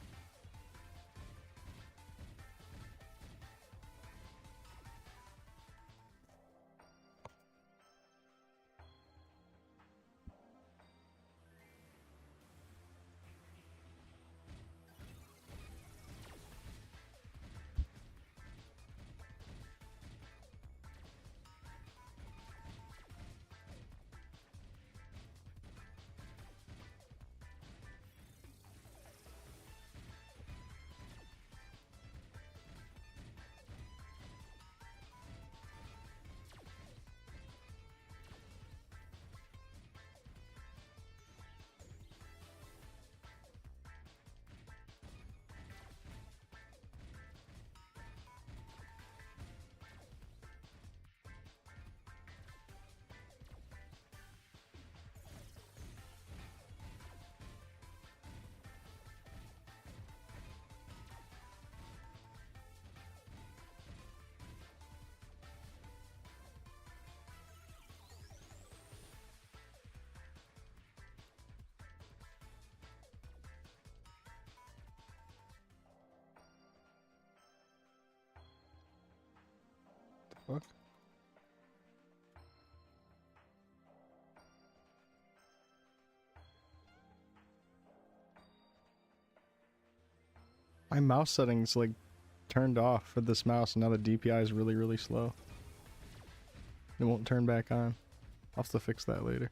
Fuck. My mouse settings like turned off for this mouse and now the DPI is really, really slow. It won't turn back on. I'll have to fix that later.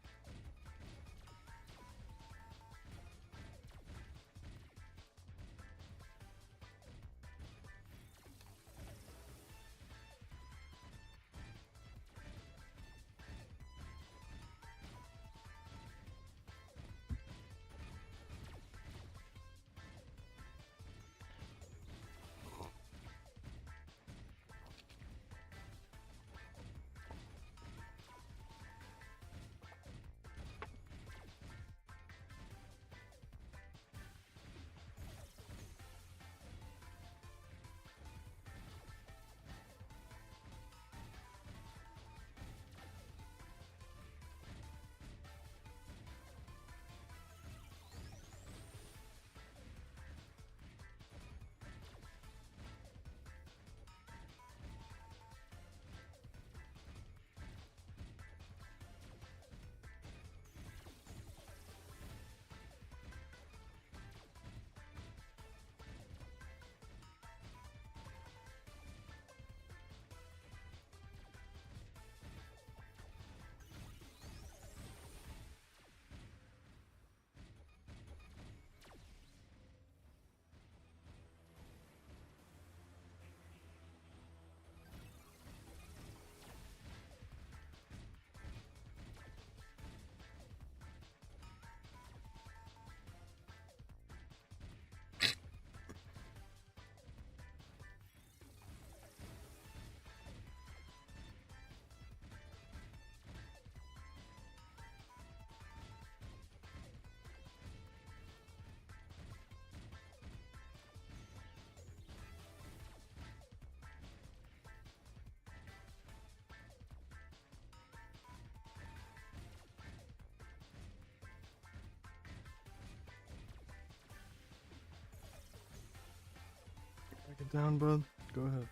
Sit down, bud. Go ahead.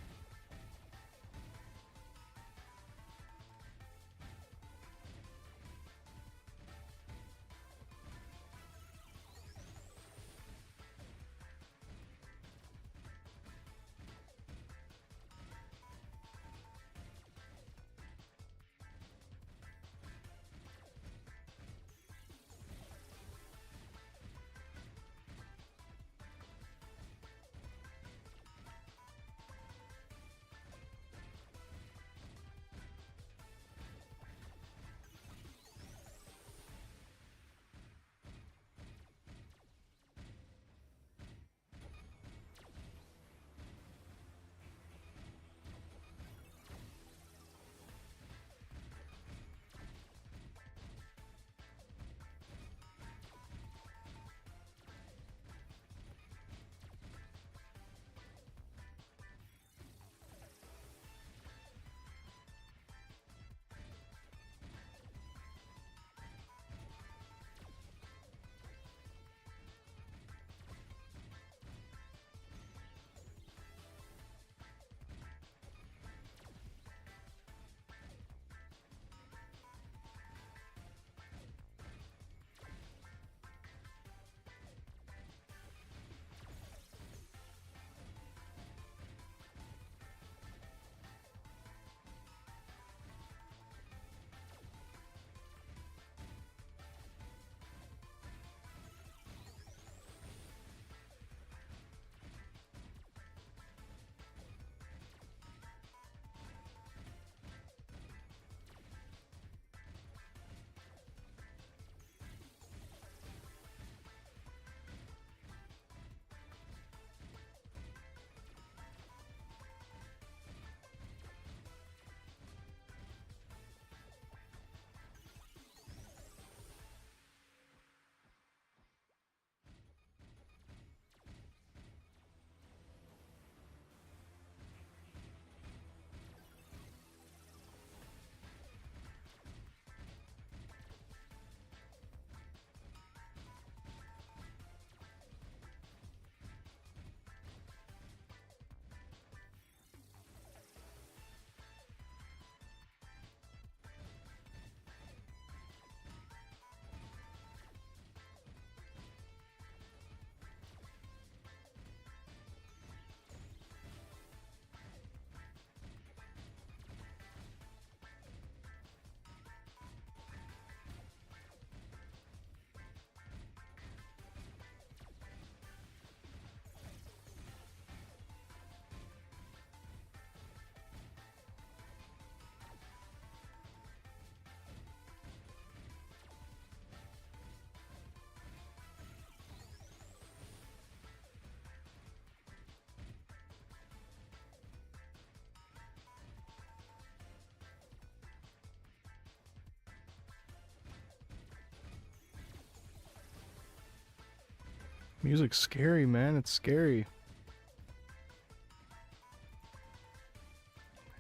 Music's scary, man. It's scary.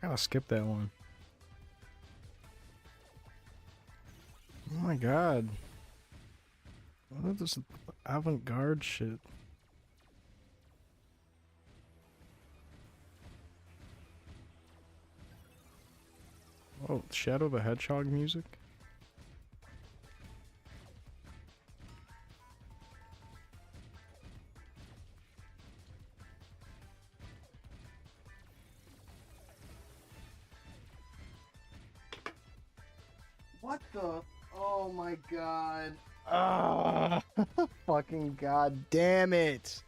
I gotta skip that one. Oh my god. What is this avant-garde shit? Oh, Shadow the Hedgehog music? What the? Oh my god. Ah, fucking god damn it.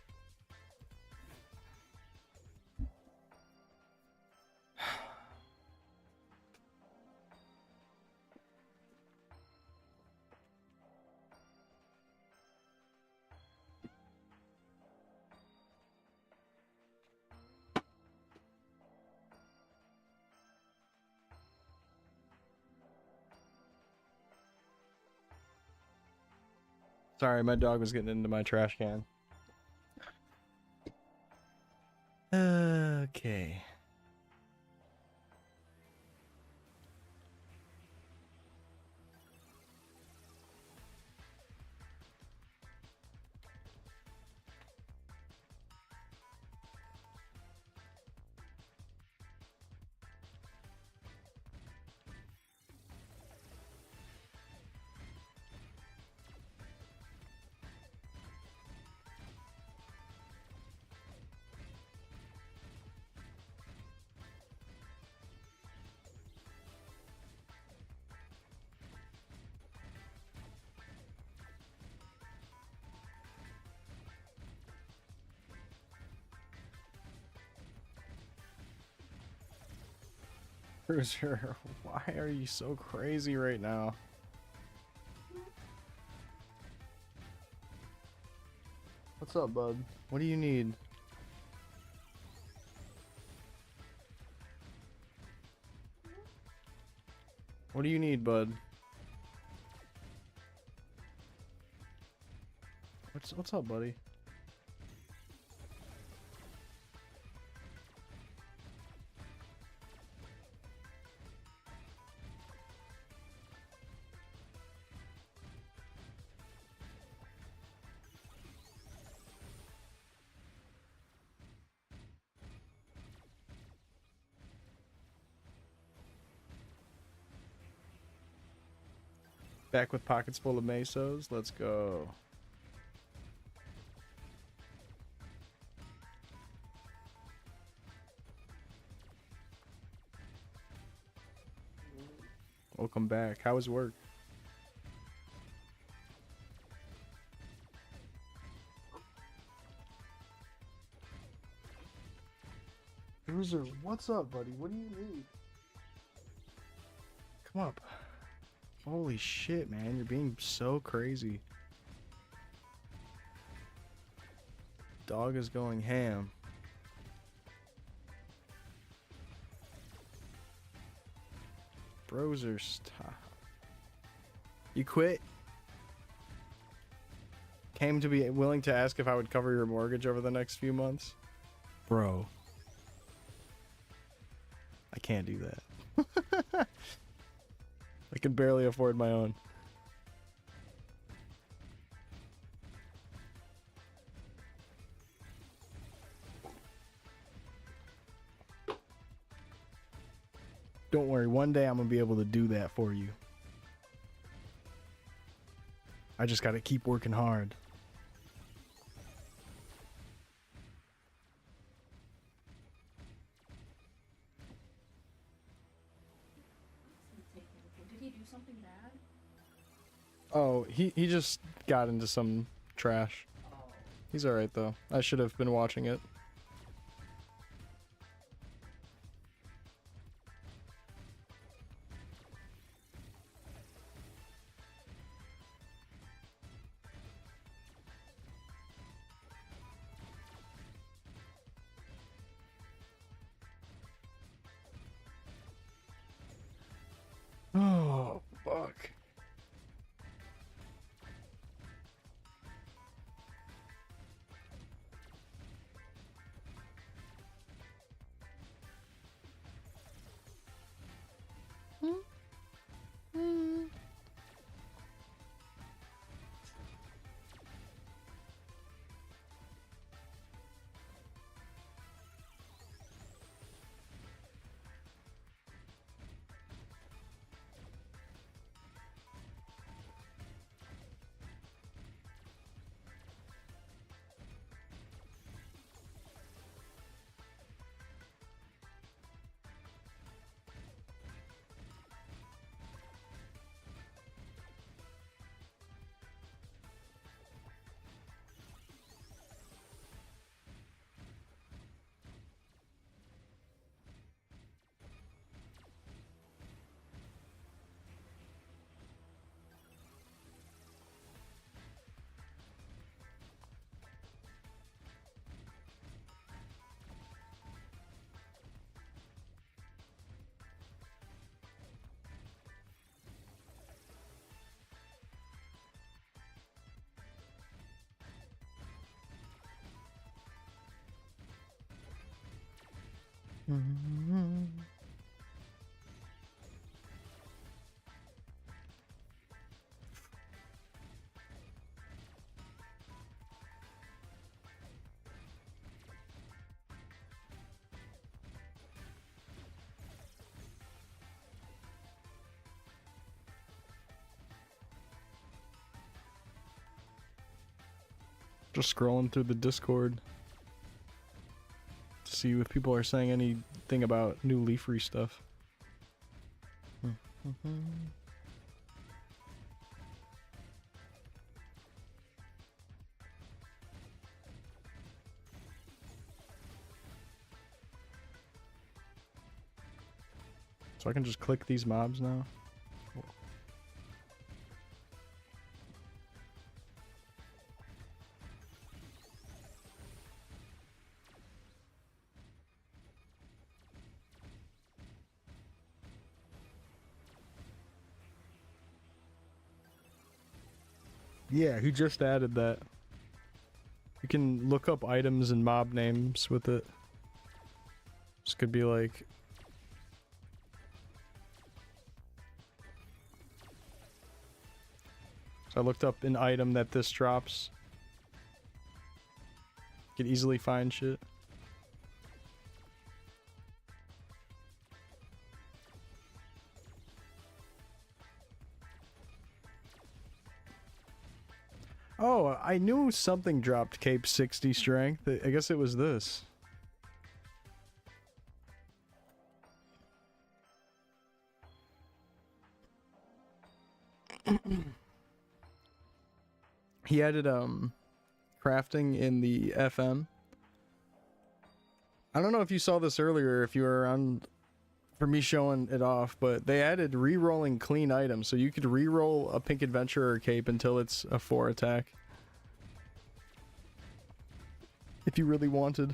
Sorry, my dog was getting into my trash can. Okay. Bruiser, why are you so crazy right now? What's up, bud? What do you need? What do you need, bud? What's up, buddy? Back with pockets full of mesos. Let's go. Welcome back. How was work? Bruiser, what's up, buddy? What do you need? Come up. Holy shit, man. You're being so crazy. Dog is going ham. Bruiser, stop. You quit? Came to be willing to ask if I would cover your mortgage over the next few months? Bro. I can't do that. I can barely afford my own. Don't worry, one day I'm gonna be able to do that for you. I just gotta keep working hard. Did he do something bad? Oh, he just got into some trash. Oh. He's alright though. I should have been watching it. Oh, fuck. Just scrolling through the Discord to see if people are saying anything about new Leafry stuff. So I can just click these mobs now. Yeah, he just added that. You can look up items and mob names with it. This could be like... So I looked up an item that this drops. You can easily find shit. Oh, I knew something dropped Cape 60 strength. I guess it was this. He added crafting in the FM. I don't know if you saw this earlier, if you were around for me showing it off, but they added re-rolling clean items, so you could re-roll a Pink Adventurer cape until it's a 4 attack. If you really wanted.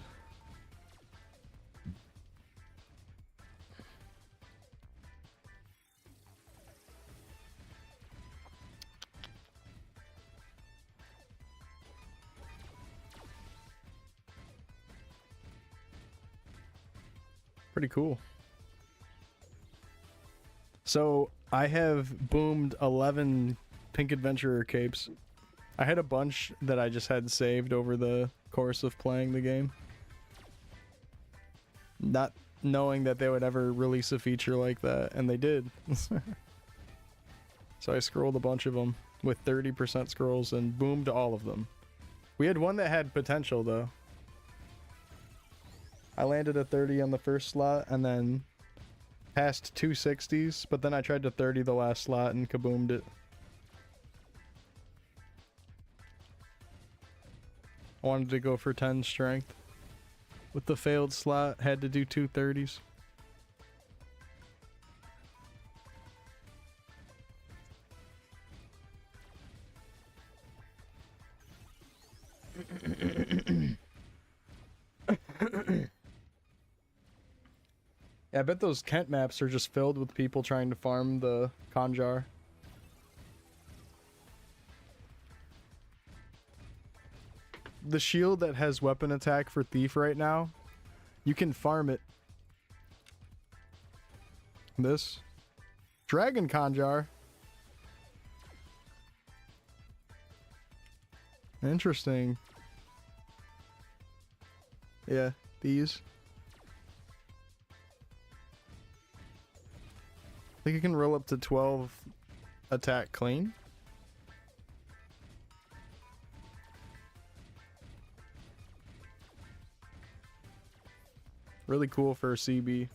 Pretty cool. So I have boomed 11 Pink Adventurer capes. I had a bunch that I just had saved over the course of playing the game, not knowing that they would ever release a feature like that, and they did. So I scrolled a bunch of them with 30% scrolls and boomed all of them. We had one that had potential though. I landed a 30 on the first slot and then passed 260s, but then I tried to 30 the last slot and kaboomed it. I wanted to go for 10 strength. With the failed slot, had to do 230s. Yeah, I bet those Kent maps are just filled with people trying to farm the Conjar. The shield that has weapon attack for Thief right now, you can farm it. This Dragon Conjar. Interesting. Yeah, these. I think you can roll up to 12 attack clean. Really cool for a CB.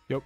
Yep.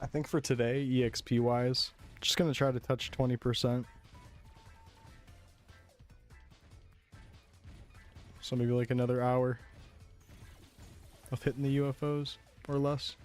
I think for today, EXP wise, just gonna try to touch 20%. So maybe like another hour of hitting the UFOs or less.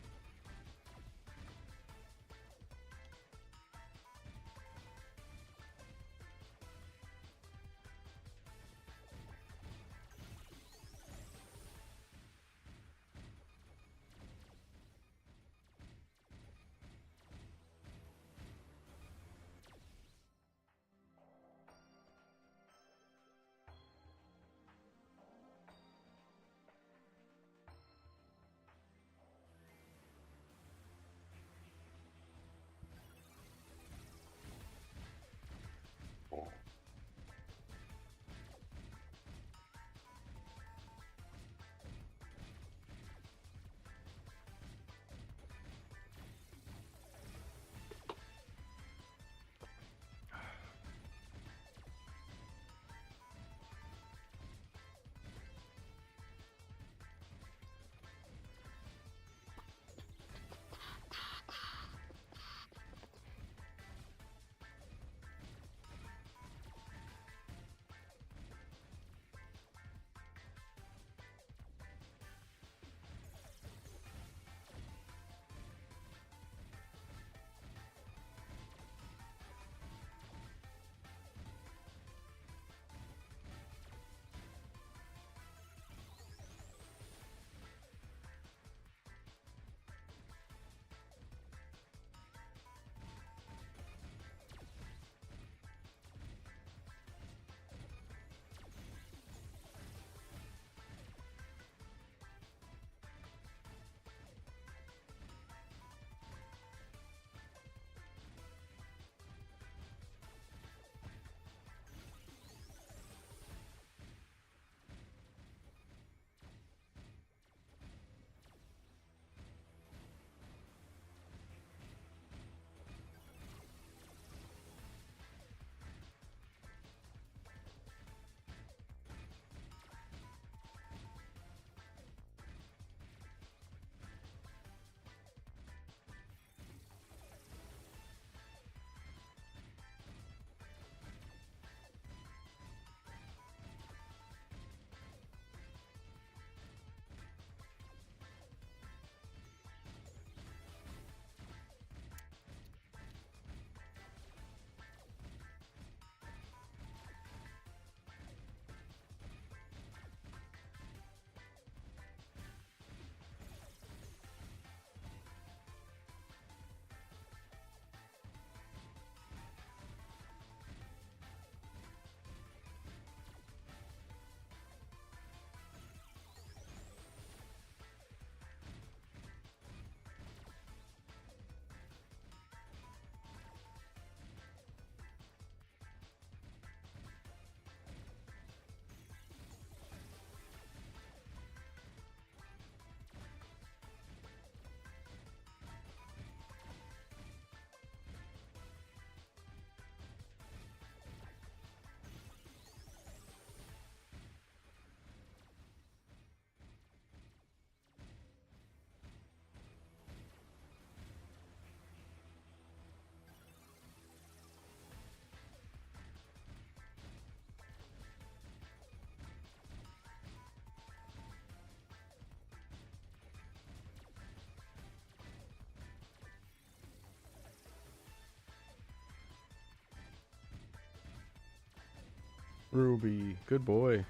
Ruby, good boy.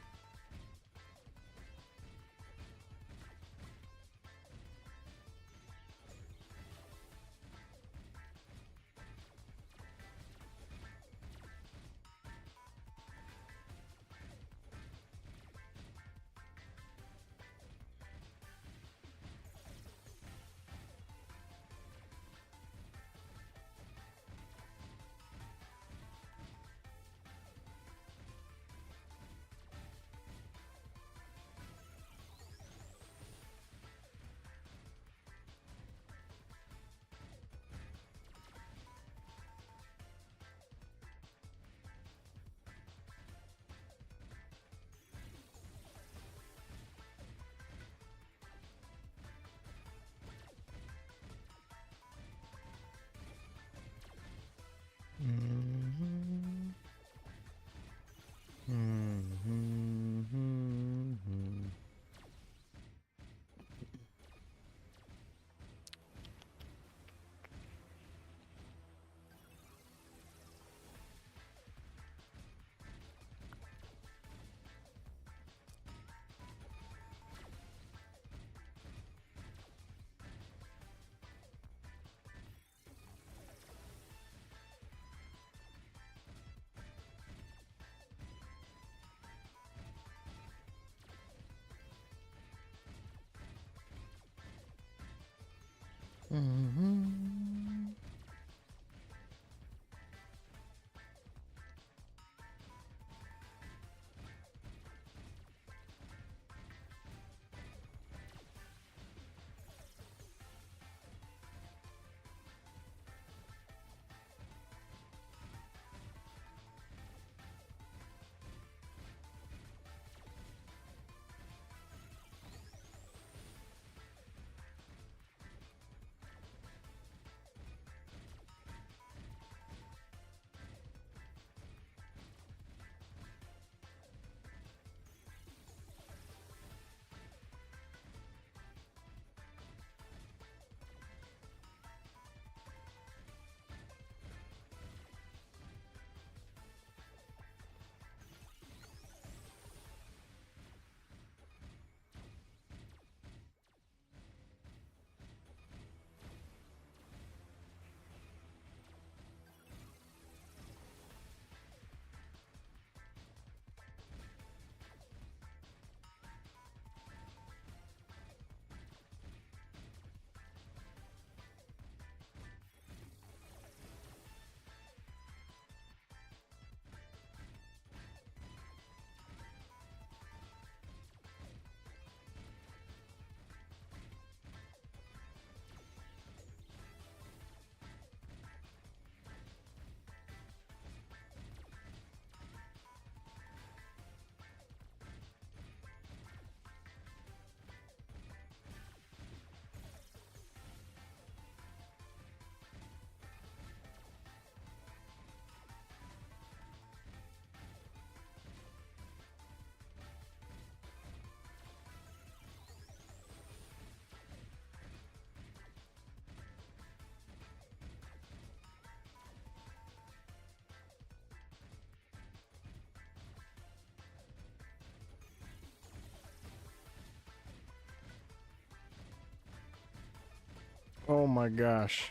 Oh my gosh.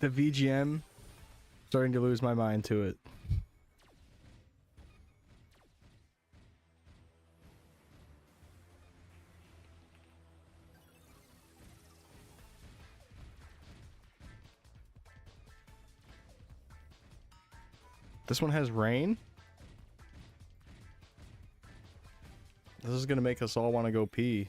The VGM, starting to lose my mind to it. This one has rain? This is gonna make us all want to go pee.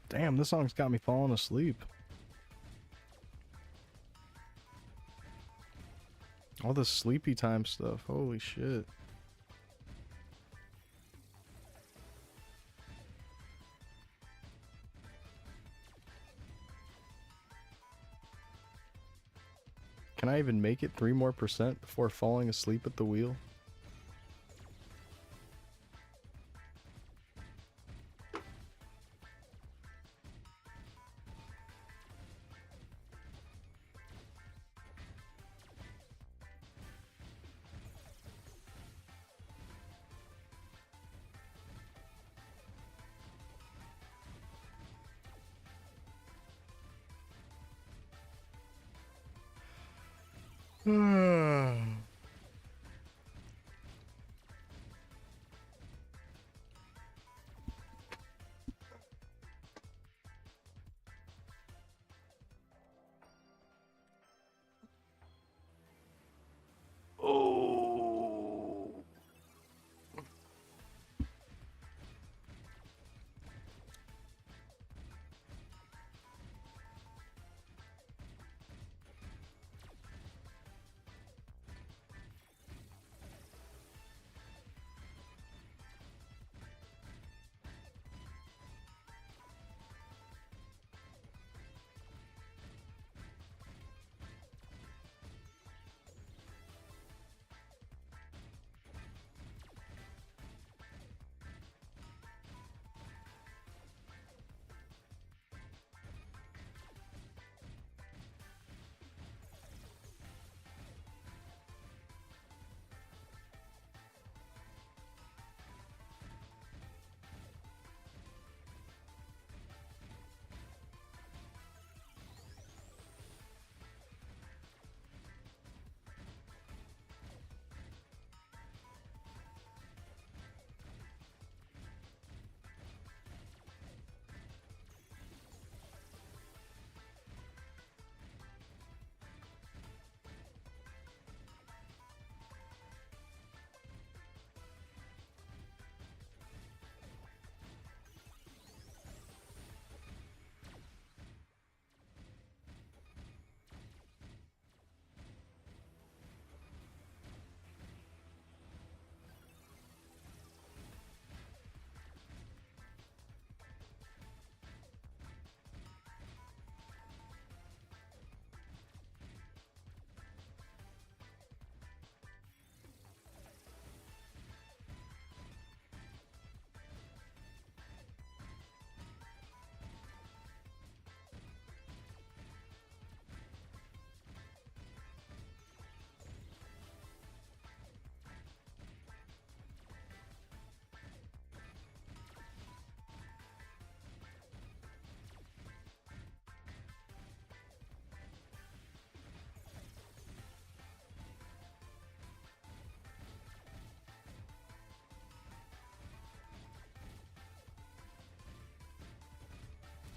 Damn, this song's got me falling asleep. All this sleepy time stuff. Holy shit. Can I even make it 3% more before falling asleep at the wheel?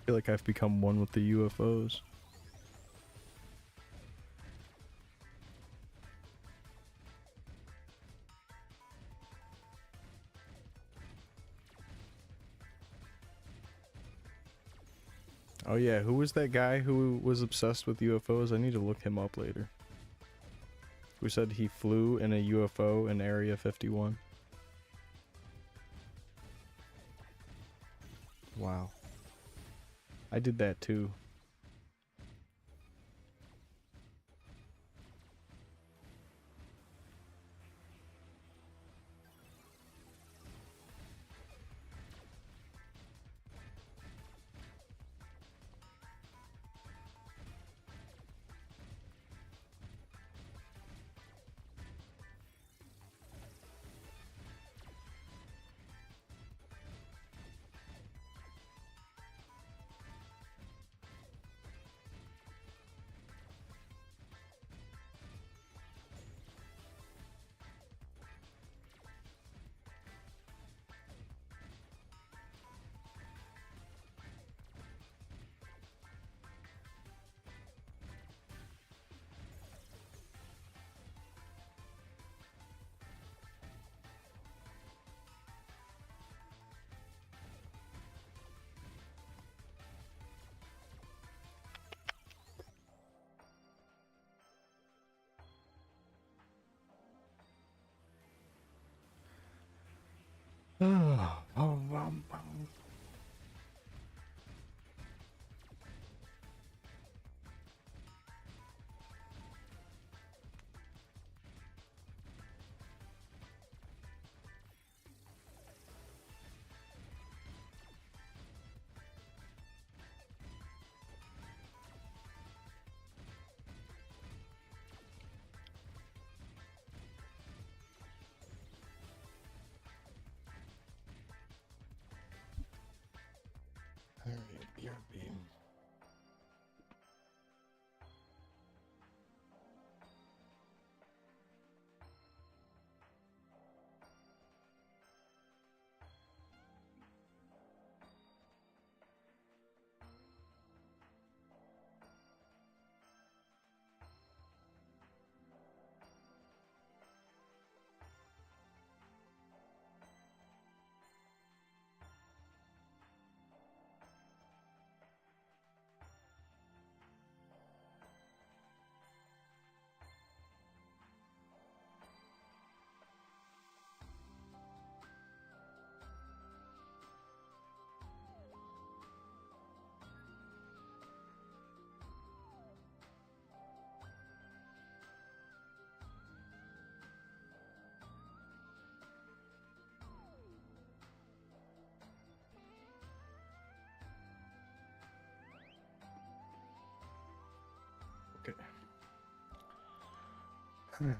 feel like I've become one with the UFOs. Oh yeah, who was that guy who was obsessed with UFOs? I need to look him up later. Who said he flew in a UFO in Area 51? Wow. I did that too. Alright, BRB. Okay.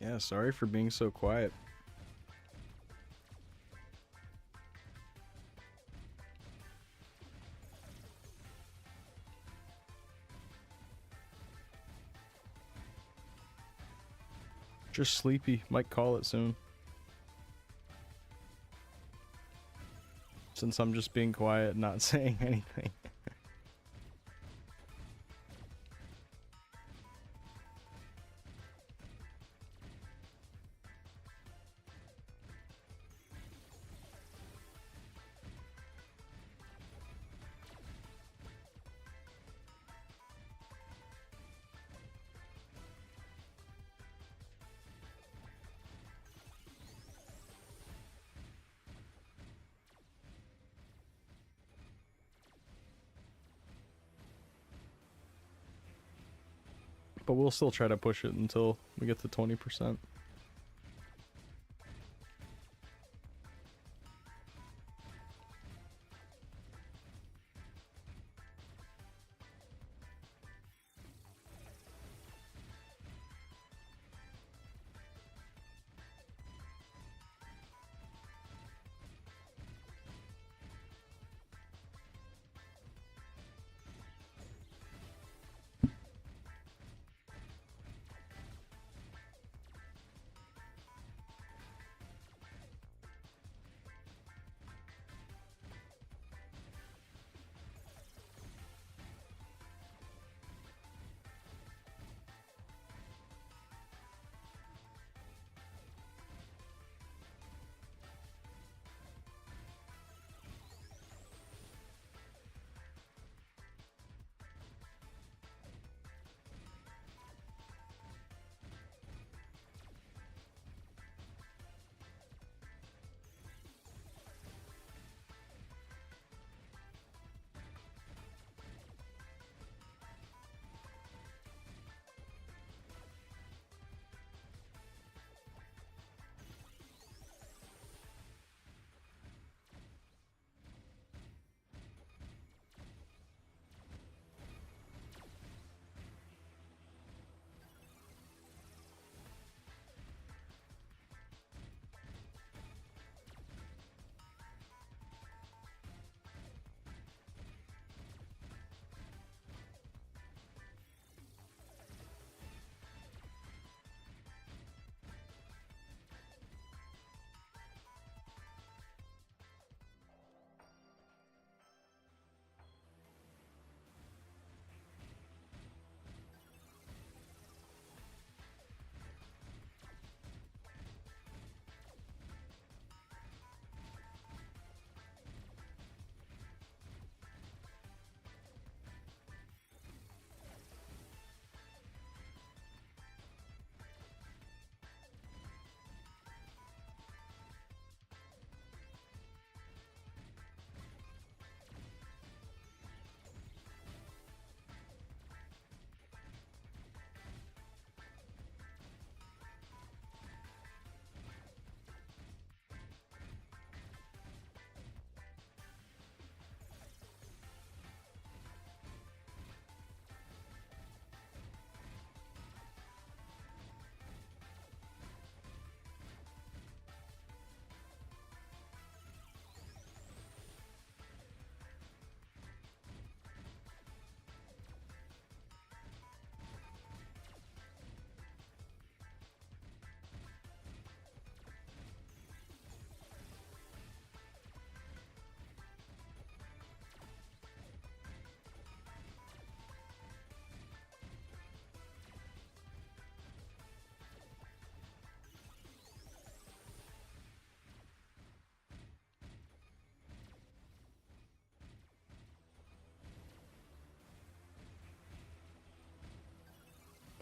Yeah, sorry for being so quiet. Just sleepy. Might call it soon. Since I'm just being quiet, not saying anything. But we'll still try to push it until we get to 20%.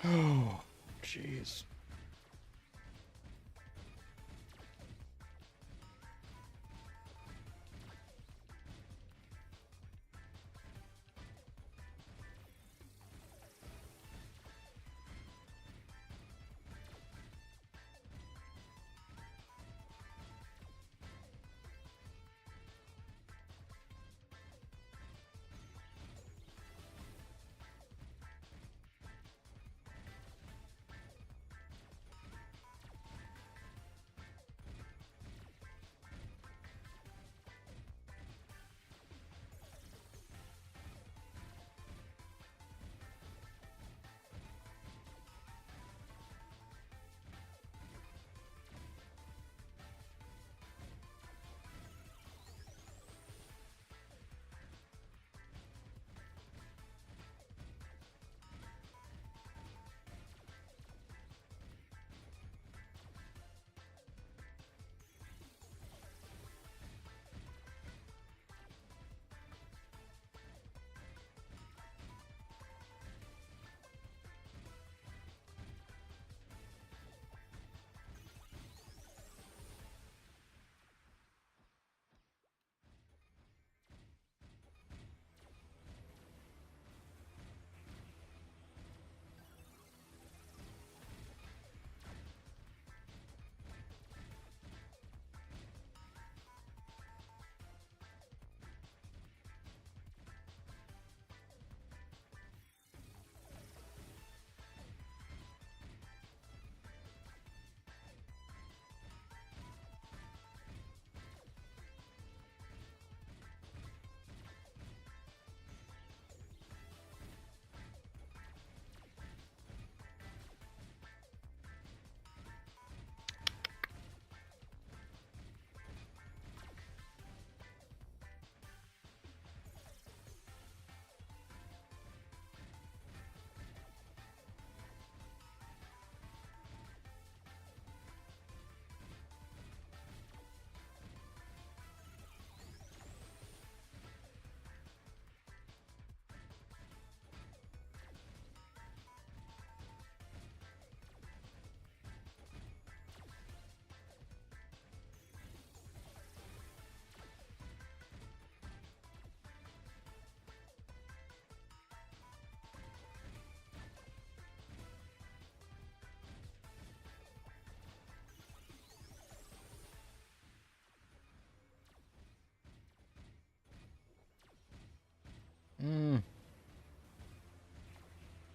Oh, jeez.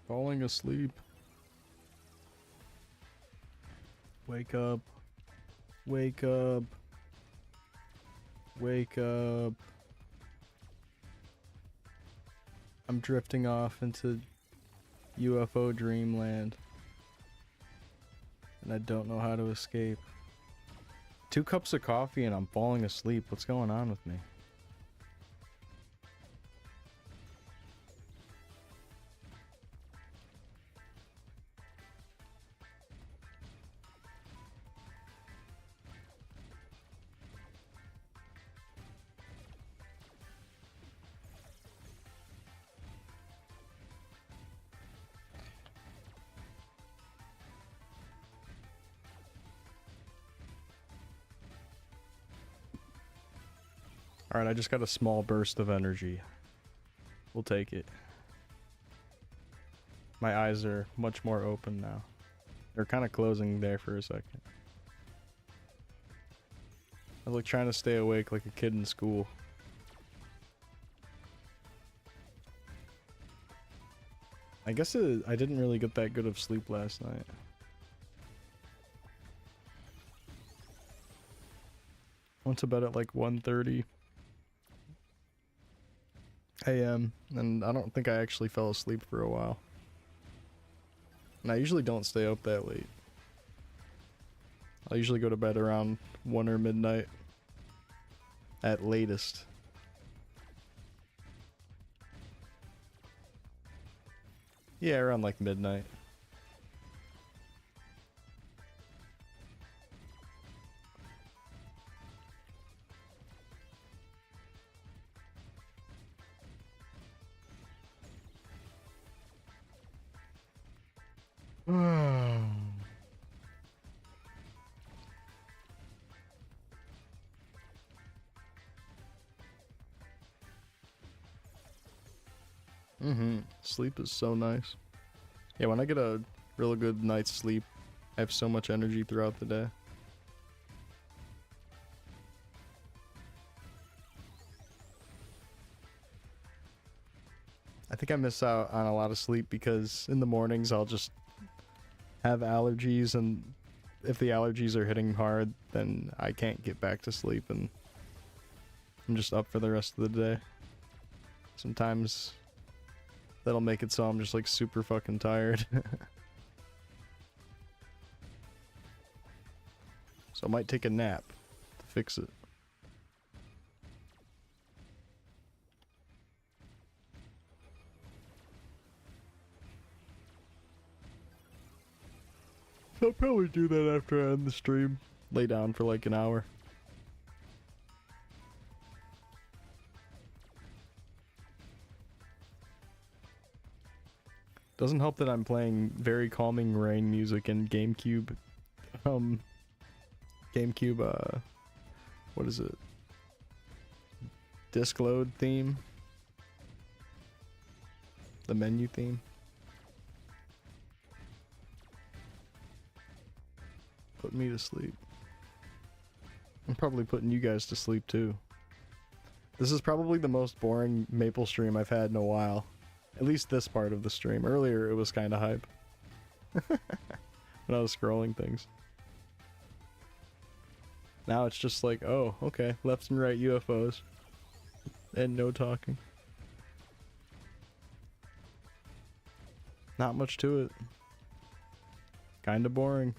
Falling asleep. Wake up. Wake up. Wake up. I'm drifting off into UFO dreamland. And I don't know how to escape. 2 cups of coffee and I'm falling asleep. What's going on with me? Alright, I just got a small burst of energy. We'll take it. My eyes are much more open now. They're kind of closing there for a second. I was like trying to stay awake like a kid in school. I guess I didn't really get that good of sleep last night. Went to bed at like 1:30 a.m. and I don't think I actually fell asleep for a while. And I usually don't stay up that late. I usually go to bed around 1 or midnight at latest. Yeah, around like midnight. Sleep is so nice. Yeah, when I get a real good night's sleep, I have so much energy throughout the day. I think I miss out on a lot of sleep because in the mornings I'll just have allergies, and if the allergies are hitting hard, then I can't get back to sleep and I'm just up for the rest of the day. Sometimes that'll make it so I'm just like super fucking tired. So I might take a nap to fix it. I'll probably do that after I end the stream. Lay down for like an hour. Doesn't help that I'm playing very calming rain music in GameCube. What is it? Disc load theme? The menu theme? Put me to sleep. I'm probably putting you guys to sleep too. This is probably the most boring Maple stream I've had in a while. At least this part of the stream. Earlier it was kind of hype. When I was scrolling things. Now it's just like, oh, okay, left and right UFOs. And no talking. Not much to it. Kinda boring.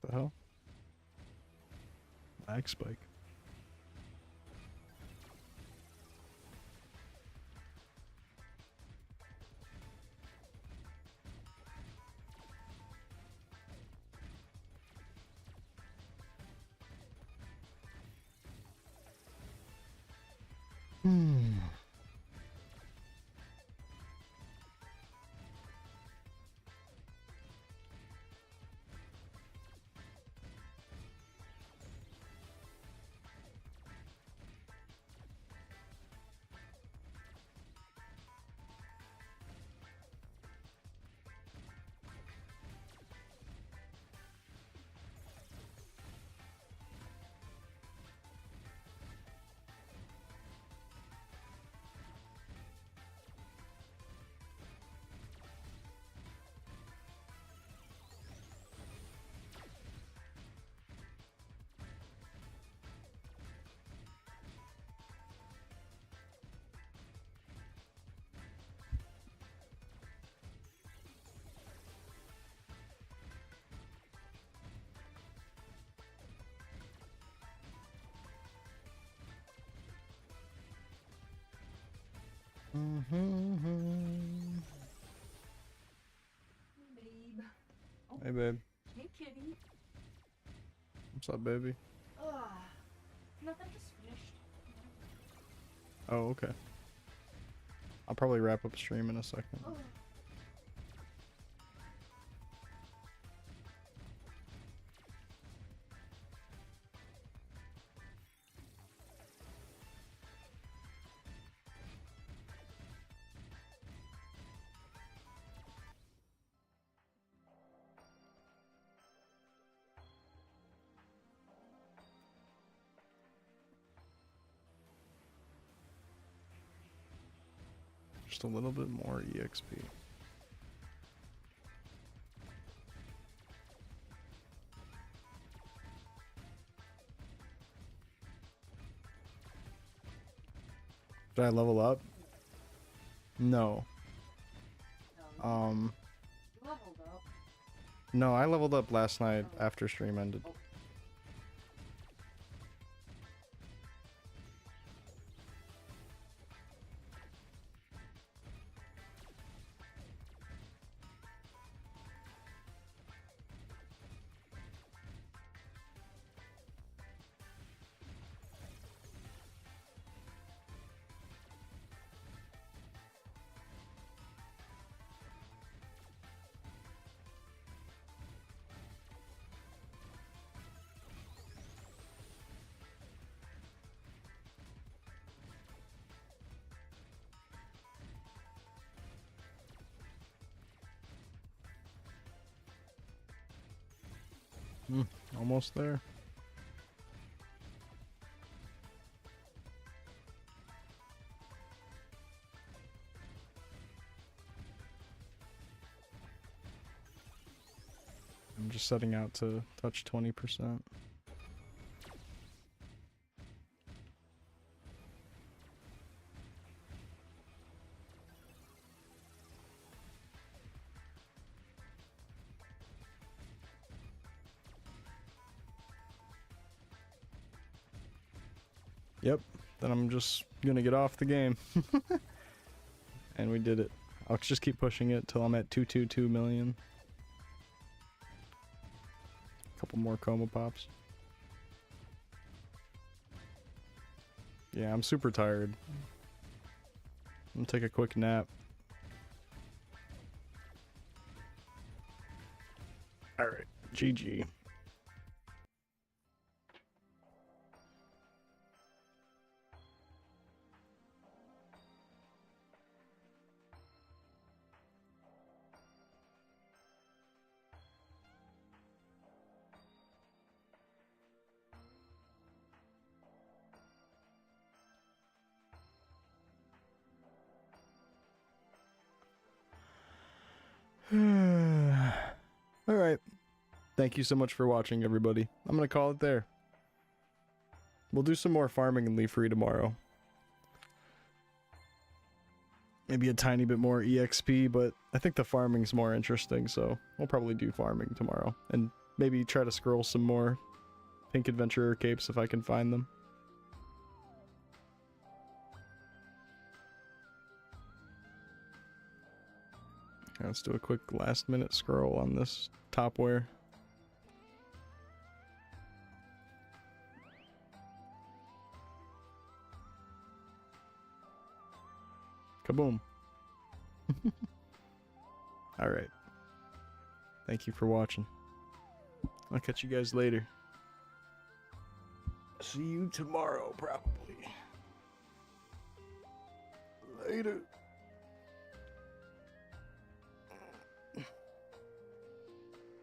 The hell? Lag spike. Babe. Oh, Hey, babe. hey, kitty. What's up, baby? Ugh. Nothing, just finished. Oh, okay. I'll probably wrap up stream in a second. Ugh. Just a little bit more EXP. Did I level up? No. You leveled up. No, I leveled up last night after stream ended. Oh. Almost there. I'm just setting out to touch 20%. Yep. Then I'm just gonna get off the game. And we did it. I'll just keep pushing it till I'm at 222 million. Couple more coma pops. Yeah, I'm super tired. I'm gonna take a quick nap. Alright, GG. Alright. Thank you so much for watching, everybody. I'm gonna call it there. We'll do some more farming in Leaf Free tomorrow. Maybe a tiny bit more EXP, but I think the farming's more interesting, so we'll probably do farming tomorrow. And maybe try to scroll some more Pink Adventurer capes if I can find them. Let's do a quick last minute scroll on this topware. Kaboom. Alright. Thank you for watching. I'll catch you guys later. See you tomorrow, probably. Later.